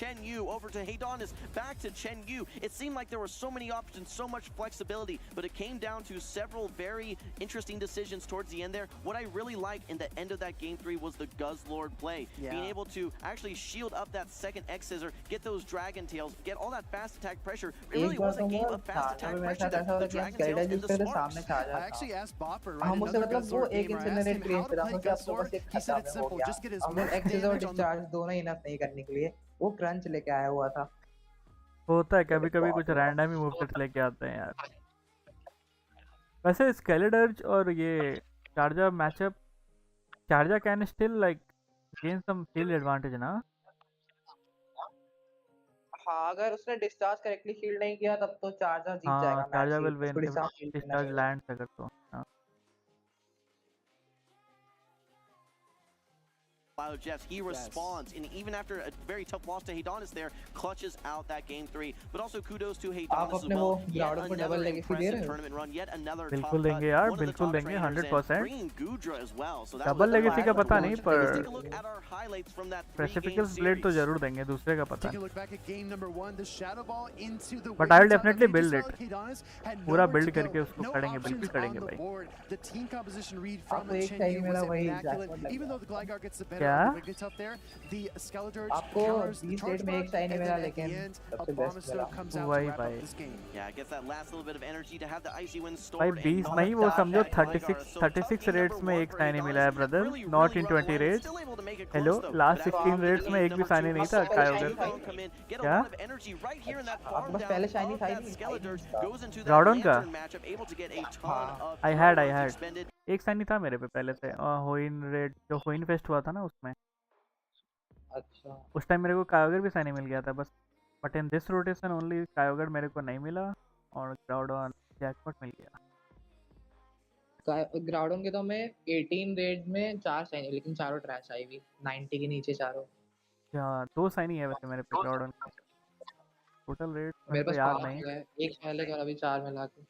S3: Chen Yu, over to Hedonis, back to Chen Yu. It seemed like there were so many options, so much flexibility, but it came down to several very interesting decisions towards the end there. What I really liked in the end of that game 3 was the Guzzlord play.
S2: Yeah.
S3: Being able to actually shield up that second X Scissor, get those Dragon Tails, get all that fast attack pressure. It really was a game of fast attack pressure. The Dragon Tails and the Sparks.
S2: I actually asked Bopper right
S13: हम उसे
S2: another
S13: मतलब वो
S2: Guzzlord
S13: एक
S2: gamer. I asked
S13: incinerate
S2: him
S13: create
S2: how to
S13: करा
S2: play
S13: मुझे आपको
S2: Guzzlord,
S13: बस
S2: He said it's simple, just get as
S13: हमें
S2: much
S13: एक्सेस और
S2: damage on the
S13: डिस्चार्ज दोनों इनफ नहीं करने के लिए वो क्रंच लेके आया हुआ था।
S1: होता है कभी कभी कुछ रैंडम ही मूवमेंट्स लेके आते हैं यार। वैसे स्केलेडर्ज और ये Charjabug matchup, Charjabug can still like gain some field advantage ना।
S13: हाँ अगर उसने डिस्चार्ज करेक्टली शील्ड नहीं किया तब तो चार्जर जीत
S1: हाँ
S13: जाएगा
S1: Charjabug
S13: match.
S1: Will win discharge land अगर तो हाँ।
S3: Jeffs, he responds, and even after a very tough loss to Haydonis there, clutches out that game 3. But also kudos to Haydonis as well. Yet another impressive tournament run, yet another top
S1: बिल्कुल देंगे
S3: cut,
S1: यार,
S3: one of the
S1: बिल्कुल
S3: top
S1: देंगे
S3: trainers, and
S1: 100%।
S3: bringing Gudra as well. So that
S1: double
S3: was
S1: legacy का पता नहीं पर
S3: Let's take a look at our highlights from that 3-game
S1: प्रेसिपिकल
S3: series.
S1: Blade तो जरूर देंगे, दूसरे का पता
S2: Take a
S1: नहीं।
S2: look back at game number 1, the shadow ball into the
S1: But I will
S2: wing top.
S1: definitely
S2: The
S1: build
S2: Major
S1: it.
S2: Star Haydonis had
S1: पूरा
S2: nowhere
S1: build
S2: to go.
S1: करके उसको
S2: No
S1: करेंगे,
S2: options
S1: बिल्कुल करेंगे
S2: on the
S1: भाई।
S2: board. The team composition read from
S13: आपको
S2: the
S13: एक
S2: Chen
S13: सही
S2: Yu
S13: मिला,
S2: was
S13: वही
S2: immaculate.
S13: jackpot लग
S2: Even
S13: गया।
S2: though the Gligar gets the better
S1: क्या?
S2: of the Wicked up there, the Skeletorch
S13: आपको
S2: counters the
S13: 20
S2: charge
S13: रेट में एक
S2: bug,
S13: शाही
S2: and
S13: नहीं
S2: then
S13: मिला
S2: at the
S13: लेकिन
S2: end,
S13: सबसे बेस्ट
S2: Abomasnow
S13: मिला।
S2: comes out to
S1: वही
S2: wrap
S1: भाई।
S2: up this game.
S3: Yeah, gets that last little bit of energy to have the icy wind
S1: भाई
S3: stored.
S1: 20 नहीं, वो समझो 36 रेट्स में एक साइनी मिला है brother, not in 20 rates. Hello, last 16 rates में एक भी साइनी नहीं था कायोगर। क्या
S13: आपके पास पहले शाइनी था ही नहीं।
S1: ग्राउडन का आई हैड एक साइनी था मेरे पे पहले से, होइन रेड जो होइन फेस्ट हुआ था ना उसमें।
S13: अच्छा
S1: उस टाइम मेरे को कायोगर भी साइनी मिल गया था बस, but in this rotation only Kyogre मेरे को नहीं मिला और ग्राउडन जैकपॉट मिल गया।
S13: ग्राउडन के तो मैं 18 रेड में 4 शाइनी, लेकिन चारों ट्रैश आई हुई 90 के नीचे चारों।
S1: क्या 2 साइनी है वैसे मेरे पे ग्राउडन का, टोटल रेट
S13: मेरे
S1: मेरे को
S13: पास
S1: याद
S13: 5
S1: नहीं।
S13: है, एक पहले का और अभी 4 मिला के।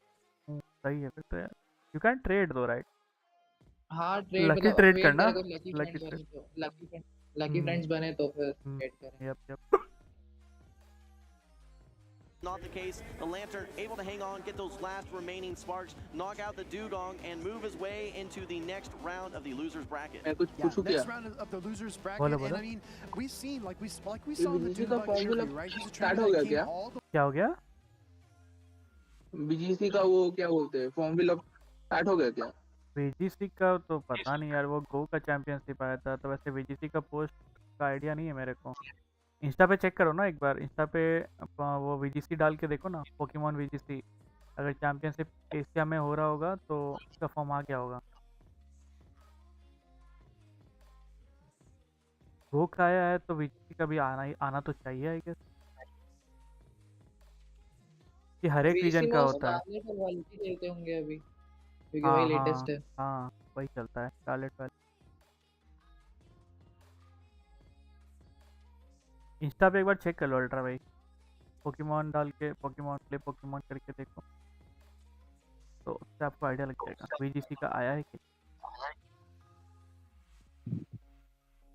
S1: सही है फिर तो यार। यू कैन ट्रेड दो राइट।
S13: हाँ ट्रेड
S1: लकी ट्रेड करना,
S13: लकी फ्रेंड्स बने तो फिर ट्रेड करें।
S1: Yup
S3: Not the case. The Lantern able to hang on, get those last remaining sparks, knock out the Dugong, and move his way into the next round of the losers bracket.
S2: Next round of the losers bracket, and I mean, we've seen like we saw in the Dugong interview, right? He's a trainer that came all the
S1: क्या हो गया?
S15: BGC का वो क्या बोलते हैं, form fill up start हो गया क्या?
S1: बीजीसी का तो पता नहीं यार, वो गो का चैंपियनशिप आया था, तो वैसे बीजीसी का पोस्ट का आइडिया नहीं है मेरे को। इंस्टा पे चेक करो ना एक बार, इंस्टा पे वो वीजीसी डाल के देखो ना, पोकेमॉन वीजीसी, अगर चैंपियनशिप एशिया में हो रहा होगा तो उसका फॉर्म आ गया होगा। गो का आया है तो वीजीसी का भी आना तो चाहिए आई गेस, कि हर एक रीजन का होता है।
S13: खेलते होंगे अभी क्योंकि वही लेटेस्ट है।
S1: हाँ वही चलता है स्कारलेट वाला। इंस्टा पे एक बार चेक कर लो अल्ट्रा भाई, पोकेमॉन डाल के पोकेमॉन प्ले पोकेमॉन करके देखो तो उससे आपको आइडिया लग जाएगा वीजीसी का आया है कि।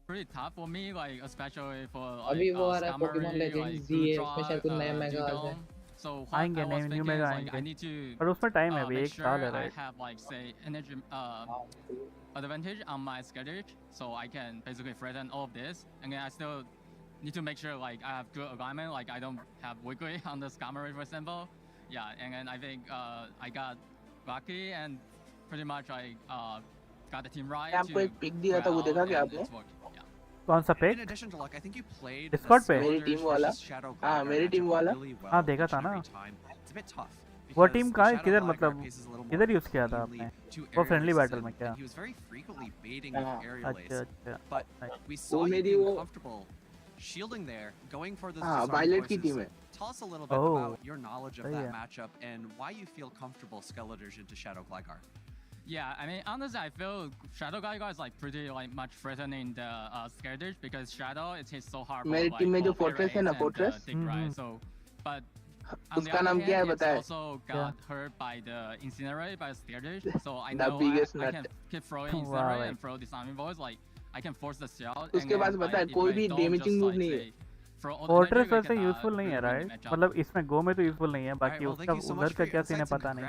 S17: Pretty tough for me, like especially for
S13: अभी वो आ रहा है पोकेमॉन लेजेंड्स जी है, उसमें शायद कुछ नया मेगा आ जाए।
S1: आएंगे नए न्यू मेगा आएंगे, पर उसमें टाइम है अभी, 1 साल है right.
S17: I have like say energy advantage on my schedule, so I can basically threaten all of this, and then I still need to make sure like I have good alignment, like I don't have wiggly on the Skarmory for example. Yeah, and then I think I got lucky and pretty much I got the team right.
S15: आपको एक pick दिया था वो देखा क्या आपने?
S1: कौन सा पिक? डिस्कॉर्ड पे?
S15: मेरी टीम वाला। हाँ मेरी टीम वाला।
S1: हाँ देखा था ना। वो टीम कहाँ है, किधर मतलब किधर यूज किया था आपने? वो फ्रेंडली बैटल में क्या? अच्छा अच्छा।
S15: वो मेरी वो
S21: shielding there, going for those
S15: violet की टीम है।
S21: Tell us a little bit about your knowledge of that matchup and why you feel comfortable Skeletors into Shadow Gligar.
S17: Yeah, I mean honestly, I feel Shadow Gligar is like pretty like much threatening the Skeletors because Shadow it hits so hard.
S15: मेरी team में जो fortress है ना, fortress
S17: so but
S15: उसका नाम क्या है बताए?
S17: Also got hurt by the Incinerate by Skeletors, so I know I can keep throwing Incinerate and throw disarming voice, like I can force the shell.
S15: उसके पास बता है कोई भी डैमेजिंग मूव नहीं है।
S1: फोर्ट्रेस वैसे यूजफुल नहीं है राइट, मतलब इसमें गो में तो यूजफुल नहीं है, बाकी उसका उधर का क्या सीन है पता नहीं।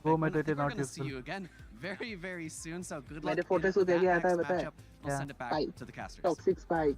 S1: गो में तो it is not useful.
S21: Very very soon, so good luck.
S15: मेरे फोर्ट्रेस को देके आता है बताए?
S21: I'll send it back to the casters.
S15: Toxic spike.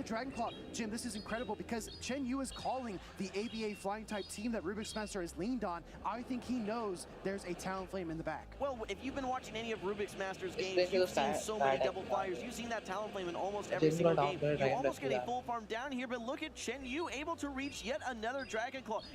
S2: the Dragon Claw. Jim, this is incredible because Chen Yu is calling the ABA flying type team that Rubik's Master has leaned on. I think he knows there's a Talonflame in the back.
S3: Well, if you've been watching any of Rubik's Master's games, you've seen so many double flyers. You've seen that Talonflame in almost every single game. You almost get a full farm down here, but look at Chen Yu able to reach yet another Dragon Claw.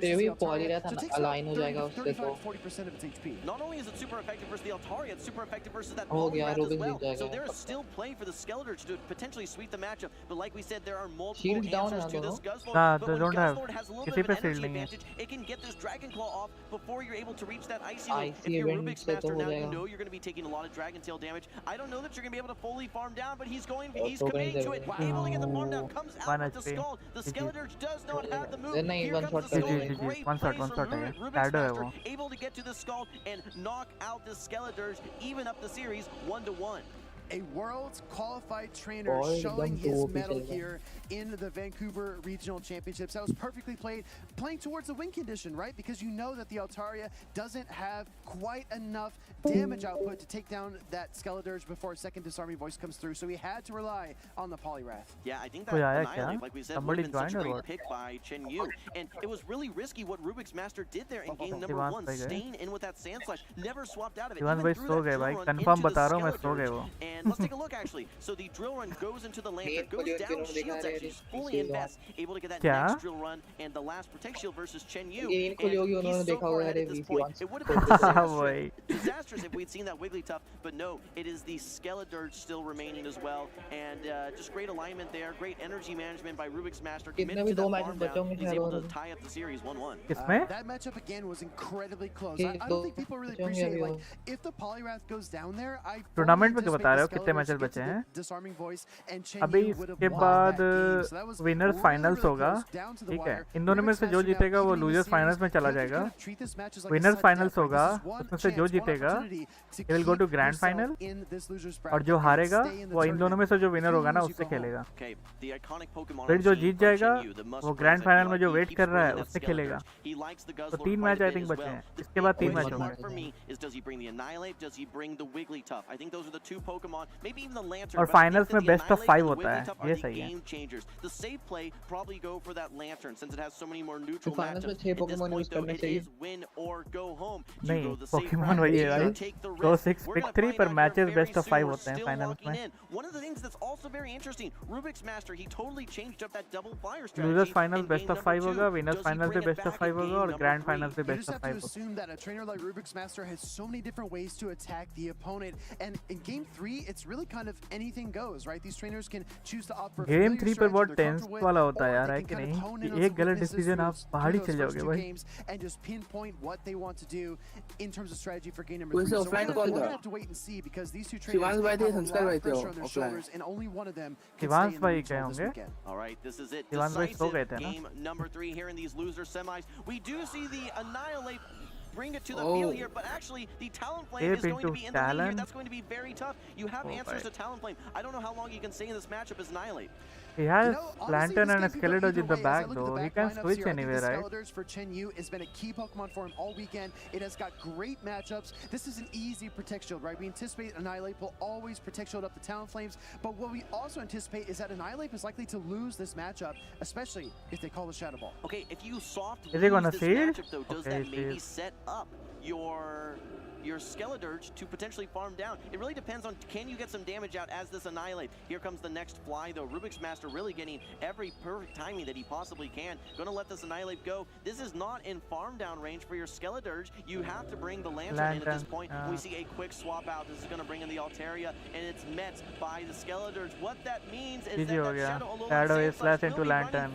S2: versus the Altaria.
S13: था
S2: So it
S13: ना,
S2: takes
S13: align
S2: about
S13: हो जाएगा
S2: 30
S13: उससे तो
S2: 35-40% of its HP.
S3: Not only is it super effective versus the Altaria, it's super effective versus that
S13: हो गया,
S3: Poliwrath as
S13: Rubin
S3: well.
S13: जीत जाएगा
S3: So there is
S13: पक्का।
S3: still play for the Skeletor to potentially sweep the matchup. But like we said, there are multiple
S13: Shields down
S3: answers
S13: है
S3: to
S13: ना
S3: this
S13: दोनों?
S3: Guzzlord.
S1: Nah,
S3: But
S1: they
S3: when
S1: don't have.
S3: Guzzlord has a little
S1: किसी
S3: bit of
S1: पे
S3: an energy
S1: shield नहीं है।
S3: advantage, it can get this Dragon Claw off before you're able to reach catch that icy loop. If you're Rubik's Master now, you know you're going to be taking a lot of Dragon Tail damage. I don't know that you're going to be able to fully farm down, but he's committing to it. Able to get the farm down, comes out with the skull. The Skeledirge does not have the move. Here comes the skull. Great plays from Rubik's Master, able to get to the skull and knock out the Skeledirge, even up the series 1-1.
S2: A world qualified trainer showing his medal here in the Vancouver Regional Championships. That was perfectly played, playing towards the win condition, right? Because you know that the Altaria doesn't have quite enough damage output to take down that Skeledirge before a second disarming voice comes through, so he had to rely on the Poliwrath.
S3: Yeah, I think that Annihilate, like we said, would have been such a great pick by Chen Yu, and it was really risky what Rubik's Master did there in game number 1, staying in with that Sand Slash, never swapped out of it.
S1: Even भाई सो गए भाई, confirm बता रहा हूँ मैं सो गए वो.
S3: And let's take a look actually. So the drill run goes into the lantern, goes down, shields actually fully invest, able to get that next drill run and the last protect shield versus Chen Yu. And he's so far ahead at this point. It would have been disastrous if we'd seen that Wigglytuff, but no, it is the Skeledirge still remaining as well. And just great alignment there, great energy management by Rubik's Master, committed to that farm down. He's able to tie up the series 1-1.
S2: That matchup again was incredibly close. I don't think people really appreciate it. Like, if the Poliwrath goes down there, I
S1: tournament में क्यों बता रहे हो कितने matches बचे हैं? अभी इसके बाद विनर्स फाइनल्स होगा, ठीक है? इन दोनों में से जो जीतेगा वो लूजर्स फाइनल्स में चला जाएगा. विनर्स फाइनल्स होगा, उसमें से जो जीतेगा he will go to grand final, और जो हारेगा वो इन दोनों में से जो विनर होगा ना उससे खेलेगा. फिर जो जीत जाएगा वो ग्रैंड फाइनल में जो वेट कर रहा है उससे खेलेगा. तो 3 मैच आई थिंक बचे हैं, इसके बाद 3 मैच होंगे. और फाइनल्स में बेस्ट ऑफ 5 होता है, ये सही है.
S13: फाइनल्स में 6 पोकेमॉन यूज करने चाहिए.
S1: नहीं, पोकेमॉन वही है भाई, गो 6 पिक 3 पर मैचेस बेस्ट ऑफ 5 होते हैं फाइनल्स में. लूजर्स फाइनल बेस्ट ऑफ 5 होगा, विनर्स फाइनल से बेस्ट ऑफ 5 होगा और ग्रैंड फाइनल से बेस्ट ऑफ 5 होगा.
S2: assume that a trainer like Rubik's Master has so many different ways to attack the opponent, and in game 3 it's really kind of anything goes, right? These trainers can choose to opt for
S1: game 3 पर बहुत tense वाला होता है यार, है कि नहीं? कि एक गलत डिसीजन आप पहाड़ी चल जाओगे भाई.
S2: and just pinpoint what they want to do in terms of strategy for game number 3. So we're going to have to wait and see because these two trainers have a lot of pressure on their shoulders, and only one of them can stay in the regional this weekend.
S3: All right, this is it. Decisive game number 3 here in these loser semis. We do see the Annihilate bring it to the field here, but actually the Talonflame is going to be in the lead here. That's going to be very tough. You have answers to Talonflame. I don't know how long you can stay in this matchup as Annihilate.
S1: He has Lantern and a Skeledirge in the back though. He can switch anywhere, right?
S2: Skeledirge for Chen Yu has been a key Pokemon for him all weekend. It has got great matchups. This is an easy Protect Shield, right? We anticipate Annihilate will always Protect Shield up the Talonflames, but what we also anticipate is that Annihilate is likely to lose this matchup, especially if they call the Shadow Ball.
S3: Okay, if you soft
S1: lose this
S3: matchup though, does that maybe set up your Skeledirge to potentially farm down? It really depends on, can you get some damage out as this Annihilate? Here comes the next fly though. Rubik's Master really getting every perfect timing that he possibly can. Gonna let this Annihilate go. This is not in farm down range for your Skeledirge. You have to bring the Lantern in at this point. We see a quick swap out. This is gonna bring in the Altaria, and it's met by the Skeledirge. What that means is that
S1: Shadow is slash into Lantern.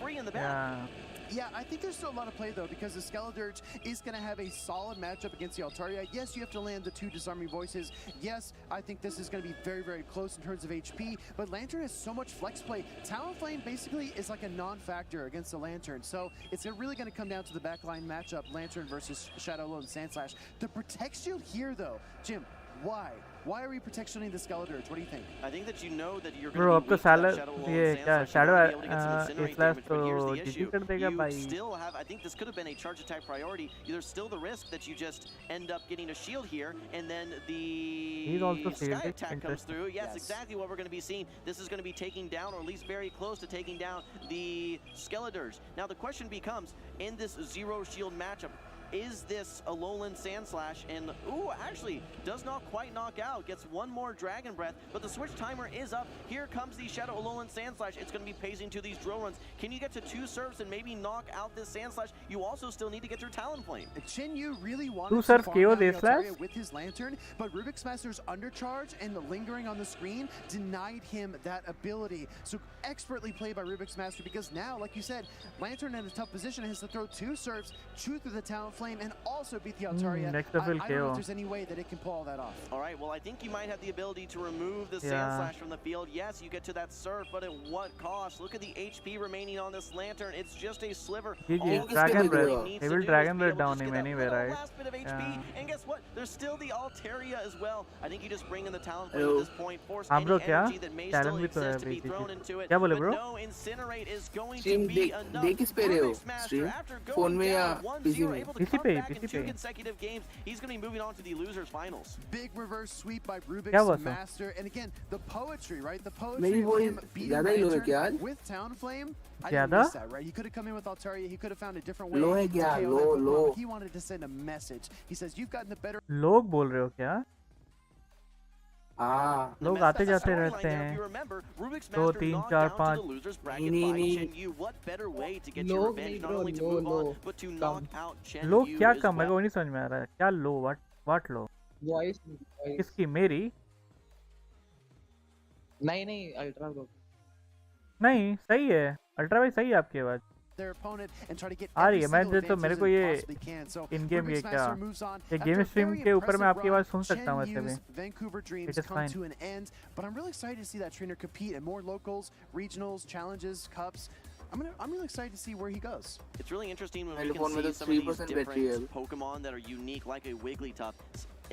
S2: Yeah, I think there's still a lot of play though, because the Skeledirge is going to have a solid matchup against the Altaria. Yes, you have to land the 2 disarming voices. Yes, I think this is going to be very, very close in terms of HP, but Lantern has so much flex play. Talonflame basically is like a non-factor against the Lantern, so it's really going to come down to the backline matchup, Lantern versus Shadow Lone Sandslash. The Protect Shield here though, Jim, why? Why are we protectioning the Skeledirge? What do you think?
S3: I think that you know that you're
S1: going to be Shadow
S3: you still have, I think this could have been a charge attack priority. There's still the risk that you just end up getting a shield here, and then the Sky attack comes through. Yes, exactly what we're going to be seeing. This is going to be taking down, or at least very close to taking down, the Skeledirge. Now the question becomes, in this 0 shield matchup, is this a Alolan Sandslash? And actually does not quite knock out, gets one more Dragon Breath, but the switch timer is up. Here comes the Shadow Alolan Sandslash. It's going to be pacing to these drill runs. Can you get to 2 serves and maybe knock out this Sandslash? You also still need to get through Talonflame.
S2: Chen Yu really wanted to farm down the Altaria with his Lantern, but Rubik's Master's undercharge and the lingering on the screen denied him that ability. So expertly played by Rubik's Master, because now, like you said, Lantern in a tough position has to throw 2 serves, chew through the Talonflame, Talonflame and also beat the Altaria.
S1: next
S2: I
S1: level
S2: don't know
S1: KO.
S2: if there's any way that it can pull all that off.
S3: All right, well, I think you might have the ability to remove the
S1: Yeah.
S3: Sand Slash from the field. Yes, you get to that Surf, but at what cost? Look at the HP remaining on this Lantern. It's just a sliver.
S1: GG,
S3: All this
S1: Dragon
S3: Talonflame
S1: Breath.
S3: needs
S1: He
S3: to
S1: will
S3: do
S1: Dragon
S3: is be
S1: Breath
S3: able to
S1: down
S3: just
S1: him
S3: get that
S1: anyway,
S3: little
S1: right?
S3: last bit of HP.
S1: Yeah.
S3: And guess what? There's still the Altaria as well. I think you just bring in the Talonflame
S1: Hello.
S3: at this point, force
S1: हाँ
S3: any
S1: bro क्या
S3: energy that may still
S1: talent भी तो है
S3: exist to
S1: भाई
S3: be thrown
S1: GG
S3: into it.
S1: क्या बोले
S3: But
S1: bro
S3: no, Incinerate is going to
S15: stream
S3: be enough.
S15: देख किस पे रहे हो
S3: Rubik's Master,
S15: stream
S3: after
S15: phone
S3: going
S15: में या
S3: down 1-0,
S15: पीसी में
S3: able to
S1: पीसी
S3: come
S1: पे
S3: back in
S1: पीसी
S3: 2
S1: पे
S3: consecutive games, he's going to be moving on to the losers finals.
S2: Big reverse sweep by
S1: क्या
S2: Rubik's
S1: हुआ sir
S2: Master. And again, the poetry, right? The
S15: मेरी
S2: poetry
S15: वो
S2: of him beating
S15: ज्यादा ही लो है क्या
S2: Lantern
S15: आज
S2: with Talonflame. I didn't
S1: ज़्यादा
S2: miss that, right? He could have come in with Altaria. He could have found a different way
S15: लो है
S2: to
S15: क्या
S2: KO
S15: low
S2: that Pokemon,
S15: low
S2: but he wanted to send a message. He says, you've gotten the better.
S1: लोग बोल रहे हो क्या
S15: हाँ
S1: लोग आते जाते रहते हैं 2 3 4 5
S13: लोग नहीं ब्रो लो कम
S1: लोग क्या कम मेरे को नहीं समझ में आ रहा है क्या लो व्हाट लो
S13: वॉइस
S1: किसकी मेरी
S13: नहीं अल्ट्रा ब्रो
S1: नहीं सही है अल्ट्रा भाई सही है आपकी आवाज
S2: their opponent and try to get
S1: आ रही
S2: every
S1: है मैं
S2: single
S1: तो मेरे को
S2: advantage
S1: ये
S2: they possibly can. So
S1: in game ये
S2: Rubik's
S1: क्या
S2: Master moves on.
S1: ये
S2: After
S1: game
S2: a
S1: stream
S2: very
S1: के ऊपर मैं
S2: impressive
S1: आपकी आवाज
S2: run,
S1: सुन सकता हूँ वैसे भी
S2: Chenyu's Vancouver dreams
S1: It is
S2: come
S1: fine.
S2: to an end, but I'm really excited to see that trainer compete in more locals, regionals, challenges, cups. I'm really excited to see where he goes.
S3: It's really interesting when we
S15: Telephone
S3: can
S15: में
S3: see
S15: तो
S3: some of these
S15: 3% battery है
S3: different Pokemon that are unique, like a Wigglytuff,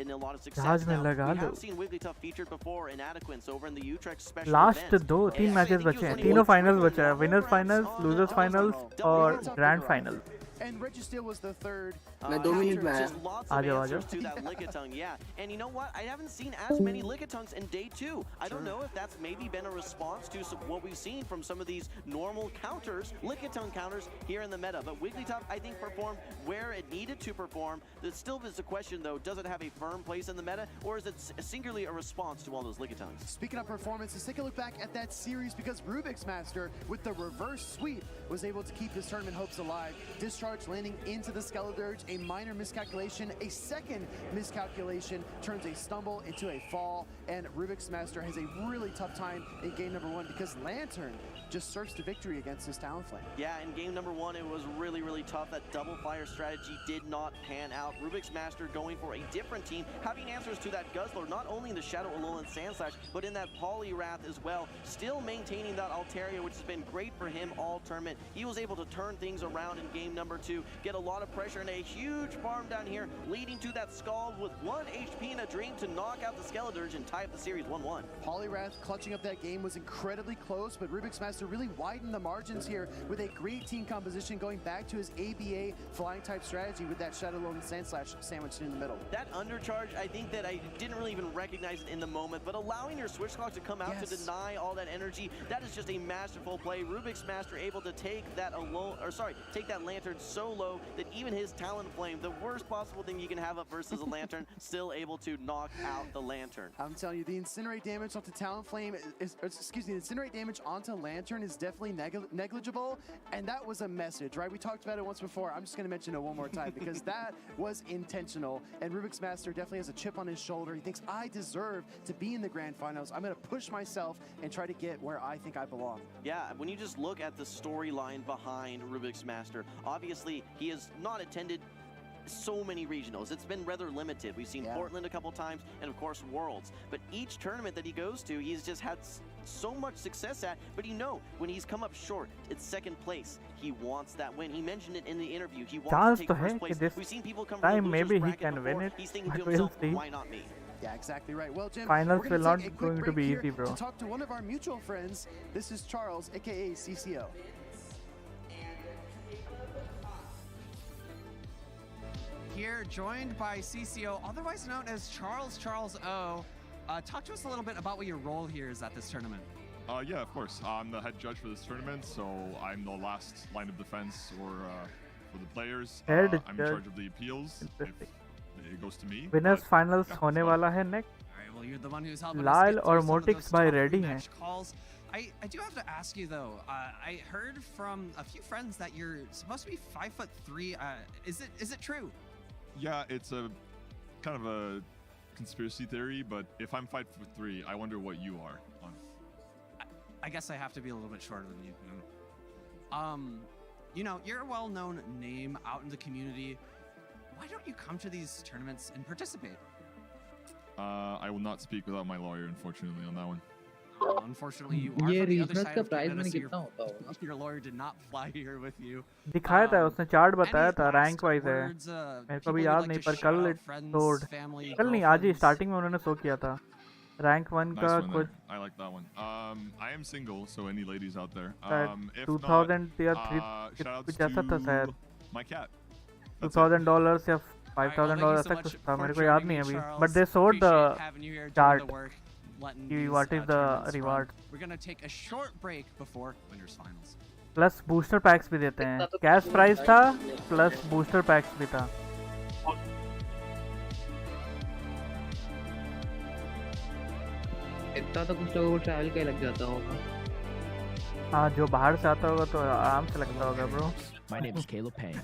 S3: in a lot of
S1: जहाज
S3: success
S1: में
S3: now.
S1: लगा
S3: We
S1: दो
S3: have seen Wigglytuff featured before in Adequance over in the Utrecht special
S1: last
S3: events.
S1: 3 matches बचे हैं तीनों finals बचे हैं winners finals losers finals और grand finals
S2: And Registeel was the third.
S15: मैं 2 मिनट में
S3: Just lots
S1: आ
S3: of
S1: जाओ
S3: answers to that Lickitung, yeah. And you know what? I haven't seen as many Lickitungs in day 2. I don't know if that's maybe been a response to what we've seen from some of these normal counters, Lickitung counters here in the meta. But Wigglytuff, I think, performed where it needed to perform. There still is a question, though. Does it have a firm place in the meta, or is it singularly a response to all those Lickitungs?
S2: Speaking of performance, let's take a look back at that series because Rubik's Master, with the reverse sweep, was able to keep his tournament hopes alive. Discharge landing into the Skeledirge, a minor miscalculation, a second miscalculation turns a stumble into a fall, and Rubik's Master has a really tough time in game number 1 because Lantern just surfs to victory against his Talonflame.
S3: Yeah, in game number 1, it was really tough. That double fire strategy did not pan out. Rubik's Master going for a different team, having answers to that Guzzler, not only in the Shadow Alolan Sandslash, but in that Poliwrath as well. Still maintaining that Altaria, which has been great for him all tournament. He was able to turn things around in game number 2, get a lot of pressure and a huge farm down here, leading to that Scald with 1 HP and a dream to knock out the Skeledirge and tie up the series 1-1.
S2: Poliwrath clutching up that game was incredibly close, but Rubik's Master really widened the margins here with a great team composition going back to his ABA flying type strategy with that Shadow Lone Sandslash sandwiched in the middle.
S3: That undercharge, I think that I didn't really even recognize it in the moment, but allowing your Switch Clock to come out to deny all that energy, that is just a masterful play. Rubik's Master able to take that take that Lantern so low that even his Talonflame, the worst possible thing you can have up versus a Lantern, still able to knock out the Lantern.
S2: I'm telling you, the Incinerate damage off the Talonflame the Incinerate damage onto Lantern is definitely negligible, and that was a message, right? We talked about it once before. I'm just going to mention it one more time because that was intentional, and Rubik's Master definitely has a chip on his shoulder. He thinks, I deserve to be in the grand finals. I'm going to push myself and try to get where I think I belong.
S3: Yeah, when you just look at the storyline behind Rubik's Master, obviously he has not attended so many regionals. It's been rather limited. We've seen Portland a couple times and of course Worlds, but each tournament that he goes to, he's just had so much success at. But when he's come up short, it's second place. He wants that win. He mentioned it in the interview. He wants to take first place. We've seen people come from the losers
S1: maybe he
S3: bracket
S1: can
S3: before.
S1: win it,
S3: He's thinking
S1: but
S3: to
S1: we'll
S3: himself,
S1: see.
S3: why not me?
S2: Yeah, exactly right. Well, Jim,
S1: Finals
S2: we're
S1: will
S2: gonna
S1: not
S2: take a quick
S1: going to
S2: break
S1: be
S2: here
S1: easy, bro.
S2: to talk to one of our mutual friends. This is Charles, aka CCO.
S21: Here, joined by CCO, otherwise known as Charles O. Talk to us a little bit about what your role here is at this tournament.
S18: Yeah, of course. I'm the head judge for this tournament, so I'm the last line of defense for the players. I'm in charge of the appeals. If it goes to me.
S1: Winners finals होने वाला है next.
S21: Alright, well, you're the one who's helping
S1: Lyle
S21: us
S1: और
S21: get through some of
S1: Mortix
S21: those
S1: by
S21: tough
S1: ready
S21: rematch
S1: हैं.
S21: calls. I do have to ask you though. I heard from a few friends that you're supposed to be 5'3". Is it true?
S18: Yeah, it's a kind of a conspiracy theory, but if I'm 5'3", I wonder what you are.
S21: I guess I have to be a little bit shorter than you. You know, you're a well-known name out in the community. why don't you come to these tournaments and participate?
S18: I will not speak without my lawyer, unfortunately, on that one.
S21: Unfortunately, you are
S13: ये
S21: from the other
S13: regionals
S21: side
S13: का
S21: of
S13: price
S21: Canada,
S13: money
S21: so
S13: कितना होता होगा?
S21: your lawyer did not fly here with you.
S1: दिखाया था उसने chart बताया था
S21: last
S1: रैंक वाइज है
S21: words,
S1: मेरे को
S21: people
S1: भी
S21: you'd
S1: याद
S21: like
S1: नहीं
S21: to
S1: पर
S21: shout
S1: कल
S21: out, friends,
S1: तोड़
S21: family,
S1: कल नहीं आज ही
S21: girlfriends?
S1: स्टार्टिंग में उन्होंने शो किया था रैंक 1
S18: Nice
S1: का
S18: one
S1: कुछ
S18: there. I like that one. I am single, so any ladies out there. If
S1: 2000 या
S18: not,
S1: 3
S18: shout outs
S1: कुछ ऐसा था शायद
S18: to my cat.
S1: $2000 या $5000 ऐसा कुछ था मेरे को याद नहीं है अभी but they sold the chart what is the reward
S21: We're gonna take a short break before winners finals.
S1: Plus booster PACS भी देते हैं कैश प्राइस था प्लस बूस्टर पैक्स भी था
S13: इतना तो कुछ लोगों को ट्रैवल का ही लग जाता होगा
S1: हाँ जो बाहर से आता होगा तो आराम से लगता होगा bro
S7: My name is Caleb Payne.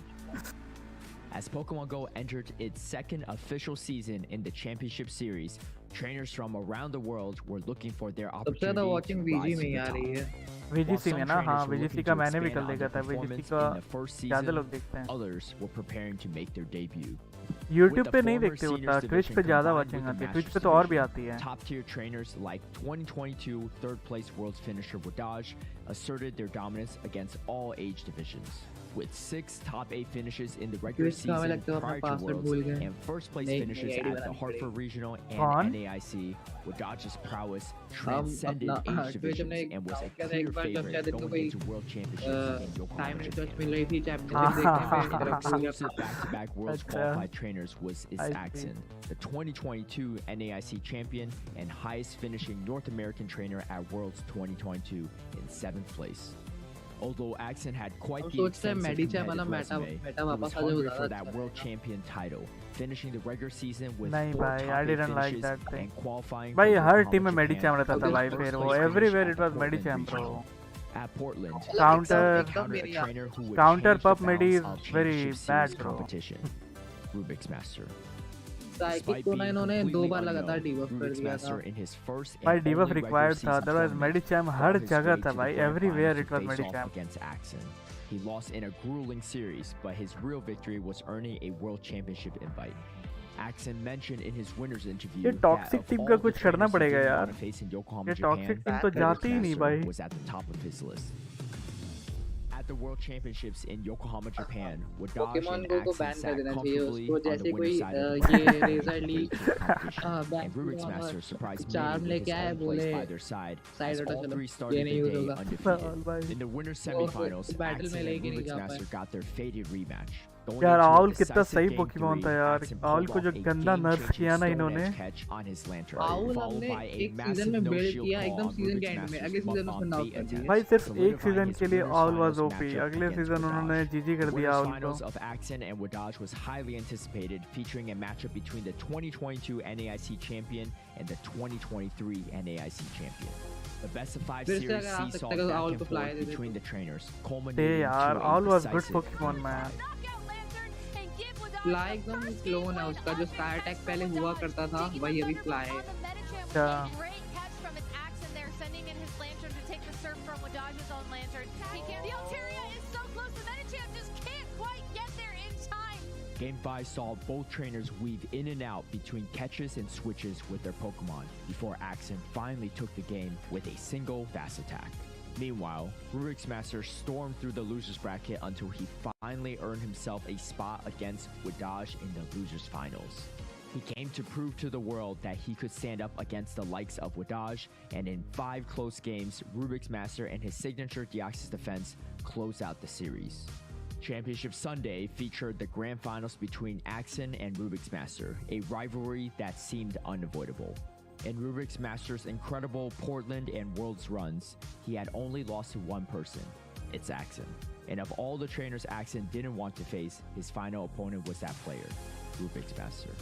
S7: As Pokemon Go entered its second official season in the Championship Series, trainers from around the world were looking for their
S13: सबसे ज़्यादा
S7: opportunity
S13: watching
S7: to rise
S13: VG में ही
S7: to
S13: uh
S7: the
S13: रही
S7: top.
S13: है
S1: VGC में ना हाँ VGC का मैंने भी कल देखा था VGC का ज़्यादा लोग देखते हैं
S7: Others were preparing to make their debut.
S1: YouTube पे नहीं देखते होता Twitch पे ज़्यादा watching आती है Twitch पे तो और भी आती है
S7: Top tier trainers like 2022 third place world's finisher Wadaj asserted their dominance against all age divisions. With 6 top 8 finishes in the regular season prior to Worlds and first place finishes at the Hartford Regional and NAIC, Wadaj's prowess transcended age divisions and was a clear favorite going into World Championships in Yokohama, Japan. Exclusive back-to-back Worlds qualified trainers was Isaacson, the 2022 NAIC champion and highest finishing North American trainer at Worlds 2022 in 7th place. Although Axon had quite the extensive competitive resume, he was hungry for that world champion title, finishing the regular season with 4 top 8 finishes and qualifying
S1: भाई
S7: for
S1: her
S7: the
S1: team में
S7: Yokohama
S1: Medicham रहता था भाई फिर वो everywhere it was Medicham bro counter pup Medi is very bad bro
S7: Rubik's Master.
S13: Psychic को ना इन्होंने 2 बार लगातार डिबफ कर दिया था
S1: भाई डिबफ रिक्वायर्ड था अदरवाइज मेडिचैम हर जगह था भाई everywhere it was Medicham
S7: He lost in a grueling series, but his real victory was earning a world championship invite. Axon mentioned in his winner's interview
S1: ये टॉक्सिक टीम का कुछ करना पड़ेगा यार ये टॉक्सिक टीम तो जाती ही नहीं भाई
S7: was at the top of his list. At the World Championships in Yokohama, Japan, Wadaj and Axon sat comfortably on the winner's side of the competition, and Rubik's Master surprised many with his own place by their side, as all 3 started the day undefeated. In the winner's semifinals, Axon and Rubik's Master got their fated rematch.
S1: यार owl कितना सही Pokemon था यार owl को जो गंदा नर्फ किया ना इन्होंने
S13: आउल हमने एक सीजन में बिल्ड किया एकदम सीजन के एंड में अगले सीजन में नॉक कर दिया
S1: भाई सिर्फ एक सीजन के लिए आउल वाज ओपी अगले सीजन उन्होंने जीजी कर दिया आउल को
S7: of Axon and Wadaj was highly anticipated, featuring a matchup between the 2022 NAIC champion and the 2023 NAIC champion. The best of 5 series seesaw back and forth between the trainers, culminating into a
S1: Owl was good
S7: decisive
S1: Pokemon man.
S13: Fly एकदम clone है उसका जो sky attack पहले हुआ करता था वही अभी फ्लाई है
S7: Game 5 saw both trainers weave in and out between catches and switches with their Pokemon before Axon finally took the game with a single fast attack. Meanwhile, Rubik's Master stormed through the losers bracket until he finally earned himself a spot against Wadaj in the losers finals. He came to prove to the world that he could stand up against the likes of Wadaj, and in 5 close games, Rubik's Master and his signature Deoxys defense closed out the series. Championship Sunday featured the grand finals between Axon and Rubik's Master, a rivalry that seemed unavoidable. In Rubik's Master's incredible Portland and Worlds runs, he had only lost to one person. It's Axon. And of all the trainers Axon didn't want to face, his final opponent was that player, Rubik's Master.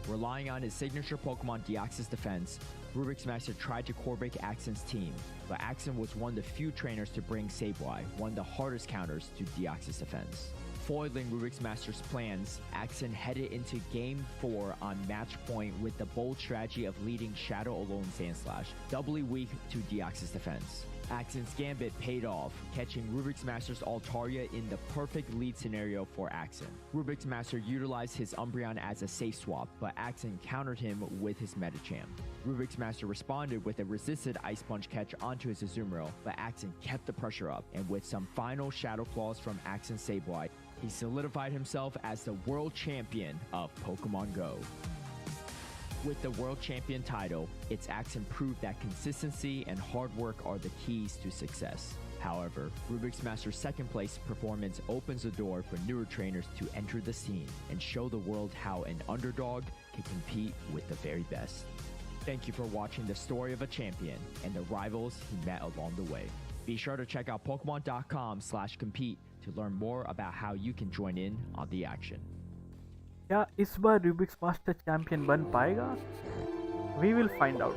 S7: Relying on his signature Pokemon Deoxys defense, Rubik's Master tried to core break Axon's team, but Axon was one of the few trainers to bring Sableye, one of the hardest counters to Deoxys defense. Foiling Rubik's Master's plans, Axon headed into Game 4 on match point with the bold strategy of leading Shadow Alone Sandslash, doubly weak to Deoxys defense. Axon's gambit paid off, catching Rubik's Master's Altaria in the perfect lead scenario for Axon. Rubik's Master utilized his Umbreon as a safe swap, but Axon countered him with his Medicham. Rubik's Master responded with a resisted Ice Punch catch onto his Azumarill, but Axon kept the pressure up, and with some final Shadow Claws from Axon Sableye, he solidified himself as the world champion of Pokemon Go. With the world champion title, its Axon proved that consistency and hard work are the keys to success. However, Rubik's Master's second place performance opens the door for newer trainers to enter the scene and show the world how an underdog can compete with the very best. Thank you for watching the story of a champion and the rivals he met along the way. Be sure to check out Pokemon.com/compete to learn more about how you can join in on the action.
S1: क्या इस बार Rubik's master champion बन पाएगा? We will find out.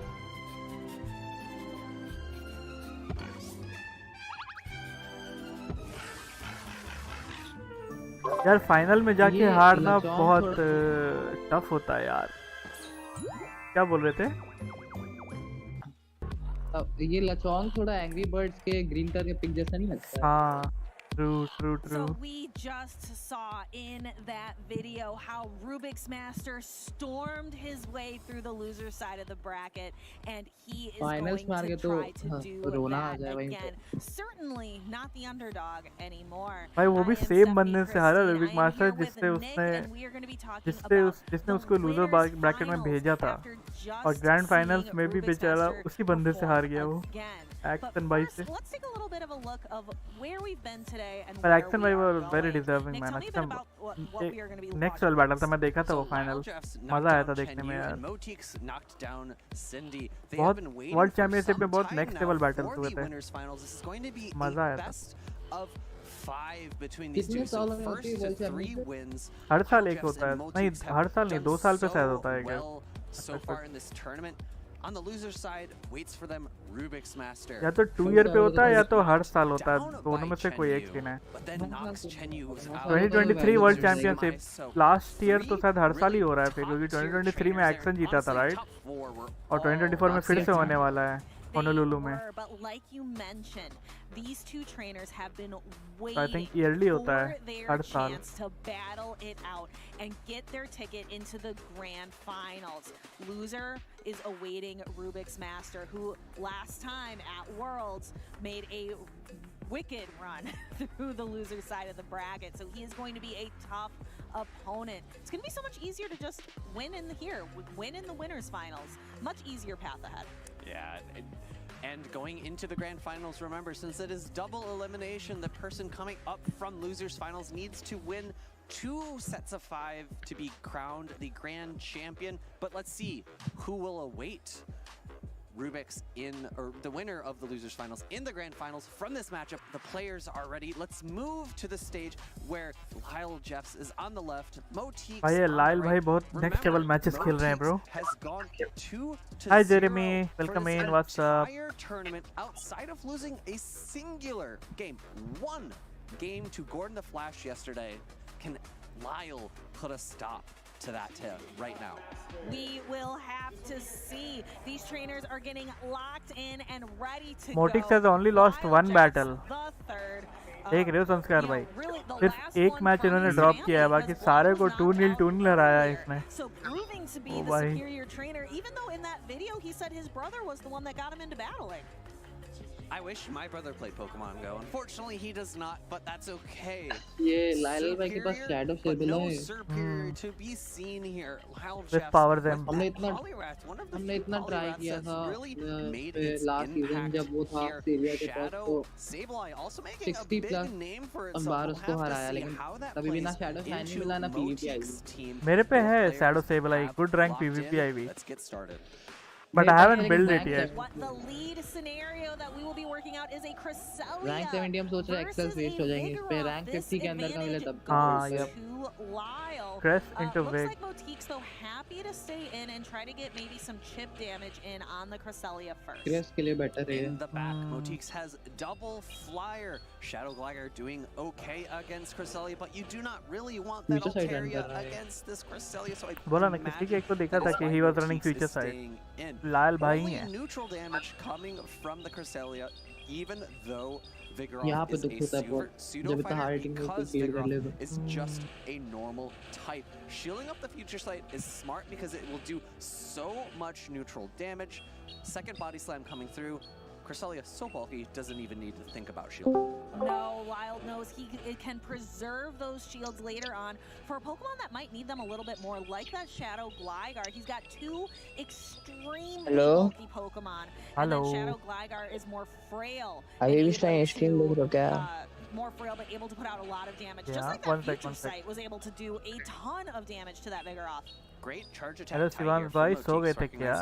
S1: यार final में जाके हारना बहुत tough होता है यार। क्या बोल रहे थे?
S13: ये लचोंग थोड़ा एंग्री बर्ड्स के ग्रीन कलर के पिक जैसा नहीं लगता?
S1: हाँ, true.
S5: So we just saw in that video how Rubik's Master stormed his way through the loser side of the bracket, and he is going to try to do that again. Certainly not the underdog anymore.
S1: भाई वो भी same बनने से हारा Rubik master जिसने उसको loser bracket में भेजा था, और ग्रैंड फाइनल्स में भी बेचारा उसी बंदे से हार गया वो एक्शन भाई से।
S5: Let's take a little bit of a look of where we've been today and
S1: पर एक्शन भाई वो very deserving man. Next level battle था, मैं देखा था वो फाइनल, मजा आया था देखने में यार। बहुत वर्ल्ड चैंपियनशिप में बहुत नेक्स्ट लेवल बैटल हुए थे, मजा आया था।
S13: कितने साल में होती है वर्ल्ड चैंपियनशिप?
S1: हर साल एक होता है, नहीं हर साल नहीं, 2 साल पे शायद होता है क्या?
S14: On the loser side, waits for them Rubik's Master.
S1: या तो 2 ईयर पे होता है या तो हर साल होता है, दोनों में से कोई एक सीन है। 2023 वर्ल्ड चैंपियनशिप लास्ट ईयर तो शायद हर साल ही हो रहा है फिर, क्योंकि 2023 में एक्शन जीता था राइट, और 2024 में फिर से होने वाला है होनोलुलु में।
S5: These two trainers have been
S1: I think
S5: waiting
S1: yearly होता है
S5: for their
S1: हर साल।
S5: chance to battle it out and get their ticket into the grand finals. Loser is awaiting Rubik's Master, who last time at Worlds made a wicked run through the loser side of the bracket. So he is going to be a tough opponent. It's going to be so much easier to just win in the winners finals. Much easier path ahead.
S14: Yeah. And going into the grand finals, remember, since it is double elimination, the person coming up from losers finals needs to win 2 sets of 5 to be crowned the grand champion. But let's see who will await Rubik's or the winner of the losers finals in the grand finals from this matchup. The players are ready. Let's move to the stage where Lyle Jeffs is on the left. Moteeks
S1: भाई लाइल भाई बहुत next level matches खेल रहे हैं bro.
S14: has gone 2-0
S1: Hi Jeremy, welcome
S14: for
S1: in.
S14: this
S1: What's up?
S14: entire tournament outside of losing a singular game. One game to Gordon the Flash yesterday. Can Lyle put a stop to that tip right now?
S5: We will have to see. These trainers are getting locked in and ready to
S1: Moteeks
S5: go.
S1: has only lost one battle.
S5: The third.
S1: देख रहे हो संस्कार भाई, सिर्फ एक match इन्होंने drop किया है, बाकी सारे को 2-0 हराया है इसने।
S5: So proving to be
S1: Oh,
S5: the
S1: bhai.
S5: superior trainer, even though in that video he said his brother was the one that got him into battling.
S14: I wish my brother played Pokemon Go. Unfortunately, he does not, but that's okay.
S13: ये लाइल भाई के पास shadow सेबल
S14: No
S13: है।
S14: superior to be seen here. Lyle
S1: Let's
S14: Jeffs
S1: power them.
S14: with
S13: हमने
S14: that
S13: इतना
S14: Poliwrath, one of the
S13: हमने
S14: few
S13: इतना try
S14: Poliwraths
S13: किया
S14: that's
S13: था
S14: really made its
S13: last season
S14: impact
S13: जब वो था
S14: here.
S13: सीरिया के पास,
S14: Shadow
S13: तो
S14: Sableye also making a
S13: 60
S14: big
S13: plus
S14: name for
S13: हम
S14: itself.
S13: बार
S14: We'll
S13: उसको
S14: have to
S13: हराया,
S14: see
S13: लेकिन
S14: how that
S13: तभी भी ना
S14: plays
S13: शैडो शाइन नहीं
S14: into
S13: मिला ना पीवीपी आई।
S14: Moteeks' team.
S1: मेरे पे है
S14: Players
S1: shadow Sableye,
S14: have
S1: good rank
S14: locked
S1: PvP
S14: in.
S1: IV,
S14: Let's get started.
S1: but I haven't built it yet.
S5: What the lead scenario that we will be working out is a Cresselia
S13: rank 70 हम सोच रहे हैं Excel waste हो जाएंगे इस पे, rank 50 के अंदर का मिले तब
S1: हाँ
S5: goes
S1: yep.
S5: to Lyle.
S1: Crest into
S5: Looks
S1: Vig.
S5: like Moteeks though happy to stay in and try to get maybe some chip damage in on the Cresselia first.
S13: Cress के लिए बेटर है।
S14: In the back, Moteeks has double flyer. Shadow Glider doing okay against Cresselia, but you do not really want that
S13: Future side run
S14: Altaria
S13: कर रहा है।
S14: against this Cresselia, so I
S1: बोला ना किसी के एक को देखा था कि he was running future side. लाल भाई ही है।
S14: Only neutral damage coming from the Cresselia. even though
S13: यहाँ
S14: Vigoroth
S13: पे
S14: is
S13: दुख
S14: a
S13: होता है बहुत
S14: pseudo
S13: जब इतना हार्ड
S14: fighter,
S13: टीम को
S14: because
S13: फील कर
S14: Vigoroth
S13: ले तो
S14: is just a normal type. Shielding up the future sight is smart because it will do so much neutral damage. Second body slam coming through. Cresselia so bulky, doesn't even need to think about shield.
S5: No, Lyle knows it can preserve those shields later on for a Pokemon that might need them a little bit more, like that Shadow Gligar. He's got two extremely bulky Pokemon, and then Shadow Gligar is more frail.
S19: अभी भी stream देख रहे हो क्या?
S5: More frail, but able to put out a lot of damage. Just
S1: Yeah,
S5: like that Future Sight was able to do a ton of damage to that Vigoroth.
S14: Great charge attack.
S1: Hello Shivan bhai, सो गए थे क्या?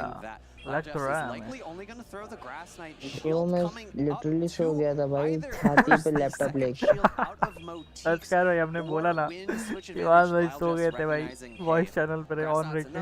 S1: लग तो रहा है
S14: likely only going to throw the Grass Knight
S19: तो
S14: shield
S19: मैं
S14: coming
S19: literally so गया था भाई छाती पे लैपटॉप लेके
S1: सच कह रहे हमने बोला ना शिवान भाई सो गए थे भाई वॉइस चैनल पर ऑन रखे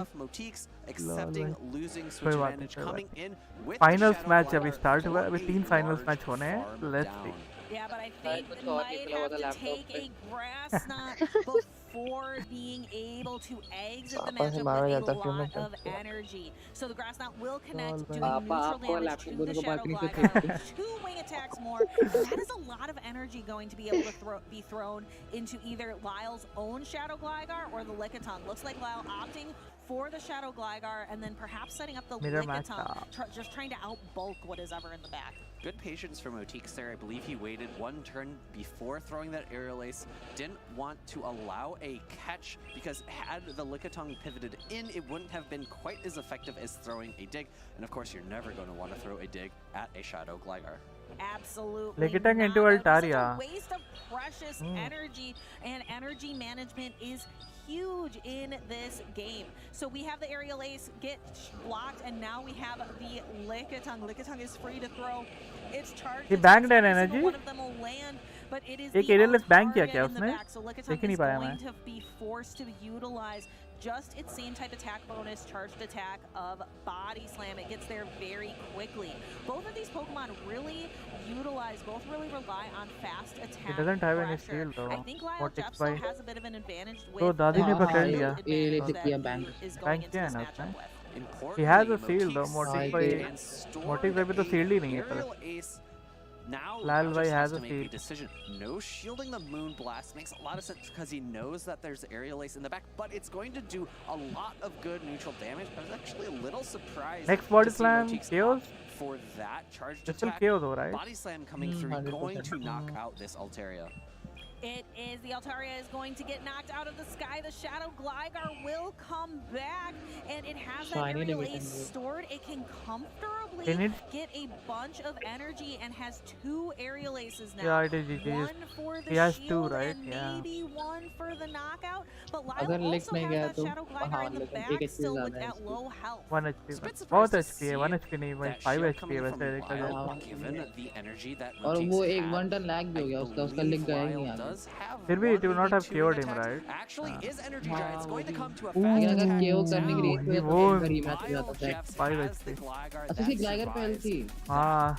S1: कोई बात नहीं फाइनल्स मैच अभी स्टार्ट हुआ अभी 3 फाइनल्स मैच होने हैं let's see
S5: Yeah, but I think it might have to take a Grass Knot before being able to exit the matchup with a lot of energy. So the Grass Knot will connect, doing neutral damage to the Shadow Gligar. 2 wing attacks more. That is a lot of energy going to be able to be thrown into either Lyle's own Shadow Gligar or the Lickitung. Looks like Lyle opting for the Shadow Gligar and then perhaps setting up the Lickitung, just trying to outbulk what is ever in the back.
S14: Good patience from Motiques there. I believe he waited 1 turn before throwing that aerial ace. Didn't want to allow a catch because had the Lickitung pivoted in, it wouldn't have been quite as effective as throwing a dig. And of course, you're never going to want to throw a dig at a Shadow Gligar.
S5: Absolutely.
S1: Lickitung into Altaria.
S5: Such a waste of precious energy, and energy management is huge in this game. So we have the aerial ace get blocked, and now we have the Lickitung. Lickitung is free to throw its charge.
S1: He banked an energy.
S5: One of them will land, but it is
S1: एक aerial ace bank किया क्या उसने?
S5: So Lickitung is going to be forced to utilize just its same type attack bonus, charged attack of Body Slam. It gets there very quickly. Both of these Pokemon really rely on fast attack.
S1: He doesn't have any
S5: pressure.
S1: shield though.
S5: I think Lyle Jeff still has a bit of an advantage with
S1: तो दादी ने पकड़ लिया
S5: bank
S1: किया ना उसने He has a shield though motive पे भी तो shield ही नहीं है पर
S14: Now
S1: Lal Bhai has
S14: to
S1: a
S14: make
S1: shield.
S14: a decision. No shielding the Moon Blast makes a lot of sense because he knows that there's aerial ace in the back, but it's going to do a lot of good neutral damage. I was actually a little surprised.
S1: Next body slam, chaos.
S14: For that charged
S1: Still
S14: attack,
S1: chaos हो रहा है.
S14: body slam coming through, going to knock out this Altaria.
S5: It is. The Altaria is going to get knocked out of the sky. The Shadow Gligar will come back, and it has that aerial ace stored. It can comfortably get a bunch of energy and has 2 aerial aces now.
S1: Yeah, it is.
S5: One for the
S1: he has
S5: shield
S1: 2, right?
S5: and
S1: Yeah.
S5: maybe 1 for the knockout. But Lyle also has that Shadow Gligar in the back still with at low health.
S1: 1 HP बहुत HP है 1 HP नहीं भाई 5 HP है वैसे देखा जाए
S14: Given the energy that
S13: और वो एक 1 टर्न लैग भी हो गया उसका लिख गया ही नहीं आगे
S1: फिर भी it will not have cured him, right?
S14: Actually, is energy giant. It's going to come to a
S13: अगर
S14: fast attack.
S13: KO करने की रेट पे
S1: वो
S13: रीमैच हो जाता था
S1: 5 HP
S13: अच्छा सी ग्लाइगर पे हेल्थ थी
S1: हाँ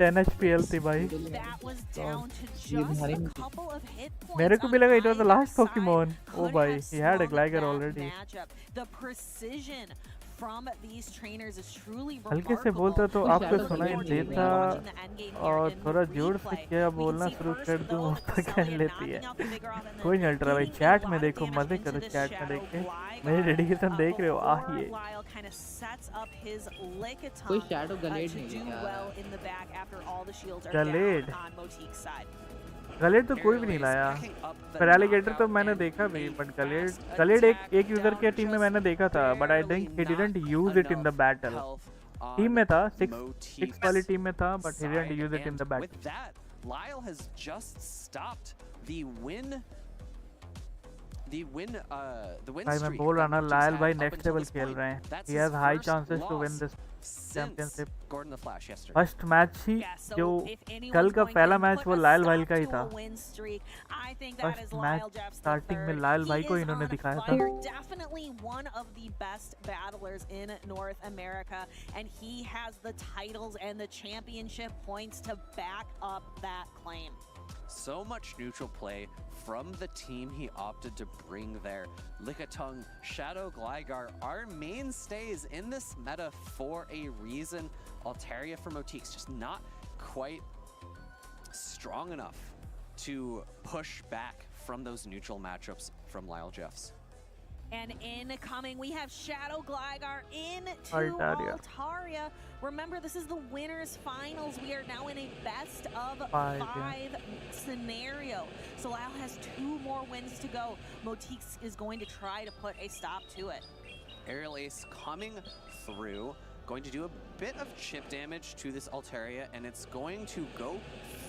S1: 10 HP health थी भाई
S5: That was down to just a couple of hit points.
S1: मेरे को भी लगा it was the last Pokemon oh भाई he had a Gligar already
S5: The precision from these trainers is truly
S1: हल्के से बोलता तो आपको सुनाई देता और थोड़ा जोर से क्या बोलना शुरू कर दूं तो कह लेती है कोई नहीं अल्ट्रा भाई चैट में देखो मजे करो चैट में देख के मेरी डेडिकेशन देख रहे हो आइए
S13: कोई शैडो गलेड नहीं है
S1: गलेड गलेड तो कोई भी नहीं लाया पर एलिगेटर तो मैंने देखा भी बट गलेड एक यूजर के टीम में मैंने देखा था but I think he didn't use it in the battle team में था 6 वाली टीम में था but he didn't use it in the battle
S14: Lyle has just stopped the win
S1: भाई मैं बोल रहा ना लायल भाई नेक्स्ट लेवल खेल रहे हैं he has high chances to win this championship first match ही जो कल का पहला मैच वो लायल भाई का ही था फर्स्ट मैच स्टार्टिंग में लायल भाई को इन्होंने दिखाया था
S5: definitely one of the best battlers in North America and he has the titles and the championship points to back up that claim.
S14: So much neutral play from the team he opted to bring there. Lickitung, Shadow Gligar are mainstays in this meta for a reason. Altaria for Motiques just not quite strong enough to push back from those neutral matchups from Lyle Jeffs.
S5: And incoming, we have Shadow Gligar into
S1: Altaria.
S5: Altaria. Remember, this is the winners finals. We are now in a best of
S1: Five,
S5: five scenario. So Lyle has 2 more wins to go. Motique is going to try to put a stop to it.
S14: Aerial Ace coming through, going to do a bit of chip damage to this Altaria, and it's going to go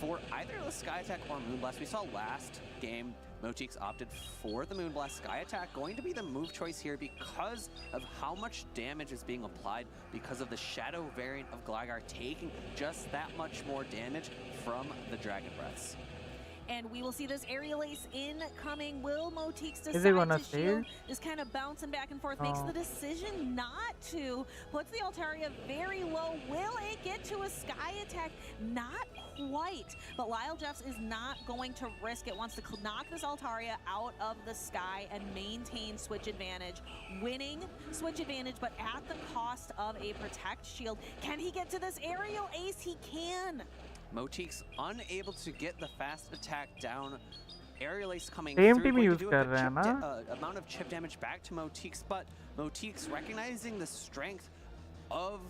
S14: for either the Sky Attack or Moonblast. We saw last game, Motique opted for the Moonblast. Sky Attack going to be the move choice here because of how much damage is being applied because of the Shadow variant of Gligar taking just that much more damage from the Dragon Breaths.
S5: And we will see this Aerial Ace incoming. Will Motique
S1: Is
S5: decide
S1: it gonna
S5: to shield?
S1: stay?
S5: Is kind of bouncing back and forth, makes the decision not to. Puts the Altaria very low. Will it get to a Sky Attack? Not quite. But Lyle Jeffs is not going to risk it. Wants to knock this Altaria out of the sky and maintain switch advantage. Winning switch advantage, but at the cost of a Protect Shield. Can he get to this Aerial Ace? He can.
S14: Motique's unable to get the fast attack down. Aerial Ace coming
S1: Same
S14: through,
S1: team
S14: going to
S1: use
S14: do
S1: कर
S14: a
S1: रहे हैं
S14: good
S1: ना?
S14: amount of chip damage back to Motique's, but Motique's recognizing the strength of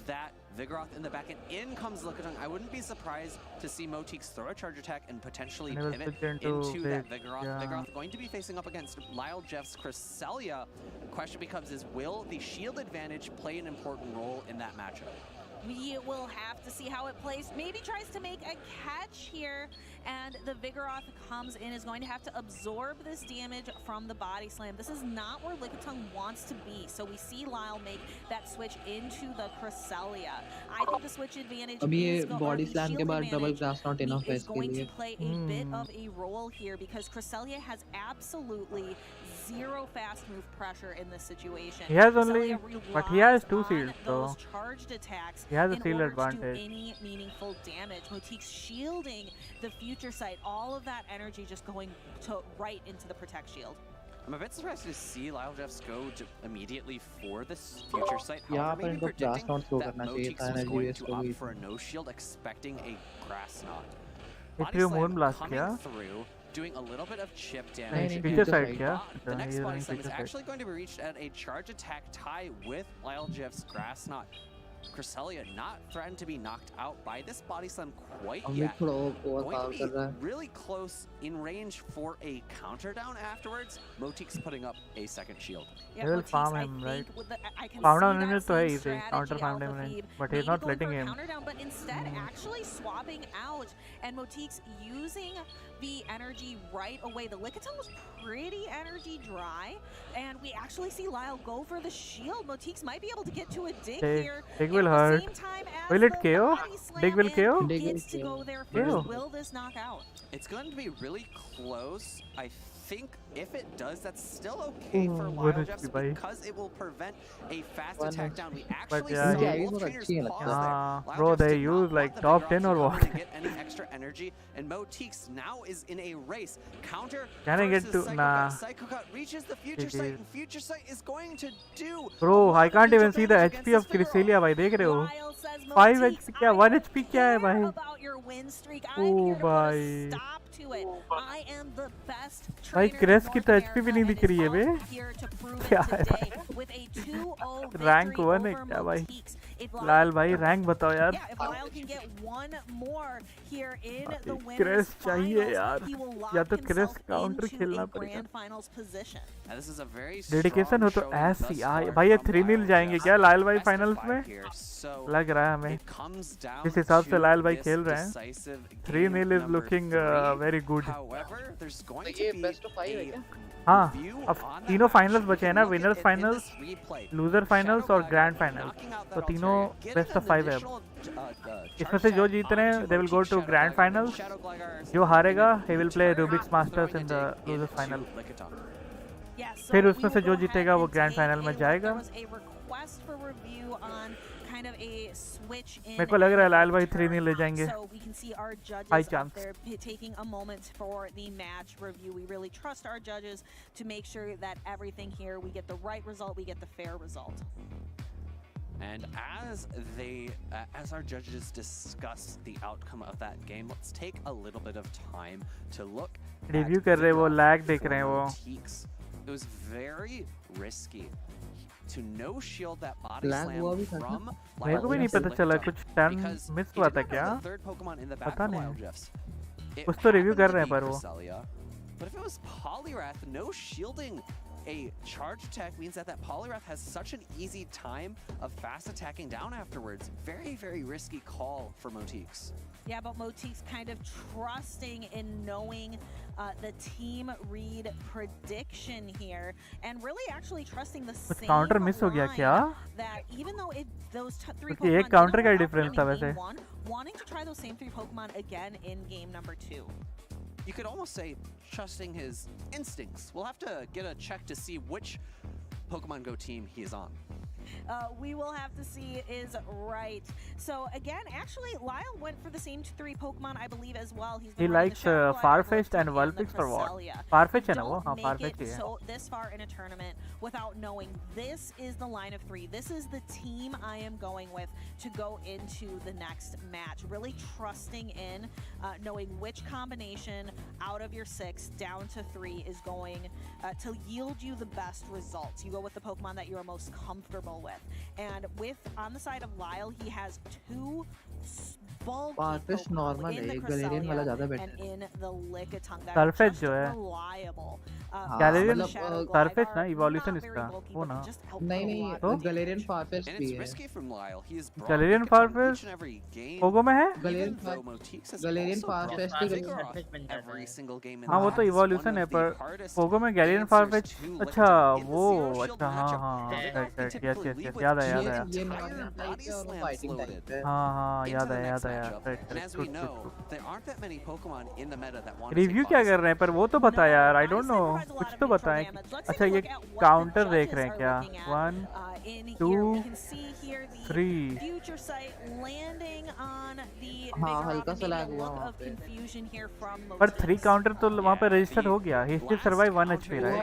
S14: that Vigoroth in the back, and in comes Lickitung. I wouldn't be surprised to see Motique's throw a charge attack and potentially
S1: And he will
S14: pivot
S1: switch into
S14: that
S1: Vig,
S14: Vigoroth.
S1: yeah.
S14: Vigoroth going to be facing up against Lyle Jeff's Cresselia. Question becomes is, will the shield advantage play an important role in that matchup?
S5: We will have to see how it plays. Maybe tries to make a catch here, and the Vigoroth comes in, is going to have to absorb this damage from the body slam. This is not where Lickitung wants to be, so we see Lyle make that switch into the Cresselia. I think the switch advantage is
S13: body slam के बाद double grass not enough है
S5: is
S13: इसके
S5: going to
S13: लिए.
S5: play a bit of a role here because Cresselia has absolutely 0 fast move pressure in this situation.
S1: He has
S5: Cresselia
S1: only, but he has 2
S5: relies on
S1: shields, so
S5: those charged attacks
S1: he has a
S5: in
S1: shield
S5: order to do
S1: advantage.
S5: any meaningful damage. Motique's shielding the future sight, all of that energy just going to right into the Protect Shield.
S14: I'm a bit surprised to see Lyle Jeffs go immediately for this future sight.
S13: यहाँ
S14: However,
S13: पर
S14: maybe
S13: इनको grass
S14: predicting
S13: knot throw
S14: that
S13: करना चाहिए
S14: Motique's
S13: था,
S14: was
S13: energy
S14: going
S13: waste
S14: to
S13: हो
S14: opt
S13: गई
S14: for a no shield, expecting a grass knot.
S1: If
S14: Body
S1: you
S14: slam
S1: Moonblast
S14: coming
S1: किया,
S14: through, doing a little bit of chip
S1: नहीं
S14: damage.
S1: future side क्या?
S14: But the next
S1: He is
S14: body
S1: running
S14: slam is
S1: future side.
S14: actually going to be reached at a charge attack tie with Lyle Jeff's grass knot. Cresselia not threatened to be knocked out by this body slam quite yet.
S13: थोड़ा over
S14: Going
S13: power
S14: to
S13: कर रहा
S14: be
S13: है.
S14: really close in range for a counter down afterwards. Motique's putting up a second shield.
S1: They will farm him, right?
S5: I can
S1: Farm
S5: see
S1: down
S5: that
S1: minute तो है
S5: same
S1: easy,
S5: strategy,
S1: counter farm
S5: Alpha
S1: down
S5: Feed,
S1: but he's
S5: maybe
S1: not
S5: going
S1: letting
S5: for a
S1: him.
S5: counter down, but instead actually swapping out, and Motique's using the energy right away. The Lickitung was pretty energy dry, and we actually see Lyle go for the shield. Motique's might be able to get to a dig here.
S1: Dig will
S5: at the
S1: hurt.
S5: same time as
S1: Will it
S5: the
S1: KO?
S5: body slam,
S1: Dig will
S5: and
S1: KO?
S5: Gets to go there first. Will this knock out?
S14: It's going to be really close. I think if it does, that's still okay for
S1: Ooh,
S14: Lyle
S1: risky,
S14: Jeffs
S1: bhai.
S14: because it will prevent a fast
S13: One
S14: attack
S13: is-
S14: down. We
S1: But
S14: actually
S1: yeah,
S14: saw
S1: he-
S14: both trainers
S13: अच्छी है
S14: pause
S13: लगता
S14: there. Lyle
S1: bro,
S14: Jeffs
S1: they
S14: did not
S1: use
S14: want
S1: like
S14: the
S1: top
S14: Vigoroth
S1: 10
S14: to
S1: or
S14: go
S1: what?
S14: to get any extra energy, and Motique's now is in a race. Counter
S1: Can I get
S14: versus
S1: to-
S14: Psycho
S1: nah.
S14: Cut. Psycho Cut reaches the future
S1: GG.
S14: sight, and future sight is going to do.
S1: Bro, I can't even
S14: neutral
S1: see the
S14: damage
S1: HP
S14: against
S1: of
S14: this Vigoroth.
S1: Cresselia भाई देख रहे हो?
S5: Lyle says
S1: 5
S5: Motique's,
S1: HP क्या?
S5: I
S1: 1
S5: don't
S1: HP क्या है
S5: care
S1: भाई?
S5: about your win streak. I'm
S1: Oh,
S5: here to put a
S1: bhai.
S5: stop to it. I am the best
S1: भाई
S5: trainer
S1: cress
S5: in
S1: की
S5: North
S1: तो HP भी नहीं
S5: America
S1: दिख रही है
S5: and
S1: बे.
S5: is out here to prove
S1: क्या
S5: it
S1: है
S5: today with a 2-0
S1: rank
S5: victory
S1: 1 है
S5: over
S1: क्या भाई?
S5: Motique's. If
S1: लाल भाई रैंक बताओ यार.
S5: Yeah, if Lyle can get one more here in the
S1: भाई,
S5: winners
S1: क्रेस चाहिए
S5: finals,
S1: यार.
S5: he will lock
S1: या तो क्रेस
S5: himself
S1: काउंटर
S5: into
S1: खेलना
S5: a
S1: पड़ेगा.
S5: grand finals position.
S14: Now, this is a very
S1: dedication हो
S14: strong
S1: तो
S14: showing
S1: ऐसी
S14: thus
S1: आए
S14: far
S1: भाई ये
S14: from
S1: 3-0
S14: Lyle
S1: जाएंगे
S14: Jeffs.
S1: क्या लाल भाई
S14: Best of
S1: फाइनल्स
S14: 5
S1: में?
S14: here. So
S1: लग रहा है हमें.
S14: it comes down
S1: जिस हिसाब से
S14: to
S1: लाल भाई
S14: this
S1: खेल रहे हैं.
S14: decisive
S1: 3-0
S14: game
S1: is
S14: number
S1: looking
S14: 3.
S1: very good.
S14: However, there's going
S13: तो
S14: to
S13: ये
S14: be
S13: best of 5 है
S14: a
S13: क्या?
S1: हाँ,
S14: review
S1: अब
S14: on that
S1: तीनों
S14: match.
S1: फाइनल्स
S14: You
S1: बचे हैं
S14: can
S1: ना,
S14: look
S1: winners
S14: at in
S1: finals,
S14: this replay.
S1: Loser finals
S14: Shadow
S1: और
S14: Gligar
S1: grand finals.
S14: knocking out
S1: तो
S14: that
S1: तीनों
S14: Altaria, getting
S1: best of
S14: an
S1: 5 है.
S14: additional,
S1: इसमें से जो जीत रहे हैं they will go to grand finals. जो हारेगा he will play Rubik's Masters in the losers final.
S5: Yeah, so
S1: फिर
S5: we
S1: उसमें
S5: will
S1: से जो
S5: go
S1: जीतेगा
S5: ahead
S1: वो
S5: and
S1: grand
S5: take
S1: final
S5: a
S1: में
S5: look.
S1: जाएगा.
S5: There was a request for review on kind of a switch in
S1: मेरे को लग रहा है लाल भाई
S5: turn
S1: 3-0 ले जाएंगे.
S5: So we can see our judges
S1: High
S5: up
S1: chance.
S5: there taking a moment for the match review. We really trust our judges to make sure that everything here, we get the right result, we get the fair result.
S14: And as our judges discuss the outcome of that game, let's take a little bit of time to look
S1: review कर रहे वो lag देख रहे हैं वो
S14: It was very risky to no shield that body slam from
S1: मेरे को भी नहीं पता चला कुछ टर्न मिस हुआ था क्या पता नहीं कुछ तो रिव्यू कर रहे हैं पर वो
S14: But if it was Polyrath, no shielding a charge attack means that Polyrath has such an easy time of fast attacking down afterwards. Very, very risky call for Motiques.
S5: Yeah, but Motiques kind of trusting in knowing the team read prediction here, and really actually trusting the same
S1: counter miss हो गया क्या?
S5: That even though those three
S1: Pokemon एक counter का difference था वैसे.
S5: Wanting to try those same three Pokemon again in game number 2.
S14: You could almost say trusting his instincts. We'll have to get a check to see which Pokemon Go team he is on.
S5: We will have to see is right. So again, actually, Lyle went for the same 3 Pokemon, I believe, as well.
S1: He likes Farfetch'd and Vulpix for what? Farfetch है ना वो? हाँ Farfetch ही है.
S5: So this far in a tournament without knowing this is the line of 3. This is the team I am going with to go into the next match. Really trusting in knowing which combination out of your 6 down to 3 is going to yield you the best results. You go with the Pokemon that you are most comfortable with. And with on the side of Lyle, he has 2 bulky Pokemon in the Cresselia and in the Lickitung that are just reliable.
S1: Galarian Farfetch ना evolution इसका वो ना
S13: नहीं तो Galarian Farfetch भी है
S1: Galarian Farfetch Pogo में है
S13: Galarian Farfetch
S1: हाँ वो तो evolution है पर पोगो में Galarian Farfetch अच्छा वो अच्छा हाँ yes याद आया हाँ याद आया रिव्यू क्या कर रहे हैं पर वो तो बता यार I don't know कुछ तो बताएं अच्छा ये काउंटर देख रहे हैं क्या 1 2 3
S13: हाँ हल्का सा लैग हुआ वहाँ पे
S1: पर 3 काउंटर तो वहाँ पे रजिस्टर हो गया he still survive 1 HP right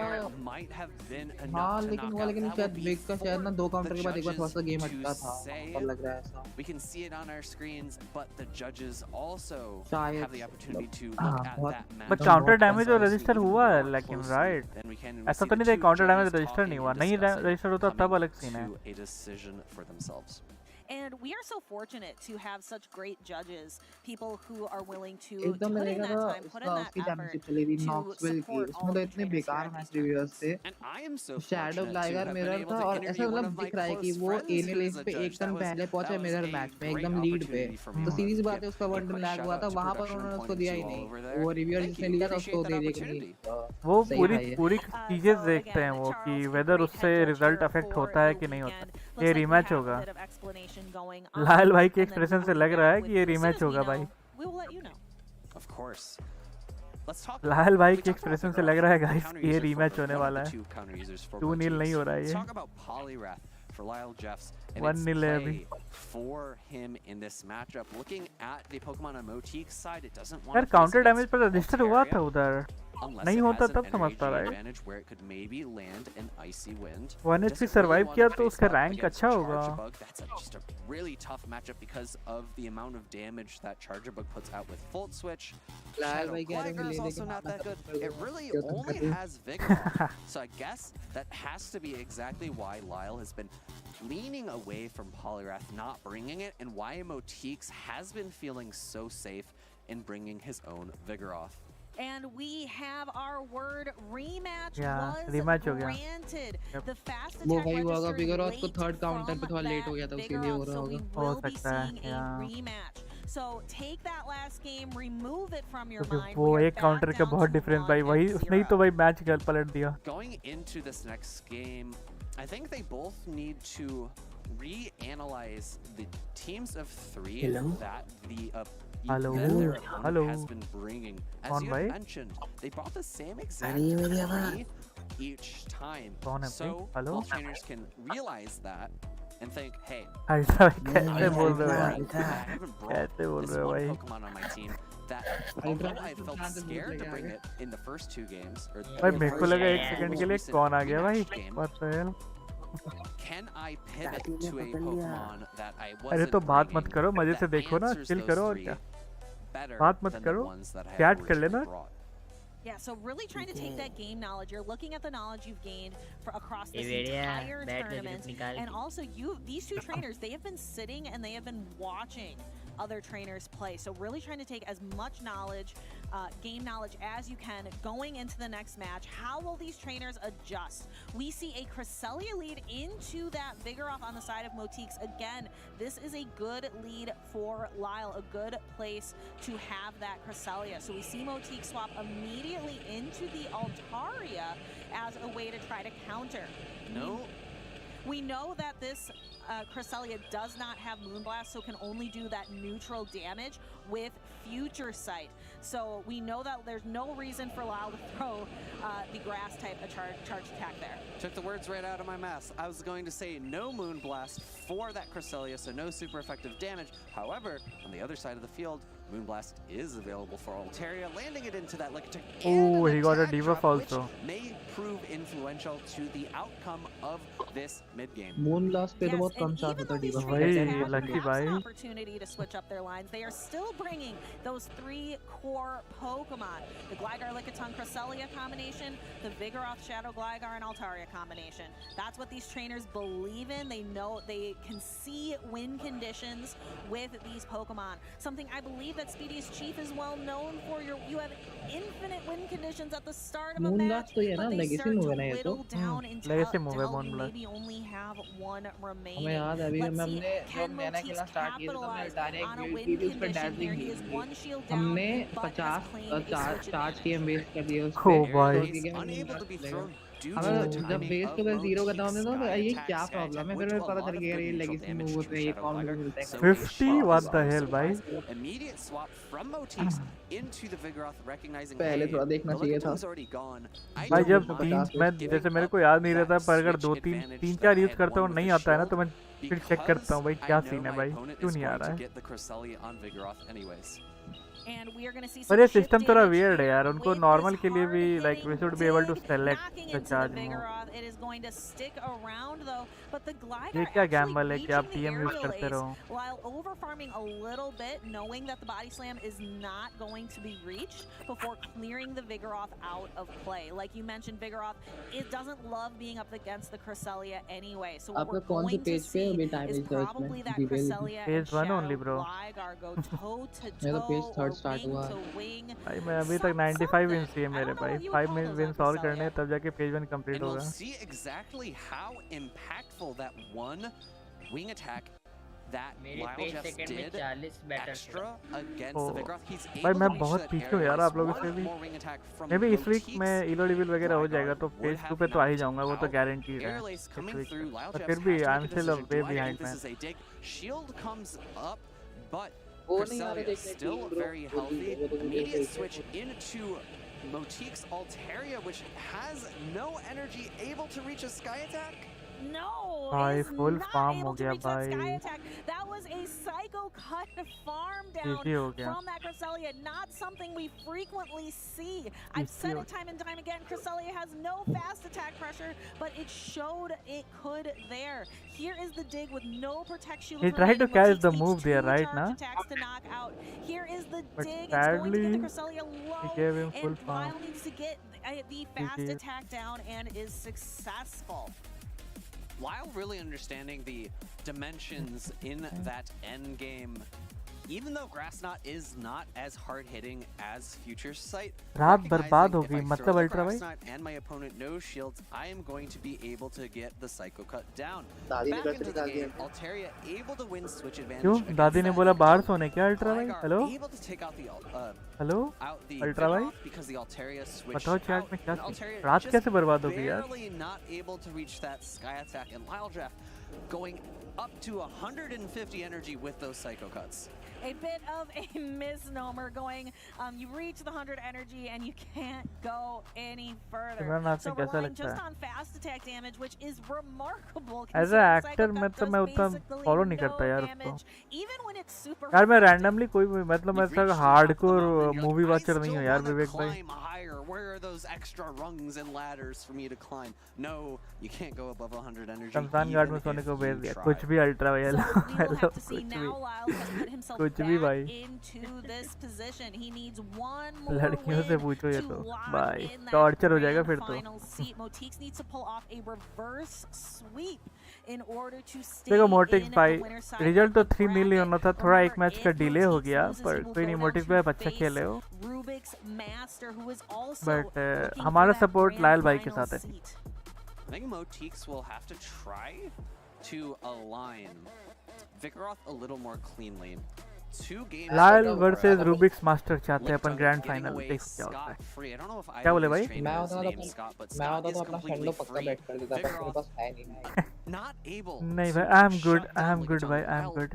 S13: हाँ लेकिन शायद बिग का शायद ना 2 काउंटर के बाद एक बार थोड़ा सा गेम अटका था पर लग रहा है ऐसा
S14: We can see it on our screens, but the judges also have the opportunity to look at that match.
S1: But counter damage तो रजिस्टर हुआ है लेकिन राइट ऐसा तो नहीं था काउंटर डैमेज रजिस्टर नहीं हुआ नहीं रजिस्टर होता तब अलग सीन है
S5: And we are so fortunate to have such great judges, people who are willing to
S13: put
S5: in that time, put in that effort to support all the
S13: इतने बेकार match reviewers थे shadow liger mirror था और ऐसा मतलब दिख रहा है कि वो एने लेन पे एक टर्न पहले पहुंचा मिरर मैच में एकदम लीड पे तो सीरीज बात है उसका 1 टर्न लैग हुआ था वहां पर उन्होंने उसको दिया ही नहीं वो रिव्यूअर जिसने लिया था उसको दे दिया कि नहीं
S1: वो पूरी चीजें देखते हैं वो कि वेदर उससे रिजल्ट अफेक्ट होता है कि नहीं होता ये रीमैच होगा लाल भाई के एक्सप्रेशन से लग रहा है कि ये रीमैच होगा भाई लाल भाई के एक्सप्रेशन से लग रहा है गाइस ये रीमैच होने वाला है 2-0 नहीं हो रहा है ये 1-0 है अभी यार काउंटर डैमेज पर रजिस्टर हुआ था उधर नहीं होता तब समझता रहा है 1 HP सर्वाइव किया तो उसका रैंक अच्छा होगा
S14: really tough matchup because of the amount of damage that Chargerbug puts out with Volt Switch. Gligar is also not that good. It really only has Vigor. So I guess that has to be exactly why Lyle has been leaning away from Polyrath, not bringing it, and why Motiques has been feeling so safe in bringing his own Vigoroth.
S5: And we have our word rematch
S1: was
S5: granted.
S1: Yep.
S5: The fast
S13: वो
S5: attack
S13: भाई वो अगर
S5: registered
S13: Vigoroth को
S5: late
S13: third counter पे थोड़ा late हो गया था उसके लिए हो रहा
S5: so we
S13: होगा
S5: will be seeing a rematch. So take that last game, remove it from your mind.
S1: वो एक काउंटर का बहुत डिफरेंस भाई वही उसने ही तो भाई मैच गल पलट दिया
S14: Going into this next game, I think they both need to reanalyze the teams of 3 that the has been bringing. As you mentioned, they brought the same exact 3 each time. So both trainers can realize that and think, hey, I haven't brought this one Pokemon on my team that although I felt scared to bring it in the first 2 games, or
S1: भाई मेरे को लगा 1 second के लिए कौन आ गया भाई what the hell
S14: Can I pivot to a Pokemon that I wasn't
S1: अरे तो बात मत
S14: bringing
S1: करो, मजे से
S14: that
S1: देखो ना,
S14: answers
S1: चिल
S14: those
S1: करो और
S14: three
S1: क्या,
S14: better
S1: बात मत
S14: than the
S1: करो,
S14: ones that I
S1: chat
S14: have
S1: कर
S14: originally
S1: लेना.
S14: brought?
S5: Yeah, so really trying to take that game knowledge. You're looking at the knowledge you've gained for across this
S19: बढ़िया,
S5: entire
S19: bat में
S5: tournament,
S19: grip निकाल
S5: and
S19: के.
S5: also these two trainers, they have been sitting and they have been watching other trainers play. So really trying to take as much knowledge, game knowledge as you can going into the next match. How will these trainers adjust? We see a Cresselia lead into that Vigoroth on the side of Motiques. Again, this is a good lead for Lyle, a good place to have that Cresselia. So we see Motique swap immediately into the Altaria as a way to try to counter.
S14: No.
S5: We know that this Cresselia does not have Moonblast, so can only do that neutral damage with Future Sight. So we know that there's no reason for Lyle to throw the grass type a charge attack there.
S14: Took the words right out of my mouth. I was going to say no Moonblast for that Cresselia, so no super effective damage. However, on the other side of the field, Moonblast is available for Altaria, landing it into that Lickitung.
S1: Oh, he got a debuff also.
S14: May prove influential to the outcome of this mid game.
S13: Moonblast पे तो बहुत कम chance होता है debuff.
S1: भाई lucky भाई.
S5: Opportunity to switch up their lines. They are still bringing those three core Pokemon: the Gligar, Lickitung, Cresselia combination, the Vigoroth, Shadow Gligar, and Altaria combination. That's what these trainers believe in. They know they can see win conditions with these Pokemon. Something I believe that Speediest Chief is well known for. You have infinite win conditions at the start of a match,
S13: तो ये ना
S5: but they
S13: legacy
S5: start
S13: move
S5: to
S13: है ना ये तो.
S5: whittle down until
S1: Legacy move है
S5: you
S1: Moonblast.
S5: maybe only have one remaining.
S13: हमें याद है अभी
S5: Let's
S13: जब
S5: see,
S13: हमने
S5: can
S13: जब नया
S5: Motiques
S13: खेलना स्टार्ट किया था तो हमने
S5: capitalize
S13: direct
S5: on a
S13: build
S5: win
S13: की थी उस पर
S5: condition here?
S13: dazzling
S5: He
S13: beam
S5: is
S13: थी.
S5: one shield down,
S13: हमने
S5: but has
S13: 50
S5: claimed a switch
S13: charge
S5: advantage.
S13: TM base कर दिया उस
S1: Oh
S13: पे.
S1: भाई.
S13: तो ठीक है हमें
S14: Unable to be
S13: Moonblast
S14: thrown
S13: मिलेगा.
S14: due to
S13: अगर
S14: the
S13: जब
S14: timing
S13: बेस
S14: of
S13: को अगर जीरो करता
S14: Motique's
S13: हमने तो
S14: Sky
S13: ये
S14: Attack,
S13: क्या
S14: Sky
S13: प्रॉब्लम है
S14: Attack,
S13: फिर
S14: would
S13: मेरे
S14: do a
S13: पता
S14: lot
S13: चल
S14: of
S13: गया
S14: good
S13: ये
S14: neutral
S13: legacy
S14: damage
S13: move
S14: to
S13: होते हैं ये
S14: Shadow
S13: कौन
S14: Gligar.
S13: मिलता है.
S14: So
S1: 50?
S14: it
S1: What the
S14: was
S1: hell, भाई?
S14: surprising. Immediate swap from Motiques into the Vigoroth, recognizing
S13: पहले
S14: hey,
S13: थोड़ा देखना
S14: the
S13: चाहिए था.
S14: Lickitung already gone. I
S1: भाई
S14: don't
S1: जब
S14: mind
S1: तीन मैं
S14: giving
S1: जैसे मेरे
S14: up
S1: को याद नहीं रहता
S14: that
S1: पर अगर
S14: switch
S1: दो
S14: advantage
S1: तीन
S14: that
S1: चार
S14: I
S1: यूज
S14: had
S1: करता हूँ
S14: won
S1: नहीं
S14: with
S1: आता है ना
S14: Shield,
S1: तो मैं फिर चेक
S14: because
S1: करता हूँ भाई
S14: I
S1: क्या
S14: know
S1: सीन है
S14: my
S1: भाई
S14: opponent
S1: क्यों
S14: is
S1: नहीं आ
S14: going
S1: रहा
S14: to
S1: है.
S14: get the Cresselia on Vigoroth anyways.
S5: And we are going to see
S1: पर
S5: some
S1: ये
S5: chip
S1: सिस्टम थोड़ा
S5: damage
S1: वियर्ड है
S5: here
S1: यार, उनको
S5: with
S1: नॉर्मल
S5: this
S1: के लिए भी like we should be able to
S5: hard-hitting
S1: select
S5: knocking
S1: the
S5: into the
S1: charge move.
S5: Vigoroth. It is going to stick around though, but the
S1: ये
S5: Gligar
S1: क्या
S5: actually
S1: Gamble है कि आप
S5: reaching the
S1: TM use
S5: aerial
S1: करते
S5: ace
S1: रहो.
S5: while over farming a little bit, knowing that the body slam is not going to be reached before clearing the Vigoroth out of play. Like you mentioned, Vigoroth, it doesn't love being up against the Cresselia anyway. So what
S13: आपका
S5: we're
S13: कौन से
S5: going to
S13: page पे
S5: see
S13: अभी time
S5: is
S13: मिलता है
S5: probably
S13: इसमें
S5: that
S13: detail.
S5: Cresselia and
S1: Phase 1 only,
S5: Shadow
S1: bro.
S5: Gligar go toe to
S13: मेरा
S5: toe
S13: page
S5: or
S13: third start
S5: wing
S13: हुआ
S5: to
S13: है.
S5: wing.
S1: भाई मैं अभी तक 95 विंस चाहिए मेरे भाई. 5 विंस और करने हैं तब जाके पेज 1 कंप्लीट
S14: And we'll
S1: होगा.
S14: see exactly how impactful that one wing attack that
S19: मेरे
S14: Lyle
S19: पेज
S14: just
S19: सेकंड में
S14: did
S19: 40 battle
S14: extra against
S1: Oh.
S14: the Vigoroth. He's
S1: भाई
S14: able
S1: मैं
S14: to reach
S1: बहुत
S14: that
S1: पीछे हूँ
S14: area
S1: यार
S14: ace.
S1: आप लोगों से
S14: One
S1: भी.
S14: more wing attack from
S1: may be इस वीक
S14: Motique's
S1: में इलो डिविल वगैरह हो
S14: Gligar
S1: जाएगा तो
S14: would
S1: पेज 2
S14: have
S1: पे तो आ ही
S14: knocked
S1: जाऊंगा, वो तो
S14: out
S1: गारंटीड है
S14: air lace
S1: इस
S14: coming
S1: वीक
S14: through.
S1: में.
S14: Lyle
S1: पर
S14: Jeffs
S1: फिर भी
S14: has to
S1: I
S14: make
S1: am
S14: a
S1: still
S14: decision.
S1: Way
S14: Do I
S1: behind
S14: think
S1: man.
S14: this is a dig? Shield comes up, but
S13: वो नहीं आ रहे
S14: Cresselia
S13: देखने
S14: still
S13: टीम ब्रो.
S14: very
S13: वो
S14: healthy.
S13: तो मुझे
S14: Immediate
S13: देखने.
S14: switch into Motique's Altaria, which has no energy, able to reach a Sky Attack.
S5: No,
S1: भाई
S5: is
S1: full
S5: not
S1: farm हो
S5: able to
S1: गया
S5: reach that Sky
S1: भाई.
S5: Attack. That was a Psycho Cut farm down
S1: GG हो गया.
S5: from that Cresselia. Not something we frequently see. I've
S1: GG
S5: said
S1: हो
S5: it time and time again, Cresselia has no fast attack pressure, but it showed it could there. Here is the dig with no protect shield.
S1: He tried to catch the
S5: Motiques
S1: move
S5: needs
S1: there,
S5: 2
S1: right,
S5: charge
S1: na?
S5: attacks to knock out. Here is the
S1: But
S5: dig. It's going to get the
S1: sadly,
S5: Cresselia low,
S1: he gave him full
S5: and
S1: farm.
S5: Lyle needs to get the fast
S1: GG.
S5: attack down and is successful.
S14: Lyle really understanding the dimensions in that end game. Even though Grass Knot is not as hard hitting as Future Sight,
S1: रात बर्बाद
S14: recognizing
S1: हो
S14: if
S1: गई
S14: I
S1: मतलब
S14: throw the
S1: ultra
S14: Grass
S1: भाई.
S14: Knot and my opponent no shields, I am going to be able to get the Psycho Cut down.
S13: दादी ने
S14: Back
S13: कैसे
S14: into the
S13: निकाल दिया?
S14: game, Altaria able to win switch advantage.
S1: क्यों
S14: against
S1: दादी ने
S14: that
S1: बोला
S14: neutral.
S1: बाहर सोने क्या अल्ट्रा भाई.
S14: Gligar
S1: hello
S14: able to take out the
S1: hello
S14: out the
S1: ultra भाई.
S14: Vigoroth because the Altaria switched
S1: बताओ
S14: out,
S1: चैट में क्या
S14: and Altaria
S1: रात
S14: just
S1: कैसे बर्बाद हो गई यार.
S14: barely not able to reach that Sky Attack, and Lyle Jeff going up to 150 energy with those Psycho Cuts.
S5: A bit of a misnomer going, you reach the 100 energy and you can't go any further.
S1: Imran Hashim
S5: So
S1: कैसा
S5: relying
S1: लगता
S5: just
S1: है?
S5: on fast attack damage, which is remarkable.
S1: As a actor मैं तो मैं उतना follow नहीं करता यार उसको.
S5: Even when it's super
S1: यार मैं रैंडमली कोई भी मतलब मैं ऐसा हार्डकोर मूवी वॉचर नहीं हूँ यार विवेक भाई.
S14: where are those extra rungs and ladders for me to climb? No, you can't go above 100 energy.
S1: शमशान घाट में सोने को भेज दिया कुछ भी अल्ट्रा भाई कुछ भी भाई लड़कियों से पूछो ये तो भाई टॉर्चर हो जाएगा फिर तो देखो मोटिक्स भाई रिजल्ट तो 3 मिल होना था थोड़ा एक मैच का डिले हो गया पर कोई नहीं मोटिक्स भाई अच्छा खेले हो बट हमारा सपोर्ट लायल भाई के साथ है
S14: I think Motiques will have to try to align Vigoroth a little more cleanly.
S1: Lyell versus Rubik's master चाहते हैं अपन ग्रैंड फाइनल देख क्या होता है क्या बोले भाई
S13: मैं होता तो अपना फंडो पक्का बैठ कर देता पर मेरे पास है नहीं
S1: नहीं भाई आई एम गुड भाई आई एम गुड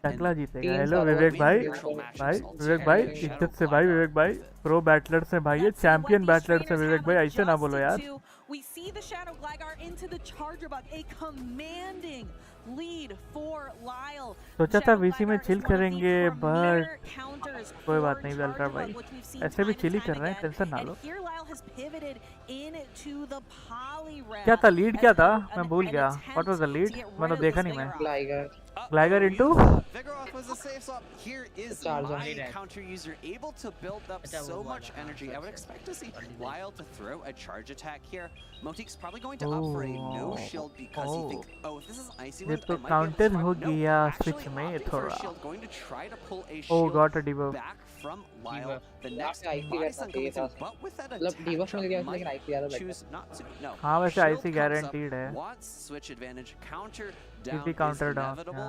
S1: टकला जीतेगा हेलो विवेक भाई विवेक भाई इज्जत से भाई विवेक भाई प्रो बैटलर से भाई ये चैंपियन बैटलर से विवेक भाई ऐसे ना बोलो यार
S5: We see the Shadow Gligar into the Charger Bug, a commanding lead for Lyle.
S1: सोचा था वीसी में चिल करेंगे बट कोई बात नहीं अल्ट्रा भाई ऐसे भी चिल ही कर रहे हैं टेंशन ना लो क्या था लीड क्या था मैं भूल गया व्हाट वाज द लीड मैंने देखा नहीं मैं Gligar into
S14: Vigoroth was a safe swap. Here is my counter user able to build up so much energy. I would expect to see Lyle to throw a charge attack here. Motique's probably going to opt for a no shield because he thinks, oh, if this is Icy Wind,
S1: तो counter हो गया switch में थोड़ा
S14: going to try to pull a
S1: oh
S14: shield
S1: got a debuff
S14: back from Lyle. The next Bison comes in, but with that
S13: मतलब debuff मिल गया लेकिन IC ज्यादा
S14: choose not to. No.
S1: हाँ वैसे IC guaranteed है
S14: Wants switch advantage counter
S1: down counter down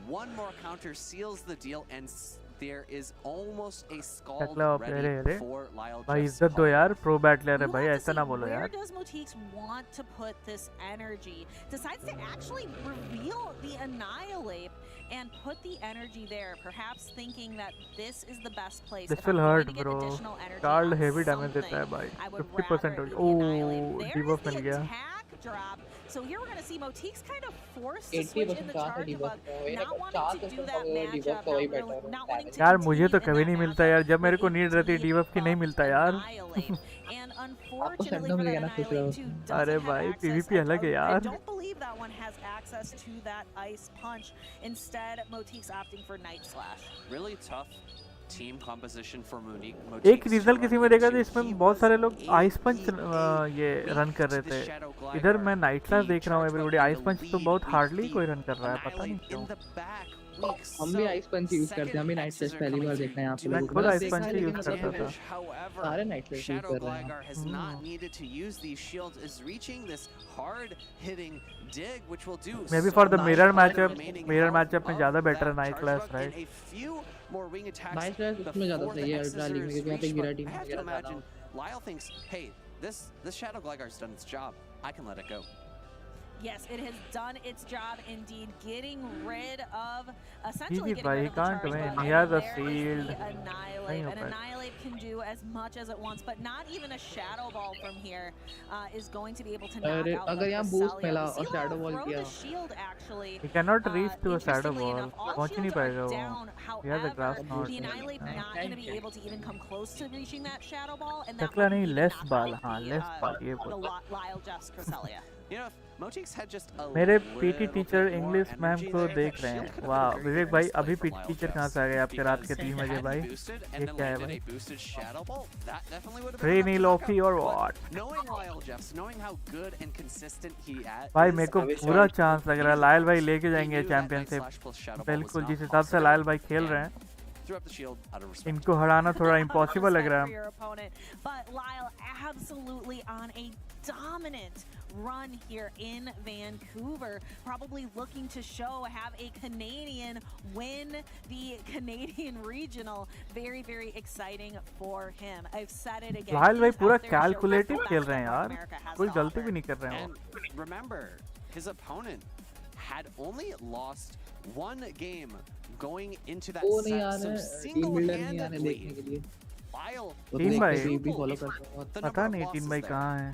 S14: one more counter seals the deal and there is almost a scald ready for Lyle.
S1: भाई इज्जत दो यार प्रो बैटलर है भाई ऐसा ना बोलो यार
S5: Where does Motiques want to put this energy? Decides to actually reveal the Annihilate and put the energy there, perhaps thinking that this is the best place.
S1: This will hurt bro Carl heavy damage देता है भाई 50% हो oh debuff मिल गया
S5: drop. So here we're going to see Motiques kind of force the switch in the Charger Bug, not wanting to do that matchup, not wanting to
S1: यार मुझे तो कभी नहीं मिलता यार जब मेरे को नीड रहती है debuff की नहीं मिलता यार
S5: and unfortunately for that Annihilate
S1: अरे भाई PvP अलग है यार
S5: I don't believe that one has access to that Ice Punch. Instead, Motiques opting for Night Slash.
S14: Really tough team composition for Motiques.
S1: एक रिजल्ट किसी में देखा था इसमें बहुत सारे लोग आइस पंच ये रन कर रहे थे इधर मैं नाइट क्लास देख रहा हूँ एवरीबॉडी आइस पंच तो बहुत हार्डली कोई रन कर रहा है पता नहीं क्यों
S13: हम भी आइस पंच यूज करते हैं हम भी नाइट स्लैश पहली बार देख रहे हैं आप लोग
S1: खुद आइस पंच यूज करता था
S13: सारे नाइट स्लैश यूज कर रहे हैं
S14: has not needed to use these shields is reaching this hard hitting dig which will do
S1: maybe for the mirror matchup में ज्यादा बेटर है night class right
S14: more wing attacks
S13: night slash उसमें ज्यादा सही है अल्ट्रा लीग में क्योंकि यहाँ पे गिरा टीम वगैरह ज्यादा
S14: Lyle thinks hey this Shadow Gligar's done its job I can let it go.
S5: Yes, it has done its job indeed, getting rid of essentially
S1: getting rid of the Charger Bug. He has a shield.
S5: An Annihilate can do as much as it wants, but not even a Shadow Ball from here is going to be able to knock out.
S13: अगर यहाँ boost मिला और Shadow Ball किया,
S1: he cannot reach to a Shadow Ball. पहुँच नहीं पाएगा वो. He has a grass knot.
S5: The Annihilate not going to be able to even come close to reaching that Shadow Ball, and
S1: टकला नहीं less ball हाँ less ball ये बोल.
S5: Lyle just Cresselia.
S14: You know, Motiques had just a
S1: मेरे PT teacher English ma'am को देख रहे हैं वाह विवेक भाई अभी पीटी टीचर कहाँ से आ गए आपके रात के 3 बजे भाई ये क्या है भाई फ्री नील ऑफी और व्हाट भाई मेरे को पूरा चांस लग रहा है लायल भाई लेके जाएंगे चैंपियनशिप बिल्कुल जिस हिसाब से लायल भाई खेल रहे हैं इनको हराना थोड़ा इम्पॉसिबल लग रहा है
S5: but Lyle absolutely on a dominant run here in Vancouver, probably looking to have a Canadian win the Canadian regional. Very, very exciting for him. I've said it again.
S1: Lyell भाई पूरा calculative खेल रहे हैं यार कोई गलती भी नहीं कर रहे हैं
S14: remember his opponent had only lost one game going into that set, so single-handedly Lyle
S1: team भाई पता नहीं टीम भाई कहाँ है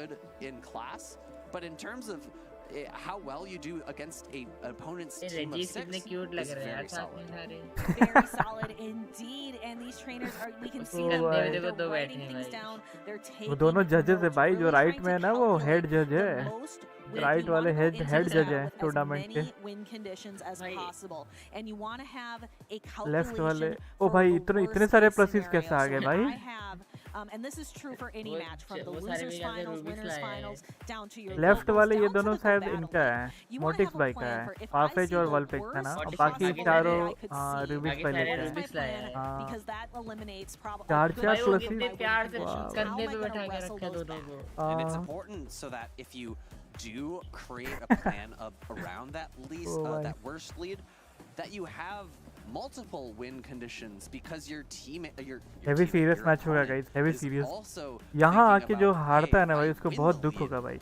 S14: good in class, but in terms of how well you do against an opponent's
S19: ये
S14: team of
S19: Regis कितने
S14: 6
S19: cute लग
S14: is
S19: रहे हैं यार
S14: very
S19: साथ में
S14: solid.
S19: सारे
S5: Very solid indeed, and these trainers are, we can see them,
S19: भाई।
S5: they're
S19: देखो दो
S5: writing
S19: बैठे हैं
S5: things
S19: भाई।
S5: down, they're
S1: वो
S5: taking
S1: दोनों जजेस है
S5: notes,
S1: भाई, जो
S5: really
S1: राइट
S5: trying
S1: में है
S5: to
S1: ना वो हेड
S5: calculate
S1: जज है,
S5: the most wins.
S1: Right
S5: You
S1: वाले
S5: want to go
S1: head
S5: into
S1: head
S5: this
S1: जज
S5: battle
S1: है
S5: with as
S1: टूर्नामेंट के।
S5: many win conditions as
S19: भाई।
S5: possible, and you want to have a
S1: left वाले
S5: calculation
S1: ओ
S5: for
S1: भाई
S5: the
S1: इतने
S5: worst
S1: इतने सारे
S5: case
S1: प्लसीज कैसे
S5: scenario.
S1: आ गए
S5: So
S1: भाई?
S5: I have, and this is true for any
S19: वो
S5: match, from the
S19: वो सारे
S5: losers
S19: भी जाके
S5: finals,
S19: रूबिक्स
S5: winners
S19: लाए हैं।
S5: finals, down to your
S1: left
S5: locals,
S1: वाले ये
S5: down to
S1: दोनों
S5: the
S1: शायद
S5: battle
S1: इनका
S5: league.
S1: है,
S5: You want to
S1: मोटिक्स
S5: have a
S1: भाई का
S5: plan
S1: है,
S5: for if I
S1: पाफेज
S5: see
S1: और
S5: the
S1: वॉलपिक का ना,
S5: worst
S1: बाकी
S5: possible
S1: चारों
S5: way I could see,
S1: Rubik's
S19: बाकी
S1: भाई
S19: सारे
S1: लेके
S5: what is
S1: हैं।
S5: my
S19: रूबिक्स लाए
S5: plan?
S19: हैं।
S1: हाँ।
S5: Because that eliminates probably
S1: चार
S5: a good
S1: चार
S19: भाई वो
S5: chunk of
S1: प्लसीज,
S19: कितने
S5: my
S19: प्यार
S5: win
S19: से
S5: conditions.
S1: वाह।
S5: How
S19: कंधे
S5: am I
S19: पे
S5: going
S19: बैठा
S5: to
S19: के
S5: wrestle
S19: रखे
S5: those
S19: दोनों
S5: back?
S19: को।
S14: And it's important so that if you do create a plan around that least,
S1: Oh,
S14: that worst lead, that you have multiple win conditions because your team, your
S1: heavy
S14: teammate,
S1: serious
S14: your
S1: match होगा
S14: opponent
S1: guys, heavy
S14: is
S1: serious.
S14: also
S1: यहाँ
S14: thinking
S1: आके जो
S14: about,
S1: हारता है
S14: hey,
S1: ना भाई
S14: I
S1: उसको
S14: win
S1: बहुत
S14: the
S1: दुख
S14: lead.
S1: होगा भाई।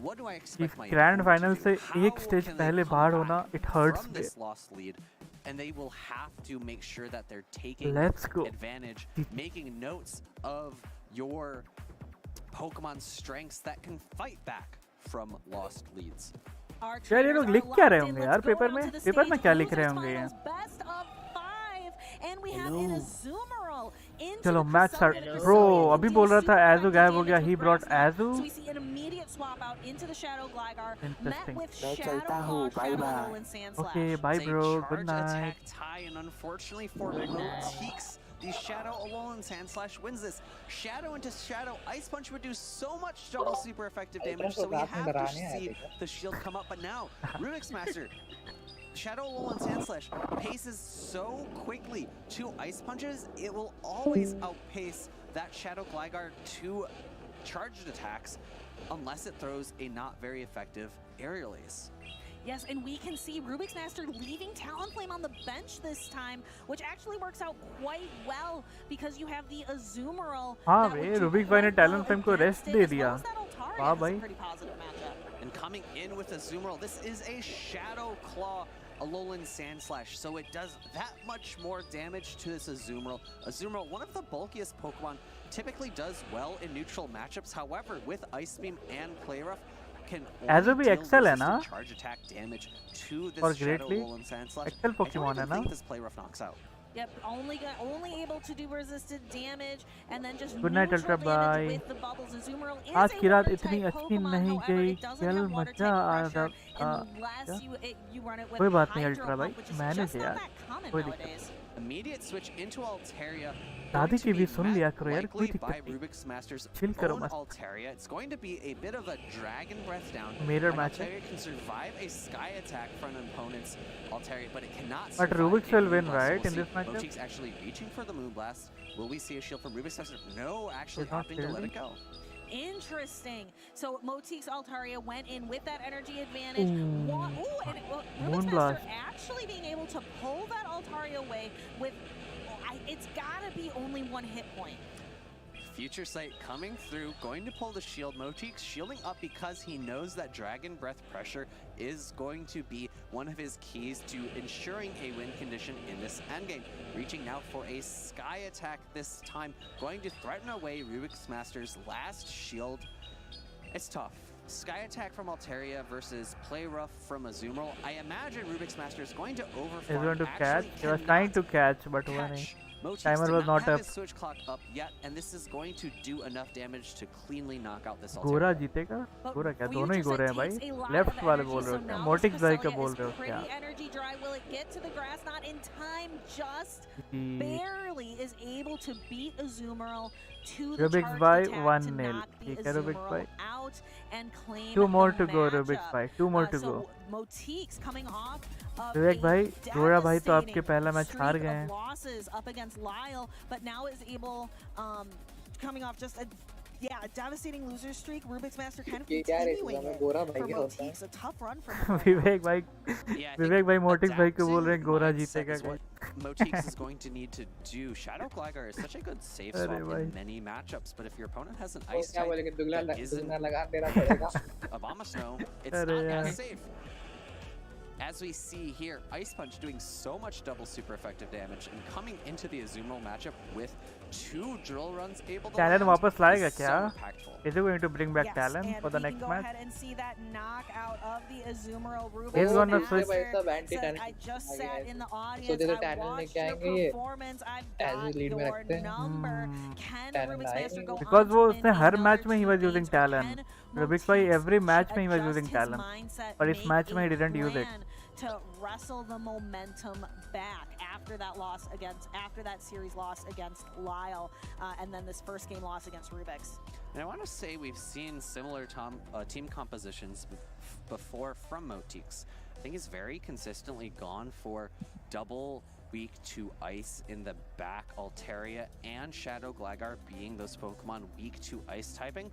S14: What do I
S1: कि
S14: expect my
S1: grand
S14: opponent
S1: final
S14: to
S1: से
S14: do?
S1: एक
S14: How
S1: स्टेज
S14: can they
S1: पहले
S14: come
S1: बाहर
S14: back
S1: होना, it hurts
S14: from
S1: me।
S14: this lost lead? And they will have to make sure that they're taking
S1: Let's go.
S14: advantage, making notes of your Pokemon's strengths that can fight back from lost leads.
S5: Our
S1: यार ये
S5: trainers
S1: लोग
S5: are
S1: लिख क्या
S5: locked
S1: रहे
S5: in.
S1: होंगे
S5: Let's
S1: यार
S5: go
S1: paper
S5: down
S1: में?
S5: to the
S1: paper में
S5: stage.
S1: क्या लिख रहे
S5: Losers
S1: होंगे ये?
S5: finals, best of 5, and we have an Azumarill into
S1: चलो
S5: the
S1: match
S5: Cresselia.
S1: Start.
S5: The
S1: bro
S5: Cresselia
S1: अभी
S5: can
S1: बोल
S5: do
S1: रहा था
S5: super
S1: एजू गायब हो
S5: effective
S1: गया,
S5: damage
S1: he
S5: with
S1: brought
S5: Grass Knot.
S1: Edu.
S5: So we see an immediate swap out into the Shadow Gligar, met
S1: Interesting।
S5: with
S12: मैं
S5: Shadow
S12: चलता
S5: Claw,
S12: हूँ,
S5: Shadow
S12: bye-bye।
S5: Ball, and Sand
S1: okay
S5: Slash.
S1: Bye
S14: It's a
S1: bro,
S14: charge
S1: good night.
S14: attack tie, and unfortunately for Moteeks, the Shadow Alolan Sand Slash wins this. Shadow into Shadow Ice Punch would do so much double super effective damage, so we have to see the shield come up. But now, Rubik's Master, Shadow Alolan Sand Slash paces so quickly. 2 Ice Punches, it will always outpace that Shadow Gligar 2 charged attacks unless it throws a not very effective aerial ace.
S5: Yes, and we can see Rubik's Master leaving Talonflame on the bench this time, which actually works out quite well because you have the Azumarill.
S1: हाँ भाई Rubik's भाई ने टैलेंटफ्लेम को rest दे दिया। वाह भाई।
S5: Pretty positive matchup.
S14: And coming in with Azumarill, this is a Shadow Claw Alolan Sand Slash, so it does that much more damage to this Azumarill. Azumarill, one of the bulkiest Pokemon, typically does well in neutral matchups. However, with Ice Beam and Play Rough, can
S1: Azul
S14: only
S1: भी
S14: deal
S1: excel है ना?
S14: resistant charge attack damage to this
S1: और
S14: Shadow
S1: greatly
S14: Alolan Sand Slash.
S1: excel
S14: I don't
S1: Pokemon है
S14: even
S1: ना?
S14: think this Play Rough knocks out.
S5: Yep, only able to do resisted damage, and then just
S1: Good night,
S5: neutral
S1: Ultra
S5: damage
S1: Bye।
S5: with the bubbles. Azumarill is
S1: आज
S5: a
S1: की रात
S5: water
S1: इतनी
S5: type
S1: अच्छी
S5: Pokemon,
S1: नहीं
S5: however,
S1: गई,
S5: it doesn't
S1: चल
S5: have water
S1: मजा
S5: type
S1: आ
S5: pressure
S1: रहा।
S5: unless you run it with
S1: कोई बात नहीं
S5: Hydro
S1: अल्ट्रा भाई,
S5: Pump, which is
S1: manage
S5: just
S1: है
S5: not
S1: यार,
S5: that common
S1: कोई दिक्कत
S5: nowadays.
S14: Immediate switch into Altaria.
S1: दादी
S14: Going
S1: की
S14: to
S1: भी
S14: be
S1: सुन
S14: met
S1: लिया करो यार, कोई
S14: likely
S1: दिक्कत
S14: by
S1: नहीं।
S14: Rubik's Master's
S1: Chill करो
S14: own
S1: मस्त।
S14: Altaria. It's going to be a bit of a Dragon Breath down.
S1: Mirror
S14: And
S1: match है।
S14: Altaria can survive a Sky Attack from an opponent's Altaria, but it cannot
S1: But
S14: survive
S1: Rubik's
S14: a
S1: will win,
S14: Moonblast.
S1: right,
S14: We'll
S1: in
S14: see
S1: this matchup?
S14: Moteek's actually reaching for the Moonblast. Will we see a shield from Rubik's Master? No, actually
S1: He's not
S14: opting to let
S1: shielding.
S14: it go.
S5: Interesting. So Moteek's Altaria went in with that energy advantage. And Rubik's
S1: Moonblast.
S5: Master actually being able to pull that Altaria away with, it's gotta be only 1 hit point.
S14: Future Sight coming through, going to pull the shield. Moteek's shielding up because he knows that Dragon Breath pressure is going to be one of his keys to ensuring a win condition in this endgame. Reaching now for a Sky Attack this time, going to threaten away Rubik's Master's last shield. It's tough. Sky Attack from Altaria versus Play Rough from Azumarill. I imagine Rubik's Master is going to
S1: He's
S14: overfarm.
S1: going to catch.
S14: Actually
S1: He was trying to catch, but
S14: catch. Moteek's
S1: timer
S14: did
S1: was not
S14: have
S1: up.
S14: his switch clock up yet, and this is going to do enough damage to cleanly knock out this
S1: गोरा
S14: Altaria.
S1: जीतेगा?
S5: But
S1: गोरा क्या?
S5: Future
S1: दोनों ही
S5: Sight
S1: गोरे हैं
S5: takes
S1: भाई।
S5: a lot
S1: left
S5: of
S1: वाले
S5: energy,
S1: बोल रहे
S5: so
S1: हो क्या?
S5: now
S1: मोटिक्स
S5: this
S1: भाई का
S5: Cresselia
S1: बोल
S5: is
S1: रहे हो क्या?
S5: pretty energy dry. Will it get to the grass knot in time? Just
S1: ji.
S5: barely is able to beat Azumarill to the
S1: Rubik's
S5: charged
S1: भाई
S5: attack
S1: 1-0
S5: to knock the
S1: ठीक है Rubik's
S5: Azumarill
S1: भाई।
S5: out and claim
S1: 2 more
S5: the
S1: to go Rubik's
S5: matchup.
S1: भाई, 2 more to go।
S5: So Moteek's coming off of
S1: Vivek
S5: a
S1: भाई, गोरा भाई तो आपके
S5: devastating
S1: पहला मैच हार
S5: streak
S1: गए
S5: of
S1: हैं।
S5: losses up against Lyle, but now is able, coming off just a devastating loser streak. Rubik's Master kind of continuing it for Moteek's. A tough run for him.
S1: विवेक भाई
S14: Yeah, I
S1: विवेक भाई मोटिक्स भाई को बोल रहे हैं
S14: adapting
S1: गोरा
S14: mindset
S1: जीतेगा
S14: is what Moteek's is going to need to do. Shadow Gligar is such a good safe swap
S1: अरे भाई।
S14: in many matchups, but if your opponent has an
S13: वो
S14: ice
S13: क्या बोले
S14: type
S13: कि दुगना
S14: that isn't
S13: लगान देना पड़ेगा।
S14: Abomasnow, it's
S1: अरे
S14: not
S1: यार।
S14: as safe. As we see here, Ice Punch doing so much double super effective damage and coming into the Azumarill matchup with 2 drill runs able to
S1: Talon
S14: land
S1: वापस लाएगा
S14: is so
S1: क्या?
S14: impactful.
S1: Is he going to bring back
S5: Yes,
S1: Talon
S5: and
S1: for the
S5: we
S1: next
S5: can go
S1: match?
S5: ahead and see that knockout of the Azumarill.
S1: He's gonna
S5: Ruben
S1: switch.
S5: said, I just sat in the audience,
S13: the
S5: I
S13: Talon
S5: watched
S13: लेके
S5: your
S13: आएंगे ये
S5: performance, I've
S13: as
S5: got
S13: lead में
S5: your
S13: रखते हैं
S5: number. Can
S13: Talon
S5: Rubik's
S13: लाए
S5: Master go on
S1: Because
S5: to
S1: वो
S5: win
S1: उसने हर
S5: another
S1: match में he
S5: 2
S1: was using
S5: games, or
S1: Talon.
S5: can
S1: Rubik's भाई
S5: Motique
S1: every match में he was
S5: adjust
S1: using
S5: his
S1: Talon.
S5: mindset,
S1: पर इस
S5: make
S1: मैच में he
S5: a
S1: didn't use it.
S5: plan to wrestle the momentum back after that series loss against Lyle, and then this first game loss against Rubik's.
S14: And I want to say we've seen similar team compositions before from Motiques. I think he's very consistently gone for double weak to ice in the back, Altaria and Shadow Gligar being those Pokemon weak to ice typing.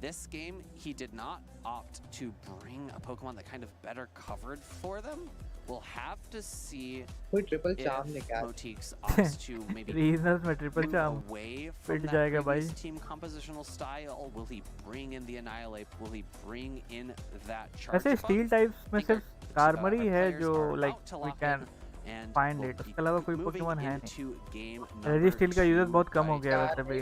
S14: This game, he did not opt to bring a Pokemon that kind of better covered for them. We'll have to see
S13: triple
S14: if
S13: charm
S14: Motiques opts to maybe
S1: Regionals में triple
S14: move
S1: charm
S14: away from
S1: pit
S14: that
S1: जाएगा
S14: previous
S1: भाई.
S14: team compositional style. Will he bring in the Annihilate? Will he bring in that charge?
S1: वैसे steel types में सिर्फ Karma ही है जो like we can find it. उसके अलावा कोई Pokemon है नहीं. Regi Steel का usage बहुत कम हो गया वैसे भी.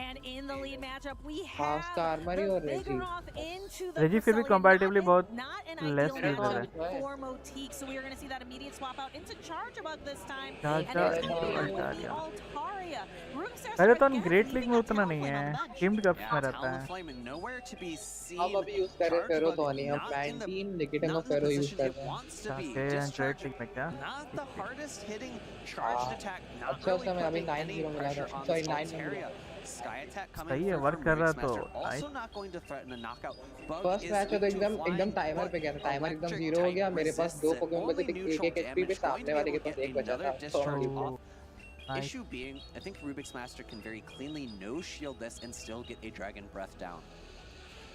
S5: And in the lead matchup, we have
S13: Karmari
S5: the
S13: और Regi.
S5: Vigoroth into the
S1: Regi फिर भी
S5: facility.
S1: comparatively बहुत
S5: Not an
S1: less
S5: ideal
S1: user है.
S5: matchup for Motique, so we are going to see that immediate swap out into Charjabug this time.
S1: Charge
S5: And it's going to be
S1: और
S5: with the
S1: Altaria.
S5: Altaria.
S1: पहले तो हम Great League में उतना नहीं है. Teamed Cups में रहता है.
S13: हम अभी यूज कर रहे फेरो तो नहीं हम 19 नेगेटिव में फेरो यूज कर रहे हैं
S1: Okay, Great League में क्या?
S14: Not the hardest hitting charged attack. Not
S13: अच्छा
S14: really
S13: उसमें अभी
S14: putting
S13: 9-0
S14: any
S13: मिला
S14: pressure
S13: था
S14: on
S13: sorry
S14: this
S13: 9
S14: Altaria. Sky attack coming
S1: सही है,
S14: through
S1: work
S14: from
S1: कर रहा
S14: Rubik's
S1: तो
S14: Master. Also
S1: nice.
S14: not going to threaten a knockout. Bug
S13: first
S14: is
S13: match में तो
S14: weak to
S13: एकदम
S14: flying,
S13: टाइमर
S14: but
S13: पे गया था टाइमर एकदम
S14: electric
S13: 0 हो गया
S14: type
S13: मेरे पास
S14: resists
S13: 2
S14: it.
S13: पोकेमॉन बचे
S14: Only
S13: थे
S14: neutral
S13: एक HP पे
S14: damage, going to
S13: सामने
S14: be
S13: वाले
S14: able
S13: के
S14: to
S13: पास
S14: get
S13: एक बचा
S14: another
S13: था
S14: discharge
S1: Oh.
S14: off.
S1: Nice.
S14: Issue being, I think Rubik's Master can very cleanly no shield this and still get a Dragon Breath down.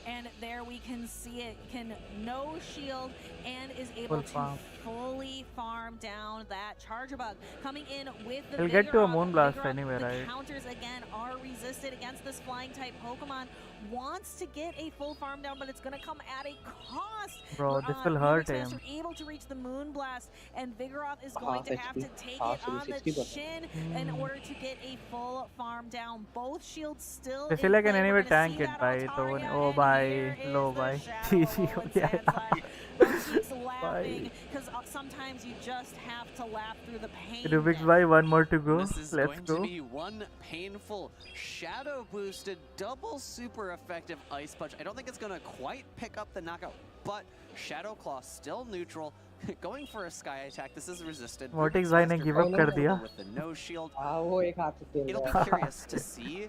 S5: And there we can see it, can no shield and is able to fully farm down that Charjabug. Coming in with the
S1: He'll get to a
S5: Vigoroth.
S1: Moonblast
S5: Vigoroth,
S1: anyway,
S5: the
S1: right?
S5: counters again are resisted against this flying type Pokemon. Wants to get a full farm down, but it's going to come at a cost.
S1: Bro, this will hurt
S5: Rubik's
S1: him.
S5: Master able to reach the Moonblast, and Vigoroth is going to have to take it on the
S13: 60%.
S5: chin in order to get a full farm down. Both shields still in
S1: Basilica can
S5: play.
S1: anyway
S5: We're gonna
S1: tank
S5: see
S1: it
S5: that
S1: भाई तो
S5: Altaria,
S1: O
S5: and
S1: भाई
S5: here is
S1: low
S5: the
S1: भाई
S5: shadow
S1: GG हो
S5: Alolan
S1: गया
S5: Sandslash. Motique's laughing because sometimes you just have to laugh through the pain.
S1: Rubik's भाई one more to go.
S14: This is
S1: Let's
S14: going
S1: go.
S14: to be one painful shadow boosted double super effective ice punch. I don't think it's going to quite pick up the knockout, but Shadow Claw still neutral. Going for a sky attack. This is resisted.
S1: Mortix भाई ने give up कर दिया.
S14: With the no shield.
S13: वो एक हाथ से खेल
S14: It'll
S13: रहा
S14: be curious to see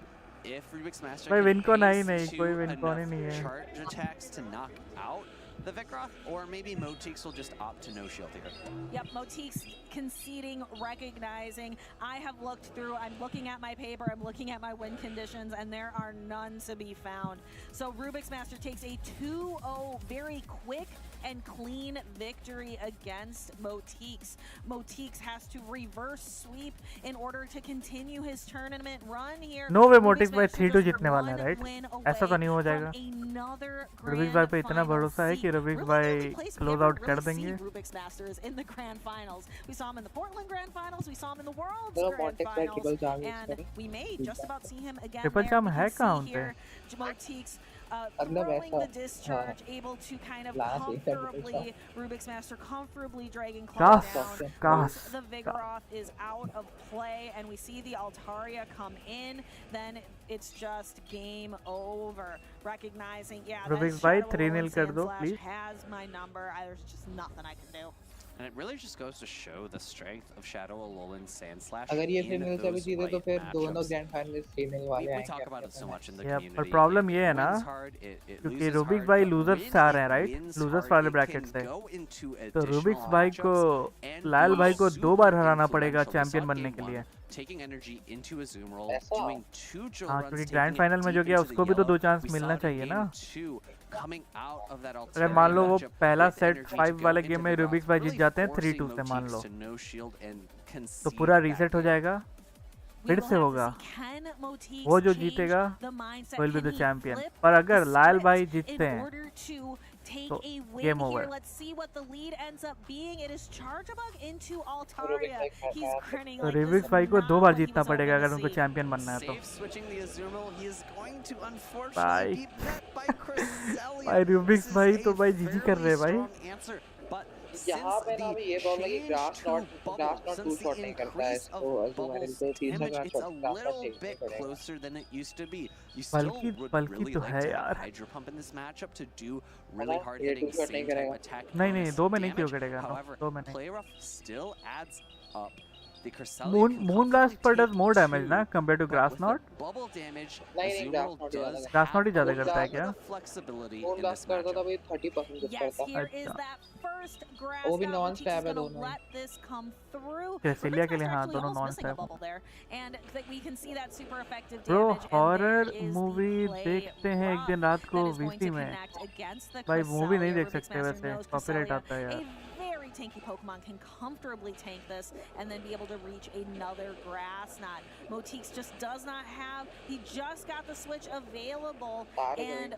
S14: if Rubik's Master
S1: भाई
S14: can
S1: win con I
S14: base
S1: नहीं
S14: to
S1: कोई win con ही
S14: enough
S1: नहीं है.
S14: charge attacks to knock out the Vikroth, or maybe Motiques will just opt to no shield here.
S5: Yep, Motique's conceding, recognizing. I have looked through, I'm looking at my paper, I'm looking at my win conditions, and there are none to be found. So Rubik's Master takes a 2-0 very quick and clean victory against Motique's. Motique's has to reverse sweep in order to continue his tournament run here.
S1: No way
S5: Rubik's
S1: Mortix भाई
S5: Master
S1: 3-2
S5: just
S1: जीतने वाला है,
S5: one
S1: right?
S5: win
S1: ऐसा तो
S5: away
S1: नहीं हो
S5: from
S1: जाएगा.
S5: another
S1: Rubik's
S5: grand
S1: भाई पे इतना
S5: final
S1: भरोसा है कि
S5: seat.
S1: Rubik's
S5: Really
S1: भाई
S5: the only place we
S1: close
S5: ever
S1: out कर
S5: really see
S1: देंगे.
S5: Rubik's Masters in the grand finals. We saw him in the Portland grand finals, we saw him in the World's
S13: No,
S5: grand
S13: Mortix भाई triple
S5: finals,
S13: charm use
S5: and
S13: करें.
S5: we may just about see him again
S1: Triple
S5: there.
S1: charm
S5: We
S1: है
S5: can
S1: कहाँ
S5: see
S1: पे?
S5: here Motique's
S13: मतलब
S5: throwing
S13: ऐसा
S5: the discharge, able to kind of
S13: लाना चाहिए था triple
S5: comfortably, Rubik's Master comfortably dragging Claw down.
S1: Cast.
S5: The Vigoroth is out of play, and we see the Altaria come in, then it's just game over. Recognizing, yeah, that
S1: Rubik's भाई
S5: Shadow
S1: 3-0
S5: Alolan
S1: कर दो,
S5: Sandslash
S1: please.
S5: has my number. There's just nothing I can do.
S14: And it really just goes to show the strength of Shadow Alolan Sandslash.
S13: अगर ये
S14: in
S13: फिर से भी
S14: those
S13: जीते तो
S14: right
S13: फिर दोनों
S14: matchups.
S13: ग्रैंड फाइनलिस्ट खेलने वाले
S14: We
S13: आएंगे
S14: talk about it so much in the
S1: Yeah,
S14: community.
S1: पर problem
S14: It
S1: ये है ना
S14: wins hard, it
S1: क्योंकि
S14: loses
S1: Rubik's
S14: hard,
S1: भाई
S14: but
S1: losers
S14: when
S1: से आ
S14: it
S1: रहे हैं, right?
S14: wins
S1: Losers
S14: hard,
S1: वाले
S14: it
S1: bracket
S14: can
S1: से.
S14: go into
S1: तो
S14: additional
S1: Rubik's भाई को
S14: matchups and
S1: लाल
S14: be
S1: भाई को दो
S14: super
S1: बार हराना पड़ेगा
S14: influential. We
S1: चैंपियन
S14: saw
S1: बनने
S14: game
S1: के
S14: one,
S1: लिए.
S14: taking energy into Azumarill,
S13: ऐसा?
S14: doing 2 drill
S1: हाँ
S14: runs,
S1: क्योंकि
S14: taking
S1: ग्रैंड
S14: it
S1: फाइनल में जो
S14: deep
S1: गया
S14: into the
S1: उसको भी तो
S14: yellow.
S1: दो चांस
S14: We
S1: मिलना
S14: saw it in
S1: चाहिए ना.
S14: game 2, coming out of that
S1: अगर
S14: Altaria
S1: मान लो वो
S14: matchup
S1: पहला
S14: with
S1: set
S14: energy to
S1: 5
S14: go
S1: वाले
S14: into
S1: गेम में
S14: Vigoroth,
S1: रूबिक्स भाई जीत
S14: really
S1: जाते हैं
S14: forcing
S1: 3-2 से मान
S14: Motiques
S1: low
S14: to no shield and
S1: तो
S14: concede
S1: पूरा
S14: that
S1: रीसेट हो
S14: game.
S1: जाएगा.
S5: We
S1: फिर
S5: will
S1: से
S5: have to
S1: होगा.
S5: see, can Motique's
S1: वो जो
S5: change
S1: जीतेगा
S5: the mindset?
S1: will be
S5: Can
S1: the
S5: he
S1: champion.
S5: flip
S1: पर
S5: the
S1: अगर लाल
S5: script
S1: भाई
S5: in
S1: जीतते हैं
S5: order to take
S1: So,
S5: a win
S1: game
S5: here.
S1: over.
S5: Let's see what the lead ends up being. It is Charjabug into Altaria. He's grinning
S1: तो
S5: like
S1: रिबिक्स
S5: this
S1: भाई
S5: is
S1: को
S5: not
S1: 2 bar
S5: what he
S1: जीतना
S5: was
S1: पड़ेगा
S5: hoping
S1: अगर
S5: to
S1: उनको
S5: see.
S1: Champion बनना है तो
S11: Safe switching the Azumarill. He is going to unfortunately
S1: भाई
S11: be met by Cresselia.
S1: भाई रिबिक्स भाई तो भाई जीजी कर रहे हैं भाई
S11: strong answer, but
S13: यहाँ पे ना
S11: the
S13: अभी ये प्रॉब्लम है कि
S11: change
S13: grass
S11: to
S13: knot
S11: bubble,
S13: to
S11: since the
S13: shot नहीं करता है
S11: increase of
S13: इसको अज़ुमारिल
S11: bubbles
S13: पे तीसरा
S11: damage,
S13: grass
S11: it's a
S13: shot grass
S11: little
S13: shot
S11: bit
S13: पड़ेगा
S11: closer than it used to be. You still
S1: बल्कि
S11: would
S1: बल्कि
S11: really
S1: तो
S11: like
S1: है
S11: to have
S1: यार
S11: Hydro Pump in this matchup to do really hard hitting
S13: shot नहीं
S11: same type
S13: करेगा
S11: attack
S1: नहीं नहीं
S11: bonus
S1: 2 में नहीं क्यों
S11: damage.
S1: करेगा
S11: However,
S1: 2 में नहीं
S11: Play Rough still adds up. The Cresselia
S1: moon
S11: can
S1: moon blast पर
S11: comfortably
S1: does more
S11: take
S1: damage ना
S11: 2,
S1: compare to
S11: but
S1: grass
S11: with the
S1: knot
S11: bubble damage,
S13: नहीं grass
S11: Azumarill
S13: knot he
S11: does
S13: ज्यादा
S1: grass knot he ज्यादा
S11: have a
S1: करता है
S11: little
S1: क्या
S11: bit of flexibility
S13: moon
S11: in
S13: blast
S11: this
S13: करता था
S11: matchup.
S13: भाई 30% कुछ
S5: Yes,
S13: करता
S5: here is
S1: अच्छा
S5: that first grass.
S13: वो भी
S5: Now
S13: non
S5: Boutique is
S13: stab है
S5: gonna
S13: दोनों ही
S5: let this come through.
S1: क्रेसेलिया के लिए
S5: Rubik's
S1: हाँ
S5: Master
S1: दोनों
S5: actually
S1: non
S5: almost missing a
S1: stab
S5: bubble there, and that we can see that super effective
S1: bro
S5: damage. And there
S1: horror
S5: is the
S1: movie
S5: play
S1: देखते हैं एक दिन रात को
S5: that is going
S1: VC
S5: to
S1: में
S5: connect against the
S1: भाई movie नहीं
S5: Cresselia.
S1: देख
S5: Rubik's
S1: सकते
S5: Master
S1: वैसे
S5: knows
S1: कॉपीराइट
S5: Cresselia,
S1: आता है यार
S5: a very tanky Pokemon, can comfortably tank this and then be able to reach another grass knot. Motiques just does not have. He just got the switch available, and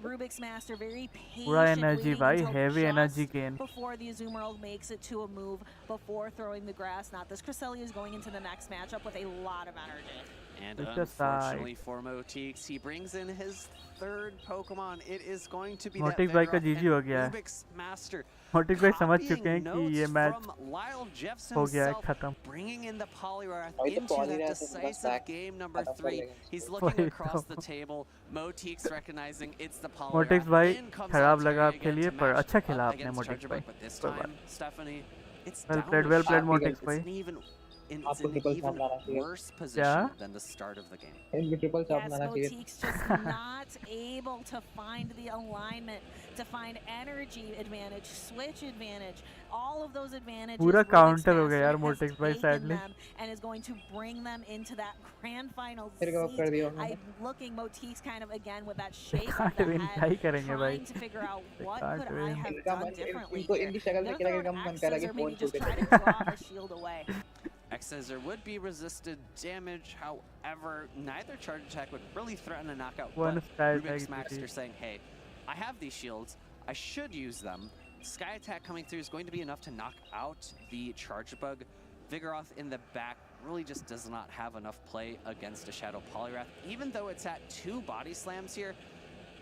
S5: Rubik's Master very
S1: पूरा
S5: patient
S1: energy
S5: waiting
S1: भाई
S5: until
S1: heavy
S5: just
S1: energy gain
S5: before the Azumarill makes it to a move before throwing the grass knot. This Cresselia is going into the next matchup with a lot of energy.
S11: And
S1: It's a
S11: unfortunately for Motiques, he brings in his third Pokemon. It is going to be that
S1: मोटिक्स भाई का
S11: Vigoroth
S1: जीजी
S11: and
S1: हो गया है
S11: Rubik's Master.
S1: मोटिक्स भाई समझ चुके हैं
S11: Copying
S1: कि ये
S11: notes
S1: match
S11: from Lyle Jeffs
S1: हो गया है
S11: himself,
S1: खत्म
S11: bringing in the Poliwrath
S13: भाई तो
S11: into that
S13: पॉलीराथ से
S11: decisive game number
S13: खत्म कर
S11: 3.
S13: लेगा
S11: He's looking
S1: वही
S11: across
S1: तो
S11: the table. Motiques recognizing it's the
S1: मोटिक्स
S11: Poliwrath.
S1: भाई
S11: In comes
S1: खराब लगा
S11: Altaria
S1: आपके
S11: again
S1: लिए
S11: to
S1: पर
S11: match
S1: अच्छा
S11: up
S1: खेला आपने
S11: against
S1: मोटिक्स
S11: Charjabug,
S1: भाई
S11: but this
S1: कोई बात
S11: time, Stephanie, it's
S1: well
S11: down
S1: played
S11: to
S1: well played
S11: Shadow.
S1: मोटिक्स
S11: It's
S1: भाई
S11: an even it's
S13: आपको
S11: an
S13: ट्रिपल
S11: even
S13: शॉट लाना चाहिए
S11: worse
S1: क्या
S11: position than the start of the game.
S13: इनको ट्रिपल शॉट
S5: Yes,
S13: लाना चाहिए
S5: Motique's just not able to find the alignment, to find energy advantage, switch advantage, all of those advantages.
S1: पूरा
S5: Rubik's
S1: counter हो गया
S5: Master
S1: यार
S5: has
S1: मोटिक्स भाई
S5: taken
S1: sadly
S5: them and is going to bring them into that grand final
S13: फिर कब कर
S5: seat.
S13: दिया उन्होंने
S5: I'm looking Motique's kind of again with that shake of
S1: can't
S5: the
S1: win क्या
S5: head,
S1: ही करेंगे भाई
S5: trying to figure out what
S1: can't
S5: could I
S1: win
S5: have
S13: इनका
S5: done
S13: मन
S5: differently
S13: इनको
S5: here.
S13: इनकी शक्ल देख
S5: They're
S13: के लगा
S5: throwing
S13: कि मन कर रहा है
S5: X-Scissor,
S13: कि फोन
S5: maybe just
S13: छूटे
S5: try to draw a shield away.
S11: X-Scissor would be resisted damage, however, neither charge attack would really threaten a knockout,
S1: One
S11: but
S1: sky
S11: Rubik's
S1: tag
S11: Master
S1: GG.
S11: saying, hey, I have these shields, I should use them. Sky attack coming through is going to be enough to knock out the Charjabug. Vigoroth in the back really just does not have enough play against a Shadow Poliwrath. Even though it's at 2 body slams here,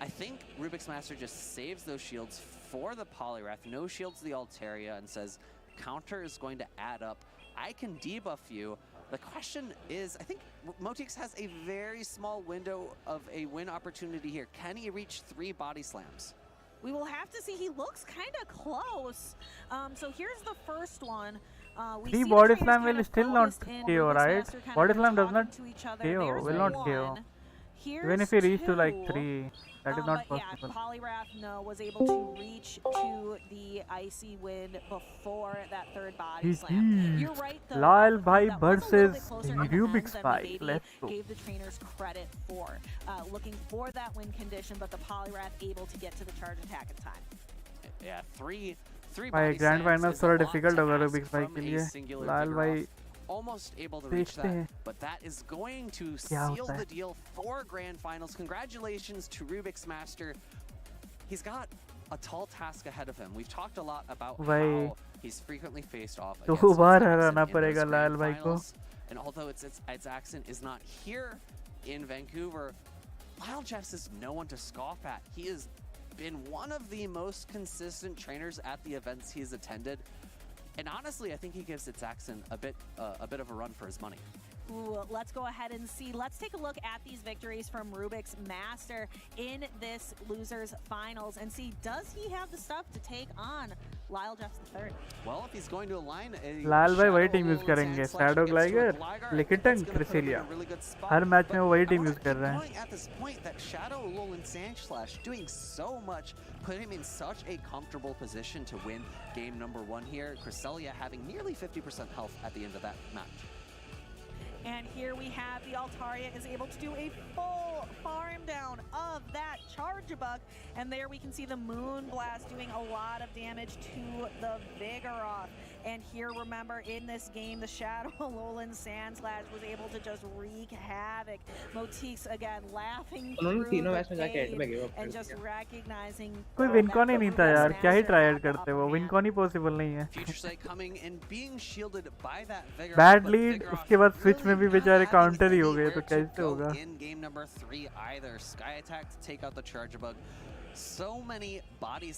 S11: I think Rubik's Master just saves those shields for the Poliwrath, no shields the Altaria, and says, counter is going to add up. I can debuff you. The question is, I think Motiques has a very small window of a win opportunity here. Can he reach 3 body slams?
S5: We will have to see. He looks kind of close. So here's the first one. We
S1: Three
S5: see the
S1: body
S5: trainers
S1: slam
S5: kind
S1: will
S5: of
S1: still not
S5: focused in,
S1: KO,
S5: Rubik's
S1: right?
S5: Master kind
S1: Body
S5: of
S1: slam does
S5: talking
S1: not
S5: to each other.
S1: KO,
S5: There's
S1: will not KO.
S5: one. Here's
S1: Even if he reached to like
S5: 2.
S1: 3, that is not
S5: But yeah,
S1: possible.
S5: Poliwrath was able to reach to the icy wind before that third body slam. You're right though.
S1: Lal bhai
S5: that was a little bit
S1: versus
S5: closer in the end
S1: Rubik's
S5: than
S1: bhai.
S5: we maybe
S1: Let's go.
S5: gave the trainers credit for. Looking for that win condition, but the Poliwrath able to get to the charge attack in time.
S11: Yeah, three
S1: भाई
S11: body
S1: grand
S11: slams
S1: final
S11: is a
S1: थोड़ा
S11: lot
S1: difficult
S11: to
S1: होगा
S11: ask
S1: Rubik's भाई
S11: from
S1: के
S11: a
S1: लिए
S11: singular
S1: लाल
S11: Vigoroth.
S1: भाई
S11: Almost able to reach
S1: देखते
S11: that,
S1: हैं
S11: but that is going to
S1: क्या
S11: seal
S1: होता
S11: the
S1: है
S11: deal for grand finals. Congratulations to Rubik's Master. He's got a tall task ahead of him. We've talked a lot about
S1: भाई
S11: how he's frequently faced off
S1: दो
S11: against
S1: bar
S11: Zaxxon
S1: Hariana
S11: in those
S1: पड़ेगा
S11: grand
S1: लाल भाई को
S11: finals. And although it's Zaxxon is not here in Vancouver, Lyle Jeffs is no one to scoff at. He has been one of the most consistent trainers at the events he's attended. And honestly, I think he gives Zaxxon a bit of a run for his money.
S5: Ooh, let's go ahead and see. Let's take a look at these victories from Rubik's Master in this losers finals and see, does he have the stuff to take on Lyle Jeffs III?
S11: Well, if he's going to align a
S1: लाल भाई वही
S11: Shadow
S1: team use
S11: Tank
S1: करेंगे
S11: slash
S1: shadow
S11: gets to a
S1: ग्लाइगर
S11: Gligar,
S1: लिकिटन
S11: it's gonna put him in
S1: Cresselia
S11: a really good spot.
S1: Her match में वो वही
S11: I
S1: team
S11: wanna
S1: use कर
S11: keep
S1: रहे हैं
S11: going at this point that Shadow, Lul, and Sand Slash doing so much, put him in such a comfortable position to win game number 1 here. Cresselia having nearly 50% health at the end of that match.
S5: And here we have the Altaria is able to do a full farm down of that Charjabug. And there we can see the Moon Blast doing a lot of damage to the Vigoroth. And here, remember, in this game, the Shadow Alolan Sandslash was able to just wreak havoc. Motifs again laughing through the pain and just recognizing.
S1: कोई विनकॉन ही नहीं था यार, क्या ही try करते वो, विनकॉन ही possible नहीं है. Bad lead, उसके बाद स्विच में भी बेचारे काउंटर ही हो गए, तो कैसे होगा.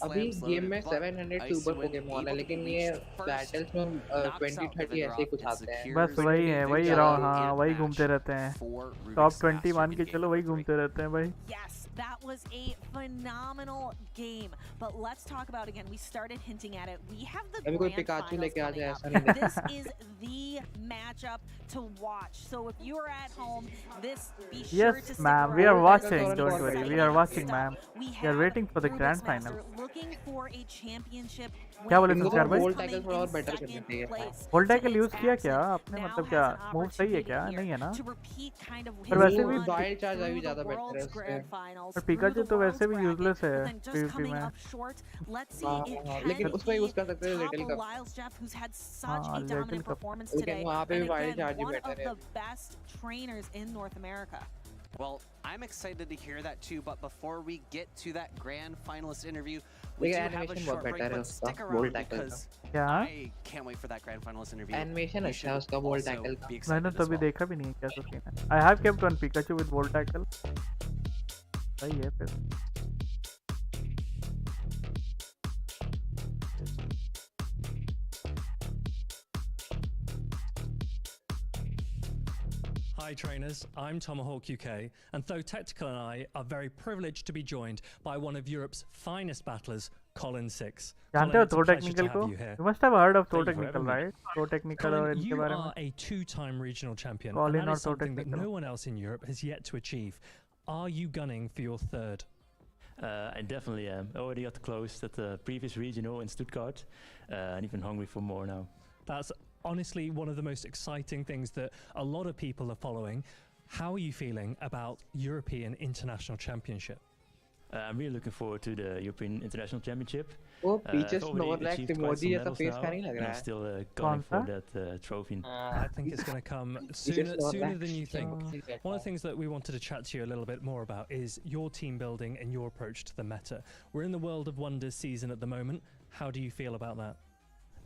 S13: अभी गेम में 700 से ऊपर पोकेमॉन है, लेकिन ये बैटल्स में 20-30 ऐसे कुछ आते हैं.
S1: बस वही है, वही हाँ वही घूमते रहते हैं. टॉप 20 मान के चलो, वही घूमते रहते हैं भाई.
S5: That was a phenomenal game, but let's talk about again. We started hinting at it. We have the grand finals coming up. This is the matchup to watch. So if you are at home, this be sure to stick
S1: ma'am. We are watching. Don't worry. We are watching, ma'am. We are waiting for the grand final.
S5: Looking for a championship.
S1: क्या बोले संस्कार भाई?
S13: Volt tackle थोड़ा और better करना चाहिए.
S1: Volt tackle use किया क्या आपने? मतलब क्या मूव सही है क्या? नहीं है ना? पर वैसे भी
S13: वाइल्ड चार्ज अभी ज्यादा बेटर है उससे.
S1: पर पिकाचू तो वैसे भी यूजलेस है पीवीपी में.
S13: लेकिन उसमें यूज कर सकते हैं लिटिल कप.
S1: Little cup.
S13: लेकिन वहाँ पे भी वाइल्ड चार्ज ही बेटर है.
S11: Well, I'm excited to hear that too, but before we get to that grand finalist interview,
S13: we do have a short break, but stick around because I
S11: can't wait for that grand finalist interview.
S13: Animation अच्छा है उसका wall tackle का.
S1: मैंने तो अभी देखा भी नहीं है कैसा सीन है. I have kept one Pikachu with wall tackle. सही है फिर.
S6: Hi trainers, I'm Tomahawk UK, and though Tactical and I are very privileged to be joined by one of Europe's finest battlers, Colin Six.
S1: जानते हो Thor Technical को? You must have heard of Thor Technical, right? Thor Technical और इनके बारे में.
S6: You are a two-time regional champion,
S1: Colin
S6: and that is
S1: Thor
S6: something that
S1: Technical.
S6: no one else in Europe has yet to achieve. Are you gunning for your third?
S20: I definitely am. I already got close at the previous regional in Stuttgart, and even hungry for more now.
S6: That's honestly one of the most exciting things that a lot of people are following. How are you feeling about European International Championship?
S20: I'm really looking forward to the European International Championship.
S13: वो पीछे स्नोरलैक emoji जैसा face का नहीं लग रहा है.
S20: Still gunning for that trophy.
S6: I think it's going to come sooner than you think. One of the things that we wanted to chat to you a little bit more about is your team building and your approach to the meta. We're in the World of Wonders season at the moment. How do you feel about that?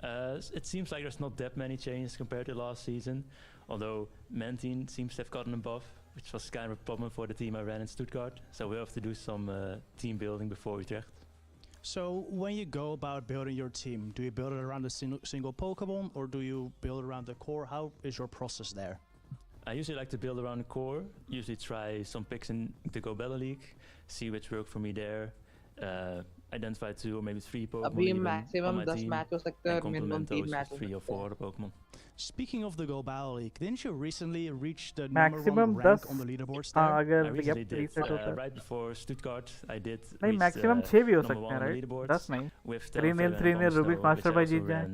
S20: It seems like there's not that many changes compared to last season, although Mantine seems to have gotten a buff, which was kind of a problem for the team I ran in Stuttgart. So we'll have to do some team building before Utrecht.
S22: So when you go about building your team, do you build it around a single Pokemon, or do you build around the core? How is your process there?
S20: I usually like to build around the core, usually try some picks in the Go Battle League, see which work for me there. Identify 2 or maybe 3 Pokemon
S13: अभी maximum 10 match हो सकते हैं और minimum 3 match हो
S20: 3 or 4 other Pokemon.
S22: Speaking of the Go Battle League, didn't you recently reach the
S1: maximum
S22: number 1 rank on the leaderboards there?
S1: अगर
S20: I recently did. Right before Stuttgart, I did.
S1: नहीं maximum 6 भी हो सकते हैं, right? 10 नहीं. 3-0 Rubik Master भाई जीत जाए.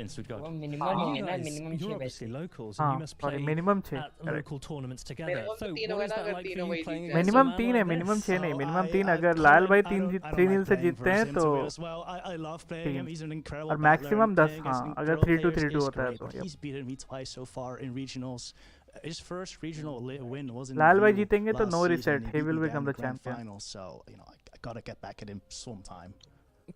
S20: In Stuttgart.
S6: You're obviously locals, and you must play
S1: minimum
S6: at local tournaments together. So what is that like for you playing against
S1: minimum 3 है, minimum 6 नहीं. minimum 3 अगर लाल भाई 3-0 से जीतते हैं तो 3 और maximum 10. हाँ, अगर 3-2 होता है तो.
S22: He's beaten me twice so far in regionals. His first regional win wasn't.
S1: लाल भाई जीतेंगे तो no reset. He will become the champion.
S22: Final, so I gotta get back at him sometime.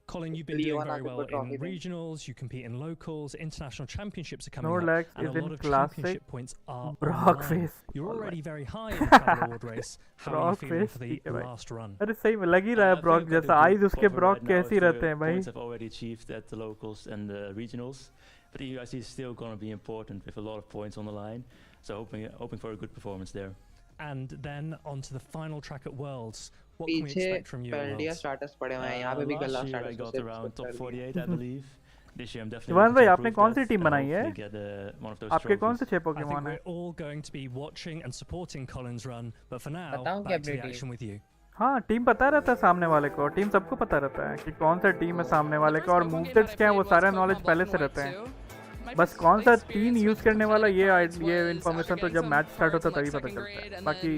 S6: Colin, you've been doing very well in regionals, you compete in locals, international championships are coming
S1: Snorlax
S6: up, and a lot of
S1: classic.
S6: championship points are
S1: Brock
S6: online.
S1: face.
S6: You're already very high in the Travel Award race. How are you feeling for the last run?
S1: अरे सही में लग ही रहा है Brock जैसा. eyes उसके Brock कैसे ही रहते हैं भाई.
S20: Points I've already achieved at the locals and the regionals, but the UIC is still going to be important with a lot of points on the line. So hoping for a good performance there.
S6: And then on to the final track at Worlds. What can we expect from you at Worlds?
S20: Last year I got around top 48, I believe. This year I'm definitely.
S1: Ivan भाई आपने कौन सी team बनाई है? आपके कौन से 6
S6: I think
S1: Pokemon हैं?
S6: we're all going to be watching and supporting Colin's run, but for now, back to the action with you.
S1: हाँ, टीम पता रहता है सामने वाले को. टीम सबको पता रहता है कि कौन सा टीम है सामने वाले का, और मूवसेट्स क्या है वो सारा नॉलेज पहले से रहते हैं. बस कौन सा टीम यूज करने वाला ये इन्फॉर्मेशन तो जब मैच स्टार्ट होता है तभी पता चलता है. बाकी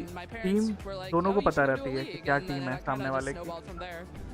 S1: टीम दोनों को पता रहती है कि क्या टीम है सामने वाले की.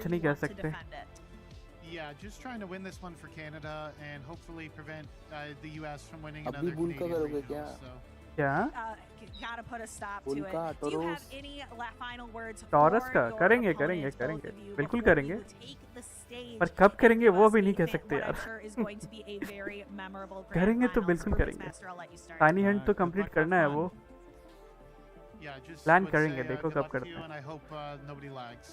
S1: कुछ नहीं कह सकते।
S4: Yeah, just trying to win this one for Canada and hopefully prevent the US from winning
S19: अभी
S4: another
S19: बुल का
S4: Canadian
S19: करोगे
S4: regional.
S19: क्या?
S4: So.
S1: क्या?
S5: Gotta put a stop
S19: bull
S5: to it.
S19: का
S5: Do you have
S19: Tauros
S5: any final words
S1: Tauros
S5: for
S1: का
S5: your
S1: करेंगे
S5: opponents,
S1: करेंगे
S5: both
S1: करेंगे
S5: of you,
S1: बिल्कुल
S5: before
S1: करेंगे,
S5: you take the stage
S1: पर कब करेंगे
S5: in
S1: वो
S5: this
S1: भी नहीं कह
S5: event,
S1: सकते
S5: what I'm
S1: यार।
S5: sure is going to be a very memorable grand
S1: करेंगे तो
S5: finals.
S1: बिल्कुल
S5: Rubik's
S1: करेंगे।
S5: Master, I'll let you start.
S1: Tiny Hunt तो कंप्लीट करना है वो,
S4: Yeah, just
S1: प्लान
S4: would
S1: करेंगे,
S4: say,
S1: देखो
S4: good
S1: कब
S4: luck to
S1: करते
S4: you,
S1: हैं।
S4: and I hope nobody lags.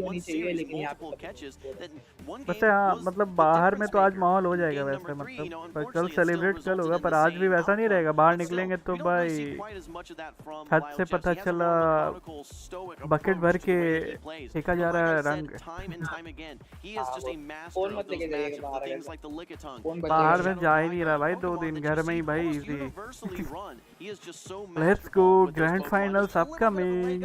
S13: होनी चाहिए लेकिन यहाँ पे
S1: वैसे हाँ मतलब बाहर में तो आज माहौल हो जाएगा वैसे मतलब पर कल सेलिब्रेट कल होगा पर आज भी वैसा नहीं रहेगा बाहर निकलेंगे तो भाई हद से पता चला बकेट भर के फेंका जा रहा है रंग बाहर में जा ही नहीं रहा भाई 2 दिन घर में ही भाई easy let's go grand finals upcoming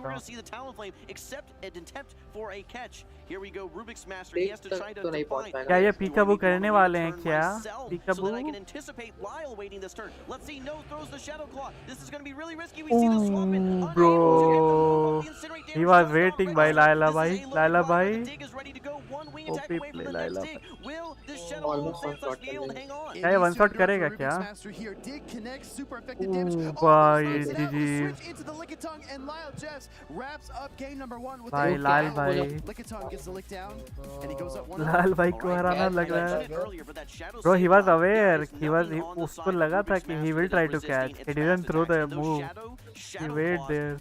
S3: we're going to see the Talonflame accept an attempt for a catch. Here we go, Rubik's Master. He has to try to define.
S1: क्या ये पीकाबू करने वाले हैं क्या?
S3: So that I can anticipate Lyle waiting this turn. Let's see, no throws the Shadow Claw. This is going to be really risky. We see the swap in.
S1: Bro, he was waiting by Laila bhai. Laila bhai. OP play Laila.
S3: Will this Shadow Claw be able to hang on?
S1: क्या ये one shot करेगा क्या? भाई GG. भाई लाल भाई. लाल भाई को हराना लग रहा है. Bro, he was aware. उसको लगा था कि he will try to catch. He didn't throw the move. He waited there.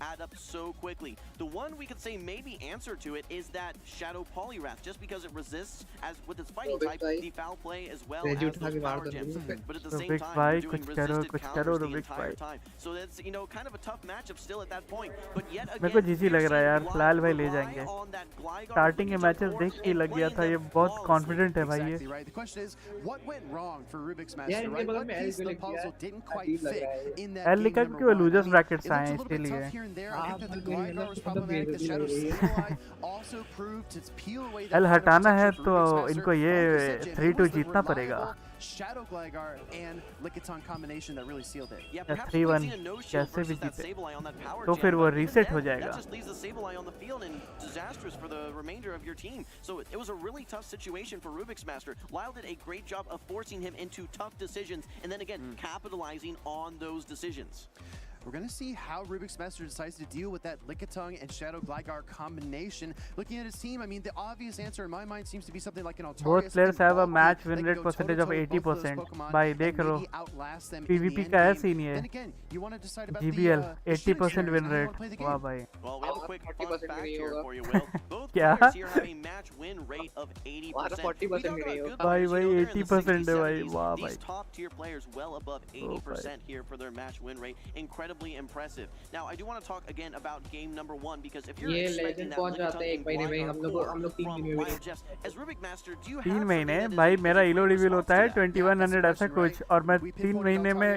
S3: quickly. The one we could say maybe answer to it is that Shadow Poliwrath, just because it resists as with its fighting type, the foul play as well as those power gems. But at the same time, you're doing resisted counters the entire time. So that's, you know, kind of a tough matchup still at that point. But yet again,
S1: मेरे को जीजी लग रहा है यार, फिलहाल भाई ले जाएंगे. स्टार्टिंग के मैचेस देख के लग गया था, ये बहुत कॉन्फिडेंट है भाई ये.
S2: The question is, what went wrong for Rubik's Master, right? What piece of the puzzle didn't quite fit in that
S1: L
S2: game
S1: लिखा
S2: number
S1: कि वो
S2: one?
S1: लूजर्स ब्रैकेट्स
S2: It
S1: आए
S2: looked a
S1: हैं
S2: little bit
S1: इसलिए.
S2: tough here and there. I think that the Gligar was problematic. The Shadow Sableye also proved to peel away that
S1: L
S2: counter
S1: हटाना है
S2: protection
S1: तो
S2: for Rubik's Master.
S1: इनको ये
S2: Like you said, Jim, it
S1: 3-2
S2: was the
S1: जीतना पड़ेगा.
S2: reliable Shadow Gligar and Lickitung combination that really sealed it.
S3: Yeah,
S1: या
S3: perhaps
S1: 3-1
S3: using a no-shield
S1: कैसे भी
S3: versus that
S1: जीते.
S3: Sableye on that power
S1: तो
S3: gem,
S1: फिर वो
S3: but even
S1: रीसेट हो
S3: then,
S1: जाएगा.
S3: that just leaves the Sableye on the field and disastrous for the remainder of your team. So it was a really tough situation for Rubik's Master. Lyle did a great job of forcing him into tough decisions and then again capitalizing on those decisions.
S2: We're going to see how Rubik's Master decides to deal with that Lickitung and Shadow Gligar combination. Looking at his team, I mean, the obvious answer in my mind seems to be something like an Altarius.
S1: Both players have a match win
S2: They
S1: rate
S2: can go
S1: percentage of
S2: toe-to-toe with both of those
S1: 80%.
S2: Pokemon
S1: भाई
S2: and
S1: देख लो,
S2: maybe outlast them in the
S1: PvP
S2: end
S1: का
S2: game.
S1: ऐसे ही नहीं है.
S2: Then again, you want to decide about
S1: GBL
S2: the shooting
S1: 80%
S2: scenarios
S1: win
S2: and how you
S1: rate.
S2: want to play the
S1: वाह
S2: game.
S1: भाई.
S3: Well, we have a quick fun
S9: 40%
S3: fact
S9: नहीं
S3: here
S9: होगा.
S3: for you, Will. Both
S1: क्या?
S3: players here have a match win rate of 80%.
S9: हमारा 40%
S3: We
S9: नहीं
S3: talk
S9: होगा.
S3: about
S1: भाई
S3: good
S1: भाई
S3: players, you know, they're in the
S1: 80% है
S3: 60s,
S1: भाई.
S3: 70s.
S1: वाह
S3: These
S1: भाई.
S3: top tier players well above 80% here for their match win rate. Incredibly impressive. Now, I do want to talk again about game number one because if you're
S19: ये
S3: expecting
S19: legend
S3: that
S19: पहुंच जाते हैं एक महीने में. हम लोग 3
S3: from
S19: महीने में.
S3: Wild Jeffs, as Rubik Master, do you
S1: 3
S3: have
S1: महीने
S3: something that
S1: भाई
S3: is
S1: मेरा
S3: a
S1: इलो
S3: great
S1: रिवील होता है
S3: response to that?
S1: 2100 ऐसा कुछ और मैं 3 महीने में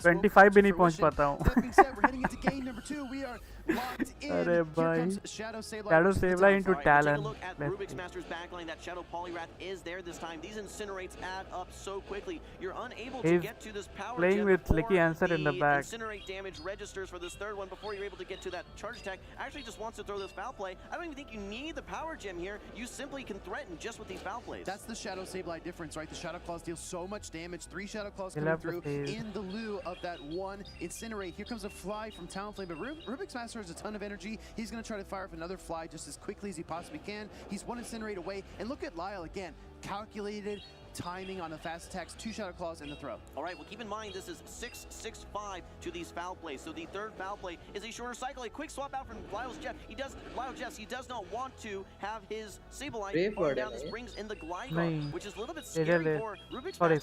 S1: 25 भी नहीं पहुंच पाता हूँ.
S2: That being said, we're heading into game number 2. We are locked in.
S1: अरे
S2: Here
S1: भाई.
S2: comes Shadow Sableye.
S1: Shadow
S2: versus
S1: Sableye
S2: Lickitung.
S1: into
S3: All right, we'll
S1: Talon.
S3: take a look at
S1: Let's
S3: Rubik's
S1: see.
S3: Master's backline. That Shadow Poliwrath is there this time. These incinerates add up so quickly. You're unable to
S1: He's
S3: get to this power
S1: playing
S3: gem
S1: with
S3: before
S1: Licky Answer in the back.
S3: Incinerate damage registers for this third one before you're able to get to that charge attack. Actually just wants to throw this foul play. I don't even think you need the power gem here. You simply can threaten just with these foul plays.
S2: That's the Shadow Sableye difference, right? The Shadow Claws deal so much damage. 3 Shadow Claws
S1: He'll
S2: coming
S1: have to
S2: through
S1: save.
S2: in the lieu of that one Incinerate. Here comes a fly from Talonflame, but Rubik's Master has a ton of energy. He's going to try to fire up another fly just as quickly as he possibly can. He's one Incinerate away. And look at Lyle again. Calculated timing on the fast attacks, 2 Shadow Claws in the throw.
S3: All right, well, keep in mind this is 6-6-5 to these foul plays. So the third foul play is a shorter cycle. A quick swap out from Lyle's Jeff. He does not want to have his Sableye farm down. This brings in the Gligar, which is a little bit scary for Rubik's Master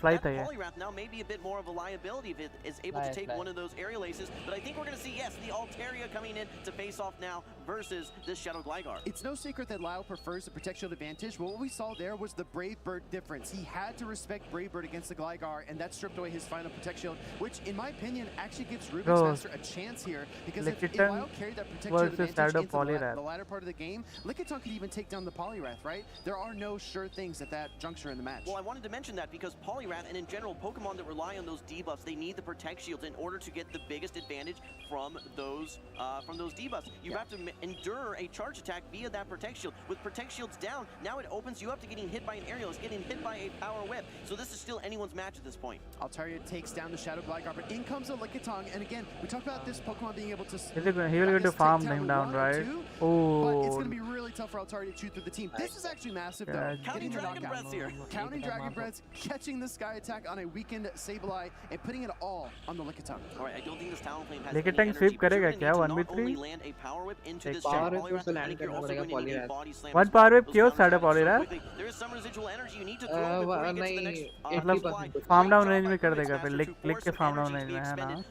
S3: because that Poliwrath now may be a bit more of a liability if it is able to take one of those aerial aces. But I think we're going to see, yes, the Altaria coming in to face off now versus this Shadow Gligar.
S2: It's no secret that Lyle prefers the Protect Shield advantage, but what we saw there was the Brave Bird difference. He had to respect Brave Bird against the Gligar, and that stripped away his final Protect Shield, which, in my opinion, actually gives Rubik's Master a chance here, because if Lyle carried that Protect Shield advantage into the latter part of the game, Lickitung could even take down the Poliwrath, right? There are no sure things at that juncture in the match.
S3: Well, I wanted to mention that because Poliwrath, and in general, Pokemon that rely on those debuffs, they need the Protect Shields in order to get the biggest advantage from those debuffs. You have to endure a charge attack via that Protect Shield. With Protect Shields down, now it opens you up to getting hit by an Aerialist, getting hit by a Power Whip. So this is still anyone's match at this point.
S2: Altaria takes down the Shadow Gligar, but in comes a Lickitung, and again, we talked about this Pokemon being able to...
S1: He will get to farm him down, right?
S2: But it's going to be really tough for Altaria to chew through the team. This is actually massive, though.
S3: Counting Dragon Breaths here.
S2: Counting Dragon Breaths, catching the Sky Attack on a weakened Sableye, and putting it all on the Lickitung.
S3: All right, I don't think this Talonflame has
S1: Lickitung
S3: any energy,
S1: sweep
S3: but you're
S1: करेगा क्या
S3: gonna need
S1: 1v3?
S3: to not only land a Power Whip into this
S19: Power
S3: Shadow
S19: Whip
S3: Poliwrath,
S19: तो
S3: I
S19: land
S3: think you're
S19: करना
S3: also
S19: पड़ेगा
S3: going to need a
S19: Poliwrath.
S3: Body Slam
S1: One
S3: as well.
S1: Power Whip
S3: Those
S1: क्यों
S3: counters
S1: Shadow
S3: come so
S1: Poliwrath?
S3: quickly. There is some residual energy you need to throw before you get to the next
S1: मतलब farm down range में कर देगा फिर लिख के farm down range में है ना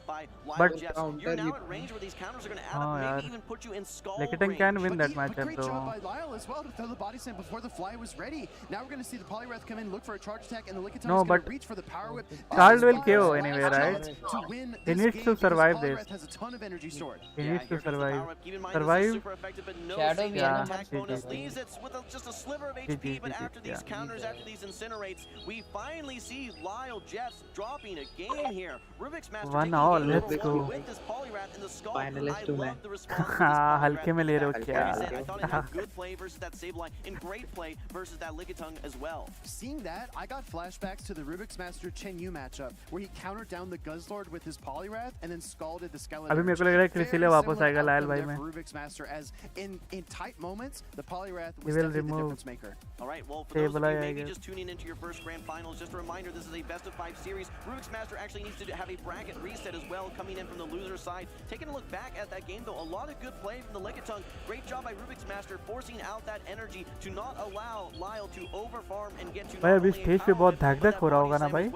S1: but
S3: you're now at range where these counters are going to add up, maybe even put you in skull
S1: Lickitung
S3: range.
S1: can win that
S2: But
S1: matchup
S2: great job by
S1: though.
S2: Lyle as well to throw the Body Slam before the fly was ready. Now we're going to see the Poliwrath come in, look for a charge attack, and the Lickitung
S1: No,
S2: is going
S1: but
S2: to reach for the Power Whip.
S1: Charles will KO anyway, right?
S2: To win
S1: He
S2: this
S1: needs
S2: game
S1: to
S2: because
S1: survive
S2: Poliwrath
S1: this.
S2: has a ton of energy stored.
S1: He
S3: Yeah,
S1: needs
S3: here
S1: to
S3: comes the
S1: survive.
S3: Power Whip. Keep in mind, this is
S1: Survive?
S3: super effective, but no
S19: Shadow
S3: single
S1: yeah.
S3: attack bonus
S1: GG.
S3: leaves it with just a sliver of HP. But after these counters, after these incinerates, we finally see Lyle Jeffs dropping a game here. Rubik's Master
S1: One
S3: taking
S1: all,
S3: game
S1: let's
S3: number one
S1: go.
S3: with this Poliwrath in the skull.
S19: Finalist
S3: I
S19: to
S3: love
S19: man.
S3: the response of this
S1: हाँ
S3: Poliwrath.
S1: हल्के में ले रहे हो
S3: Like
S1: क्या?
S3: I said, I thought it had good play versus that Sableye and great play versus that Lickitung as well.
S2: Seeing that, I got flashbacks to the Rubik's Master Chen Yu matchup, where he countered down the Guzzlord with his Poliwrath and then scalded the Skeleton.
S1: अभी मेरे को लग रहा है कि इसीलिए वापस आएगा लायल भाई में.
S2: Rubik's Master, as in tight moments, the Poliwrath
S1: He
S2: was
S1: will
S2: definitely the
S1: remove.
S2: difference maker.
S3: All right, well, For those of you maybe just tuning into your first grand finals, just a reminder, this is a best of 5 series. Rubik's Master actually needs to have a bracket reset as well, coming in from the loser side. Taking a look back at that game though, a lot of good play from the Lickitung. Great job by Rubik's Master forcing out that energy to not allow Lyle to overfarm and get to
S1: भाई अभी stage पे बहुत धक-धक हो रहा होगा ना भाई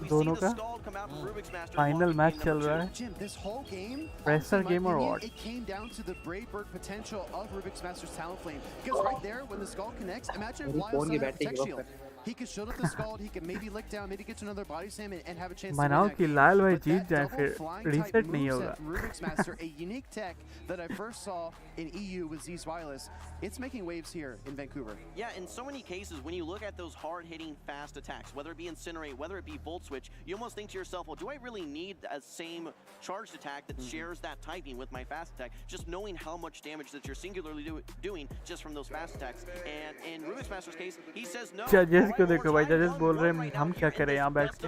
S1: दोनों का फाइनल मैच चल रहा है प्रेशर गेम और what
S2: it came down to the Brave potential of Rubik's Master's Talon Flame, because right there when the skull connects, imagine if Lyle's on a protect shield. He could shield up the skull, he could maybe lick down, maybe get to another body slam and have a chance to
S1: मनाओ कि लाल भाई जीत जाए फिर
S2: reset नहीं होगा Rubik's Master, a unique tech that I first saw in EU with Z's Wireless. It's making waves here in Vancouver.
S3: Yeah, in so many cases, when you look at those hard-hitting fast attacks, whether it be Incinerate, whether it be Volt Switch, you almost think to yourself, well, do I really need a same charged attack that shares that typing with my fast attack? Just knowing how much damage that you're singularly doing just from those fast attacks. And in Rubik's Master's case, he says no.
S1: जजेस को देखो भाई जजेस बोल रहे हैं हम क्या करें यहाँ बैठ के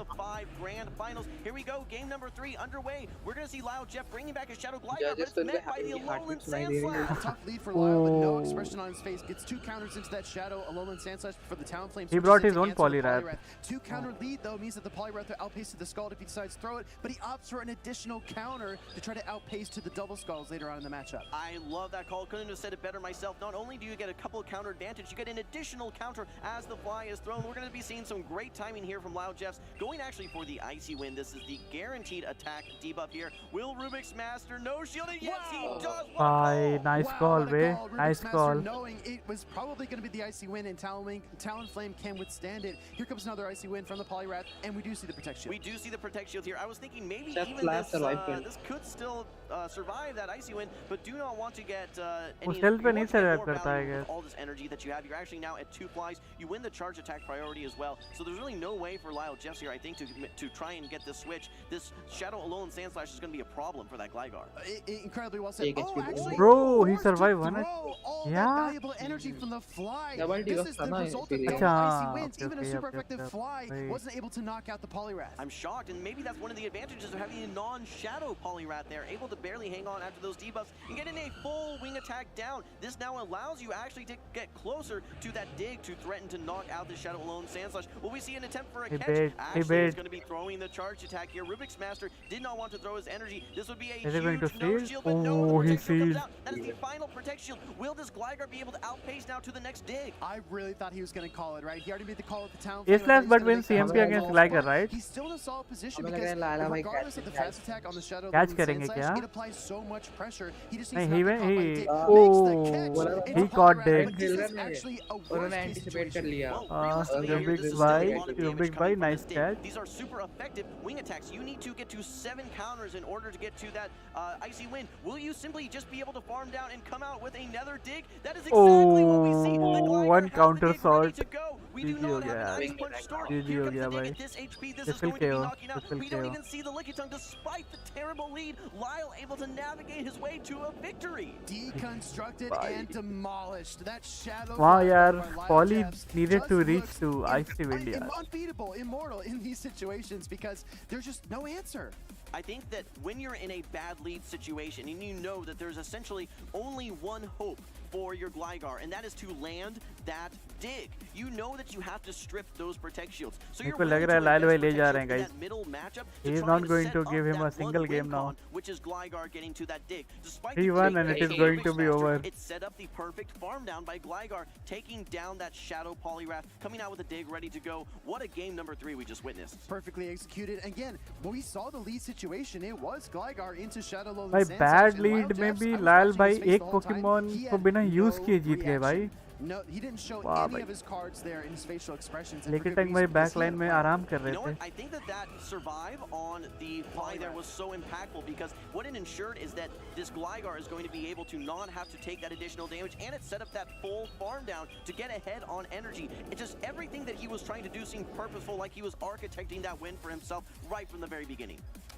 S3: grand finals. Here we go, game number 3 underway. We're going to see Lyle Jeff bringing back his Shadow Glider, but it's met by the Alolan Sandslash.
S2: Tough lead for Lyle with no expression on his face. Gets 2 counters into that Shadow Alolan Sandslash for the Talon Flame.
S1: He brought his own Poliwrath.
S2: 2 counter lead though means that the Poliwrath will outpace the Scald if he decides to throw it, but he opts for an additional counter to try to outpace to the double Scalds later on in the matchup.
S3: I love that call. Couldn't have said it better myself. Not only do you get a couple of counter advantage, you get an additional counter as the fly is thrown. We're going to be seeing some great timing here from Lyle Jeffs, going actually for the Icy Wind. This is the guaranteed attack debuff here. Will Rubik's Master no shielding? Yes, he does.
S1: Bye. Nice call, Ray. Nice call.
S2: Knowing it was probably going to be the Icy Wind, and Talon Flame can withstand it. Here comes another Icy Wind from the Poliwrath, and we do see the Protect Shield.
S3: We do see the Protect Shield here. I was thinking maybe
S13: Just
S3: even this could still survive that Icy Wind, but do not want to get any with all this energy that you have. You're actually now at 2 flies. You win the charge attack priority as well. So there's really no way for Lyle Jeffs here, I think, to try and get this switch. This Shadow Alolan Sandslash is going to be a problem for that Gligar.
S2: Incredibly well said. Actually,
S1: bro, he survived one.
S2: All that valuable energy from the fly. This is the result of no Icy Winds. Even a super effective fly wasn't able to knock out the Poliwrath.
S3: I'm shocked, and maybe that's one of the advantages of having a non-Shadow Poliwrath there, able to barely hang on after those debuffs and getting a full wing attack down. This now allows you actually to get closer to that dig to threaten to knock out the Shadow Alolan Sandslash. Will we see an attempt for a catch? Actually, he's going to be throwing the charge attack here. Rubik's Master did not want to throw his energy. This would be a huge no shield, but no, the protect shield comes out. That is the final protect shield. Will this Gligar be able to outpace now to the next dig?
S2: I really thought he was going to call it, right? He already made the call at the town.
S1: Yes, but win CMP against Gligar, right?
S2: He's still in a solid position because regardless of the fast attack on the Shadow
S1: Catch करेंगे क्या?
S2: it applies so much pressure. He just
S1: नहीं
S2: he
S1: caught dig.
S13: उन्होंने anticipate कर लिया.
S1: Rubik bhai, nice catch.
S3: These are super effective wing attacks. You need to get to 7 counters in order to get to that Icy Wind. Will you simply just be able to farm down and come out with another dig? That is exactly what we see.
S1: One counter salt.
S3: We do not have an Ice Punch store. Here comes the dig at this HP. This is going to be knocking out. We don't even see the Lickitung despite the terrible lead. Lyle able to navigate his way to a victory.
S2: Deconstructed and demolished. That Shadow.
S1: Wow, yaar, Poly needed to reach to Icy Wind.
S2: Unbeatable, immortal in these situations because there's just no answer.
S3: I think that when you're in a bad lead situation and you know that there's essentially only one hope for your Gligar, and that is to land that dig. You know that you have to strip those protect shields. So you're
S1: लग रहा है लाल भाई ले जा रहे हैं guys.
S3: Middle matchup.
S1: He is not going to give him a single game now.
S3: Which is Gligar getting to that dig. Despite
S1: he won and it is going to be over.
S3: It set up the perfect farm down by Gligar, taking down that Shadow Poliwrath, coming out with a dig ready to go. What a game number 3 we just witnessed.
S2: Perfectly executed. Again, when we saw the lead situation, it was Gligar into Shadow Alolan
S1: भाई
S2: Sandslash.
S1: bad lead में भी लाल भाई एक Pokemon को बिना use किए जीत गए भाई.
S2: No, he didn't show any of his cards there in his facial expressions.
S1: लेकिन तक भाई backline में आराम कर रहे थे.
S3: I think that survive on the fly there was so impactful because what it ensured is that this Gligar is going to be able to not have to take that additional damage, and it set up that full farm down to get ahead on energy. It's just everything that he was trying to do seemed purposeful, like he was architecting that win for himself right from the very beginning.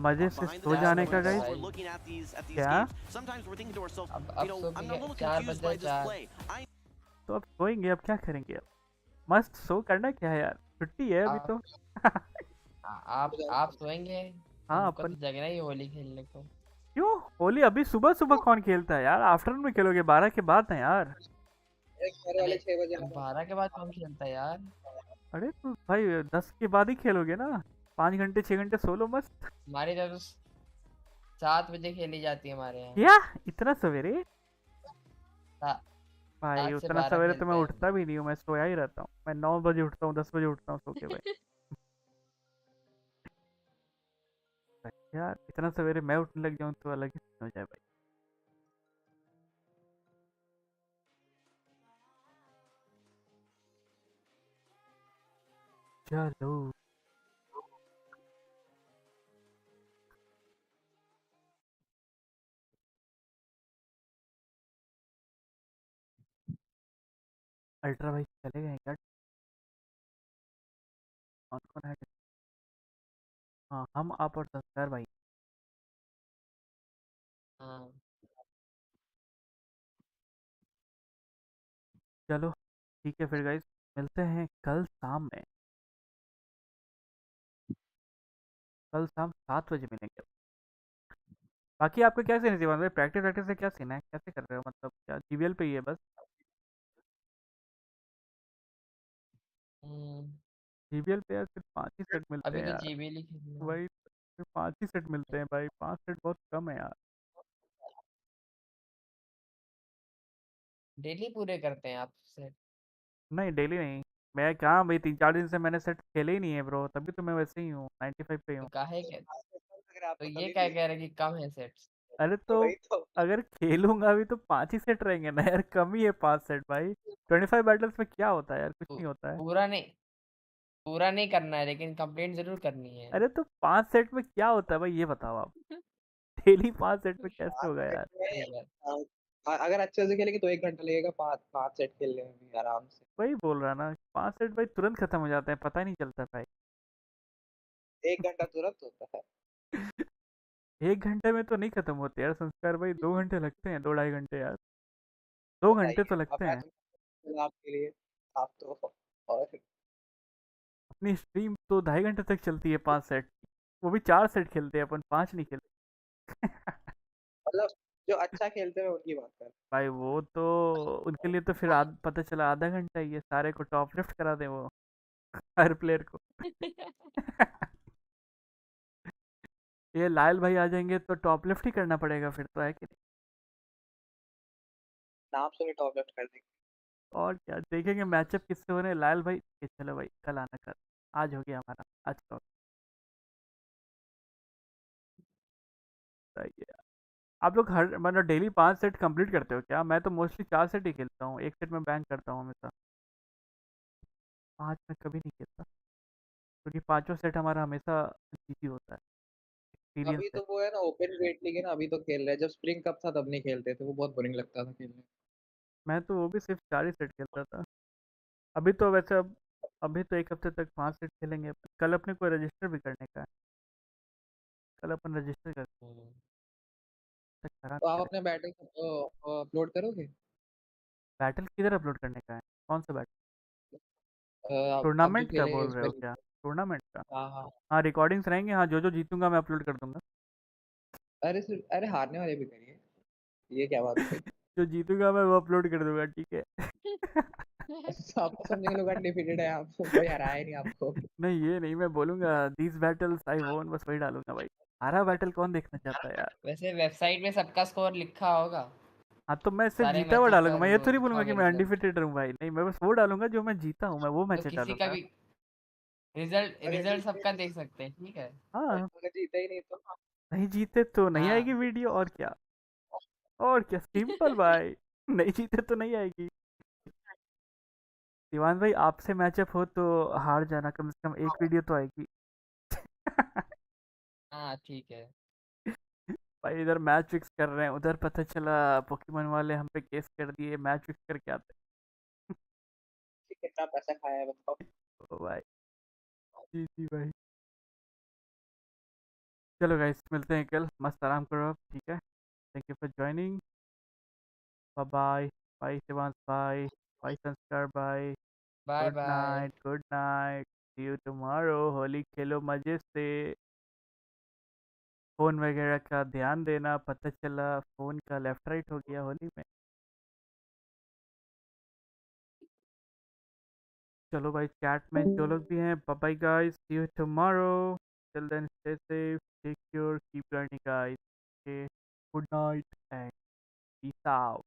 S1: मजे से सो जाने का guys क्या? तो अब सोएंगे, अब क्या करेंगे? अब मस्त सो करना क्या है यार, छुट्टी है अभी तो।
S19: आप सोएंगे?
S1: हाँ
S19: हमको
S1: अपन
S19: तो जगना ही है होली खेलने को।
S1: क्यों? होली अभी सुबह सुबह कौन खेलता है यार? आफ्टरनून में खेलोगे, 12 के बाद है यार।
S13: घर वाले 6 बजे 12 के बाद कौन खेलता है यार?
S1: अरे तो भाई 10 के बाद ही खेलोगे ना, 5 घंटे 6 घंटे सो लो मस्त।
S13: हमारी तरफ 7 बजे खेली जाती है हमारे यहाँ।
S1: क्या इतना सवेरे?
S13: सा-
S1: भाई
S13: 7 से
S1: उतना
S13: 12
S1: सवेरे तो मैं
S13: खेलते हैं हम।
S1: उठता भी नहीं हूँ, मैं सोया ही रहता हूँ। मैं 9 बजे उठता हूँ, 10 बजे उठता हूँ सो के भाई। यार इतना सवेरे मैं उठने लग जाऊँ तो अलग ही सीन हो जाए भाई। चलो अल्ट्रा भाई चले गए क्या? कौन कौन है? हाँ हम आप और संस्कार भाई।
S13: हाँ
S1: चलो ठीक है फिर गाइस, मिलते हैं कल शाम में। कल शाम 7 बजे मिलेंगे। बाकी आपका क्या सीन है जीवन भाई? प्रैक्टिस वैक्टिस से क्या सीन है, कैसे कर रहे हो? मतलब क्या जीवीएल पे ही है बस?
S13: हम्म,
S1: जीवीएल पे यार सिर्फ 5 ही सेट मिलते
S13: अभी
S1: हैं
S13: तो
S1: यार।
S13: जीबीएल ही खेलना है।
S1: वही सिर्फ 5 ही सेट मिलते हैं भाई, 5 सेट बहुत कम है यार।
S13: डेली पूरे करते हैं आपसे।
S1: नहीं डेली नहीं। मैं कहाँ भाई, 3 4 दिन से मैंने सेट खेले ही नहीं है ब्रो, तभी तो मैं वैसे ही हूँ, 95 पे ही
S13: तो
S1: हूँ।
S13: काहे के तो ये क्या कह रहे हैं कि कम है सेट्स?
S1: अरे तो अगर खेलूंगा भी तो 5 ही सेट रहेंगे ना यार, कम ही है 5 सेट भाई। 25 बैटल्स में क्या होता है यार, कुछ नहीं होता है।
S13: पूरा नहीं, पूरा नहीं करना है लेकिन कंप्लेंट जरूर करनी है।
S1: अरे तो 5 सेट में क्या होता है भाई, ये बताओ आप। डेली 5 सेट में कैसे होगा यार?
S13: ठीक है। अगर अच्छे से खेलेंगे तो 1 घंटा लगेगा, 5 5 सेट खेलने में भी आराम से।
S1: वही बोल रहा ना, 5 सेट भाई तुरंत खत्म हो जाते हैं, पता ही नहीं चलता भाई।
S13: 1 घंटा तुरंत होता है।
S1: 1 घंटे में तो नहीं खत्म होते यार संस्कार भाई, 2 घंटे लगते हैं, 2 ढाई घंटे यार। 2 घंटे तो
S13: बताइए अब
S1: लगते
S13: मैं
S1: हैं।
S13: तो आपके लिए, आप तो और
S1: अपनी स्ट्रीम तो 2.5 घंटे तक चलती है 5 सेट। वो भी 4 सेट खेलते हैं अपन, 5 नहीं खेलते।
S13: मतलब जो अच्छा खेलते हैं मैं उनकी बात कर
S1: भाई वो तो उनके लिए तो फिर पता चला आधा घंटा ही है, सारे को टॉप लिफ्ट करा दे वो, हर प्लेयर को। ये लायल भाई आ जाएंगे तो टॉप लिफ्ट ही करना पड़ेगा फिर तो, है कि नहीं?
S13: नाम सुने टॉप लेफ्ट कर देंगे।
S1: और क्या देखेंगे मैचअप किससे हो रहे हैं, लायल भाई ये चलो भाई कल आना, कल आज हो गया हमारा, आज का होता है। आप लोग हर मतलब डेली 5 सेट कंप्लीट करते हो क्या? मैं तो मोस्टली 4 सेट ही खेलता हूँ, एक सेट में बैंक करता हूँ हमेशा। 5 में कभी नहीं खेलता, क्योंकि पांचों सेट हमारा हमेशा जीती होता है, एक्सपीरियंस
S13: अभी
S1: है।
S13: तो वो है ना ओपन वेट लीग है ना, अभी तो खेल रहे हैं। जब स्प्रिंग कप था तब नहीं खेलते थे, वो बहुत बोरिंग लगता था खेलने।
S1: मैं तो वो भी सिर्फ 4 ही सेट खेलता था। अभी तो वैसे अब अभी तो एक हफ्ते तक 5 सेट खेलेंगे। कल अपने को रजिस्टर भी करने का है, कल अपन रजिस्टर कर करा
S13: तो
S1: नहीं
S13: आप
S1: करें।
S13: अपने बैटल अपलोड करोगे?
S1: बैटल किधर अपलोड करने का है? कौन सा बैटल?
S13: आप जो
S1: टूर्नामेंट का
S13: खेलेंगे
S1: बोल
S13: उस
S1: रहे हो
S13: पर।
S1: क्या? टूर्नामेंट का?
S13: हाँ हाँ।
S1: हाँ रिकॉर्डिंग्स रहेंगे, हाँ जो जो जीतूंगा मैं अपलोड कर दूंगा।
S13: अरे हारने वाले भी करिए, ये क्या बात हुई?
S1: जो जीतूंगा मैं वो अपलोड कर दूंगा, ठीक है।
S13: तो आप तो समझेंगे लोग अनडिफिटेड है, आप कोई हराया ही नहीं आपको।
S1: नहीं ये नहीं, मैं बोलूंगा दीज बैटल्स आई वोन, बस वही डालूंगा भाई। हारा बैटल कौन देखना चाहता है यार?
S13: वैसे वेबसाइट में सबका स्कोर लिखा होगा,
S1: हाँ तो मैं सिर्फ
S13: सारे
S1: जीता हुआ
S13: मैचेस का
S1: डालूंगा, मैं ये
S13: वो
S1: थोड़ी
S13: लिखा
S1: बोलूंगा
S13: होगा
S1: कि मैं
S13: रिजल्ट।
S1: अनडिफिटेड हूँ भाई, नहीं मैं बस वो डालूंगा जो मैं जीता हूँ, मैं वो
S13: तो
S1: मैचेस
S13: किसी का
S1: डालूंगा।
S13: भी रिजल्ट रिजल्ट सबका देख सकते हैं, ठीक है।
S1: हाँ
S13: अगर जीता ही नहीं तो
S1: नहीं जीते तो नहीं आएगी
S13: हाँ।
S1: वीडियो, और क्या? और क्या सिंपल भाई। नहीं जीते तो नहीं आएगी। दीवान भाई आपसे मैचअप हो तो हार जाना, कम से कम एक वीडियो तो आएगी।
S13: हाँ ठीक है।
S1: भाई इधर मैच फिक्स कर रहे हैं, उधर पता चला पोकेमोन वाले हम पे केस कर दिए, मैच फिक्स करके आते
S13: कितना पैसा खाया है बताओ।
S1: हैं। ओ भाई जी जी भाई। चलो गाइस मिलते हैं कल, मस्त आराम करो आप, ठीक है। Thank you for joining. Bye bye. Bye Shivansh, bye. Bye Sanskar, bye.
S13: Bye
S1: good
S13: bye.
S1: Night, good night. See you tomorrow. Holi खेलो मजे से। फ़ोन वगैरह का ध्यान देना, पता चला फ़ोन का लेफ्ट राइट हो गया होली में। चलो भाई चैट में जो लोग भी हैं, bye bye guys, see you tomorrow, till then stay safe, take care, keep learning guys, okay, good night and peace out.